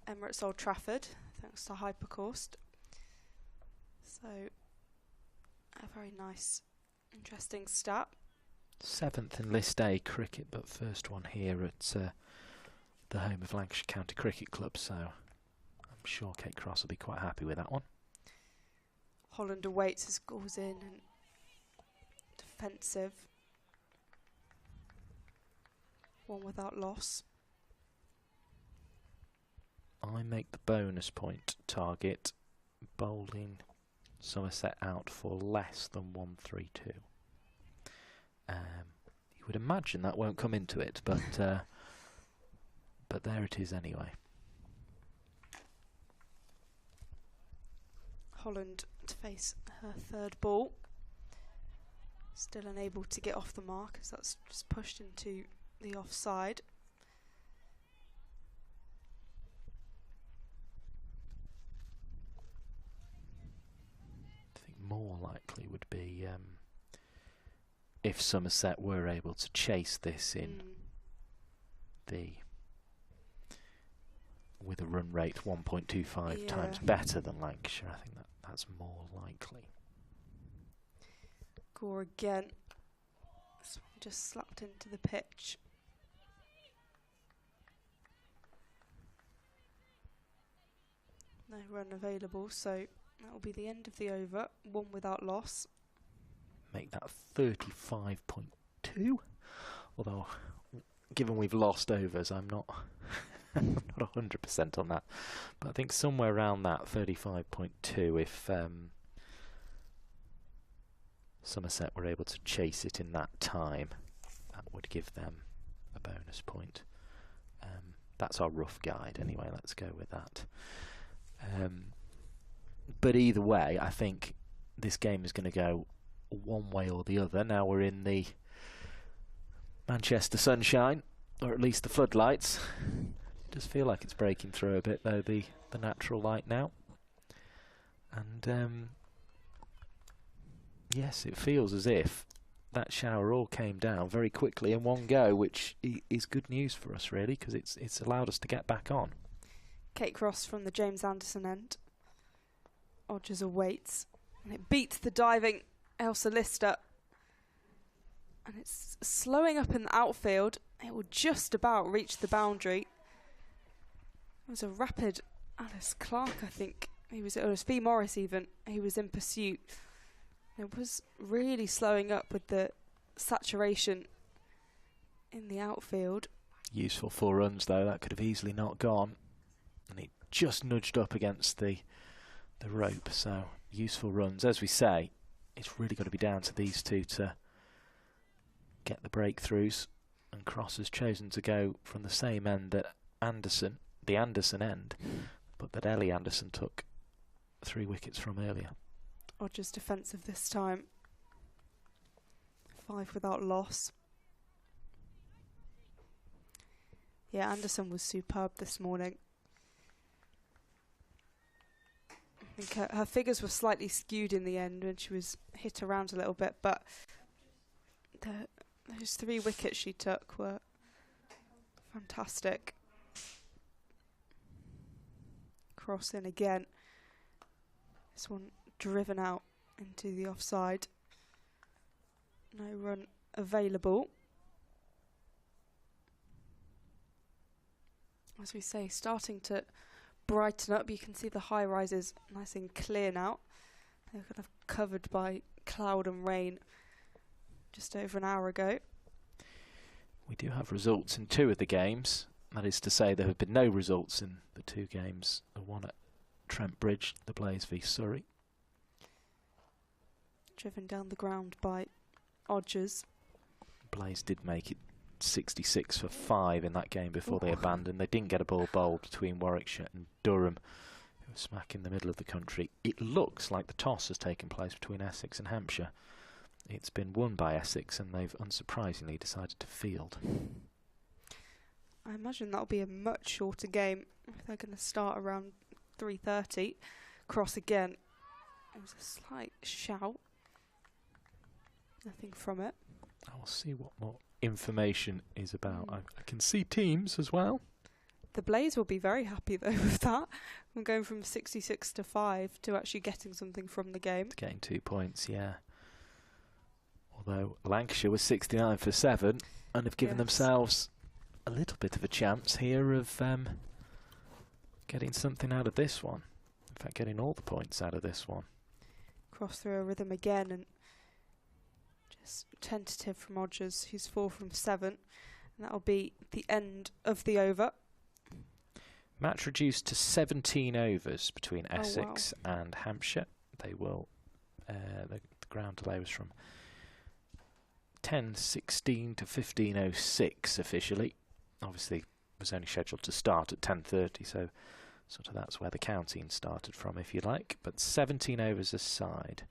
Emirates Old Trafford, thanks to Hypercourse. So, a very nice, interesting stat. 7th in List A cricket, but first one here at the home of Lancashire County Cricket Club, so I'm sure Kate Cross will be quite happy with that one. Holland awaits as goes in and defensive. One without loss. I make the bonus point target, bowling Somerset out for less than 132. You would imagine that won't come into it, but there it is anyway. Holland to face her third ball. Still unable to get off the mark as that's just pushed into the offside. I think more likely would be if Somerset were able to chase this in with a run rate 1.25 times better than Lancashire. I think that's more likely. Gore again. This one just slapped into the pitch. No run available, so that will be the end of the over. One without loss. Make that 35.2. Although, given we've lost overs, I'm not I'm not 100% on that. But I think somewhere around that 35.2 if Somerset were able to chase it in that time, that would give them a bonus point. That's our rough guide anyway, let's go with that. But either way, I think this game is going to go one way or the other. Now we're in the Manchester sunshine, or at least the floodlights. It does feel like it's breaking through a bit though, the natural light now. And yes, it feels as if that shower all came down very quickly in one go, which is good news for us really, because it's allowed us to get back on. Kate Cross from the James Anderson end. Odgers awaits, and it beats the diving Elsa Lister. And it's slowing up in the outfield. It will just about reach the boundary. It was a rapid Alice Clark, I think. It was Fee Morris even. He was in pursuit. It was really slowing up with the saturation in the outfield. Useful 4 runs though, that could have easily not gone. And it just nudged up against the rope, so useful runs. As we say, it's really got to be down to these two to get the breakthroughs, and Cross has chosen to go from the same end that Anderson, the Anderson end, but that Ellie Anderson took 3 wickets from earlier. Odgers defensive this time. 5 without loss. Yeah, Anderson was superb this morning. I think her figures were slightly skewed in the end when she was hit around a little bit, but those 3 wickets she took were fantastic. Cross in again. This one driven out into the offside. No run available. As we say, starting to brighten up. You can see the high rises nice and clear now. They were kind of covered by cloud and rain just over an hour ago. We do have results in 2 of the games. That is to say, there have been no results in the 2 games. The one at Trent Bridge, the Blaze v Surrey. Driven down the ground by Odgers. Blaze did make it 66 for 5 in that game before they abandoned. They didn't get a ball bowled between Warwickshire and Durham, who was smack in the middle of the country. It looks like the toss has taken place between Essex and Hampshire, it's been won by Essex, and they've unsurprisingly decided to field. I imagine that'll be a much shorter game if they're going to start around 3:30. Cross again. It was a slight shout. Nothing from it. I will see what more information is about. I can see teams as well. The Blaze will be very happy though with that. From going from 66 to 5 to actually getting something from the game. Getting 2 points, yeah. Although Lancashire was 69 for 7 and have given themselves a little bit of a chance here of getting something out of this one. In fact, getting all the points out of this one. Cross through a rhythm again, and just tentative from Odgers, who's 4 from 7. And that'll be the end of the over. Match reduced to 17 overs between Essex and Hampshire. They will, the ground delay was from 10:16 to 15:06 officially. Obviously, it was only scheduled to start at 10:30, so sort of that's where the counting started from, if you like. But 17 overs aside,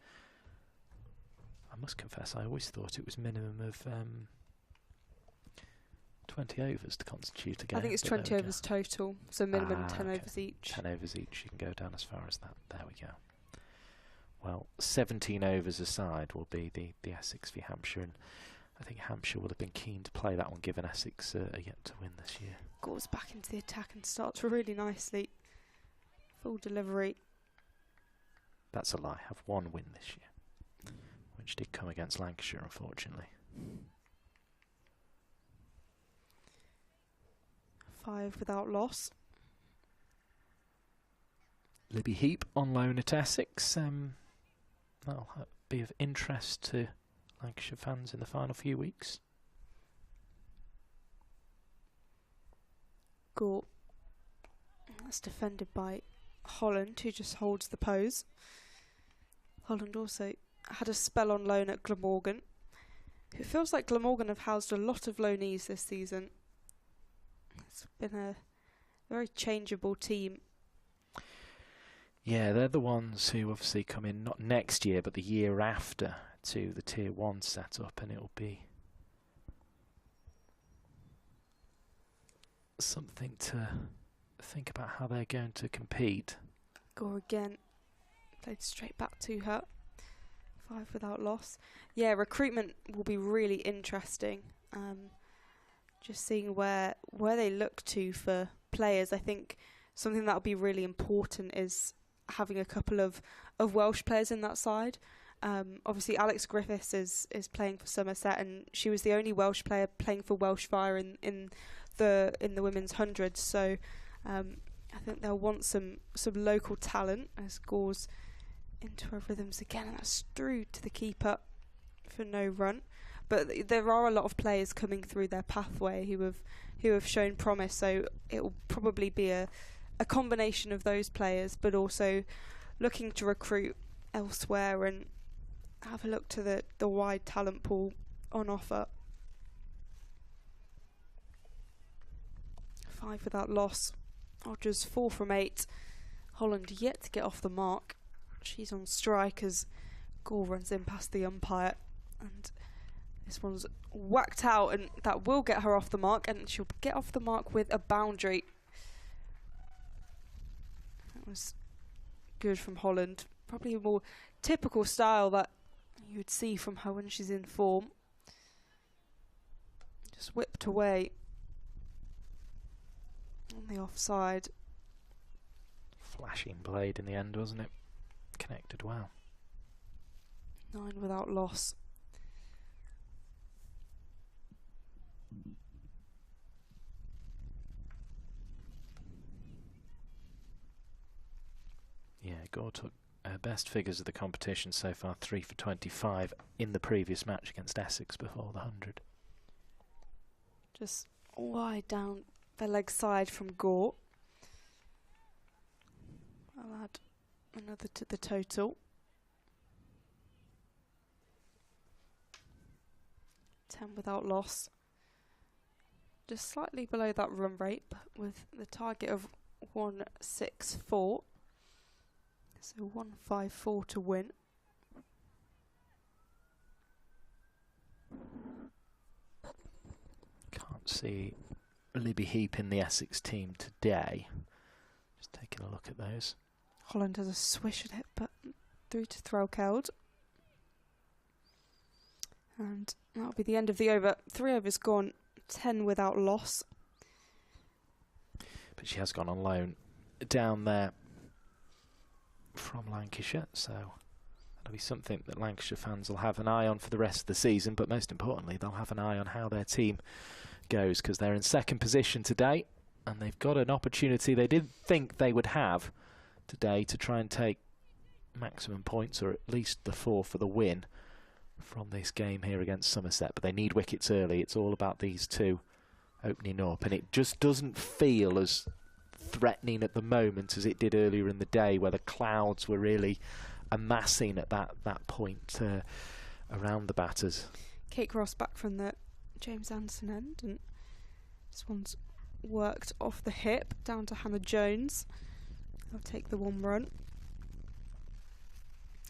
I must confess, I always thought it was minimum of 20 overs to constitute a game. I think it's 20 overs total, so minimum 10 overs each. 10 overs each, you can go down as far as that. There we go. Well, 17 overs aside will be the Essex v Hampshire, and I think Hampshire would have been keen to play that one, given Essex are yet to win this year. Goes back into the attack and starts really nicely. Full delivery. That's a lie. Have one win this year, which did come against Lancashire, unfortunately. 5 without loss. Libby Heap on loan at Essex. That'll be of interest to Lancashire fans in the final few weeks. Gore. That's defended by Holland, who just holds the pose. Holland also had a spell on loan at Glamorgan. It feels like Glamorgan have housed a lot of loanees this season. It's been a very changeable team. Yeah, they're the ones who obviously come in not next year, but the year after to the Tier 1 setup, and it'll be something to think about how they're going to compete. Gore again. Played straight back to her. 5 without loss. Yeah, recruitment will be really interesting. Just seeing where they look to for players. I think something that will be really important is having a couple of Welsh players in that side. Obviously, Alex Griffiths is playing for Somerset, and she was the only Welsh player playing for Welsh Fire in the women's hundreds. So I think they'll want some local talent as Gore's into her rhythms again, and that's through to the keeper for no run. But there are a lot of players coming through their pathway who have shown promise, so it will probably be a combination of those players, but also looking to recruit elsewhere and have a look to the wide talent pool on offer. 5 without loss. Odgers 4 from 8. Holland yet to get off the mark. She's on strike as Gore runs in past the umpire, and this one's whacked out, and that will get her off the mark, and she'll get off the mark with a boundary. That was good from Holland. Probably a more typical style that you would see from her when she's in form. Just whipped away on the offside. Flashing blade in the end, wasn't it? Connected well. 9 without loss. Yeah, Gore took best figures of the competition so far, 3 for 25 in the previous match against Essex before the 100. Just wide down the leg side from Gore. I'll add another to the total. 10 without loss. Just slightly below that run rate, but with the target of 164. So 154 to win. see Libby Heap in the Essex team today. Just taking a look at those. Holland has a swish at it, but through to Threlkeld. And that'll be the end of the over. 3 overs gone, 10 without loss. But she has gone on loan down there from Lancashire, so that'll be something that Lancashire fans will have an eye on for the rest of the season, but most importantly they'll have an eye on how their team goes, because they're in second position today and they've got an opportunity they didn't think they would have today to try and take maximum points, or at least the 4 for the win from this game here against Somerset. But they need wickets early. It's all about these two opening up, and it just doesn't feel as threatening at the moment as it did earlier in the day, where the clouds were really amassing at that point around the batters. Kate Cross back from the James Anderson end, and this one's worked off the hip down to Hannah Jones. I'll take the 1 run.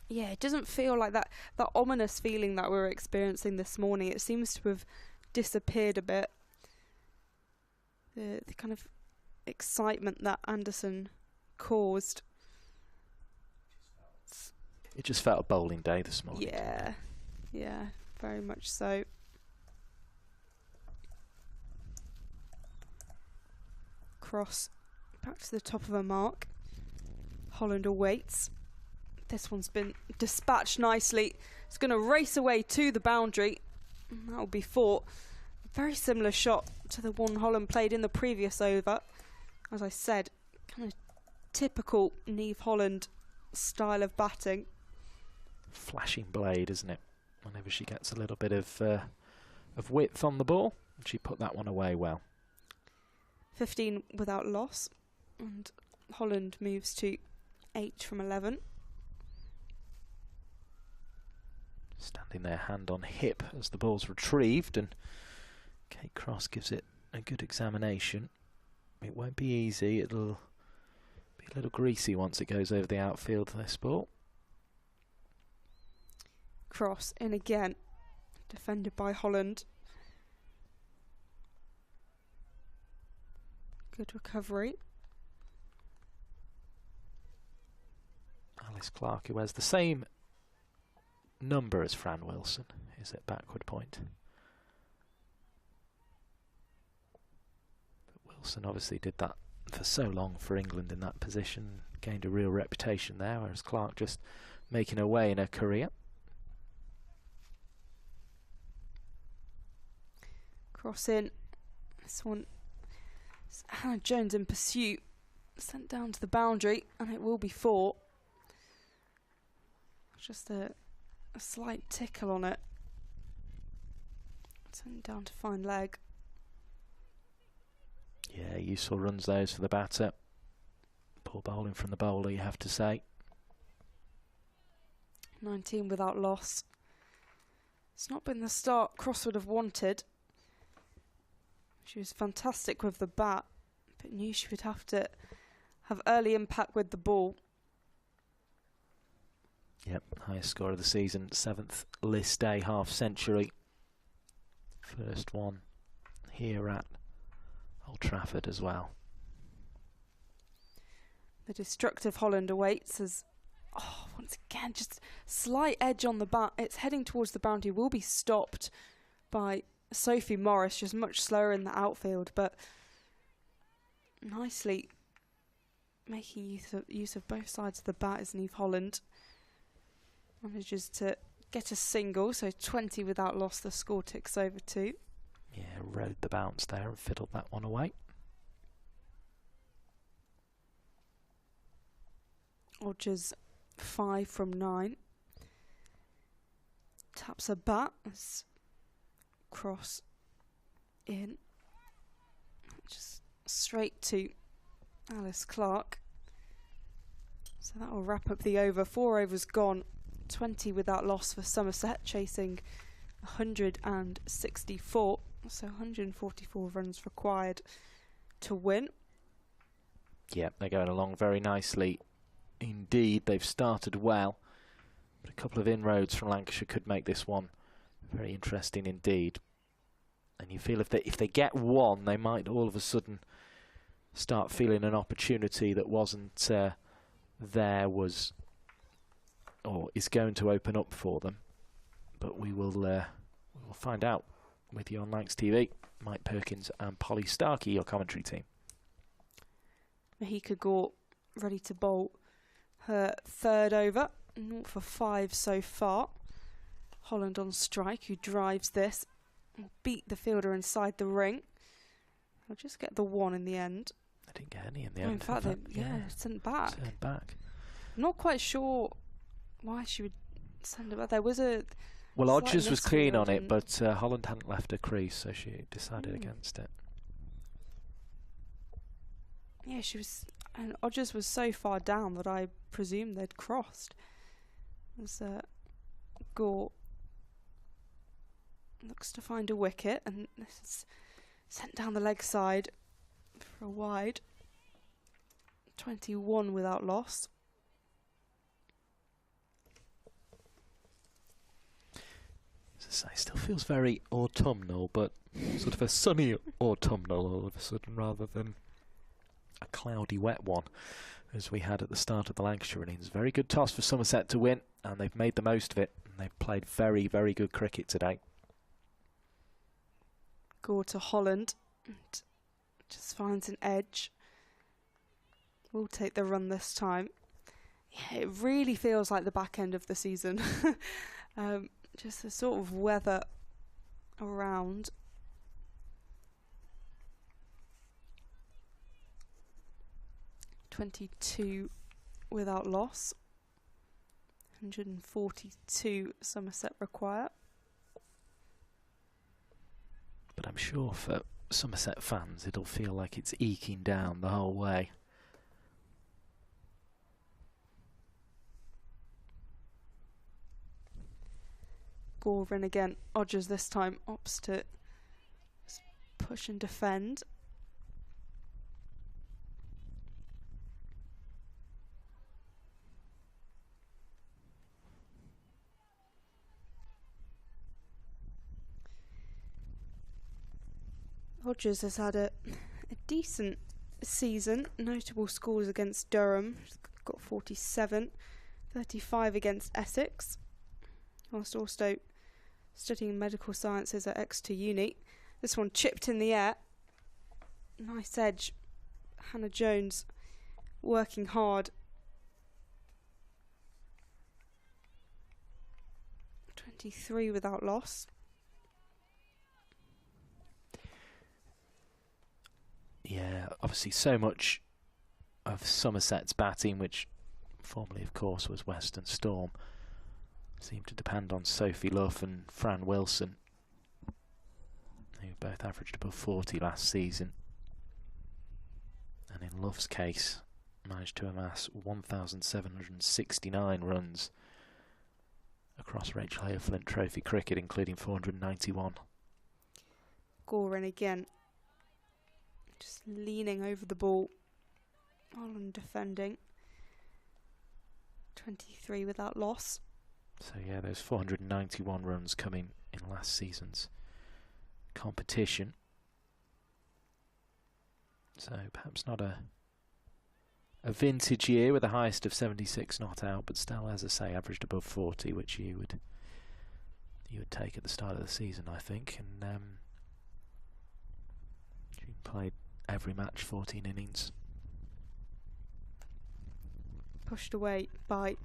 Yeah, it doesn't feel like that ominous feeling that we were experiencing this morning. It seems to have disappeared a bit. The kind of excitement that Anderson caused. It just felt a bowling day this morning. Yeah, very much so. Cross back to the top of her mark. Holland awaits. This one's been dispatched nicely. It's going to race away to the boundary. That will be 4. Very similar shot to the one Holland played in the previous over. As I said, kind of typical Niamh Holland style of batting. Flashing blade, isn't it? Whenever she gets a little bit of width on the ball, and she put that one away well. 15 without loss, and Holland moves to 8 from 11. Standing there, hand on hip as the ball's retrieved, and Kate Cross gives it a good examination. It won't be easy. It'll be a little greasy once it goes over the outfield, this ball. Cross in again, defended by Holland. Good recovery. Alice Clark, who has the same number as Fran Wilson, is at backward point. But Wilson obviously did that for so long for England in that position, gained a real reputation there, whereas Clark just making her way in her career. Cross in. This one, Hannah Jones in pursuit, sent down to the boundary, and it will be 4. Just a slight tickle on it. Sent down to fine leg. Yeah, useful runs those for the batter. Poor bowling from the bowler, you have to say. 19 without loss. It's not been the start Cross would have wanted. She was fantastic with the bat, but knew she would have to have early impact with the ball. Yep, highest score of the season, 7th list day, half century. First one here at Old Trafford as well. The destructive Holland awaits as, once again, just slight edge on the bat. It's heading towards the boundary, will be stopped by Sophie Morris, just much slower in the outfield, but nicely making use of both sides of the bat is Niamh Holland. Manages to get a single, so 20 without loss, the score ticks over 2. Yeah, rode the bounce there and fiddled that one away. Odgers 5 from 9. Taps a bat as Cross in. Just straight to Alice Clark. So that will wrap up the over. 4 overs gone. 20 without loss for Somerset, chasing 164. So 144 runs required to win. Yep, they're going along very nicely indeed. They've started well, but a couple of inroads from Lancashire could make this one very interesting indeed. And you feel if they get one, they might all of a sudden start feeling an opportunity that wasn't there was or is going to open up for them. But we will find out with you on Lancs TV. Mike Perkins and Polly Starkey, your commentary team. Mahika Gore ready to bowl her third over, 0 for 5 so far. Holland on strike, who drives this, beat the fielder inside the ring. I'll just get the 1 in the end. I didn't get any in the end. In fact, sent back. Sent back. I'm not quite sure why she would send it back. There was a... Well, Odgers was clean on it, but Holland hadn't left a crease, so she decided against it. Yeah, she was... And Odgers was so far down that I presumed they'd crossed. As Gore looks to find a wicket, and this is sent down the leg side for a wide. 21 without loss. As I say, still feels very autumnal, but sort of a sunny autumnal all of a sudden, rather than a cloudy, wet one, as we had at the start of the Lancashire Innings. Very good toss for Somerset to win, and they've made the most of it. And they've played very, very good cricket today. Gore to Holland, and just finds an edge. We'll take the run this time. Yeah, it really feels like the back end of the season. Just the sort of weather around. .22 without loss. 142 Somerset require. But I'm sure for Somerset fans it'll feel like it's eking down the whole way. Gore in again. Odgers this time opts to push and defend. Odgers has had a decent season. Notable scores against Durham. She's got 47. 35 against Essex. Whilst also studying medical sciences at Exeter Uni. This one chipped in the air. Nice edge. Hannah Jones working hard. 23 without loss. Yeah, obviously so much of Somerset's batting, which formerly of course was Western Storm, seemed to depend on Sophie Luff and Fran Wilson, who both averaged above 40 last season, and in Luff's case managed to amass 1,769 runs across Rachel Hale Flint Trophy cricket, including 491. Gore in again. Just leaning over the ball. Holland defending. 23 without loss. So yeah, those 491 runs coming in last season's competition. So perhaps not a vintage year with the highest of 76 not out, but still, as I say, averaged above 40, which you would take at the start of the season, I think. And she played every match, 14 innings. Pushed away by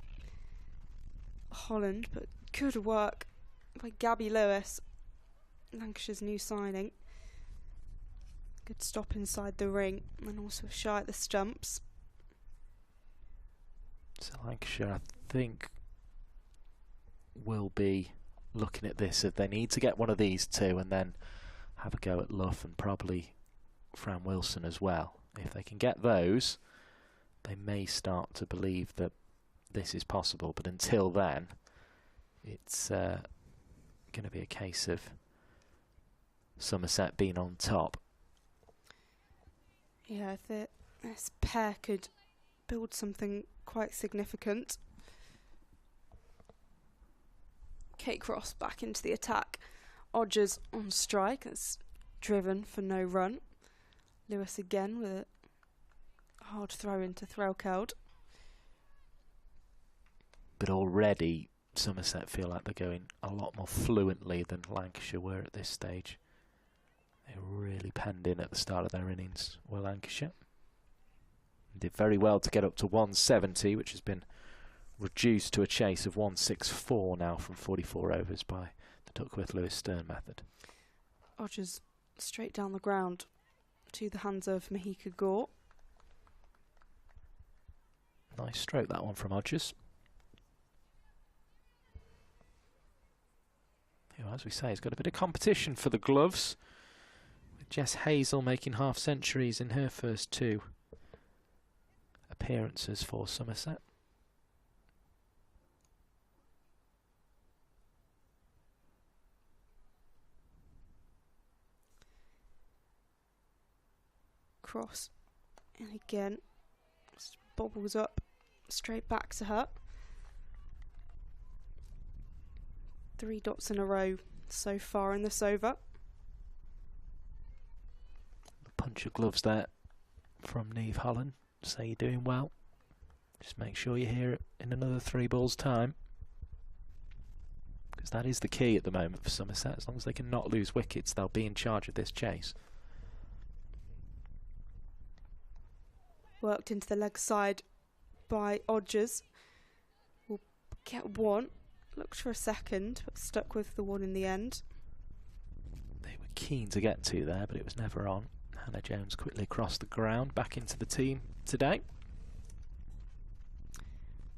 Holland, but good work by Gabby Lewis, Lancashire's new signing. Good stop inside the ring and also shy at the stumps. So Lancashire, I think, will be looking at this if they need to get one of these two and then have a go at Luff and probably Fran Wilson as well. If they can get those, they may start to believe that this is possible, but until then it's going to be a case of Somerset being on top. Yeah, this pair could build something quite significant. Kate Cross back into the attack. Odgers on strike. That's driven for no run. Lewis again with a hard throw into Threlkeld. But already Somerset feel like they're going a lot more fluently than Lancashire were at this stage. They were really penned in at the start of their innings, were Lancashire. Did very well to get up to 170, which has been reduced to a chase of 164 now from 44 overs by the Duckworth-Lewis-Stern method. Odgers straight down the ground to the hands of Mahika Gore. Nice stroke, that one from Odgers. Who, as we say, has got a bit of competition for the gloves, with Jess Hazel making half centuries in her first 2 appearances for Somerset. Cross, and again just bobbles up straight back to her. 3 dots in a row so far in this over. Punch of gloves there from Niamh Holland. Say you're doing well. Just make sure you're here in another 3 balls time, because that is the key at the moment for Somerset. As long as they can not lose wickets, they'll be in charge of this chase. Worked into the leg side by Odgers. Will get 1. Looked for a second, but stuck with the 1 in the end. They were keen to get to there, but it was never on. Hannah Jones quickly across the ground, back into the team today.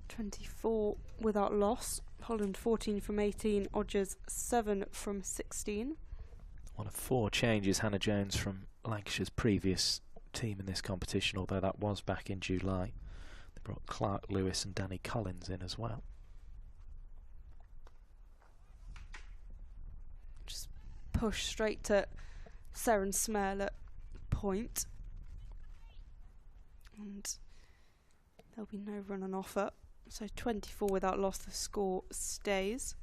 24 without loss. Holland 14 from 18. Odgers 7 from 16. One of 4 changes, Hannah Jones, from Lancashire's previous team in this competition, although that was back in July. They brought Clark Lewis and Danny Collins in as well. Just push straight to Seren Smale at point, and there'll be no run on offer, so 24 without loss. The score stays.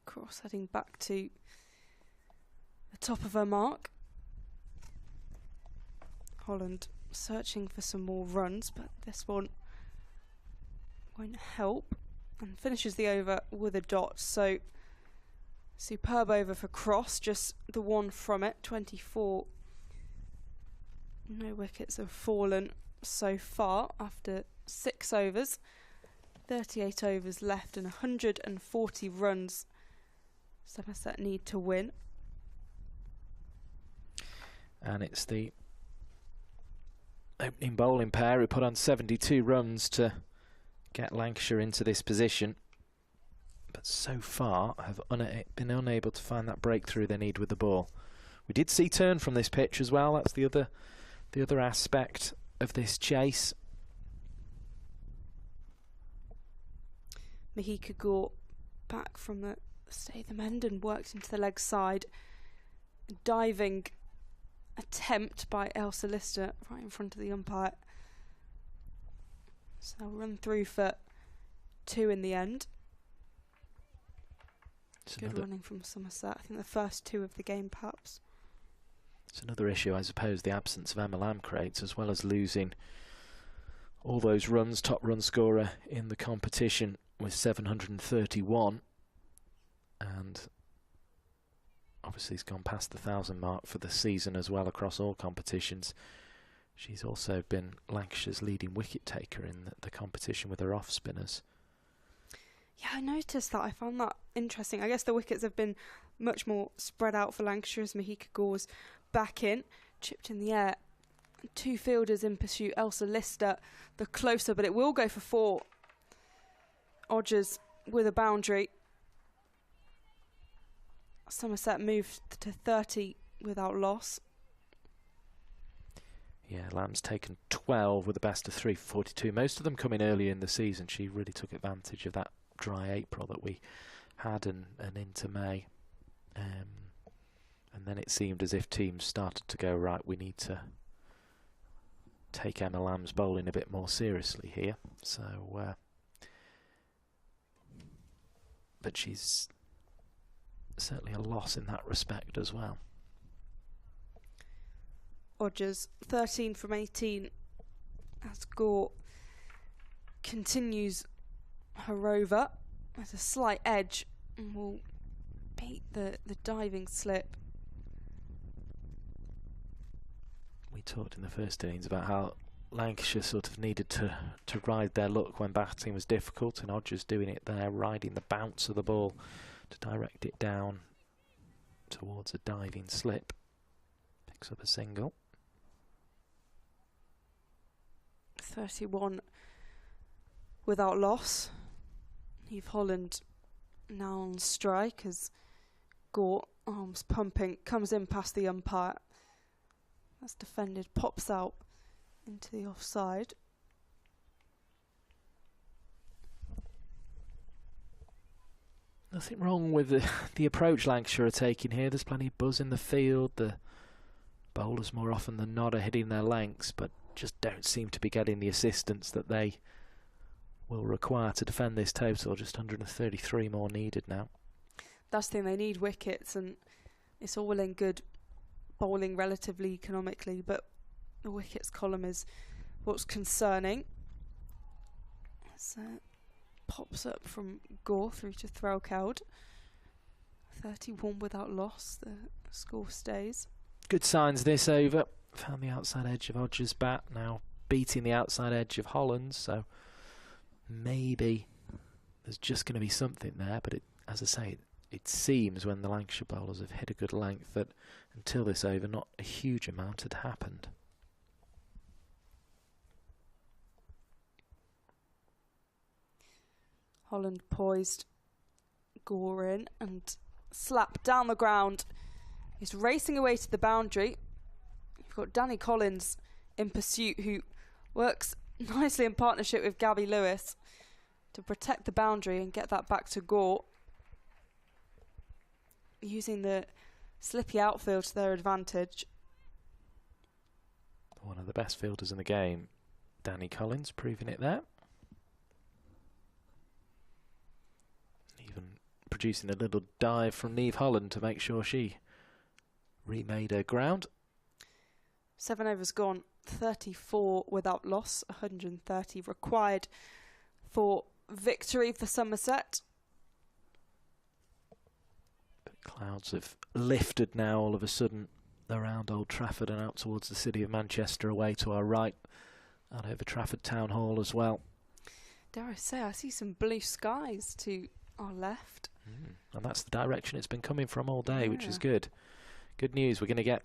Cross heading back to the top of her mark. Holland searching for some more runs, but this one won't help, and finishes the over with a dot. So superb over for Cross, just the 1 from it. 24. No wickets have fallen so far after 6 overs. 38 overs left and 140 runs Somerset need to win. And it's the opening bowling pair who put on 72 runs to get Lancashire into this position, but so far have been unable to find that breakthrough they need with the ball. We did see turn from this pitch as well. That's the other aspect of this chase. Mahika Gore back from the Statham end and worked into the leg side. Diving attempt by Elsa Lister right in front of the umpire. So they'll run through for 2 in the end. Good running from Somerset. I think the first 2 of the game, perhaps. It's another issue, I suppose, the absence of Emma Lamb creates, as well as losing all those runs. Top run scorer in the competition with 731. And obviously he's gone past the 1,000 mark for the season as well across all competitions. She's also been Lancashire's leading wicket taker in the competition with her off spinners. Yeah, I noticed that. I found that interesting. I guess the wickets have been much more spread out for Lancashire as Mahika Gore's back in. Chipped in the air. 2 fielders in pursuit. Elsa Lister the closer, but it will go for 4. Odgers with a boundary. Somerset moved to 30 without loss. Yeah, Lamb's taken 12 with a best of 3 for 42. Most of them coming early in the season. She really took advantage of that dry April that we had and into May. And then it seemed as if teams started to go, right, we need to take Emma Lamb's bowling a bit more seriously here. So, but she's certainly a loss in that respect as well. Odgers 13 from 18 as Gore continues her over at a slight edge and will beat the diving slip. We talked in the first innings about how Lancashire sort of needed to ride their luck when batting was difficult, and Odgers doing it there, riding the bounce of the ball to direct it down towards a diving slip. Picks up a single. 31 without loss. Eve Holland now on strike as Gore, arms pumping, comes in past the umpire. That's defended, pops out into the offside. Nothing wrong with the approach Lancashire are taking here. There's plenty of buzz in the field. The bowlers more often than not are hitting their lengths, but just don't seem to be getting the assistance that they will require to defend this total. Just 133 more needed now. That's the thing, they need wickets, and it's all well and good bowling relatively economically, but the wickets column is what's concerning. So pops up from Gore through to Threlkeld. 31 without loss, the score stays. Good signs this over. Found the outside edge of Odgers' bat, now beating the outside edge of Holland's, so maybe there's just going to be something there, but as I say, it seems when the Lancashire bowlers have hit a good length that until this over not a huge amount had happened. Holland poised, Gore in and slap down the ground. He's racing away to the boundary. You've got Danny Collins in pursuit, who works nicely in partnership with Gabby Lewis to protect the boundary and get that back to Gore, using the slippy outfield to their advantage. One of the best fielders in the game, Danny Collins, proving it there. Even producing a little dive from Niamh Holland to make sure she remade her ground. 7 overs gone, 34 without loss, 130 required for victory for Somerset. Clouds have lifted now all of a sudden around Old Trafford and out towards the city of Manchester, away to our right and over Trafford Town Hall as well. Dare I say, I see some blue skies to our left. And that's the direction it's been coming from all day, which is good. Good news, we're going to get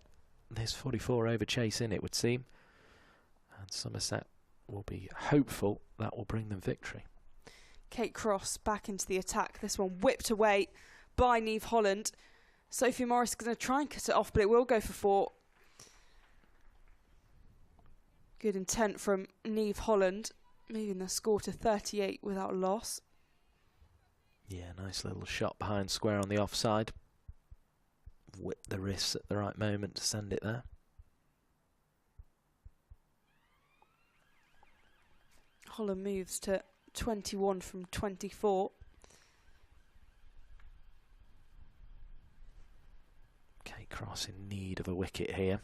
this 44 over chase in, it would seem. And Somerset will be hopeful that will bring them victory. Kate Cross back into the attack. This one whipped away by Niamh Holland. Sophie Morris is going to try and cut it off, but it will go for 4. Good intent from Niamh Holland, moving the score to 38 without loss. Yeah, nice little shot behind square on the offside. Whip the wrists at the right moment to send it there. Holland moves to 21 from 24. Kate Cross in need of a wicket here.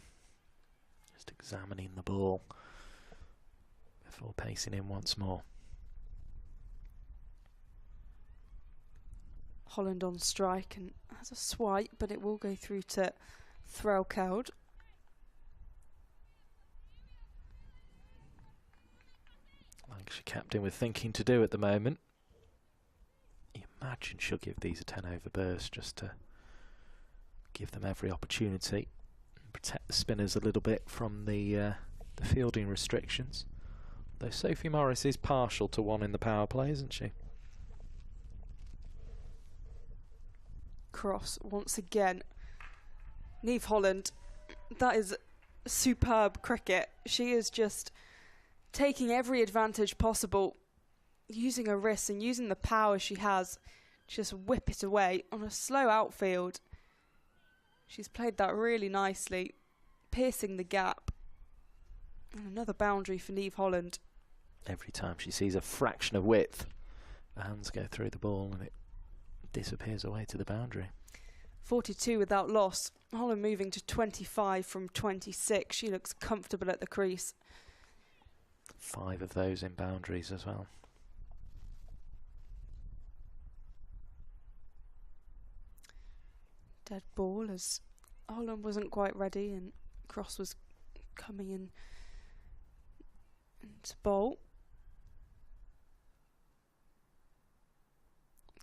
Just examining the ball before pacing in once more. Holland on strike and has a swipe, but it will go through to Threlkeld. Lancashire captain with thinking to do at the moment. You imagine she'll give these a 10 over burst just to give them every opportunity and protect the spinners a little bit from the fielding restrictions. Though Sophie Morris is partial to 1 in the power play, isn't she? Cross once again. Niamh Holland, that is superb cricket. She is just taking every advantage possible, using her wrists and using the power she has to just whip it away on a slow outfield. She's played that really nicely, piercing the gap. And another boundary for Niamh Holland. Every time she sees a fraction of width, the hands go through the ball and it disappears away to the boundary. 42 without loss. Holland moving to 25 from 26. She looks comfortable at the crease. 5 of those in boundaries as well. Dead ball as Holland wasn't quite ready and Cross was coming in into bowl.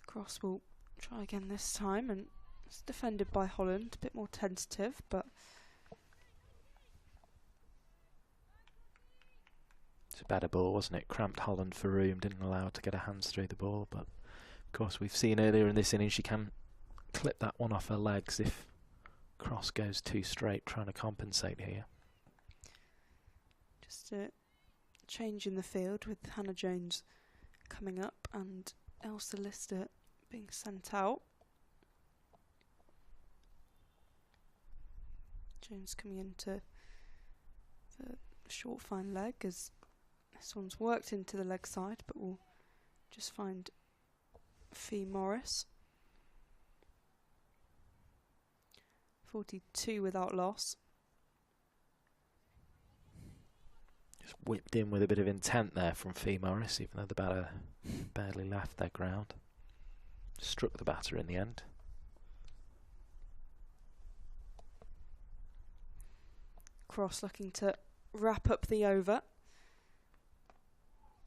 Cross will try again this time, and it's defended by Holland, a bit more tentative, but it's a better ball, wasn't it? Cramped Holland for room, didn't allow her to get her hands through the ball, but of course we've seen earlier in this innings she can clip that one off her legs if Cross goes too straight, trying to compensate here. just a change in the field with Hannah Jones coming up and Elsa Lister being sent out. Jones coming into the short fine leg as this one's worked into the leg side, but we'll just find Fee Morris. 42 without loss. Just whipped in with a bit of intent there from Fee Morris, even though the batter barely left their ground. Struck the batter in the end. Cross looking to wrap up the over.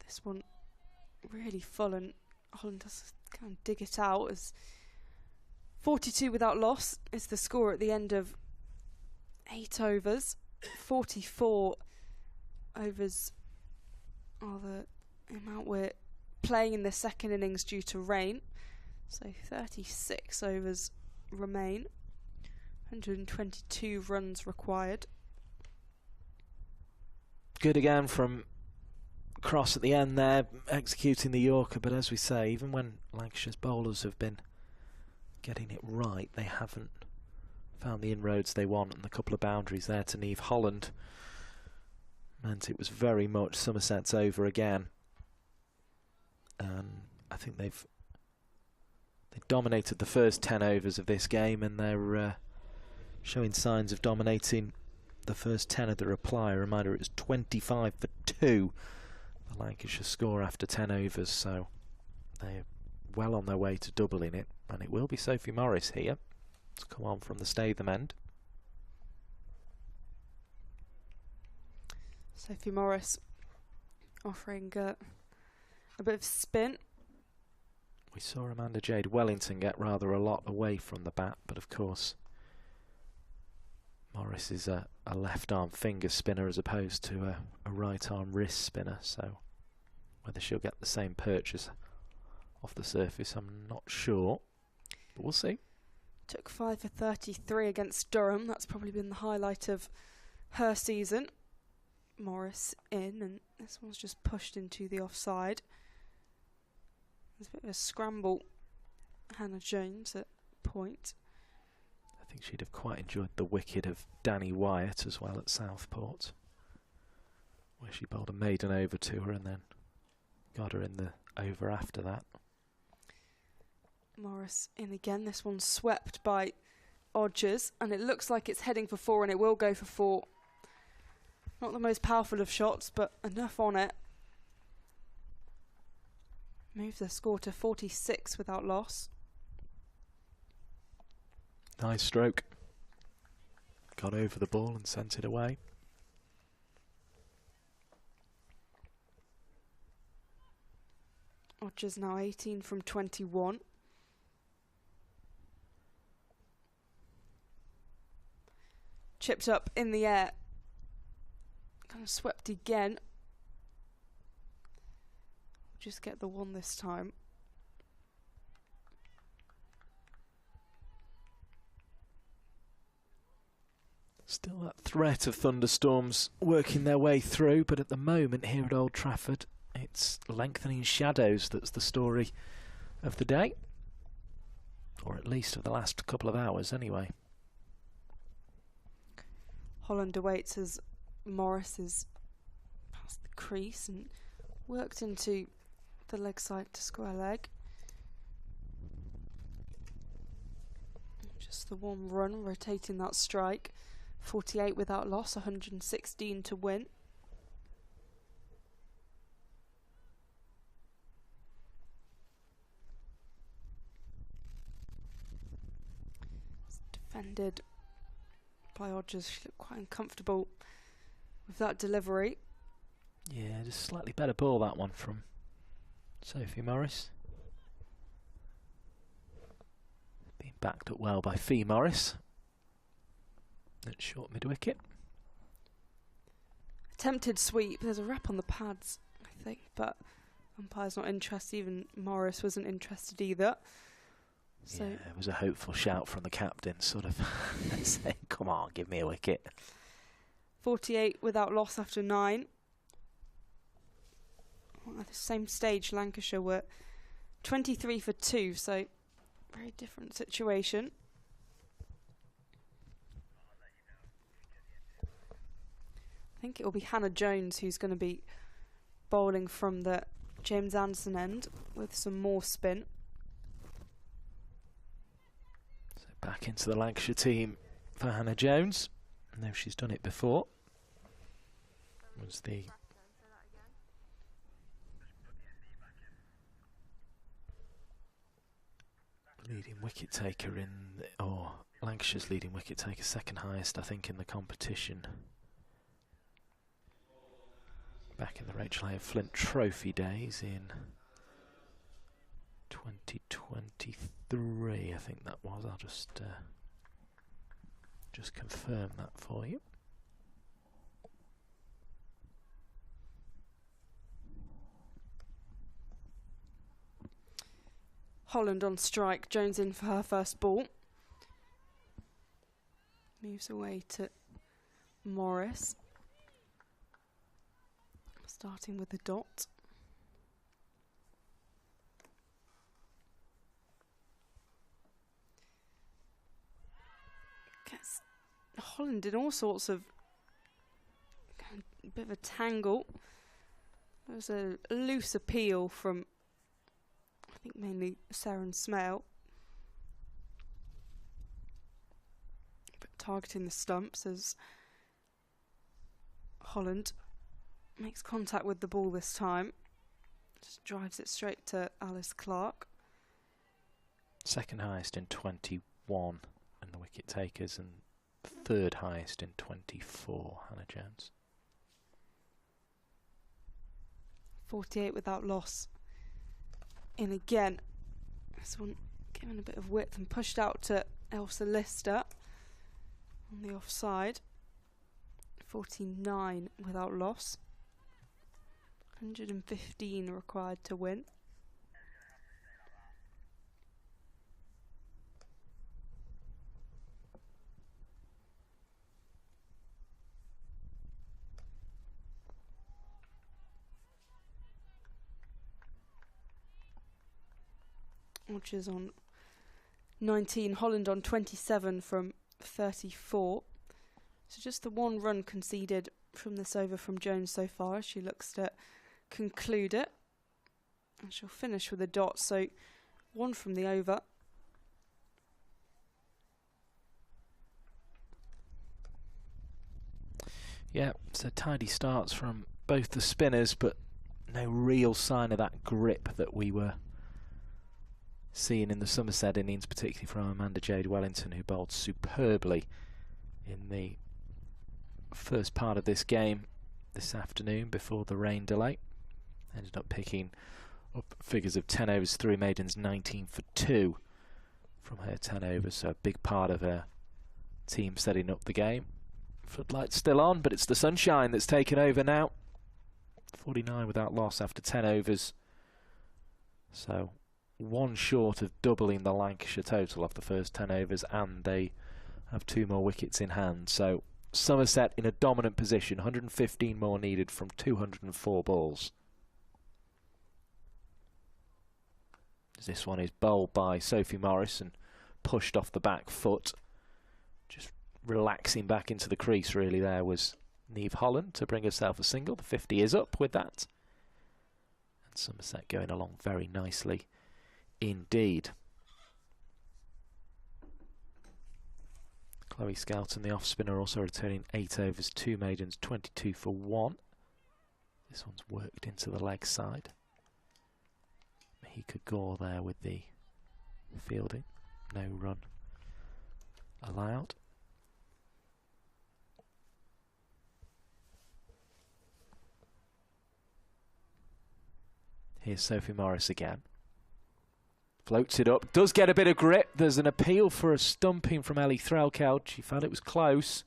This one really full, and Holland does kind of dig it out as 42 without loss is the score at the end of 8 overs. 44 overs are the amount we're playing in the second innings due to rain. So 36 overs remain. 122 runs required. Good again from Cross at the end there, executing the Yorker, but as we say, even when Lancashire's bowlers have been getting it right, they haven't found the inroads they want, and the couple of boundaries there to Niamh Holland meant it was very much Somerset's over again. I think they dominated the first 10 overs of this game, and they're showing signs of dominating the first 10 of the reply. A reminder, it was 25 for 2, the Lancashire score after 10 overs, so they're well on their way to doubling it, and it will be Sophie Morris here to come on from the Statham end. Sophie Morris offering a bit of spin. We saw Amanda Jade Wellington get rather a lot away from the bat, but of course Morris is a left arm finger spinner as opposed to a right arm wrist spinner, so whether she'll get the same purchase off the surface I'm not sure, but we'll see. Took 5 for 33 against Durham. That's probably been the highlight of her season. Morris in, and this one's just pushed into the offside. There's a bit of a scramble. Hannah Jones at point. I think she'd have quite enjoyed the wicket of Danny Wyatt as well at Southport, where she bowled a maiden over to her and then got her in the over after that. Morris in again. This one's swept by Odgers, and it looks like it's heading for 4, and it will go for 4. Not the most powerful of shots, but enough on it. Moves the score to 46 without loss. Nice stroke. Got over the ball and sent it away. Odgers now 18 from 21. Chipped up in the air. Kind of swept again. Just get the 1 this time. Still that threat of thunderstorms working their way through, but at the moment here at Old Trafford it's lengthening shadows that's the story of the day, or at least of the last couple of hours anyway. Holland awaits as Morris is past the crease and worked into the leg side to square leg. Just the one run, rotating that strike. 48 without loss, 116 to win. It's defended by Odgers. She looked quite uncomfortable with that delivery. Yeah, just slightly better ball, that one from Sophie Morris. Being backed up well by Fee Morris. At short mid-wicket. Attempted sweep. There's a wrap on the pads, I think, but umpire's not interested. Even Morris wasn't interested either. So yeah, it was a hopeful shout from the captain, sort of saying, come on, give me a wicket. 48 without loss after 9. At the same stage, Lancashire were 23 for 2, so very different situation. I think it will be Hannah Jones who's going to be bowling from the James Anderson end with some more spin. So back into the Lancashire team for Hannah Jones. I know she's done it before. Was the leading wicket taker in, or Lancashire's leading wicket taker, second highest I think in the competition. Back in the Rachel A. Flint Trophy days in 2023, I think that was. I'll just confirm that for you. Holland on strike, Jones in for her first ball. Moves away to Morris. Starting with the dot. Gets Holland in all sorts of a bit of a tangle. There was a loose appeal from, I think, mainly Saren Smale, but targeting the stumps as Holland makes contact with the ball this time. Just drives it straight to Alice Clark. Second highest in 21 in the wicket takers and third highest in 24, Hannah Jones. 48 without loss. In again. This one given a bit of width and pushed out to Elsa Lister on the offside. 49 without loss. 115 required to win. Which is on 19, Holland on 27 from 34. So just the one run conceded from this over from Jones so far. She looks to conclude it. And she'll finish with a dot, so one from the over. Yeah, so tidy starts from both the spinners, but no real sign of that grip that we were seeing in the Somerset innings, particularly from Amanda Jade Wellington, who bowled superbly in the first part of this game this afternoon before the rain delay. Ended up picking up figures of 10 overs, 3 maidens, 19 for 2 from her 10 overs, so a big part of her team setting up the game. Floodlights still on, but it's the sunshine that's taken over now. 49 without loss after 10 overs. So one short of doubling the Lancashire total of the first 10 overs, and they have 2 more wickets in hand. So Somerset in a dominant position, 115 more needed from 204 balls. This one is bowled by Sophie Morris and pushed off the back foot. Just relaxing back into the crease really there was Niamh Holland to bring herself a single. The 50 is up with that. And Somerset going along very nicely indeed. Chloe Skelton, the off-spinner, also returning 8 overs, 2 maidens, 22 for 1. This one's worked into the leg side. Mahika Gore there with the fielding. No run allowed. Here's Sophie Morris again. Floats it up, does get a bit of grip. There's an appeal for a stumping from Ellie Threlkeld. She felt it was close.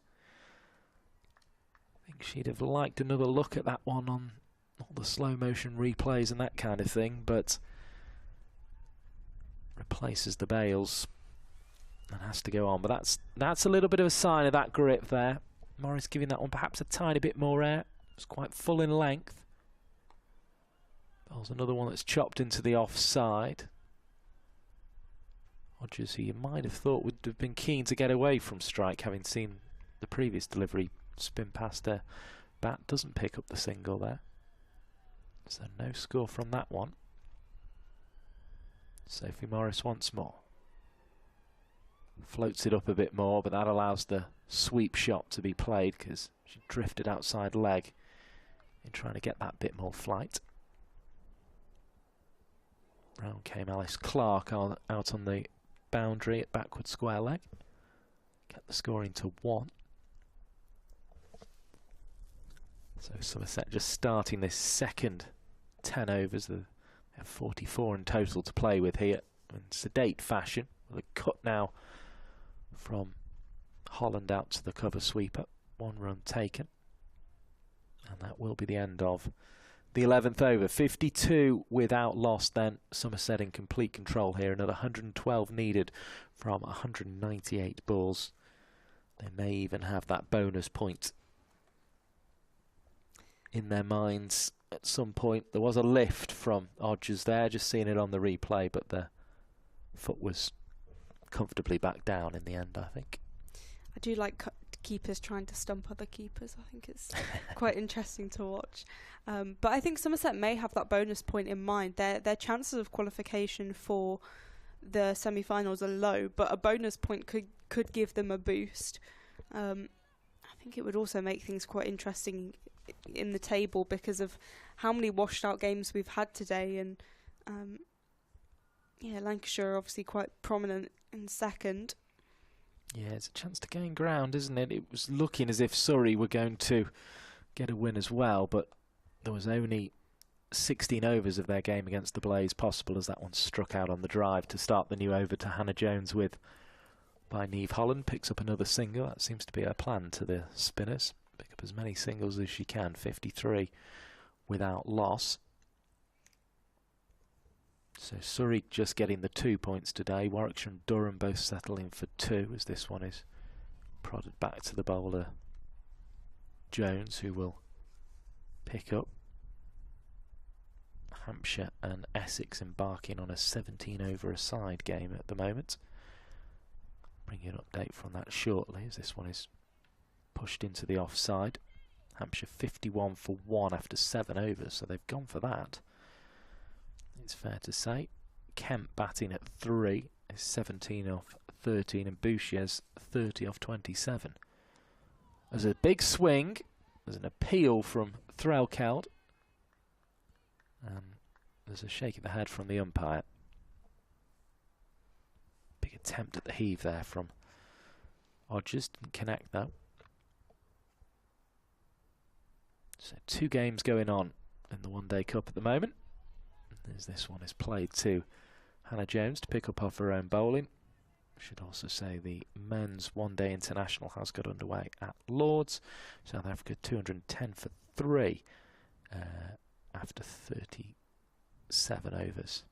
I think she'd have liked another look at that one on all the slow motion replays and that kind of thing, but replaces the bails and has to go on. But that's a little bit of a sign of that grip there. Morris giving that one perhaps a tiny bit more air. It's quite full in length. There's another one that's chopped into the offside. Hodges, who you might have thought would have been keen to get away from strike, having seen the previous delivery spin past her bat, doesn't pick up the single there. So no score from that one. Sophie Morris once more. Floats it up a bit more, but that allows the sweep shot to be played because she drifted outside leg in trying to get that bit more flight. Round came Alice Clark out on the boundary at backward square leg. Get the scoring to 1. So Somerset just starting this second 10 overs. They have 44 in total to play with here in sedate fashion. With a cut now from Holland out to the cover sweeper. 1 run taken. And that will be the end of the 11th over. 52 without loss then. Somerset in complete control here. Another 112 needed from 198 balls. They may even have that bonus point in their minds at some point. There was a lift from Hodges there, just seeing it on the replay, but the foot was comfortably back down in the end, I think. I do like keepers trying to stump other keepers. I think it's quite interesting to watch. But I think Somerset may have that bonus point in mind. Their chances of qualification for the semi-finals are low, but a bonus point could give them a boost. I think it would also make things quite interesting in the table because of how many washed out games we've had today, and Lancashire are obviously quite prominent in second. Yeah, it's a chance to gain ground, isn't it? It was looking as if Surrey were going to get a win as well, but there was only 16 overs of their game against the Blaze possible as that one struck out on the drive to start the new over to Hannah Jones with by Niamh Holland. Picks up another single. That seems to be her plan to the spinners. Pick up as many singles as she can. 53 without loss. So Surrey just getting the 2 points today. Warwickshire and Durham both settling for 2 as this one is prodded back to the bowler Jones, who will pick up. Hampshire and Essex embarking on a 17 over a side game at the moment. Bring you an update from that shortly as this one is pushed into the offside. Hampshire 51 for 1 after 7 overs, so they've gone for that. It's fair to say. Kemp batting at 3 is 17 off 13, and Boucher's 30 off 27. There's a big swing. There's an appeal from Threlkeld. There's a shake of the head from the umpire. Big attempt at the heave there from Hodges. Didn't connect though. So 2 games going on in the One Day Cup at the moment. As this one is played to Hannah Jones to pick up off her own bowling. Should also say the men's One Day International has got underway at Lords. South Africa 210 for 3 after 37 overs.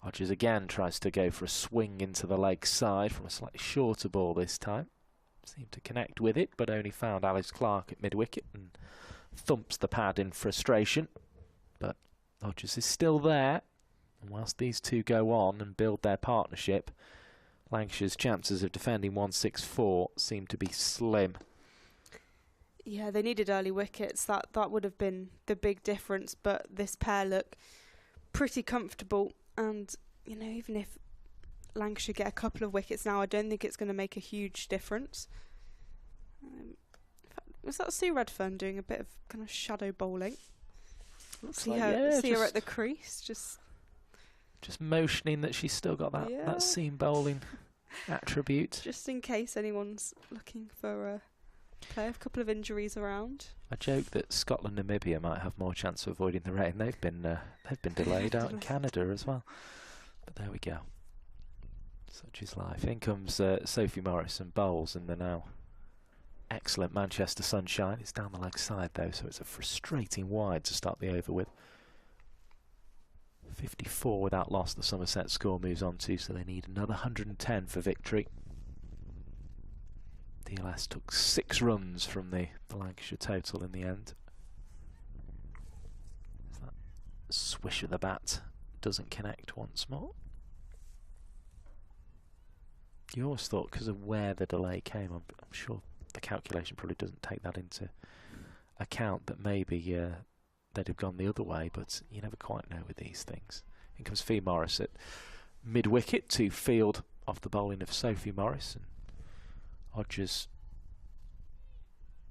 Hodges again tries to go for a swing into the leg side from a slightly shorter ball this time. Seemed to connect with it, but only found Alice Clark at mid-wicket and thumps the pad in frustration. But Hodges is still there, and whilst these two go on and build their partnership, Lancashire's chances of defending 164 seem to be slim. Yeah, they needed early wickets. That would have been the big difference. But this pair look pretty comfortable. And, you know, even if Lancashire get a couple of wickets now, I don't think it's going to make a huge difference. Was that Sue Redfern doing a bit of kind of shadow bowling? See her at the crease, just motioning that she's still got that seam bowling attribute. Just in case anyone's looking for a player, a couple of injuries around. I joke that Scotland and Namibia might have more chance of avoiding the rain. They've been delayed out in Canada as well. But there we go. Such is life. In comes Sophie Morris and bowls, and they're now excellent Manchester Sunshine. It's down the leg side though, so it's a frustrating wide to start the over with. 54 without loss the Somerset score moves on to, so they need another 110 for victory. DLS took 6 runs from the Lancashire total in the end. That swish of the bat doesn't connect once more. You always thought, because of where the delay came, I'm sure the calculation probably doesn't take that into account, that maybe they'd have gone the other way, but you never quite know with these things. In comes Fee Morris at mid-wicket to field off the bowling of Sophie Morris, and Hodges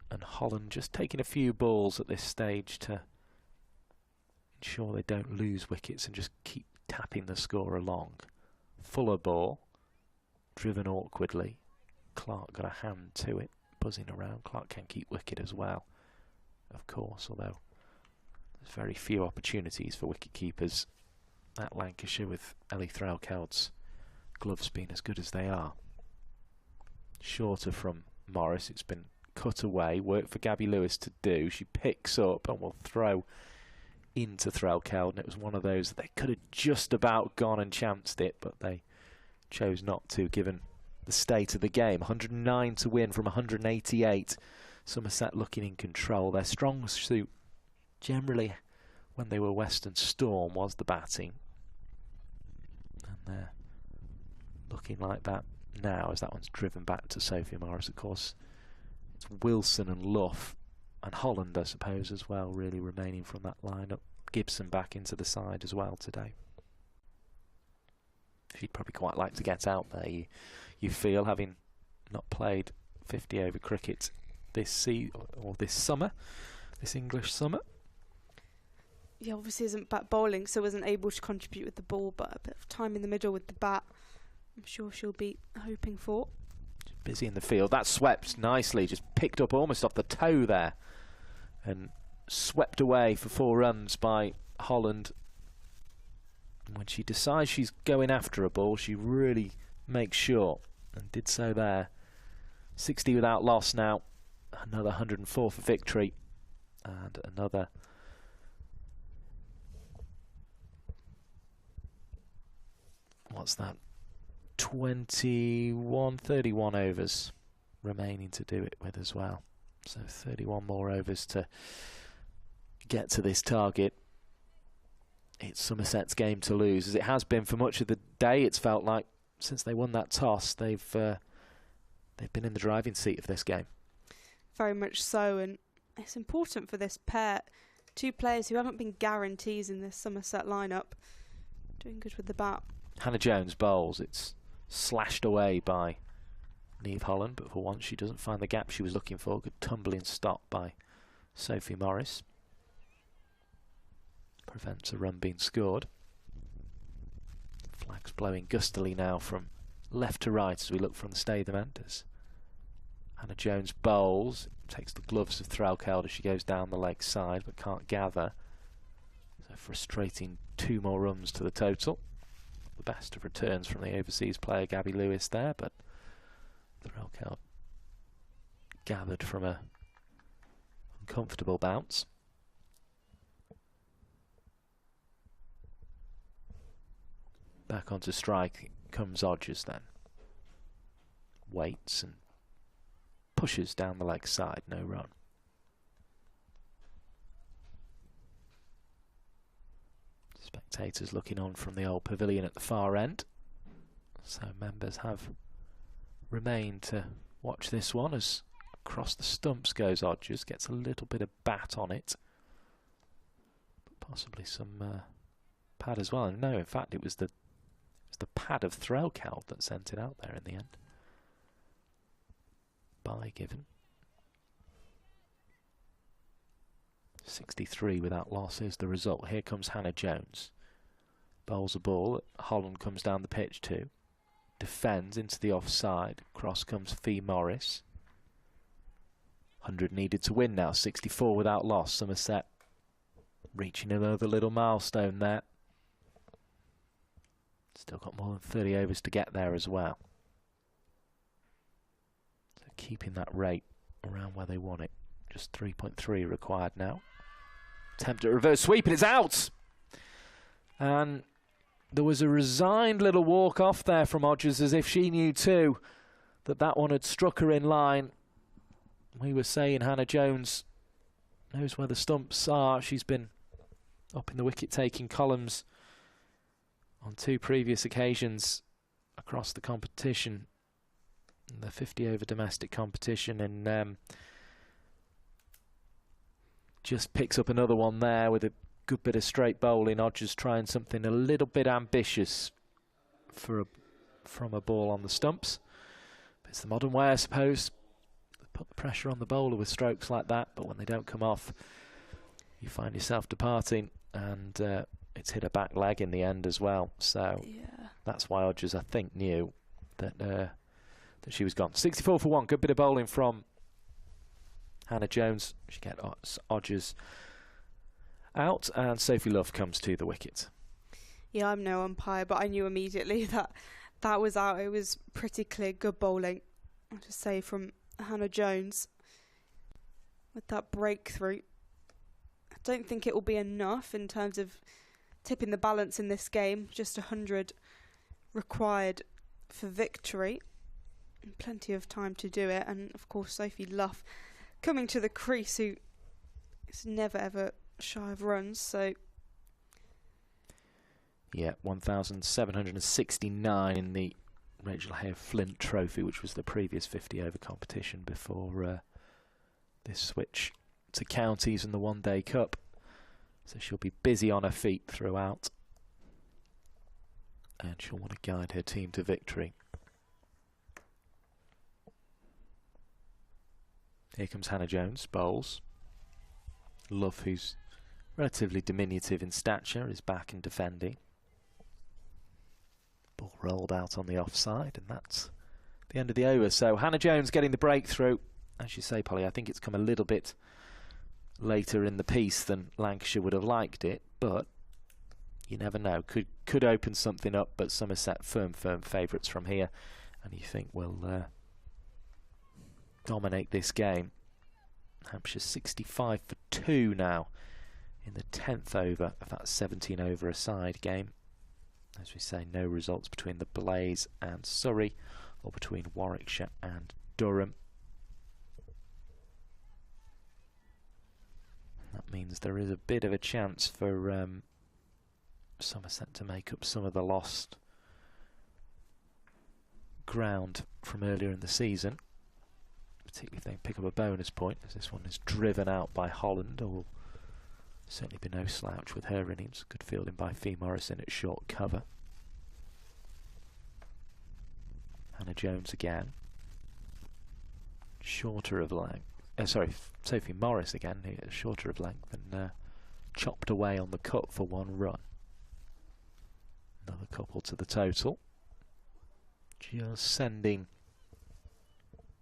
and Holland just taking a few balls at this stage to ensure they don't lose wickets and just keep tapping the score along. Fuller ball, driven awkwardly. Clark got a hand to it, buzzing around. Clark can keep wicket as well, of course, although there's very few opportunities for wicket keepers at Lancashire, with Ellie Threlkeld's gloves being as good as they are. Shorter from Morris, it's been cut away, work for Gabby Lewis to do. She picks up and will throw into Threlkeld, and it was one of those that they could have just about gone and chanced it, but they chose not to, given the state of the game. 109 to win from 188. Somerset looking in control. Their strong suit generally when they were Western Storm was the batting, and they're looking like that now as that one's driven back to Sophie Morris. Of course, it's Wilson and Luff and Holland, I suppose, as well, really remaining from that lineup. Gibson back into the side as well today. She'd probably quite like to get out there, you feel, having not played 50 over cricket this summer, this English summer. Yeah, obviously isn't bat bowling, so wasn't able to contribute with the ball, but a bit of time in the middle with the bat, I'm sure she'll be hoping for. Just busy in the field. That swept nicely, just picked up almost off the toe there, and swept away for 4 runs by Holland. And when she decides she's going after a ball, she really makes sure, and did so there. 60 without loss now. Another 104 for victory, and another what's that, 31 overs remaining to do it with as well. So 31 more overs to get to this target. It's Somerset's game to lose, as it has been for much of the day. It's felt like since they won that toss, they've been in the driving seat of this game. Very much so, and it's important for this pair. 2 players who haven't been guarantees in this Somerset lineup, doing good with the bat. Hannah Jones bowls. It's slashed away by Niamh Holland, but for once she doesn't find the gap she was looking for. Good tumbling stop by Sophie Morris. Prevents a run being scored. Flags blowing gustily now from left to right as we look from the stadium end. As Hannah Jones bowls, takes the gloves of Threlkeld as she goes down the leg side, but can't gather. So frustrating 2 more runs to the total. The best of returns from the overseas player Gabby Lewis there, but Threlkeld gathered from a uncomfortable bounce. Back onto strike comes Hodges then. Waits and pushes down the leg side, no run. Spectators looking on from the old pavilion at the far end. So members have remained to watch this one as Across the stumps goes Odgers, gets a little bit of bat on it. But possibly some pad as well. No, in fact, it was the pad of Threlkeld that sent it out there in the end. By Given. 63 without loss is the result. Here comes Hannah Jones. Bowls a ball. Holland comes down the pitch too. Defends into the offside. Cross comes Fee Morris. 100 needed to win now. 64 without loss. Somerset reaching another little milestone there. Still got more than 30 overs to get there as well. So keeping that rate around where they want it. Just 3.3 required now. Attempt at reverse sweep, and it's out! And there was a resigned little walk off there from Odgers, as if she knew too that that one had struck her in line. We were saying Hannah Jones knows where the stumps are. She's been up in the wicket-taking columns on 2 previous occasions across the competition. The 50-over domestic competition, and just picks up another one there with a good bit of straight bowling. Odgers trying something a little bit ambitious from a ball on the stumps. But it's the modern way, I suppose. Put the pressure on the bowler with strokes like that, but when they don't come off, you find yourself departing, and it's hit a back leg in the end as well. So that's why Odgers, I think, knew that that she was gone. 64 for 1. Good bit of bowling from Hannah Jones. She gets Odgers out, and Sophie Love comes to the wicket. Yeah, I'm no umpire, but I knew immediately that that was out. It was pretty clear. Good bowling, I'll just say, from Hannah Jones with that breakthrough. I don't think it will be enough in terms of tipping the balance in this game. Just 100 required for victory. Plenty of time to do it, and of course Sophie Luff coming to the crease, who is never ever shy of runs. So yeah, 1,769 in the Rachel Hare Flint Trophy, which was the previous 50-over competition before this switch to counties and the one-day cup. So she'll be busy on her feet throughout, and she'll want to guide her team to victory. Here comes Hannah Jones, bowls. Love, who's relatively diminutive in stature, is back and defending. Ball rolled out on the offside, and that's the end of the over. So Hannah Jones getting the breakthrough. As you say, Polly, I think it's come a little bit later in the piece than Lancashire would have liked it, but you never know. Could open something up, but Somerset firm favourites from here, and you think we'll dominate this game. Hampshire 65 for 2 now in the 10th over of that 17-over-a-side game. As we say, no results between the Blaze and Surrey, or between Warwickshire and Durham. That means there is a bit of a chance for Somerset to make up some of the lost ground from earlier in the season, particularly if they pick up a bonus point, as this one is driven out by Holland. Or certainly be no slouch with her innings. Good fielding by Fee Morrison at short cover. Hannah Jones again, shorter of length. Sophie Morris again, shorter of length, and chopped away on the cut for 1 run. Another couple to the total. Just sending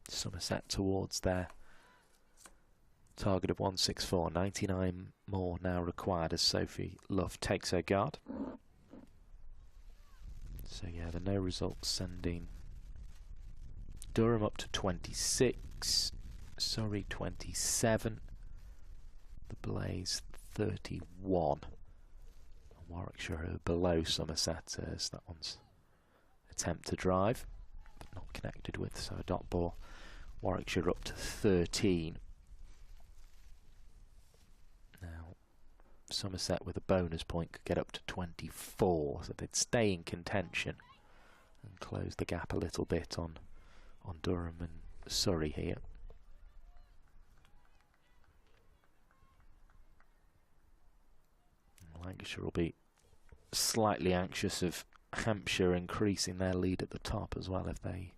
Somerset towards their target of 164. 99 more now required as Sophie Love takes her guard. So yeah, the no results sending Durham up to 26, Surrey 27, the Blaze 31. Warwickshire are below Somerset as that one's attempt to drive, but not connected with, so a dot ball. Warwickshire up to 13. Now Somerset with a bonus point could get up to 24, so they'd stay in contention and close the gap a little bit on Durham and Surrey here. Lancashire will be slightly anxious of Hampshire increasing their lead at the top as well if they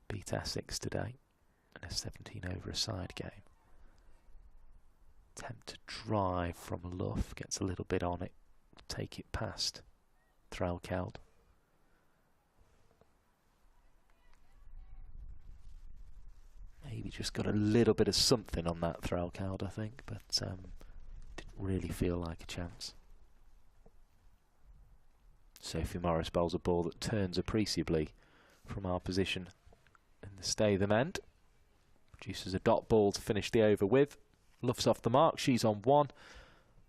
beat Essex today in a 17 over a side game. Attempt to drive from Luff, gets a little bit on it, take it past Threlkeld. Maybe just got a little bit of something on that Threlkeld, I think, but didn't really feel like a chance. Sophie Morris bowls a ball that turns appreciably from our position in the Statham end. Produces a dot ball to finish the over with. Luff's off the mark, she's on 1.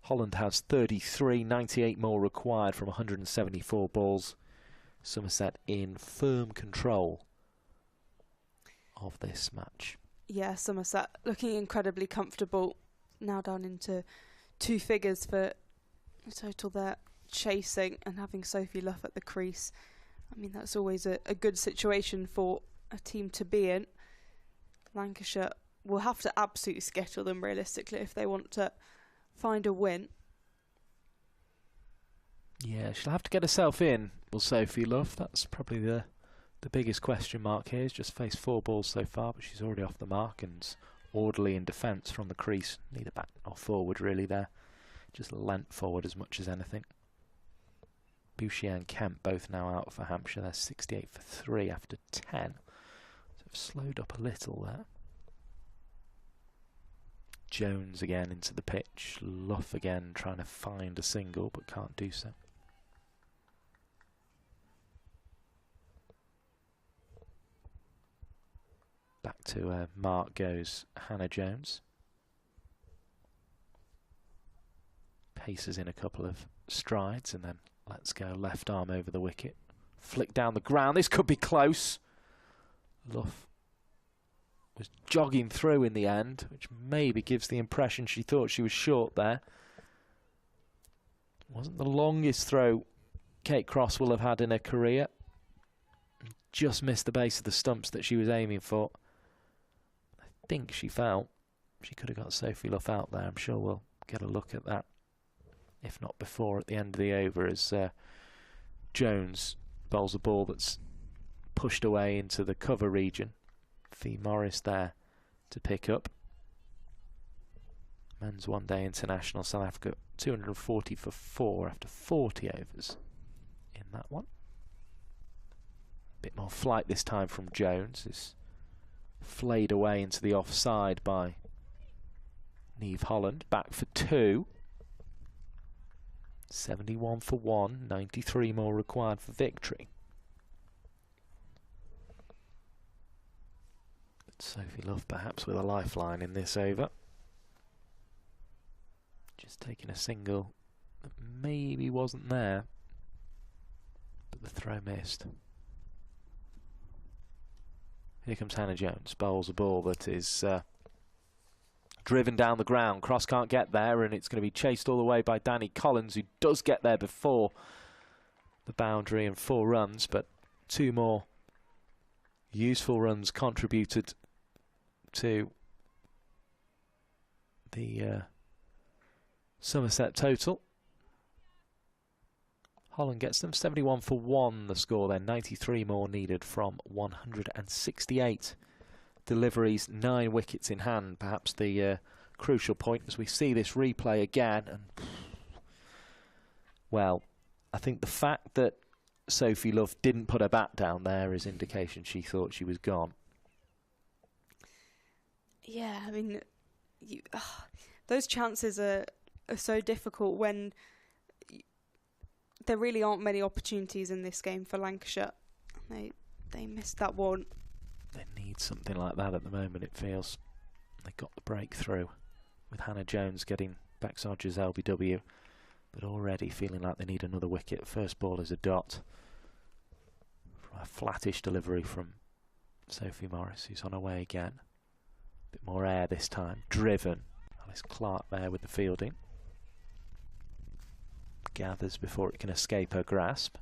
Holland has 33, 98 more required from 174 balls. Somerset in firm control of this match. Yeah, Somerset looking incredibly comfortable. Now down into 2 figures for the total there. Chasing and having Sophie Luff at the crease. I mean, that's always a good situation for a team to be in. Lancashire will have to absolutely skettle them realistically if they want to find a win. Yeah, she'll have to get herself in, will Sophie Luff. That's probably the biggest question mark here. She's just faced 4 balls so far, but she's already off the mark and orderly in defence from the crease. Neither back nor forward really there. Just leant forward as much as anything. Bouchier and Kemp both now out for Hampshire. They're 68 for 3 after 10. So they've slowed up a little there. Jones again into the pitch. Luff again trying to find a single but can't do so. Back to mark goes Hannah Jones. Paces in a couple of strides and then lets go left arm over the wicket. Flick down the ground. This could be close. Luff was jogging through in the end, which maybe gives the impression she thought she was short there. Wasn't the longest throw Kate Cross will have had in her career. Just missed the base of the stumps that she was aiming for. I think she felt she could have got Sophie Luff out there. I'm sure we'll get a look at that, if not before, at the end of the over, as Jones bowls a ball that's pushed away into the cover region. Fee Morris there to pick up. Men's One Day International, South Africa 240 for 4 after 40 overs in that one. Bit more flight this time from Jones. Is flayed away into the offside by Niamh Holland. Back for 2. 71 for 1, 93 more required for victory. But Sophie Luff perhaps with a lifeline in this over. Just taking a single that maybe wasn't there, but the throw missed. Here comes Hannah Jones, bowls a ball that is driven down the ground. Cross can't get there, and it's going to be chased all the way by Danny Collins, who does get there before the boundary, and 4 runs, but 2 more useful runs contributed to the Somerset total. Holland gets them 71 for 1, the score then. 93 more needed from 168 deliveries, 9 wickets in hand. Perhaps the crucial point as we see this replay again. And well, I think the fact that Sophie Luff didn't put her bat down there is indication she thought she was gone. Yeah, I mean, those chances are so difficult when there really aren't many opportunities in this game for Lancashire. They missed that one. They need something like that at the moment, it feels. They got the breakthrough with Hannah Jones getting Baxodger's LBW, but already feeling like they need another wicket. First ball is a dot. A flattish delivery from Sophie Morris, who's on her way again. A bit more air this time. Driven. Alice Clark there with the fielding. Gathers before it can escape her grasp.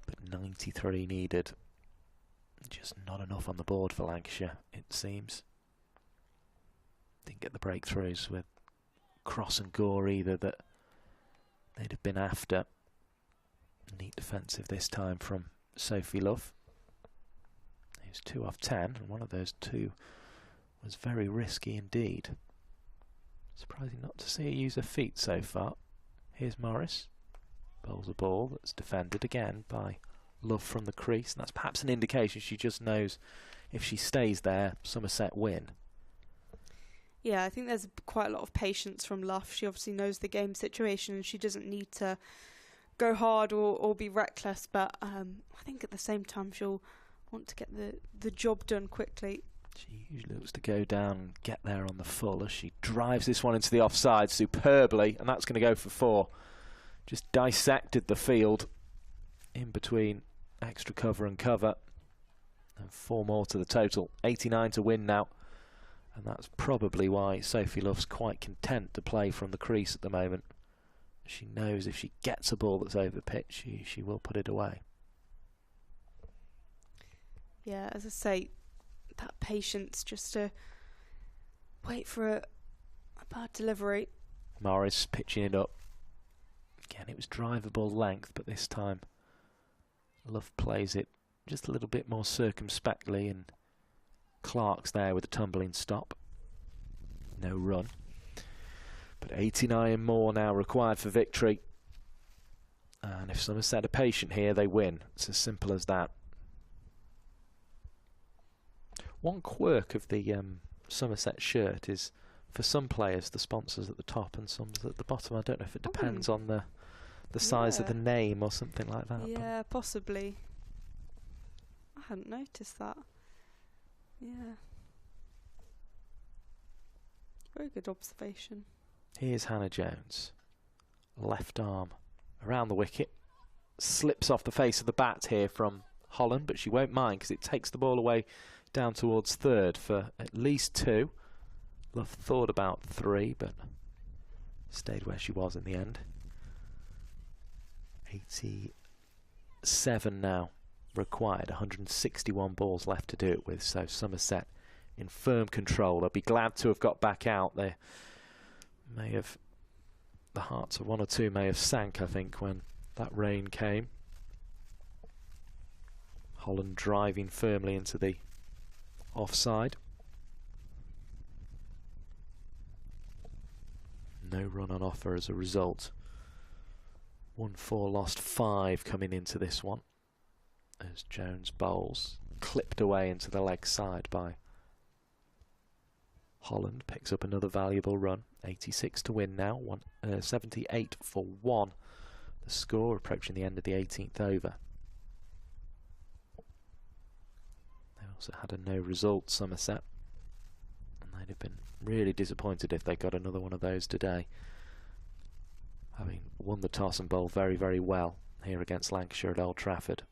But 93 needed. Just not enough on the board for Lancashire, it seems. Didn't get the breakthroughs with Cross and Gore either that they'd have been after. Neat defensive this time from Sophie Love. It was 2 off 10, and one of those 2 was very risky indeed. Surprising not to see her use her feet so far. Here's Morris. Bowls a ball that's defended again by Love from the crease, and that's perhaps an indication she just knows if she stays there, Somerset win. Yeah, I think there's quite a lot of patience from Luff. She obviously knows the game situation and she doesn't need to go hard or be reckless, but I think at the same time she'll want to get the job done quickly. She usually looks to go down and get there on the full as she drives this one into the offside superbly, and that's going to go for 4. Just dissected the field in between extra cover and cover, and 4 more to the total. 89 to win now, and that's probably why Sophie Love's quite content to play from the crease at the moment. She knows if she gets a ball that's over pitch, she will put it away. Yeah, as I say, that patience just to wait for a bad delivery. Morris pitching it up. Again, it was drivable length, but this time Love plays it just a little bit more circumspectly, and Clark's there with a tumbling stop. No run. But 89 more now required for victory. And if Somerset are patient here, they win. It's as simple as that. One quirk of the Somerset shirt is, for some players, the sponsors at the top and some at the bottom. I don't know if it depends on the size of the name or something like that. Yeah, possibly. I hadn't noticed that. Yeah. Very good observation. Here's Hannah Jones. Left arm around the wicket. Slips off the face of the bat here from Holland, but she won't mind because it takes the ball away down towards third for at least 2. Love thought about 3, but stayed where she was in the end. 87 now required, 161 balls left to do it with, so Somerset in firm control. They'll be glad to have got back out. They may have, the hearts of 1 or 2 may have sank, I think, when that rain came. Holland driving firmly into the offside. No run on offer as a result. 1-4 lost 5 coming into this one as Jones bowls, clipped away into the leg side by Holland. Picks up another valuable run. 86 to win now, 78 for 1. The score approaching the end of the 18th over. They also had a no result, Somerset, and they'd have been really disappointed if they got another one of those today, having won the toss and bowled very, very well here against Lancashire at Old Trafford.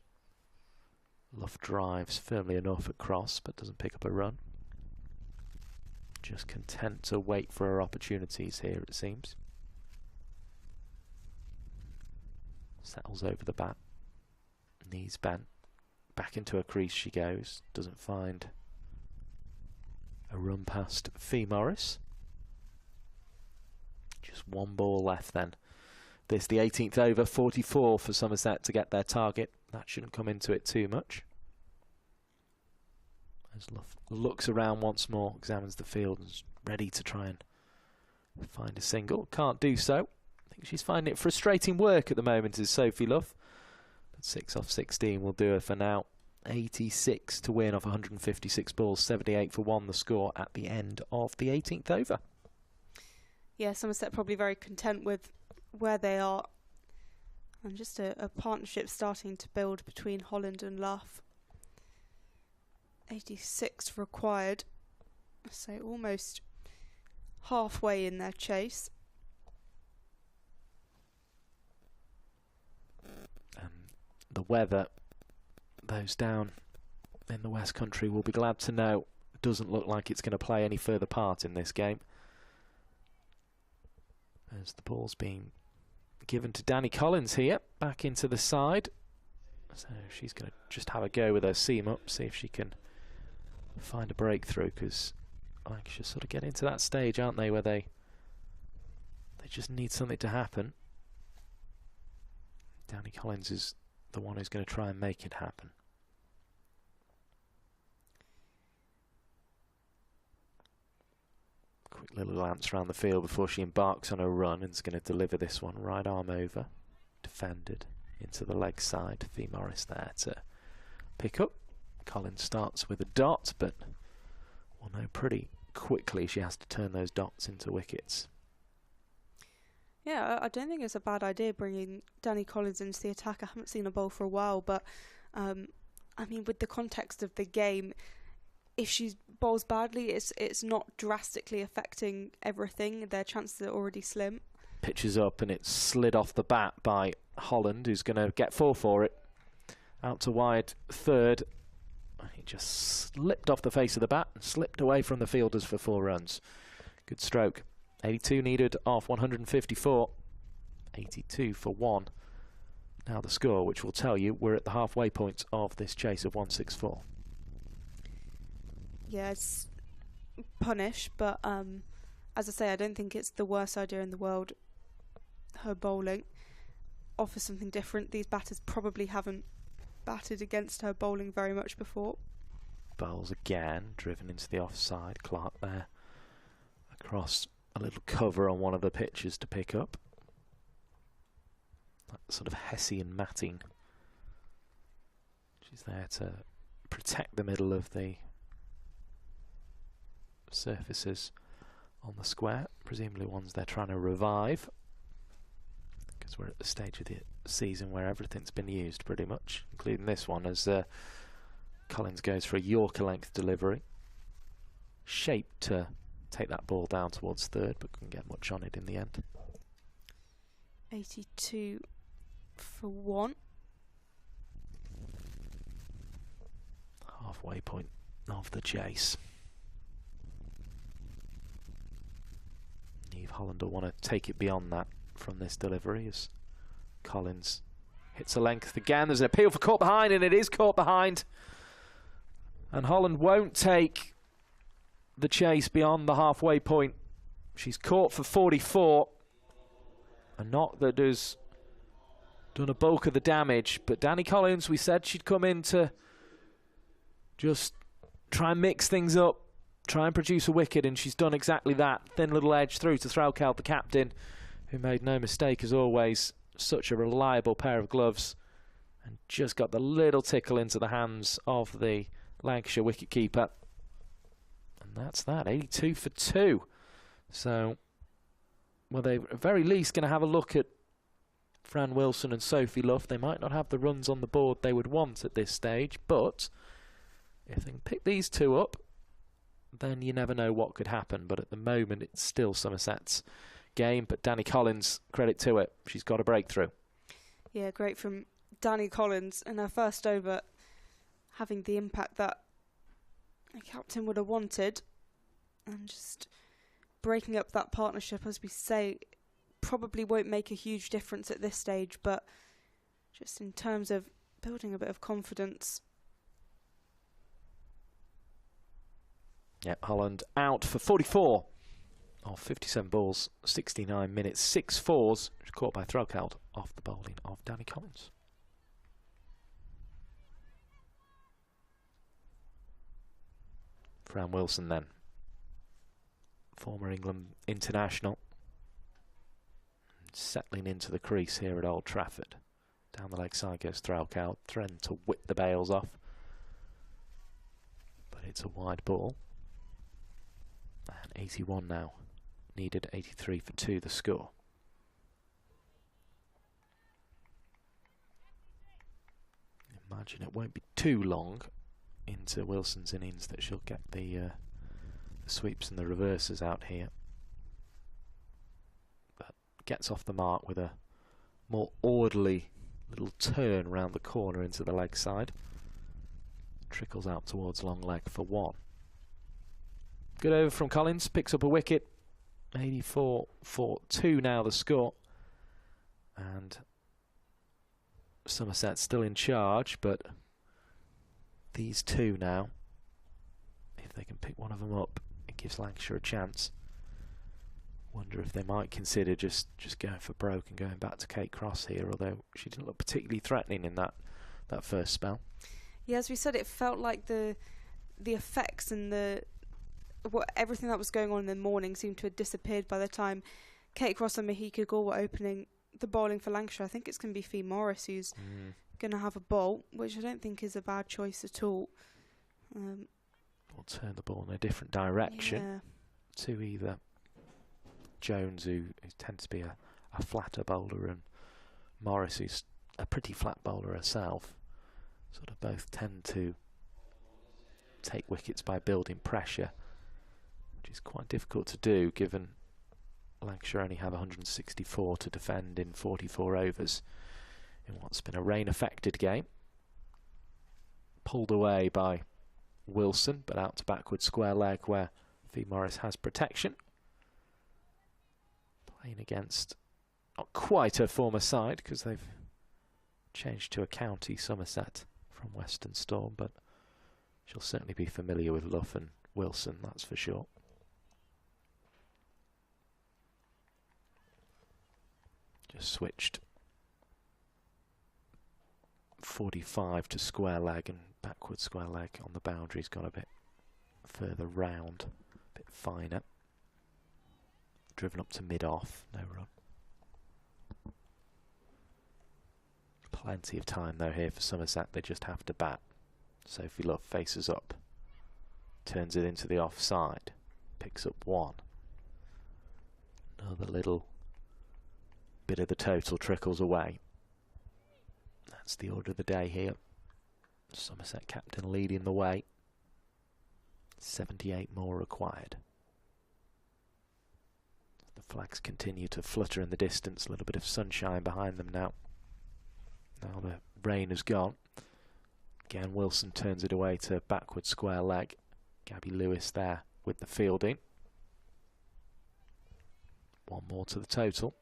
Luff drives firmly enough at cross, but doesn't pick up a run. Just content to wait for her opportunities here, it seems. Settles over the bat. Knees bent. Back into her crease she goes. Doesn't find a run past Fee Morris. Just 1 ball left then. This, the 18th over, 44 for Somerset to get their target. That shouldn't come into it too much. As Luff looks around once more, examines the field and is ready to try and find a single. Can't do so. I think she's finding it frustrating work at the moment, is Sophie Luff. But 6 off 16 will do her for now. 86 to win off 156 balls, 78 for 1 the score at the end of the 18th over. Yeah, Somerset probably very content with where they are, and just a partnership starting to build between Holland and Luff. 86 required, so almost halfway in their chase. The weather, those down in the West Country will be glad to know, doesn't look like it's going to play any further part in this game. As the ball's being given to Danny Collins here, back into the side. So she's going to just have a go with her seam up, see if she can find a breakthrough, because Lancashire sort of getting to that stage, aren't they, where they just need something to happen. Danny Collins is the one who's going to try and make it happen. Quick little glance around the field before she embarks on a run and is going to deliver this one. Right arm over, defended into the leg side. Fee Morris there to pick up. Collins starts with a dot, but we'll know pretty quickly she has to turn those dots into wickets. Yeah, I don't think it's a bad idea bringing Danny Collins into the attack. I haven't seen her bowl for a while, but I mean, with the context of the game, if she bowls badly, it's not drastically affecting everything. Their chances are already slim. Pitches up and it's slid off the bat by Holland, who's going to get 4 for it. Out to wide third. He just slipped off the face of the bat and slipped away from the fielders for 4 runs. Good stroke. 82 needed off 154. 82 for 1. Now the score, which will tell you we're at the halfway point of this chase of 164. Yeah, it's punish, but as I say, I don't think it's the worst idea in the world. Her bowling offers something different. These batters probably haven't batted against her bowling very much before. Bowls again, driven into the offside. Clark there across a little cover on one of the pitches to pick up. That sort of Hessian matting. She's there to protect the middle of the surfaces on the square, presumably ones they're trying to revive, because we're at the stage of the season where everything's been used pretty much, including this one, as Collins goes for a Yorker length delivery, shaped to take that ball down towards third, but couldn't get much on it in the end. 82 for 1. Halfway point of the chase. Neve Holland will want to take it beyond that from this delivery as Collins hits a length again. There's an appeal for caught behind, and it is caught behind. And Holland won't take the chase beyond the halfway point. She's caught for 44. A knock that has done a bulk of the damage. But Danny Collins, we said she'd come in to just try and mix things up, try and produce a wicket, and she's done exactly that. Thin little edge through to Threlkeld, the captain, who made no mistake as always. Such a reliable pair of gloves, and just got the little tickle into the hands of the Lancashire wicketkeeper. And that's that, 82 for 2. So, well, they're at very least going to have a look at Fran Wilson and Sophie Luff. They might not have the runs on the board they would want at this stage, but if they can pick these two up, then you never know what could happen. But at the moment, it's still Somerset's game. But Danny Collins, credit to it, she's got a breakthrough. Yeah, great from Danny Collins, and her first over having the impact that the captain would have wanted, and just breaking up that partnership, as we say, probably won't make a huge difference at this stage, but just in terms of building a bit of confidence. Yeah, Holland out for 44 of 57 balls, 69 minutes, 6 fours. She's caught by Threlkeld off the bowling of Danny Collins. Fran Wilson then, former England international, settling into the crease here at Old Trafford. Down the leg side goes Threlkeld, threatened to whip the bails off, but it's a wide ball. And 81 now, needed 83 for 2 the score. Imagine it won't be too long into Wilson's innings that she'll get the sweeps and the reverses out here. But gets off the mark with a more orderly little turn round the corner into the leg side. Trickles out towards long leg for 1. Good over from Collins, picks up a wicket. 84 for 2 now the score. And Somerset still in charge, but these two now, if they can pick one of them up it gives Lancashire a chance. Wonder if they might consider just going for broke and going back to Kate Cross here, although she didn't look particularly threatening in that first spell. Yeah, as we said, it felt like the effects and everything that was going on in the morning seemed to have disappeared by the time Kate Cross and Mahika Gore were opening the bowling for Lancashire. I think it's going to be Fee Morris who's going to have a bowl, which I don't think is a bad choice at all. We'll turn the ball in a different direction to either Jones, who tends to be a flatter bowler, and Morris, who's a pretty flat bowler herself. Sort of both tend to take wickets by building pressure, which is quite difficult to do given Lancashire only have 164 to defend in 44 overs in what's been a rain-affected game. Pulled away by Wilson, but out to backward square leg where Fee Morris has protection. Playing against not quite her former side because they've changed to a county, Somerset, from Western Storm, but she'll certainly be familiar with Luff and Wilson, that's for sure. Just switched 45 to square leg, and backward square leg on the boundary's gone a bit further round, a bit finer. Driven up to mid-off, no run. Plenty of time though here for Somerset, they just have to bat. Sophie Luff faces up, turns it into the offside, picks up one. Another little bit of the total trickles away. That's the order of the day here. Somerset captain leading the way. 78 more required. The flags continue to flutter in the distance, a little bit of sunshine behind them now. Now the rain has gone. Again, Wilson turns it away to backward square leg. Gabby Lewis there with the fielding. One more to the total.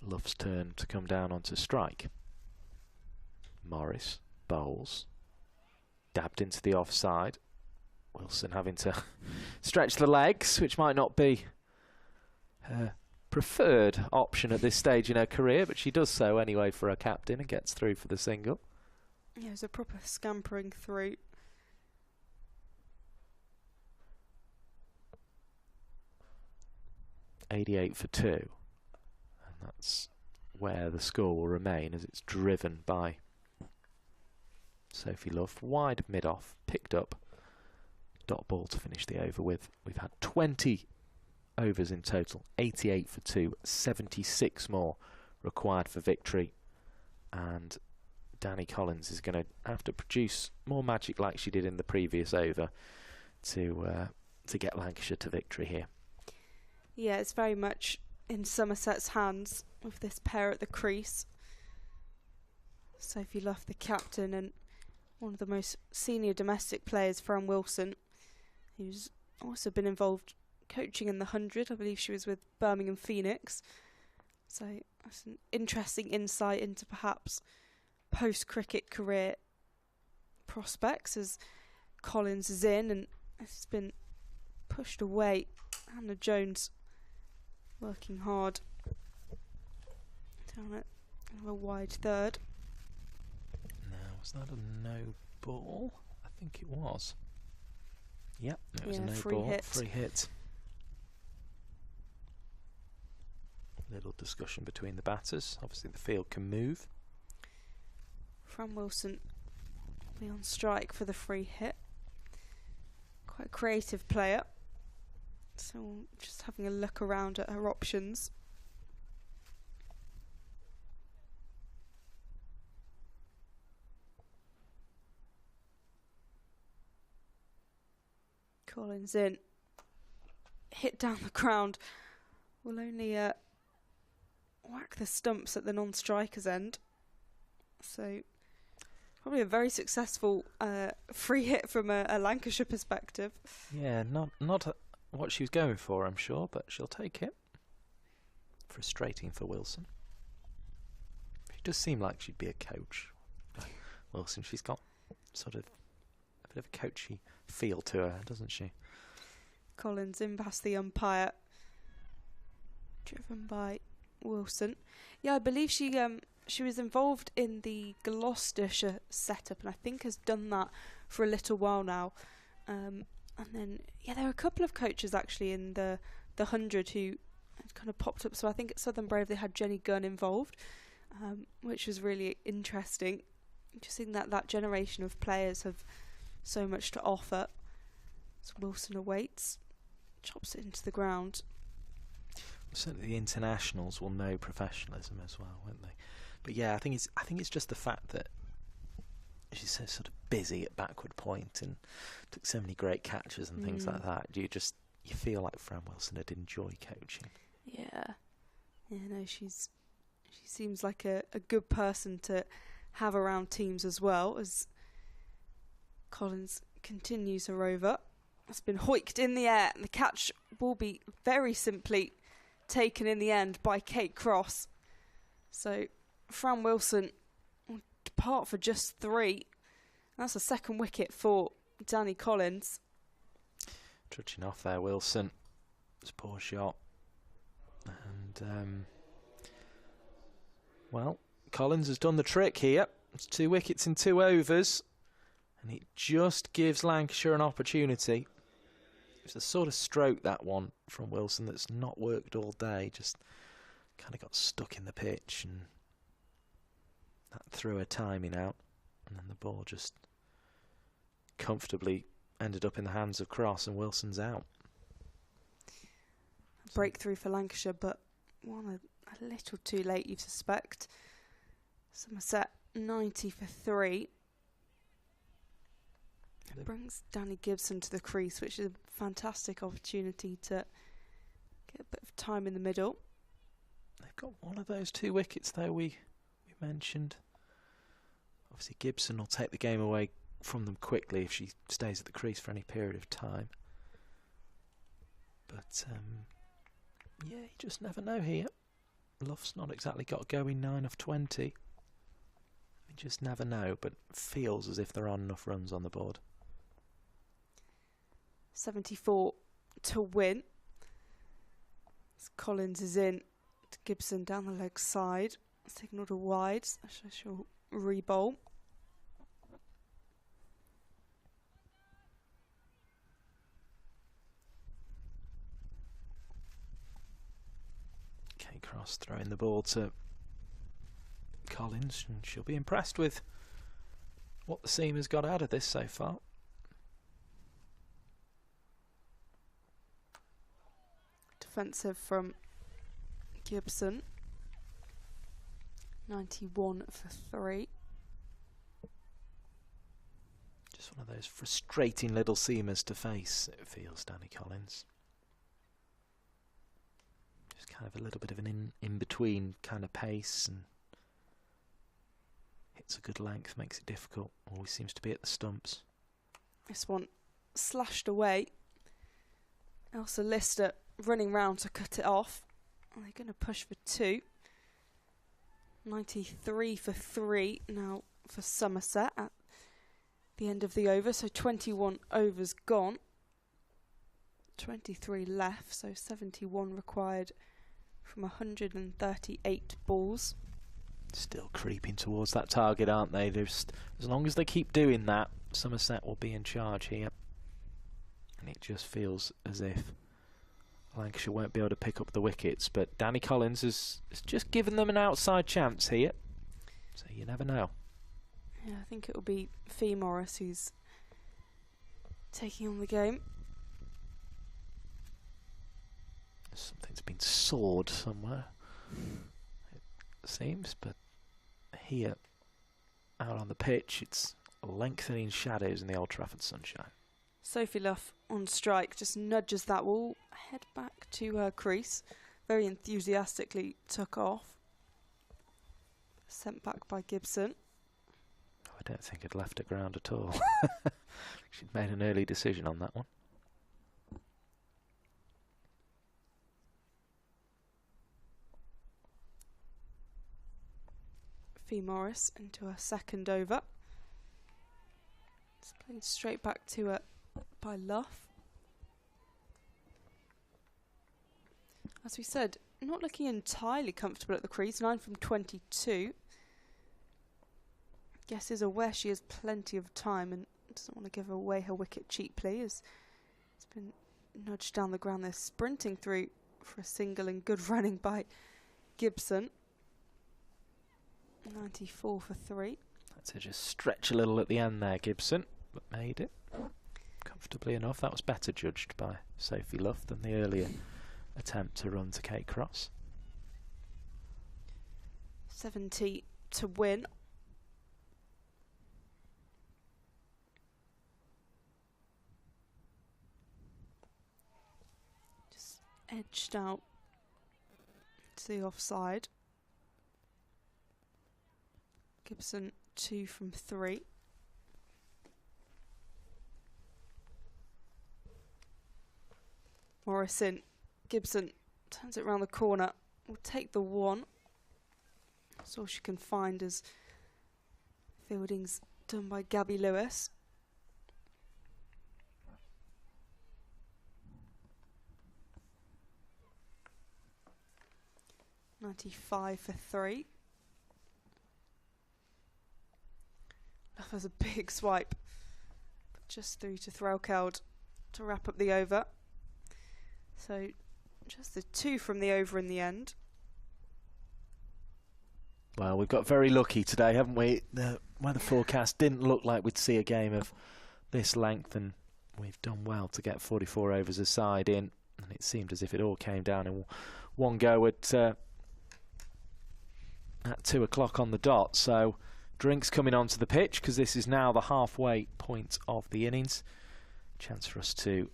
Luff's turn to come down onto strike. Morris bowls. Dabbed into the offside. Wilson having to stretch the legs, which might not be her preferred option at this stage in her career, but she does so anyway for her captain and gets through for the single. Yeah, it was a proper scampering through. .88 for 2, and that's where the score will remain as it's driven by Sophie Luff. Wide mid-off, picked up, dot ball to finish the over with. We've had 20 overs in total, 88 for 2, 76 more required for victory, and Danny Collins is going to have to produce more magic like she did in the previous over to get Lancashire to victory here. Yeah, it's very much in Somerset's hands with this pair at the crease. Sophie Luff, the captain, and one of the most senior domestic players, Fran Wilson, who's also been involved coaching in the 100. I believe she was with Birmingham Phoenix. So that's an interesting insight into perhaps post-cricket career prospects as Collins is in and has been pushed away. Hannah Jones working hard down at a wide third. Now, was that a no ball? I think it was. Yep, it was a no ball. Free hit. Little discussion between the batters. Obviously the field can move. Fran Wilson will be on strike for the free hit. Quite a creative player. So just having a look around at her options. Collins in. Hit down the ground. Will only whack the stumps at the non-striker's end. So probably a very successful free hit from a Lancashire perspective. Yeah, not what she was going for, I'm sure, but she'll take it. Frustrating for Wilson. She does seem like she'd be a coach. Wilson, she's got sort of a bit of a coachy feel to her, doesn't she? Collins in past the umpire, driven by Wilson. Yeah, I believe she was involved in the Gloucestershire setup, and I think has done that for a little while now. And then, yeah, there are a couple of coaches actually in the 100 who kind of popped up. So I think at Southern Brave they had Jenny Gunn involved, which was really interesting. Just seeing that generation of players have so much to offer. So Wilson awaits, chops it into the ground. Certainly the internationals will know professionalism as well, won't they? But yeah, I think it's just the fact that she's so sort of busy at backward point and took so many great catches and things like that. You feel like Fran Wilson had enjoyed coaching. Yeah, no, she seems like a good person to have around teams as well. As Collins continues her over, it's been hoiked in the air, and the catch will be very simply taken in the end by Kate Cross. So Fran Wilson will depart for just 3. That's a second wicket for Danny Collins. Trudging off there, Wilson. It's a poor shot. And, well, Collins has done the trick here. It's 2 wickets in 2 overs. And it just gives Lancashire an opportunity. It's the sort of stroke, that one, from Wilson that's not worked all day. Just kind of got stuck in the pitch, and that threw her timing out. And then the ball just comfortably ended up in the hands of Cross, and Wilson's out. Breakthrough for Lancashire, but one a little too late, you suspect. Somerset 90 for 3. It brings Danny Gibson to the crease, which is a fantastic opportunity to get a bit of time in the middle. They've got one of those 2 wickets, though, we mentioned. Obviously, Gibson will take the game away from them quickly if she stays at the crease for any period of time. But, yeah, you just never know here. Luff's not exactly got going 9 of 20. You just never know, but it feels as if there aren't enough runs on the board. 74 to win. As Collins is in to Gibson down the leg side. Signalled a wide, so she'll re-bowl. Kate Cross throwing the ball to Collins, and she'll be impressed with what the seam has got out of this so far. Defensive from Gibson. 91 for 3. Just one of those frustrating little seamers to face, it feels, Danny Collins. Just kind of a little bit of an in-between kind of pace, and hits a good length, makes it difficult. Always seems to be at the stumps. This one slashed away. Elsa Lister running round to cut it off. Are they going to push for 2? 93 for 3 now for Somerset at the end of the over. So 21 overs gone. 23 left, so 71 required from 138 balls. Still creeping towards that target, aren't they? As long as they keep doing that, Somerset will be in charge here. And it just feels as if Lancashire won't be able to pick up the wickets, but Danny Collins has just given them an outside chance here. So you never know. Yeah, I think it will be Fee Morris who's taking on the game. Something's been sawed somewhere, it seems, but here, out on the pitch, it's lengthening shadows in the Old Trafford sunshine. Sophie Luff on strike, just nudges that ball, head back to her crease, very enthusiastically took off. Sent back by Gibson. I don't think I'd left it ground at all. She'd made an early decision on that one. Fee Morris into her second over. Played straight back to it by Luff. As we said, not looking entirely comfortable at the crease, 9 from 22. Guess is aware she has plenty of time and doesn't want to give away her wicket cheaply, as it's been nudged down the ground. They're sprinting through for a single and good running by Gibson. 94 for 3. Had to just stretch a little at the end there, Gibson, but made it comfortably enough. That was better judged by Sophie Luff than the earlier attempt to run to Kate Cross. 70 to win. Just edged out to the offside. Gibson 2 from 3. Morrison, Gibson turns it round the corner, will take the 1. That's all she can find as fielding's done by Gabby Lewis. .95 for 3. Luff has a big swipe, but just through to Threlkeld to wrap up the over. So just the 2 from the over in the end. Well, we've got very lucky today, haven't we? The weather forecast didn't look like we'd see a game of this length, and we've done well to get 44 overs a side in, and it seemed as if it all came down in one go at 2 o'clock on the dot. So drinks coming onto the pitch, because this is now the halfway point of the innings. Chance for us to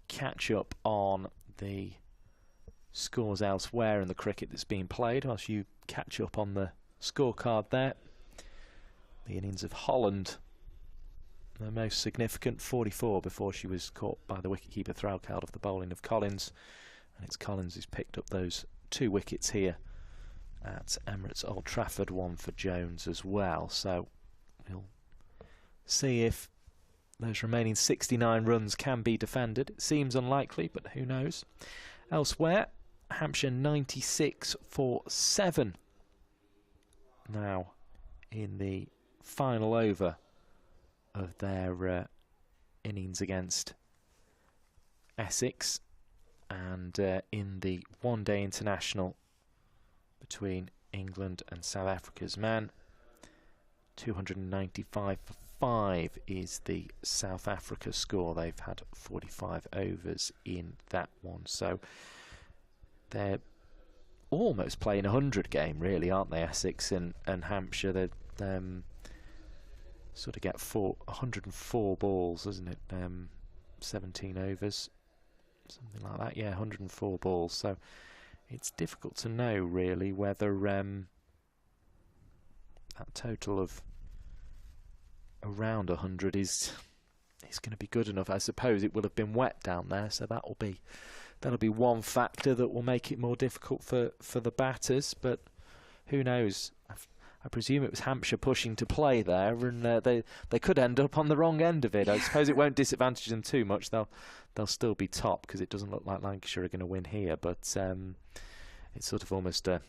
catch up on the scores elsewhere in the cricket that's being played, whilst you catch up on the scorecard there. The innings of Holland, the most significant, 44 before she was caught by the wicketkeeper Threlkeld of the bowling of Collins, and it's Collins who's picked up those 2 wickets here at Emirates Old Trafford, 1 for Jones as well. So we'll see if those remaining 69 runs can be defended. It seems unlikely, but who knows. Elsewhere, Hampshire 96 for 7 now in the final over of their innings against Essex, and in the one-day international between England and South Africa's man. 295 for 5 is the South Africa score. They've had 45 overs in that one, so they're almost playing a 100 game, really, aren't they? Essex and Hampshire. They sort of get 104 balls, isn't it? 17 overs, something like that. Yeah, 104 balls. So it's difficult to know, really, whether that total of around 100 is going to be good enough. I suppose it will have been wet down there, so that'll be one factor that will make it more difficult for the batters. But who knows? I presume it was Hampshire pushing to play there, and they could end up on the wrong end of it. I suppose it won't disadvantage them too much. They'll still be top, because it doesn't look like Lancashire are going to win here. But it's sort of almost a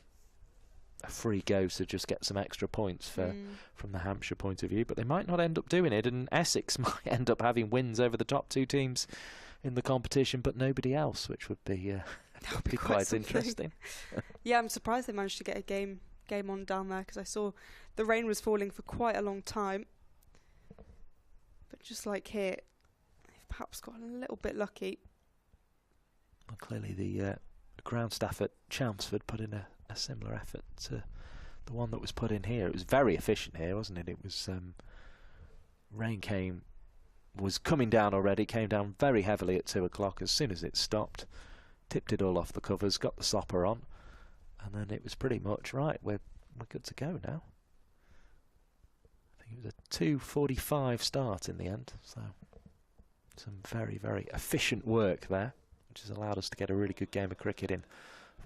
free go to just get some extra points from the Hampshire point of view. But they might not end up doing it, and Essex might end up having wins over the top 2 teams in the competition, but nobody else, which would be quite interesting. Yeah, I'm surprised they managed to get a game on down there, because I saw the rain was falling for quite a long time. But just like here, they've perhaps got a little bit lucky. Well, clearly the ground staff at Chelmsford put in a similar effort to the one that was put in here. It was very efficient here, wasn't it? It was rain was coming down already, came down very heavily at 2 o'clock. As soon as it stopped, tipped it all off the covers, got the stopper on, and then it was pretty much right. We're good to go now. I think it was a 2:45 start in the end. So some very, very efficient work there, which has allowed us to get a really good game of cricket in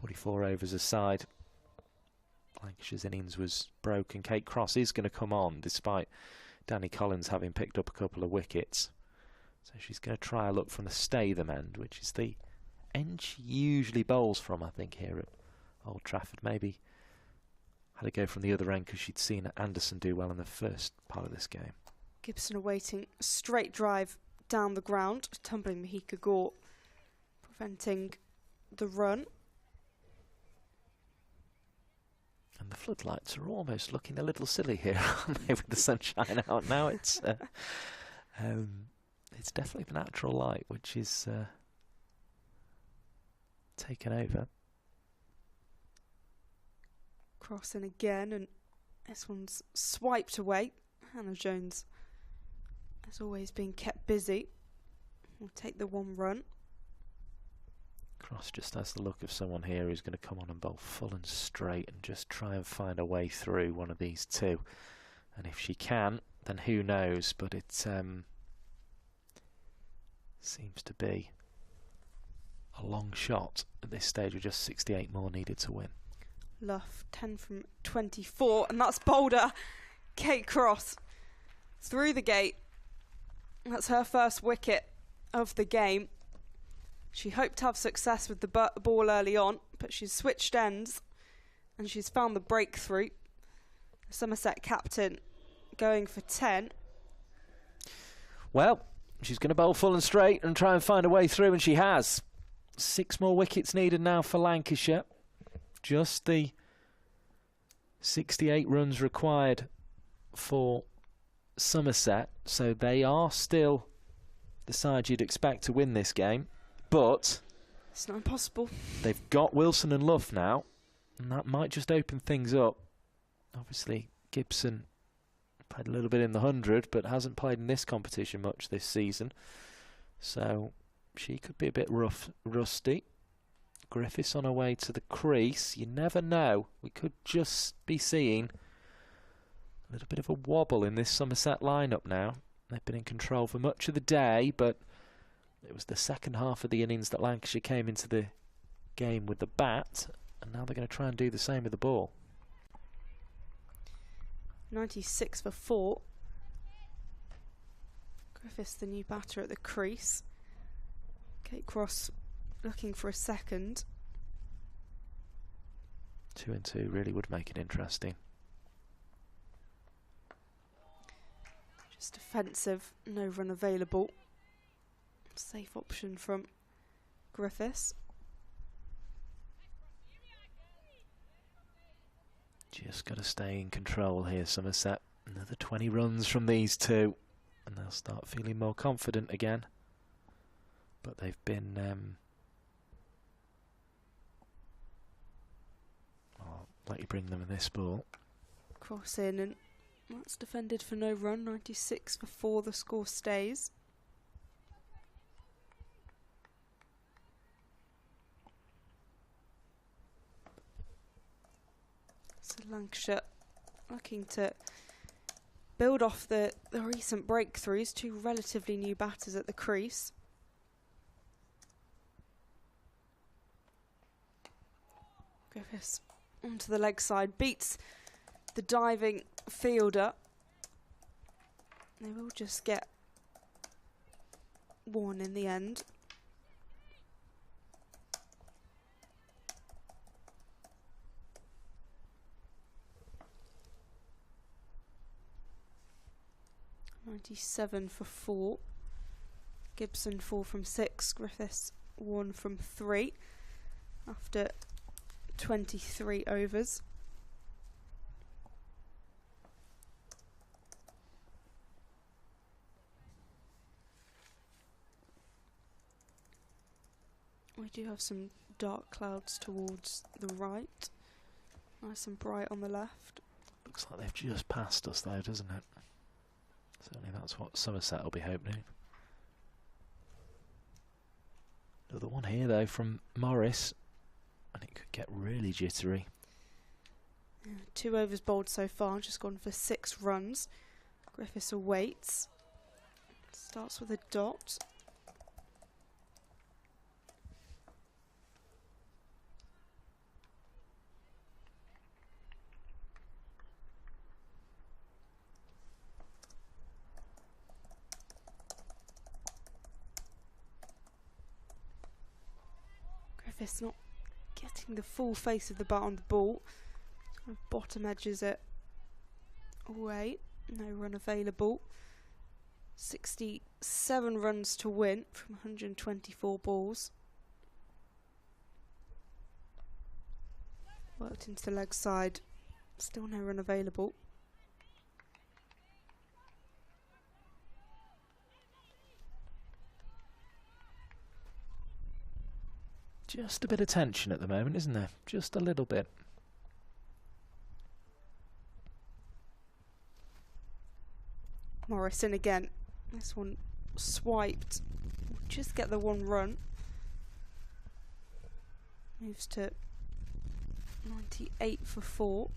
44 overs a side. Lancashire's innings was broken. Kate Cross is going to come on, despite Danny Collins having picked up a couple of wickets. So she's going to try a look from the Statham end, which is the end she usually bowls from, I think, here at Old Trafford. Maybe had to go from the other end because she'd seen Anderson do well in the first part of this game. Gibson awaiting a straight drive down the ground, tumbling Mahika Gore, preventing the run. And the floodlights are almost looking a little silly here, aren't they, with the sunshine out now? It's definitely the natural light which is taken over. Crossing again, and this one's swiped away. Hannah Jones has always been kept busy. We'll take the one run. Cross just has the look of someone here who's going to come on and bowl full and straight and just try and find a way through one of these two. And if she can, then who knows, but it seems to be a long shot at this stage with just 68 more needed to win. Luff, 10 from 24, and that's bowler Kate Cross through the gate. That's her first wicket of the game. She hoped to have success with the ball early on, but she's switched ends and she's found the breakthrough. The Somerset captain going for 10. Well, she's going to bowl full and straight and try and find a way through, and she has. 6 more wickets needed now for Lancashire. Just the 68 runs required for Somerset, so they are still the side you'd expect to win this game, but it's not impossible. They've got Wilson and Luff now, and that might just open things up. Obviously, Gibson played a little bit in the 100, but hasn't played in this competition much this season, so she could be a bit rusty. Griffiths on her way to the crease. You never know. We could just be seeing a little bit of a wobble in this Somerset lineup now. They've been in control for much of the day, but it was the second half of the innings that Lancashire came into the game with the bat, and now they're going to try and do the same with the ball. 96 for 4. Griffiths, the new batter at the crease. Kate Cross looking for a second. 2 and 2 really would make it interesting. Just defensive, no run available. Safe option from Griffiths. Just got to stay in control here, Somerset. Another 20 runs from these two, and they'll start feeling more confident again. But they've been I'll let you bring them in this ball. Cross in, and that's defended for no run. 96 for 4, the score stays. So Lancashire looking to build off the recent breakthroughs. 2 relatively new batters at the crease. Griffiths onto the leg side, beats the diving fielder. They will just get one in the end. $97 for 4. Gibson 4 from 6. Griffiths 1 from 3 after 23 overs. We do have some dark clouds towards the right. Nice and bright on the left. Looks like they've just passed us though, doesn't it? Certainly that's what Somerset will be hoping. Another one here though from Morris, and it could get really jittery. 2 overs bowled so far, just gone for 6 runs. Griffiths awaits. Starts with a dot. Griffiths not getting the full face of the bat on the ball. Kind of bottom edges it away. No run available. 67 runs to win from 124 balls. Worked into the leg side. Still no run available. Just a bit of tension at the moment, isn't there? Just a little bit. Morrison again. This one swiped. Just get the one run. Moves to 98 for 4.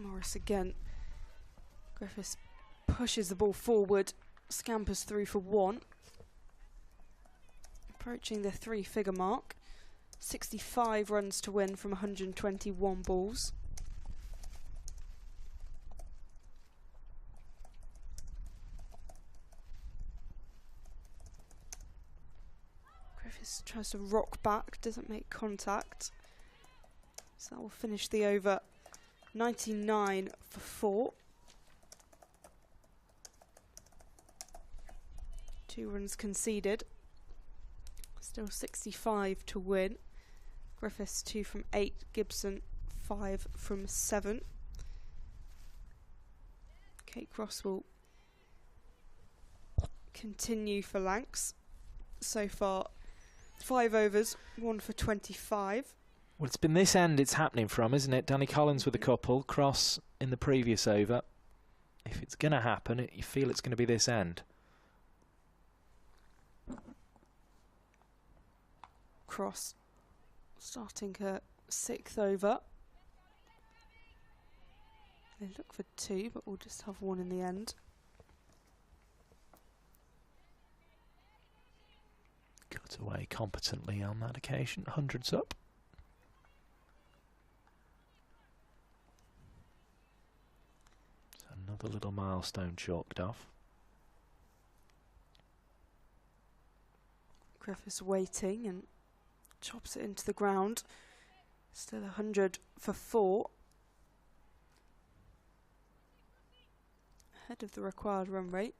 Morris again. Griffiths pushes the ball forward, scampers through for 1. Approaching the 3-figure mark. 65 runs to win from 121 balls. Griffiths tries to rock back, doesn't make contact. So that will finish the over. 99 for 4. 2 runs conceded. Still 65 to win. Griffiths 2 from 8. Gibson 5 from 7. Kate Cross will continue for Lancs. So far 5 overs, 1 for 25. Well, it's been this end it's happening from, isn't it? Danny Collins with a couple, Cross in the previous over. If it's going to happen, you feel it's going to be this end. Cross starting her 6th over. They look for 2, but we'll just have 1 in the end. Cut away competently on that occasion. 100's up. Another little milestone chalked off. Griffiths waiting and chops it into the ground. Still 100 for 4. Ahead of the required run rate.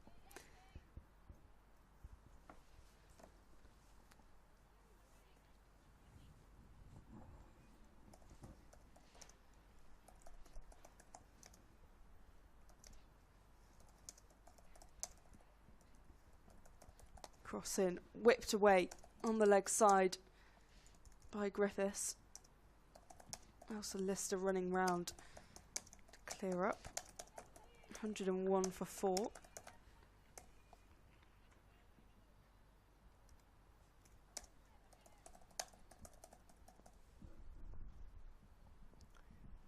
Cross in, whipped away on the leg side by Griffiths. Elsa Lister running round to clear up. 101 for 4.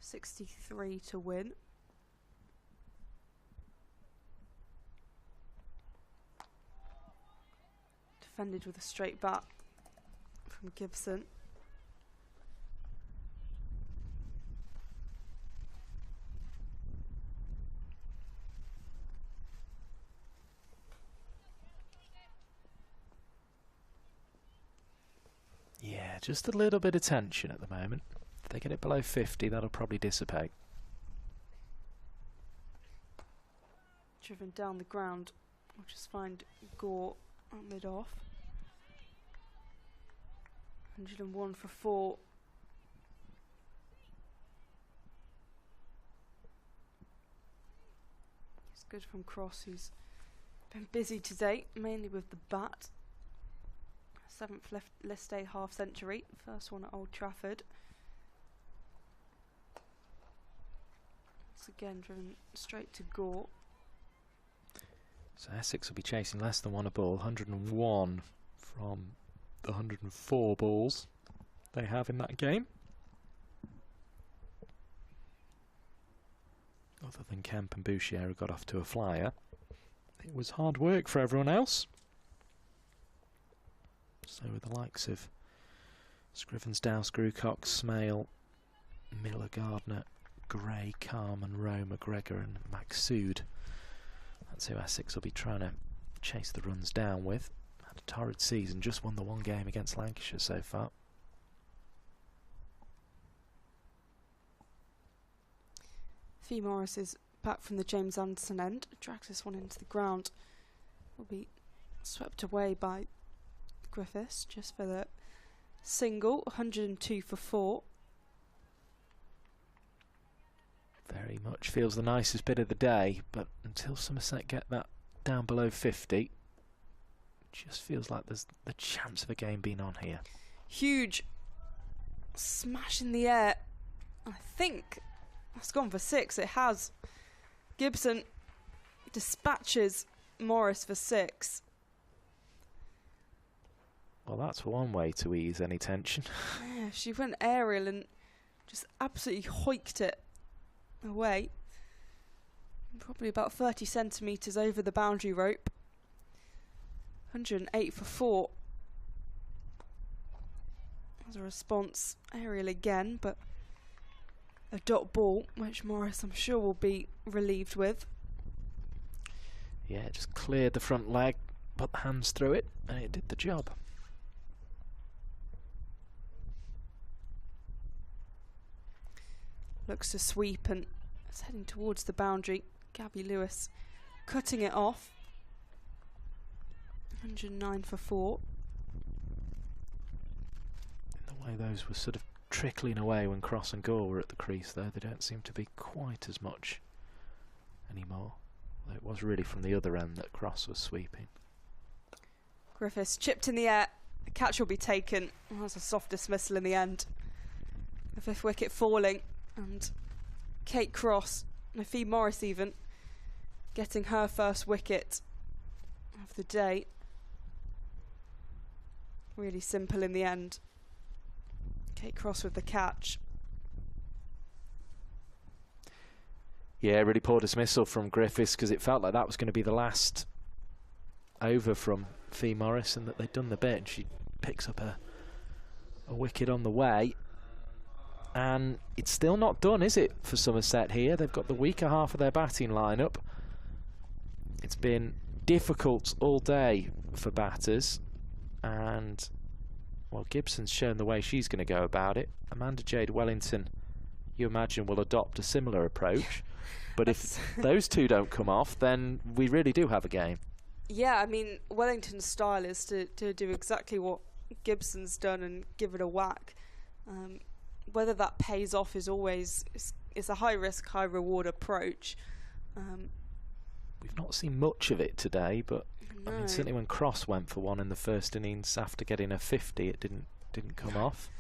$63 to win. Defended with a straight bat from Gibson. Yeah, just a little bit of tension at the moment. If they get it below 50, that'll probably dissipate. Driven down the ground. We'll just find Gore mid-off. 101 for 4. It's good from Cross, who's been busy today, mainly with the bat. 7th list day half century, first one at Old Trafford. Once again driven straight to Gore. So Essex will be chasing less than 1 a ball, 101 from the 104 balls they have in that game. Other than Kemp and Bouchier, who got off to a flyer, it was hard work for everyone else. So with the likes of Scrivens, Dow, Screwcock, Smale, Miller, Gardner, Gray, Carman, Rowe, McGregor and Maxsood. That's who Essex will be trying to chase the runs down with. Had a torrid season, just won the one game against Lancashire so far. Fee Morris is back from the James Anderson end, drags this one into the ground. Will be swept away by Griffiths just for the single, 102 for 4. Very much feels the nicest bit of the day, but until Somerset get that down below 50, just feels like there's the chance of a game being on here. Huge smash in the air. I think that's gone for 6. It has. Gibson dispatches Morris for 6. Well, that's one way to ease any tension. Yeah, she went aerial and just absolutely hoiked it away. Probably about 30 centimetres over the boundary rope. 108 for 4. As a response, aerial again, but a dot ball, which Morris, I'm sure, will be relieved with. Yeah, just cleared the front leg, put the hands through it, and it did the job. Looks to sweep and it's heading towards the boundary. Gabby Lewis cutting it off. 109 for 4. The way those were sort of trickling away when Cross and Gore were at the crease, though, they don't seem to be quite as much anymore. Although it was really from the other end that Cross was sweeping. Griffiths chipped in the air. The catch will be taken. Oh, that's a soft dismissal in the end. The 5th wicket falling, and Kate Cross, Fee Morris even, getting her first wicket of the day. Really simple in the end. Kate Cross with the catch. Yeah, really poor dismissal from Griffiths, because it felt like that was going to be the last over from Fee Morris and that they'd done the bit, and she picks up a wicket on the way. And it's still not done, is it, for Somerset here? They've got the weaker half of their batting lineup. It's been difficult all day for batters, and well, Gibson's shown the way she's going to go about it. Amanda Jade Wellington, you imagine, will adopt a similar approach. But if those two don't come off, then we really do have a game. Yeah, I mean, Wellington's style is to do exactly what Gibson's done and give it a whack. Whether that pays off is always it's a high risk, high reward approach. We've not seen much of it today, but no. I mean, certainly when Cross went for one in the first innings after getting a 50, it didn't come off.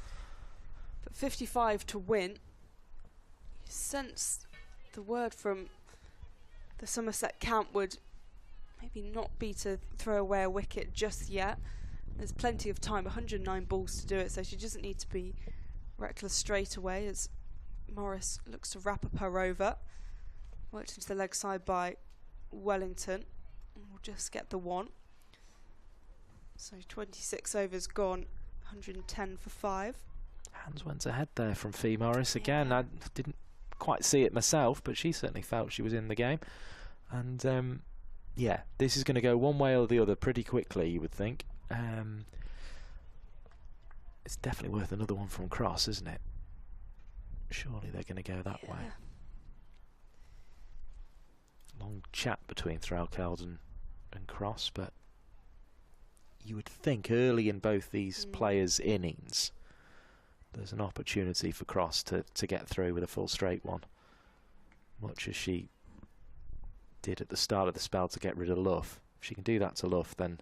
But 55 to win. You sense the word from the Somerset camp would maybe not be to throw away a wicket just yet. There's plenty of time, 109 balls to do it, so she doesn't need to be reckless straight away as Morris looks to wrap up her over. Worked into the leg side by Wellington. We'll just get the one. So 26 overs gone, 110 for 5. Hands went ahead there from Fee Morris again. I didn't quite see it myself, but she certainly felt she was in the game. And yeah, this is going to go one way or the other pretty quickly, you would think. It's definitely worth another one from Cross, isn't it? Surely they're going to go that way. Long chat between Threlkeld and Cross, but you would think early in both these players' innings there's an opportunity for Cross to get through with a full straight one, much as she did at the start of the spell to get rid of Luff. If she can do that to Luff, then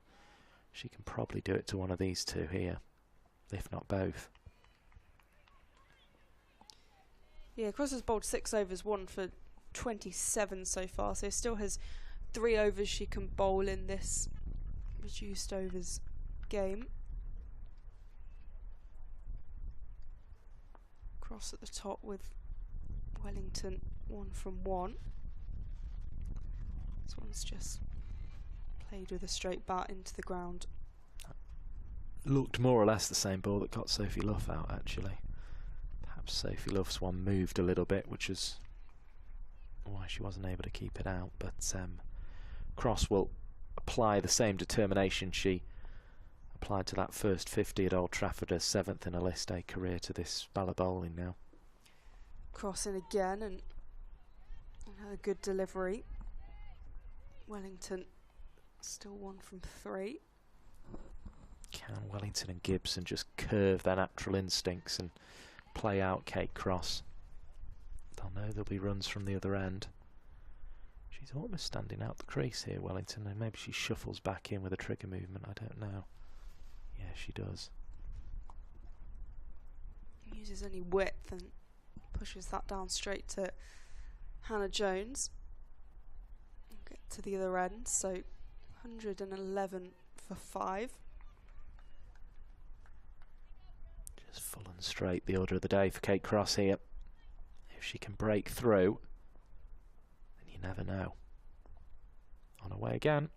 she can probably do it to one of these two here, if not both. Yeah, Cross has bowled 6 overs, 1 for 27 so far, so still has 3 overs she can bowl in this reduced overs game. Cross at the top with Wellington 1 from 1. This one's just played with a straight bat into the ground. looked more or less the same ball that got Sophie Luff out, actually. Perhaps Sophie Luff's one moved a little bit, which is why she wasn't able to keep it out. But Cross will apply the same determination she applied to that first 50 at Old Trafford, her 7th in a List A career, to this spell of bowling now. Crossing again, and another good delivery. Wellington still 1 from 3. Can Wellington and Gibson just curve their natural instincts and play out Kate Cross? They'll know there'll be runs from the other end. She's almost standing out the crease here, Wellington, and maybe she shuffles back in with a trigger movement, I don't know. Yeah, she does. Uses any width and pushes that down straight to Hannah Jones. Get to the other end, so 111 for 5. Just full and straight, the order of the day for Kate Cross here. If she can break through, then you never know. On her way again.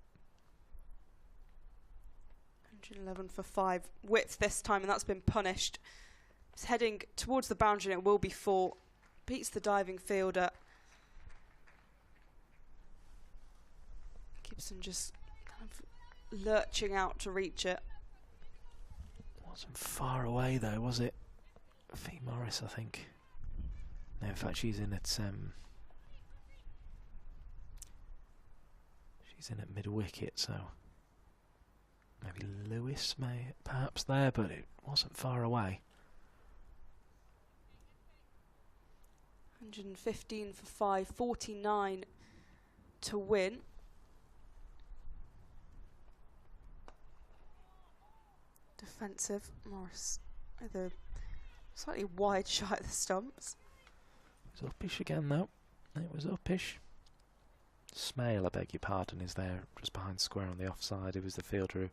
111 for 5. Width this time, and that's been punished. It's heading towards the boundary, and it will be 4. Beats the diving fielder. Gibson just kind of lurching out to reach it. Wasn't far away though, was it? Fee Morris, I think. No, in fact, she's in at mid wicket, so maybe Lewis may perhaps there, but it wasn't far away. 115 for 5, 49 to win. Defensive, Morris with a slightly wide shot at the stumps. It was uppish again though. It was uppish. Smale, I beg your pardon, is there just behind square on the offside. It was the fielder who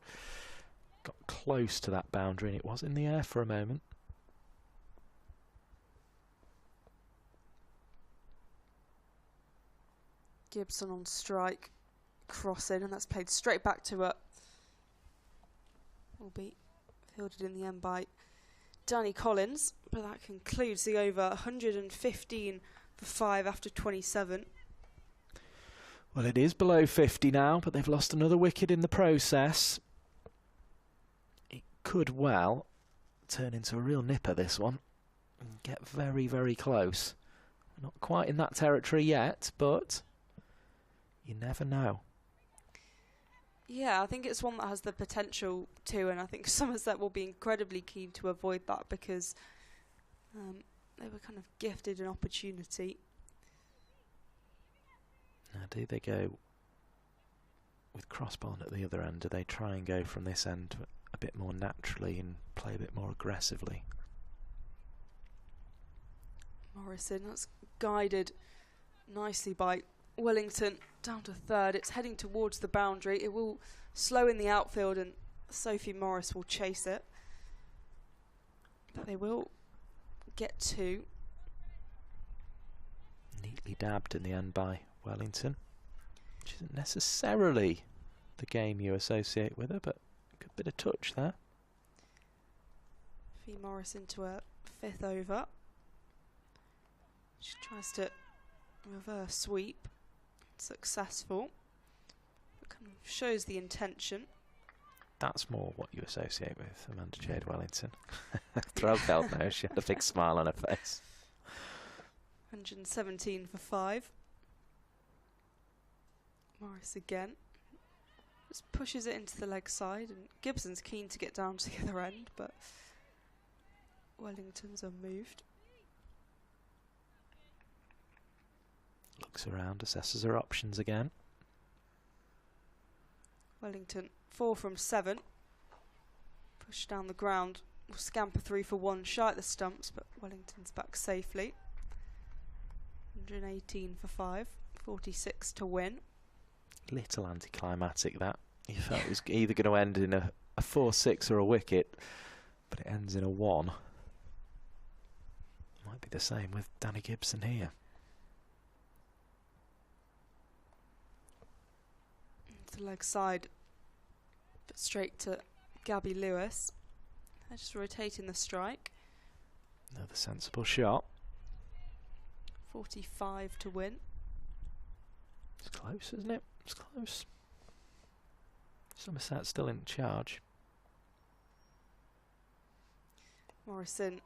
got close to that boundary, and it was in the air for a moment. Gibson on strike, crossing, and that's played straight back to her. Will be fielded in the end by Danny Collins, but that concludes the over. 115 for 5 after 27. Well, it is below 50 now, but they've lost another wicket in the process. It could well turn into a real nipper, this one, and get very, very close. We're not quite in that territory yet, but you never know. Yeah, I think it's one that has the potential to, and I think Somerset will be incredibly keen to avoid that because they were kind of gifted an opportunity. Now, do they go with crossbowling at the other end? Do they try and go from this end a bit more naturally and play a bit more aggressively? Morrison, that's guided nicely by Wellington down to third. It's heading towards the boundary. It will slow in the outfield and Sophie Morris will chase it. But they will get 2. Neatly dabbed in the end by Wellington, which isn't necessarily the game you associate with her, but a good bit of touch there. Fee Morris into a 5th over. She tries to reverse sweep. Successful. It kind of shows the intention. That's more what you associate with Amanda Jade Wellington. Throw belt now, she had a big smile on her face. 117 for 5. Morris again. Just pushes it into the leg side, and Gibson's keen to get down to the other end, but Wellington's unmoved. Looks around, assesses her options again. Wellington 4 from 7. Push down the ground. Will scamper 3 for 1, shy at the stumps, but Wellington's back safely. 118 for 5, 46 to win. Little anticlimactic that. You felt it was either going to end in a 4-6 or a wicket, but it ends in a 1. Might be the same with Danny Gibson here. The leg side, but straight to Gabby Lewis. Just rotating the strike. Another sensible shot. 45 to win. It's close, isn't it? It's close. Somerset still in charge. Morrison,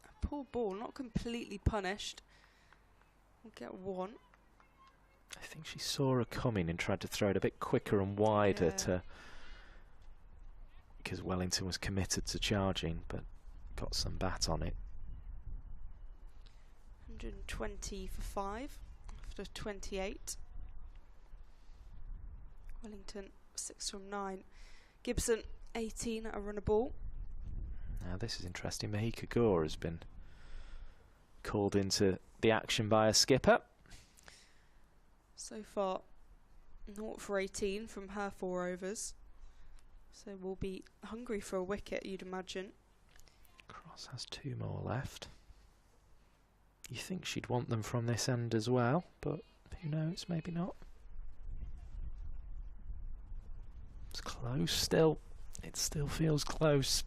a poor ball, not completely punished. We'll get one. I think she saw her coming and tried to throw it a bit quicker and wider because Wellington was committed to charging, but got some bat on it. 120 for 5 after 28. Wellington 6 from 9. Gibson 18 at a runner ball. Now this is interesting. Mahika Gore has been called into the action by a skipper. So far 0 for 18 from her 4 overs. So we'll be hungry for a wicket, you'd imagine. Cross has 2 more left. You think she'd want them from this end as well, but who knows, maybe not. It's close still. It still feels close,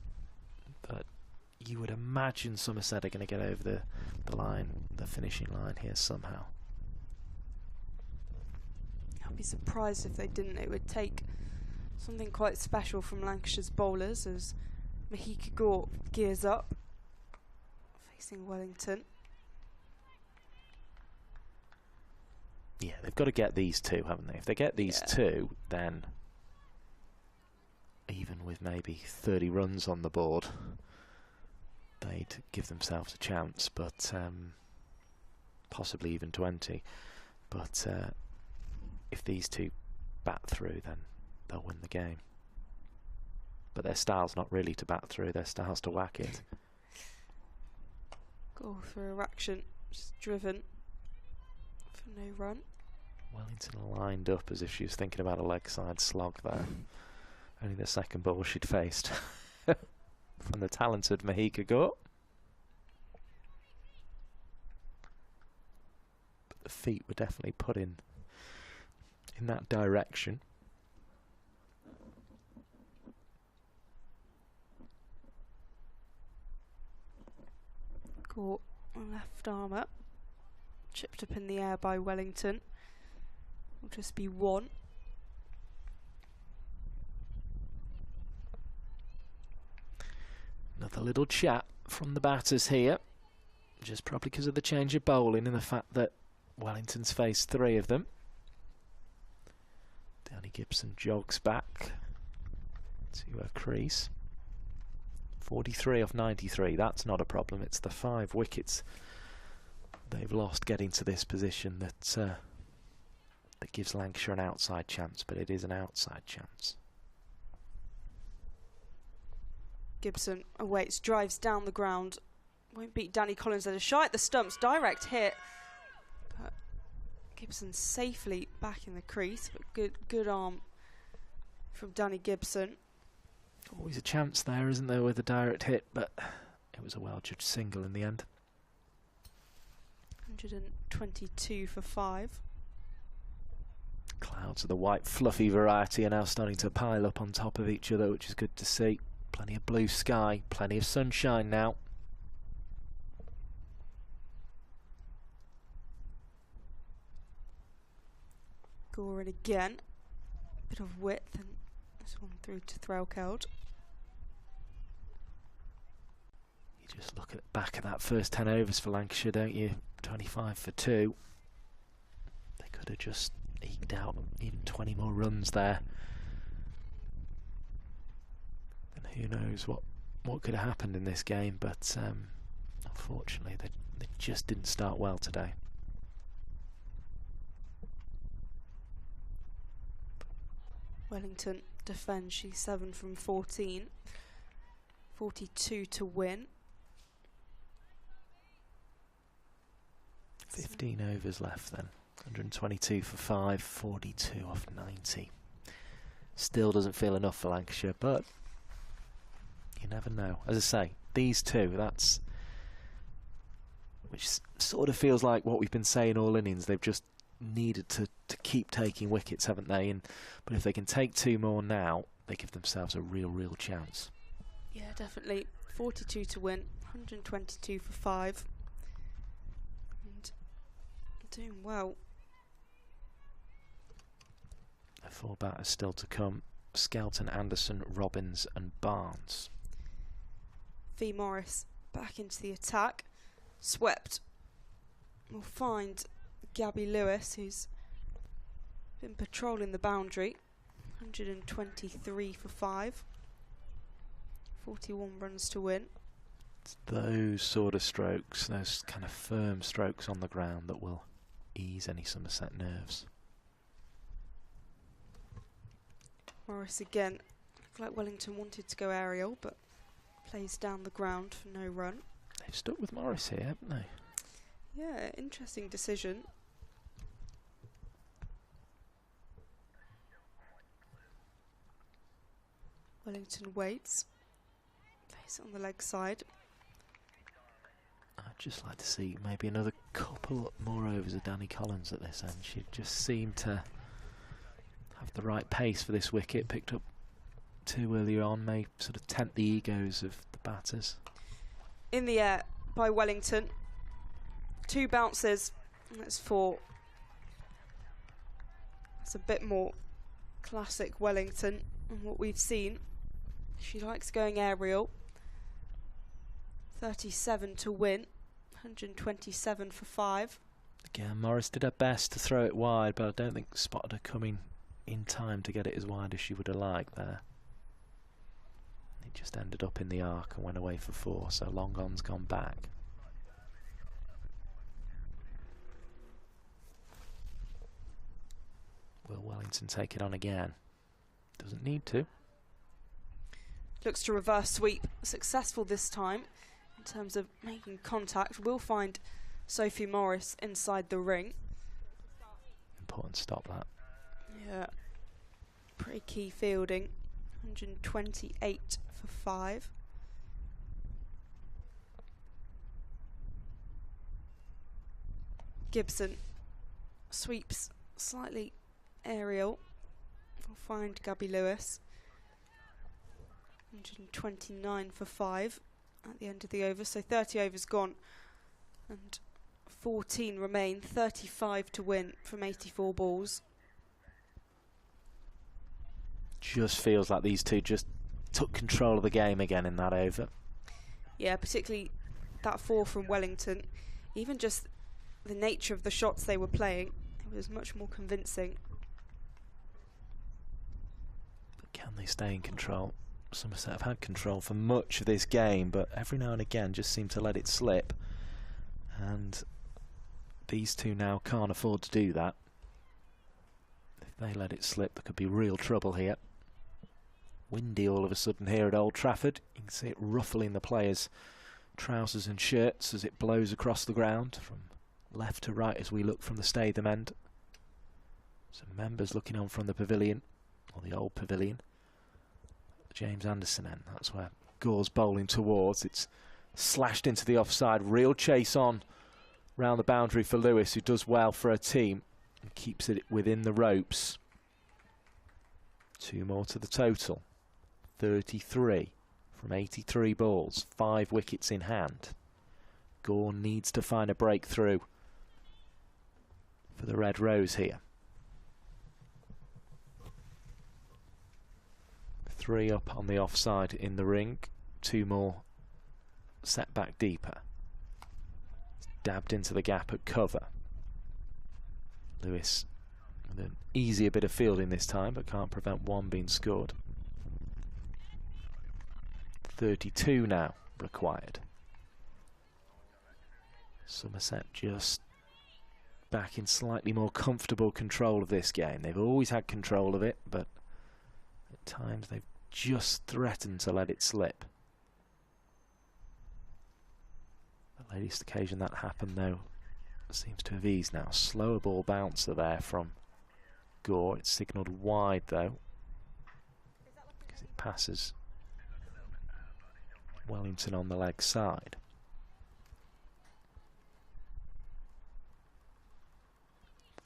but you would imagine Somerset are going to get over the line, the finishing line here somehow. I'd be surprised if they didn't. It would take something quite special from Lancashire's bowlers as Mahika Gore gears up, facing Wellington. Yeah, they've got to get these 2, haven't they? If they get these 2, then even with maybe 30 runs on the board, they'd give themselves a chance, but possibly even 20. But if these 2 bat through, then they'll win the game. But their style's not really to bat through, their style's to whack it. Gore for a action, just driven for no run. Wellington lined up as if she was thinking about a leg side slog there. Only the second ball she'd faced from the talented Mahika Gore. But the feet were definitely put in that direction. Gore left arm up, chipped up in the air by Wellington. Will just be 1. Another little chat from the batters here, just probably because of the change of bowling and the fact that Wellington's faced 3 of them. Danny Gibson jogs back to her crease. 43 off 93, that's not a problem. It's the 5 wickets they've lost getting to this position that gives Lancashire an outside chance, but it is an outside chance. Gibson awaits, drives down the ground. Won't beat Danny Collins at a shot at the stumps, direct hit. But Gibson safely back in the crease, but good arm from Danny Gibson. Always a chance there, isn't there, with a direct hit, but it was a well-judged single in the end. 122 for 5. Clouds of the white fluffy variety are now starting to pile up on top of each other, which is good to see. Plenty of blue sky, plenty of sunshine now. Gore in again. Bit of width, and this one through to Threlkeld. You just look at the back of that first 10 overs for Lancashire, don't you? 25 for 2. They could have just eked out even 20 more runs there. And who knows what could have happened in this game, but unfortunately they just didn't start well today. Wellington defends, she's 7 from 14. 42 to win. 15 overs left then. 122 for 5, 42 off 90. Still doesn't feel enough for Lancashire, but you never know. As I say, these 2, that's which sort of feels like what we've been saying all innings. They've just needed to keep taking wickets, haven't they? But if they can take 2 more now, they give themselves a real chance. Yeah, definitely. 42 to win, 122 for 5. And doing well. The 4 batters still to come. Skelton, Anderson, Robbins and Barnes. V. Morris back into the attack. Swept. We'll find Gabby Lewis, who's been patrolling the boundary. 123 for 5. 41 runs to win. It's those sort of strokes, those kind of firm strokes on the ground that will ease any Somerset nerves. Morris again. Looked like Wellington wanted to go aerial, but plays down the ground for no run. They've stuck with Morris here, haven't they? Yeah, interesting decision. Wellington waits. Plays it on the leg side. I'd just like to see maybe another couple more overs of Danny Collins at this end. She just seemed to have the right pace for this wicket. Picked up too early on, may sort of tempt the egos of the batters. In the air by Wellington. 2 bounces. That's 4. That's a bit more classic Wellington than what we've seen. She likes going aerial. 37 to win. 127 for 5. Again, Morris did her best to throw it wide, but I don't think spotted her coming in time to get it as wide as she would have liked there. It just ended up in the arc and went away for 4, so long on's gone back. Will Wellington take it on again? Doesn't need to. Looks to reverse sweep. Successful this time in terms of making contact. We'll find Sophie Morris inside the ring. Important stop that. Yeah. Pretty key fielding. 128 for 5. Gibson sweeps slightly aerial. We'll find Gabby Lewis. 129 for 5 at the end of the over. So 30 overs gone and 14 remain. 35 to win from 84 balls. Just feels like these two just took control of the game again in that over. Yeah, particularly that 4 from Wellington. Even just the nature of the shots they were playing, it was much more convincing. But can they stay in control? Somerset have had control for much of this game, but every now and again just seem to let it slip. And these two now can't afford to do that. If they let it slip, there could be real trouble here. Windy all of a sudden here at Old Trafford. You can see it ruffling the players' trousers and shirts as it blows across the ground from left to right as we look from the Statham end. Some members looking on from the pavilion, or the old pavilion. James Anderson end, that's where Gore's bowling towards. It's slashed into the offside. Real chase on round the boundary for Lewis, who does well for her team and keeps it within the ropes. 2 more to the total. 33 from 83 balls, 5 wickets in hand. Gore needs to find a breakthrough for the Red Rose here. 3 up on the offside in the ring. 2 more set back deeper. Dabbed into the gap at cover. Lewis with an easier bit of fielding this time, but can't prevent 1 being scored. 32 now required. Somerset just back in slightly more comfortable control of this game. They've always had control of it, but at times they've just threatened to let it slip. The latest occasion that happened, though, seems to have eased now. Slower ball bouncer there from Gore. It's signalled wide, though, because it passes Wellington on the leg side.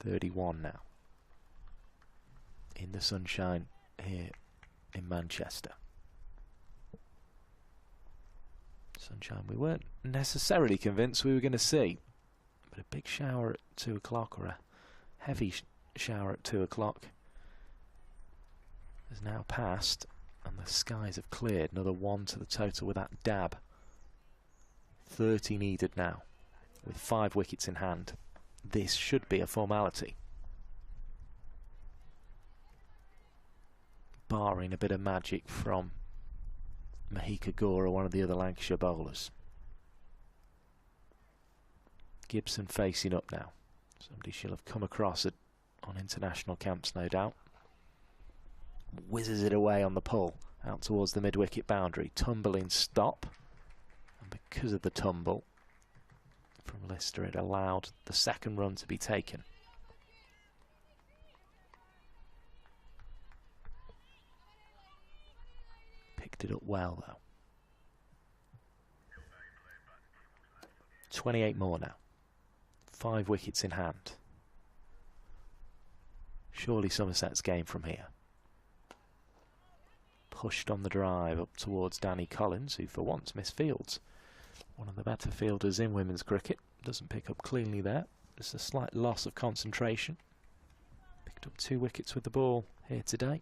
.31 now. In the sunshine here in Manchester. Sunshine we weren't necessarily convinced we were going to see. But a big shower at 2 o'clock, or a heavy shower at 2 o'clock, has now passed, and the skies have cleared. Another 1 to the total with that dab. 30 needed now, with 5 wickets in hand. This should be a formality, barring a bit of magic from Mahika Gore or one of the other Lancashire bowlers. Gibson facing up now. Somebody she'll have come across on international camps, no doubt. Whizzes it away on the pull, out towards the mid-wicket boundary. Tumbling stop. And because of the tumble from Lister, it allowed the second run to be taken. Picked it up well, though. 28 more now. 5 wickets in hand. Surely Somerset's game from here. Pushed on the drive up towards Danny Collins, who for once misfields. One of the better fielders in women's cricket. Doesn't pick up cleanly there. Just a slight loss of concentration. Picked up 2 wickets with the ball here today.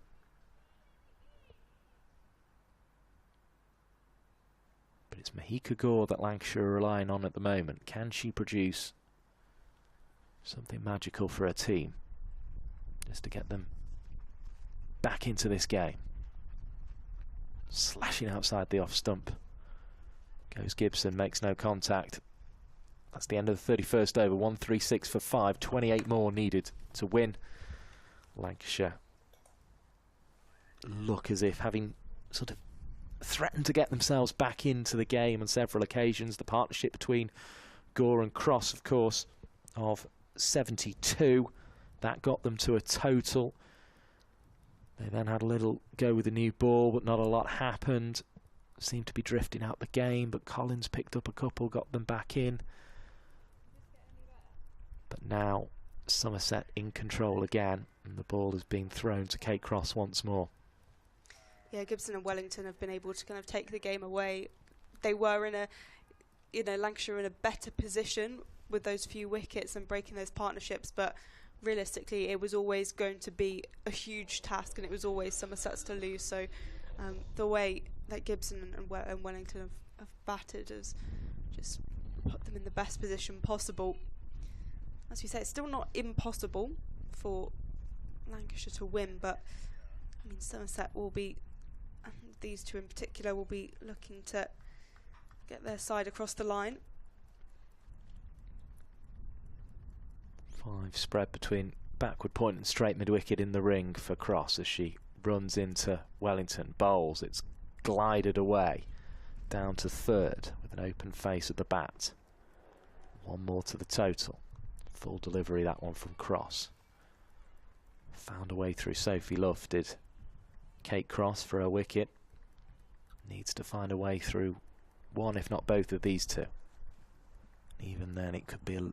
But it's Mahika Gore that Lancashire are relying on at the moment. Can she produce something magical for her team, just to get them back into this game? Slashing outside the off stump goes Gibson, makes no contact. That's the end of the 31st over. 136 for 5, 28 more needed to win. Lancashire look as if having sort of threatened to get themselves back into the game on several occasions. The partnership between Gore and Cross, of course, of 72. That got them to a total. They then had a little go with the new ball, but not a lot happened. Seemed to be drifting out the game, but Collins picked up a couple, got them back in. But now Somerset in control again, and the ball has been thrown to Kate Cross once more. Yeah, Gibson and Wellington have been able to kind of take the game away. They were in a, Lancashire in a better position with those few wickets and breaking those partnerships, but realistically it was always going to be a huge task, and it was always Somerset's to lose. So the way that Gibson and Wellington have batted has just put them in the best position possible. As we say, it's still not impossible for Lancashire to win, but I mean, Somerset will be, these two in particular, will be looking to get their side across the line. 5 spread between backward point and straight mid-wicket in the ring for Cross as she runs into Wellington. Bowls, it's glided away down to third with an open face at the bat. 1 more to the total. Full delivery, that one from Cross. Found a way through Sophie Luff, did Kate Cross for her wicket. Needs to find a way through one, if not both of these two. Even then it could be a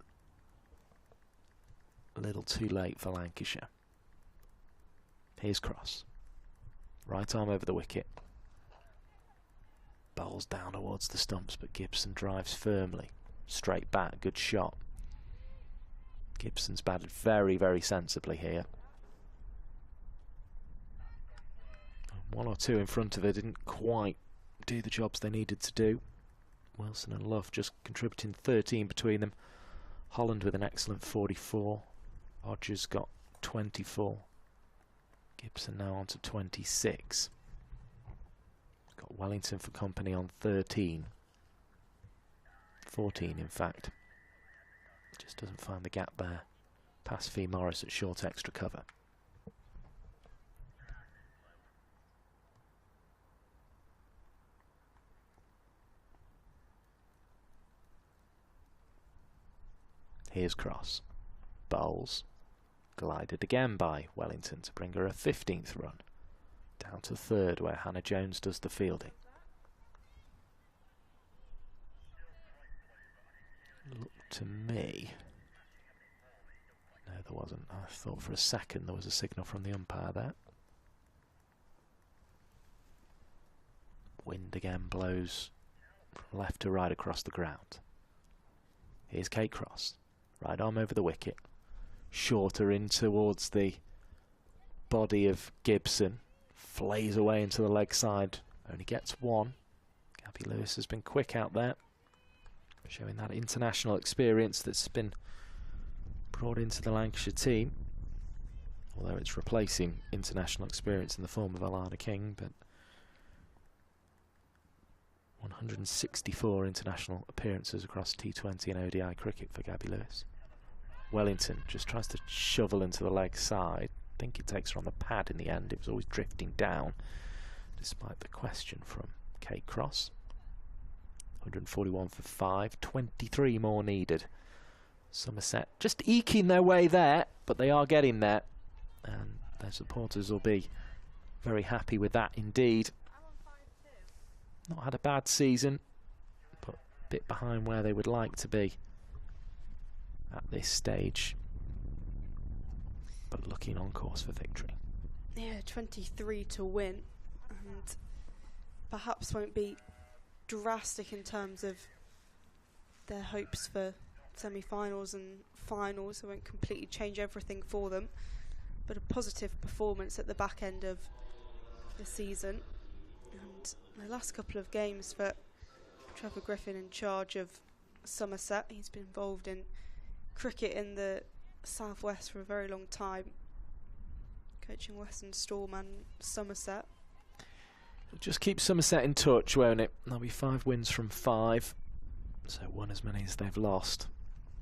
little too late for Lancashire. Here's Cross. Right arm over the wicket. Bowls down towards the stumps, but Gibson drives firmly. Straight back, good shot. Gibson's batted very, very sensibly here. 1 or 2 in front of her didn't quite do the jobs they needed to do. Wilson and Luff just contributing 13 between them. Holland with an excellent 44. Hodges got 24. Gibson now on to 26. Got Wellington for company on 13. 14 in fact. Just doesn't find the gap there. Past Fee Morris at short extra cover. Here's Cross. Bowls. Glided again by Wellington to bring her a 15th run. Down to third where Hannah Jones does the fielding. Looked to me... No, there wasn't. I thought for a second there was a signal from the umpire there. Wind again blows from left to right across the ground. Here's Kate Cross, right arm over the wicket, shorter in towards the body of Gibson, flays away into the leg side, only gets one. Gabby Lewis has been quick out there, showing that international experience that's been brought into the Lancashire team, although it's replacing international experience in the form of Alana King. But 164 international appearances across T20 and ODI cricket for Gabby Lewis. Wellington just tries to shovel into the leg side. I think it takes her on the pad in the end. It was always drifting down, despite the question from Kate Cross. 141 for 5, 23 more needed. Somerset just eking their way there, but they are getting there, and their supporters will be very happy with that indeed. Not had a bad season, but a bit behind where they would like to be at this stage, but looking on course for victory. Yeah, 23 to win, and perhaps won't be drastic in terms of their hopes for semi-finals and finals. It won't completely change everything for them, but a positive performance at the back end of the season. And the last couple of games for Trevor Griffin, in charge of Somerset. He's been involved in cricket in the southwest for a very long time, coaching Western Storm and Somerset. Just keep Somerset in touch, won't it? There'll be 5 wins from 5, so 1 as many as they've lost.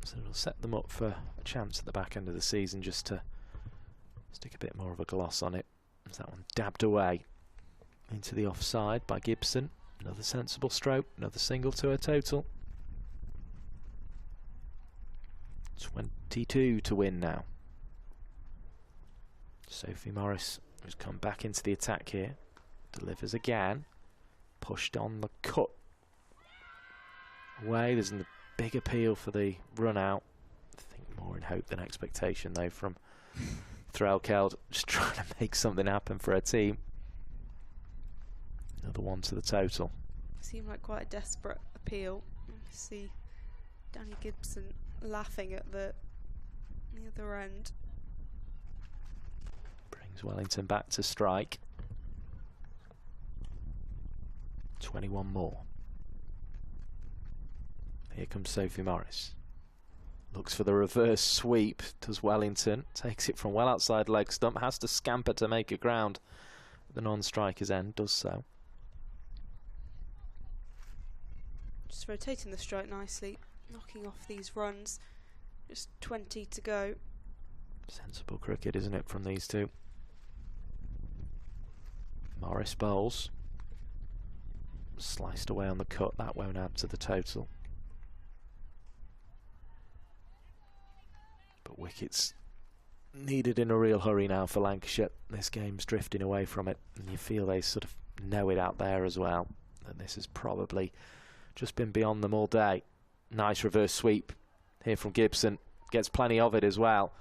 So it'll set them up for a chance at the back end of the season, just to stick a bit more of a gloss on it. As that one dabbed away into the offside by Gibson. Another sensible stroke, another single to her total. 22 to win now. Sophie Morris, who's come back into the attack here, delivers again. Pushed on the cut away. There's a big appeal for the run out. I think more in hope than expectation though from Threlkeld, just trying to make something happen for her team. Another one to the total. Seemed like quite a desperate appeal. You can see Danny Gibson laughing at the other end. Brings Wellington back to strike. 21 more. Here comes Sophie Morris. Looks for the reverse sweep, does Wellington. Takes it from well outside leg stump. Has to scamper to make it ground. The non-striker's end does so. Just rotating the strike nicely, knocking off these runs. Just 20 to go. Sensible cricket, isn't it, from these two? Morris bowls. Sliced away on the cut. That won't add to the total. But wickets needed in a real hurry now for Lancashire. This game's drifting away from it, and you feel they sort of know it out there as well, that this has probably just been beyond them all day. Nice reverse sweep here from Gibson. Gets plenty of it as well,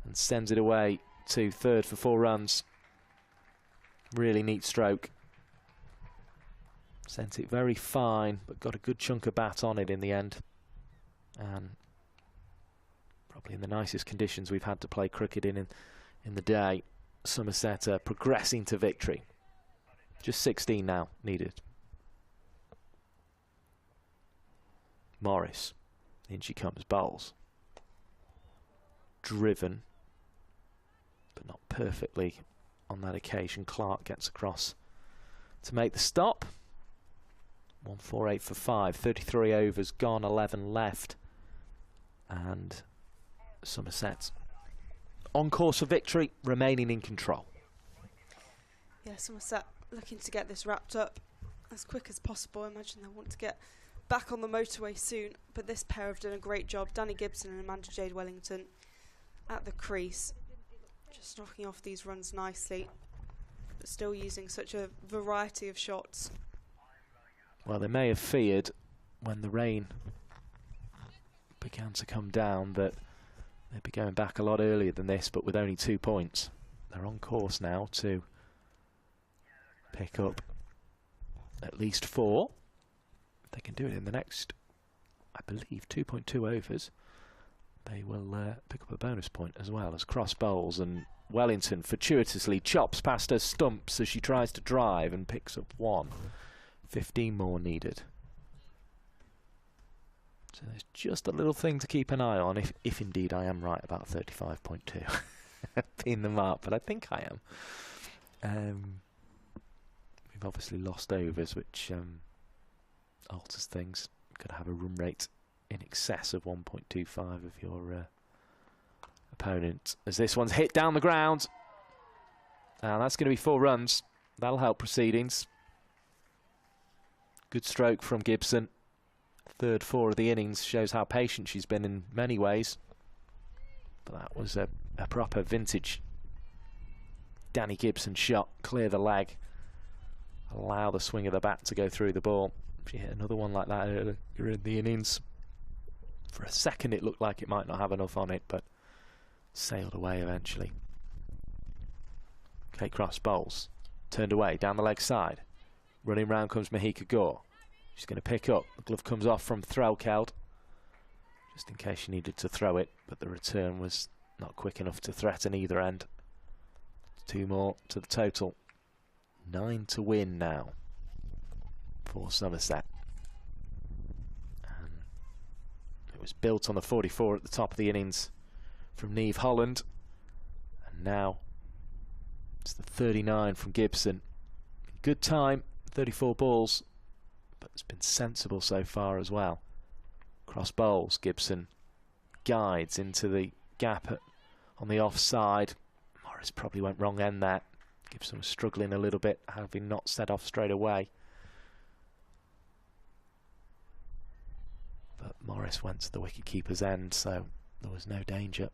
and sends it away to third for 4 runs. Really neat stroke. Sent it very fine, but got a good chunk of bat on it in the end. And probably in the nicest conditions we've had to play cricket in the day. Somerset progressing to victory. Just 16 now needed. Morris, in she comes, bowls. Driven, but not perfectly on that occasion. Clark gets across to make the stop. 148 for 5, 33 overs gone, 11 left, and Somerset on course for victory, remaining in control. Yeah, Somerset looking to get this wrapped up as quick as possible. I imagine they want to get back on the motorway soon, but this pair have done a great job. Danny Gibson and Amanda Jade Wellington at the crease, just knocking off these runs nicely, but still using such a variety of shots. Well, they may have feared when the rain began to come down that they'd be going back a lot earlier than this, but with only 2 points. They're on course now to pick up at least 4. they can do it in the next, I believe, 2.2 overs, they will pick up a bonus point as well as cross bowls, and Wellington fortuitously chops past her stumps as she tries to drive and picks up 1. 15 more needed. So there's just a little thing to keep an eye on, if indeed I am right about 35.2 being the mark, but I think I am. We've obviously lost overs, which alters things. You've got to have a run rate in excess of 1.25 of your opponent, as this one's hit down the ground, and that's going to be 4 runs. That'll help proceedings. Good stroke from Gibson. Third 4 of the innings, shows how patient she's been in many ways, but that was a proper vintage Danny Gibson shot. Clear the leg, allow the swing of the bat to go through the ball. She hit another one like that earlier in the innings. For a second it looked like it might not have enough on it, but sailed away eventually. Kate Cross bowls, turned away down the leg side. Running round comes Mahika Gore. She's going to pick up. The glove comes off from Threlkeld, just in case she needed to throw it, but the return was not quick enough to threaten either end. 2 more to the total. 9 to win now for Somerset. And it was built on the 44 at the top of the innings from Niamh Holland, and now it's the 39 from Gibson. Good time, 34 balls, but it's been sensible so far as well. Cross bowls, Gibson guides into the gap on the offside. Morris probably went wrong end there. Gibson was struggling a little bit, having not set off straight away. But Morris went to the wicket-keeper's end, so there was no danger.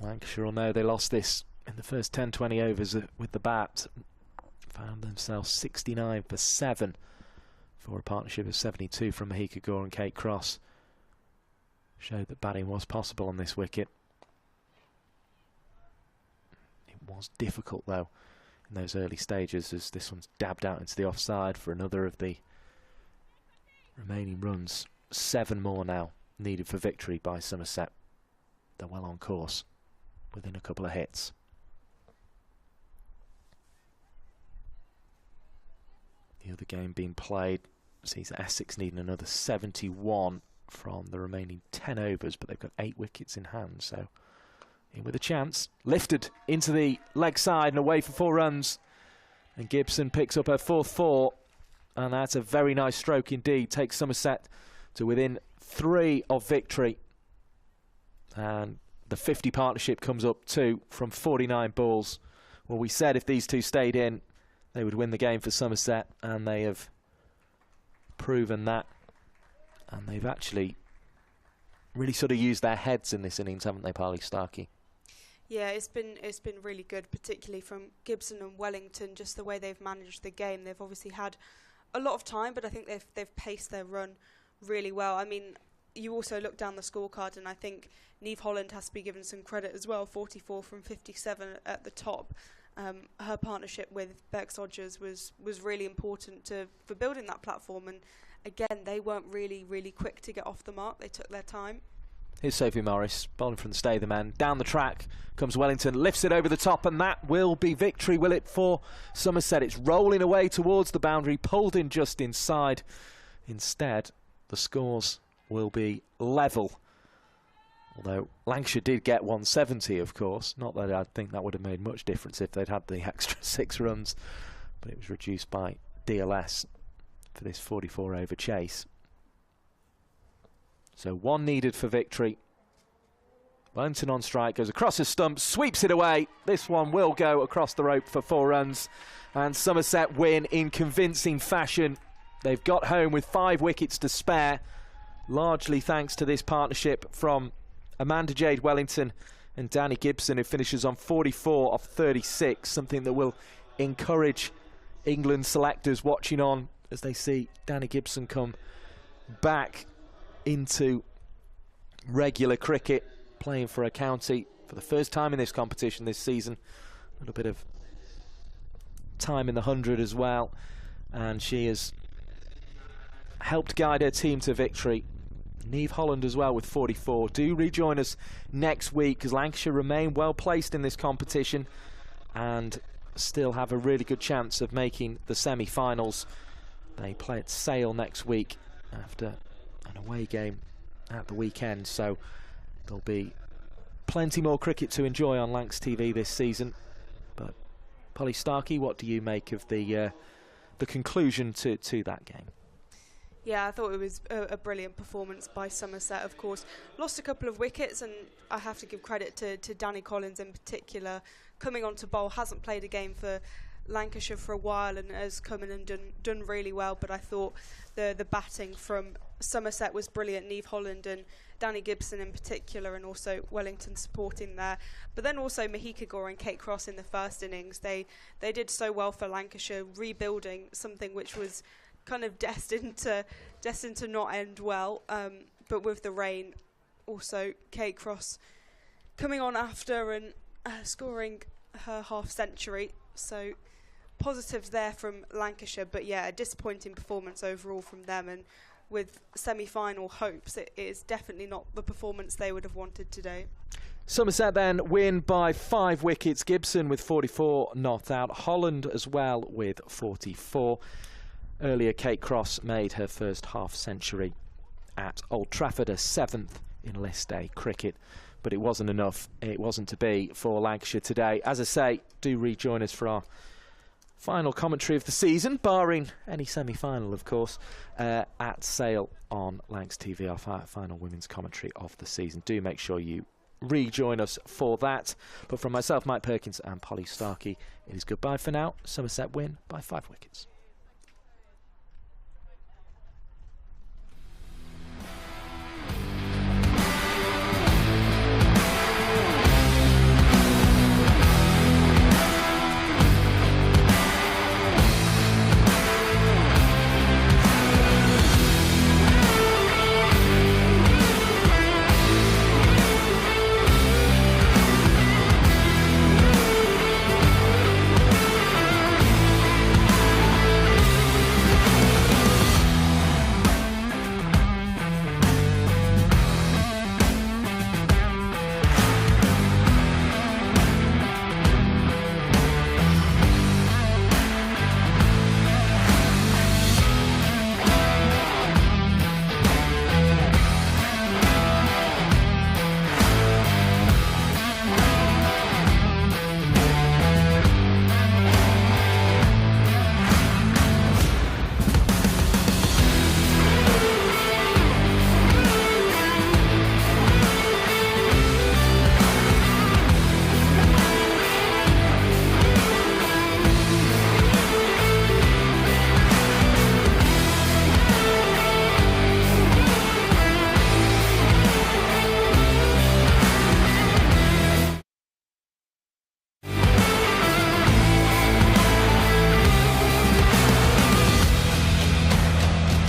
Lancashire will know they lost this in the first 10-20 overs with the bat. Found themselves 69 for 7 for a partnership of 72 from Mahika Gore and Kate Cross. Showed that batting was possible on this wicket. It was difficult though in those early stages, as this one's dabbed out into the offside for another of the remaining runs. 7 more now needed for victory by Somerset. They're well on course, within a couple of hits. The other game being played sees Essex needing another 71 from the remaining 10 overs, but they've got 8 wickets in hand, so in with a chance. Lifted into the leg side and away for 4 runs, and Gibson picks up her 4th 4, and that's a very nice stroke indeed. Takes Somerset to within 3 of victory, and the 50 partnership comes up too from 49 balls. Well, we said if these two stayed in, they would win the game for Somerset, and they have proven that. And they've actually really sort of used their heads in this innings, haven't they, Parley Starkey? Yeah, it's been really good, particularly from Gibson and Wellington, just the way they've managed the game. They've obviously had a lot of time, but I think they've paced their run really well. I mean, you also look down the scorecard, and I think Niamh Holland has to be given some credit as well. 44 from 57 at the top. Her partnership with Bex Odgers was really important for building that platform, and again, they weren't really quick to get off the mark. They took their time. Here's Sophie Morris, bowling from the stay the man. Down the track comes Wellington, lifts it over the top, and that will be victory, will it, for Somerset? It's rolling away towards the boundary, pulled in just inside. Instead, the scores will be level. Although Lancashire did get 170, of course. Not that I think that would have made much difference if they'd had the extra 6 runs, but it was reduced by DLS for this 44 over chase. So 1 needed for victory. Wellington on strike, goes across his stump, sweeps it away. This one will go across the rope for 4 runs, and Somerset win in convincing fashion. They've got home with 5 wickets to spare, largely thanks to this partnership from Amanda Jade Wellington and Danny Gibson, who finishes on 44 of 36, something that will encourage England selectors watching on as they see Danny Gibson come back into regular cricket, playing for a county for the first time in this competition this season. A little bit of time in the 100 as well, and she has helped guide her team to victory. Niamh Holland as well with 44. Do rejoin us next week, because Lancashire remain well placed in this competition and still have a really good chance of making the semi-finals. They play at Sale next week after an away game at the weekend, so there'll be plenty more cricket to enjoy on Lancs TV this season. But Polly Starkey, what do you make of the conclusion to that game? Yeah, I thought it was a brilliant performance by Somerset. Of course, lost a couple of wickets, and I have to give credit to Danny Collins in particular. Coming on to bowl, hasn't played a game for Lancashire for a while and has come in and done really well. But I thought the batting from Somerset was brilliant. Niamh Holland and Danny Gibson in particular, and also Wellington supporting there. But then also Mahika Gore and Kate Cross in the first innings. They did so well for Lancashire, rebuilding something which was kind of destined to not end well. But with the rain, also Kate Cross coming on after and scoring her half-century. So positives there from Lancashire, but yeah, a disappointing performance overall from them, and with semi-final hopes, it is definitely not the performance they would have wanted today. Somerset then win by 5 wickets. Gibson with 44 not out. Holland as well with 44. Earlier, Kate Cross made her first half-century at Old Trafford, a 7th in List A cricket. But it wasn't enough. It wasn't to be for Lancashire today. As I say, do rejoin us for our final commentary of the season, barring any semi-final, of course, at Sale on Lancs TV, our final women's commentary of the season. Do make sure you rejoin us for that. But from myself, Mike Perkins, and Polly Starkey, it is goodbye for now. Somerset win by 5 wickets.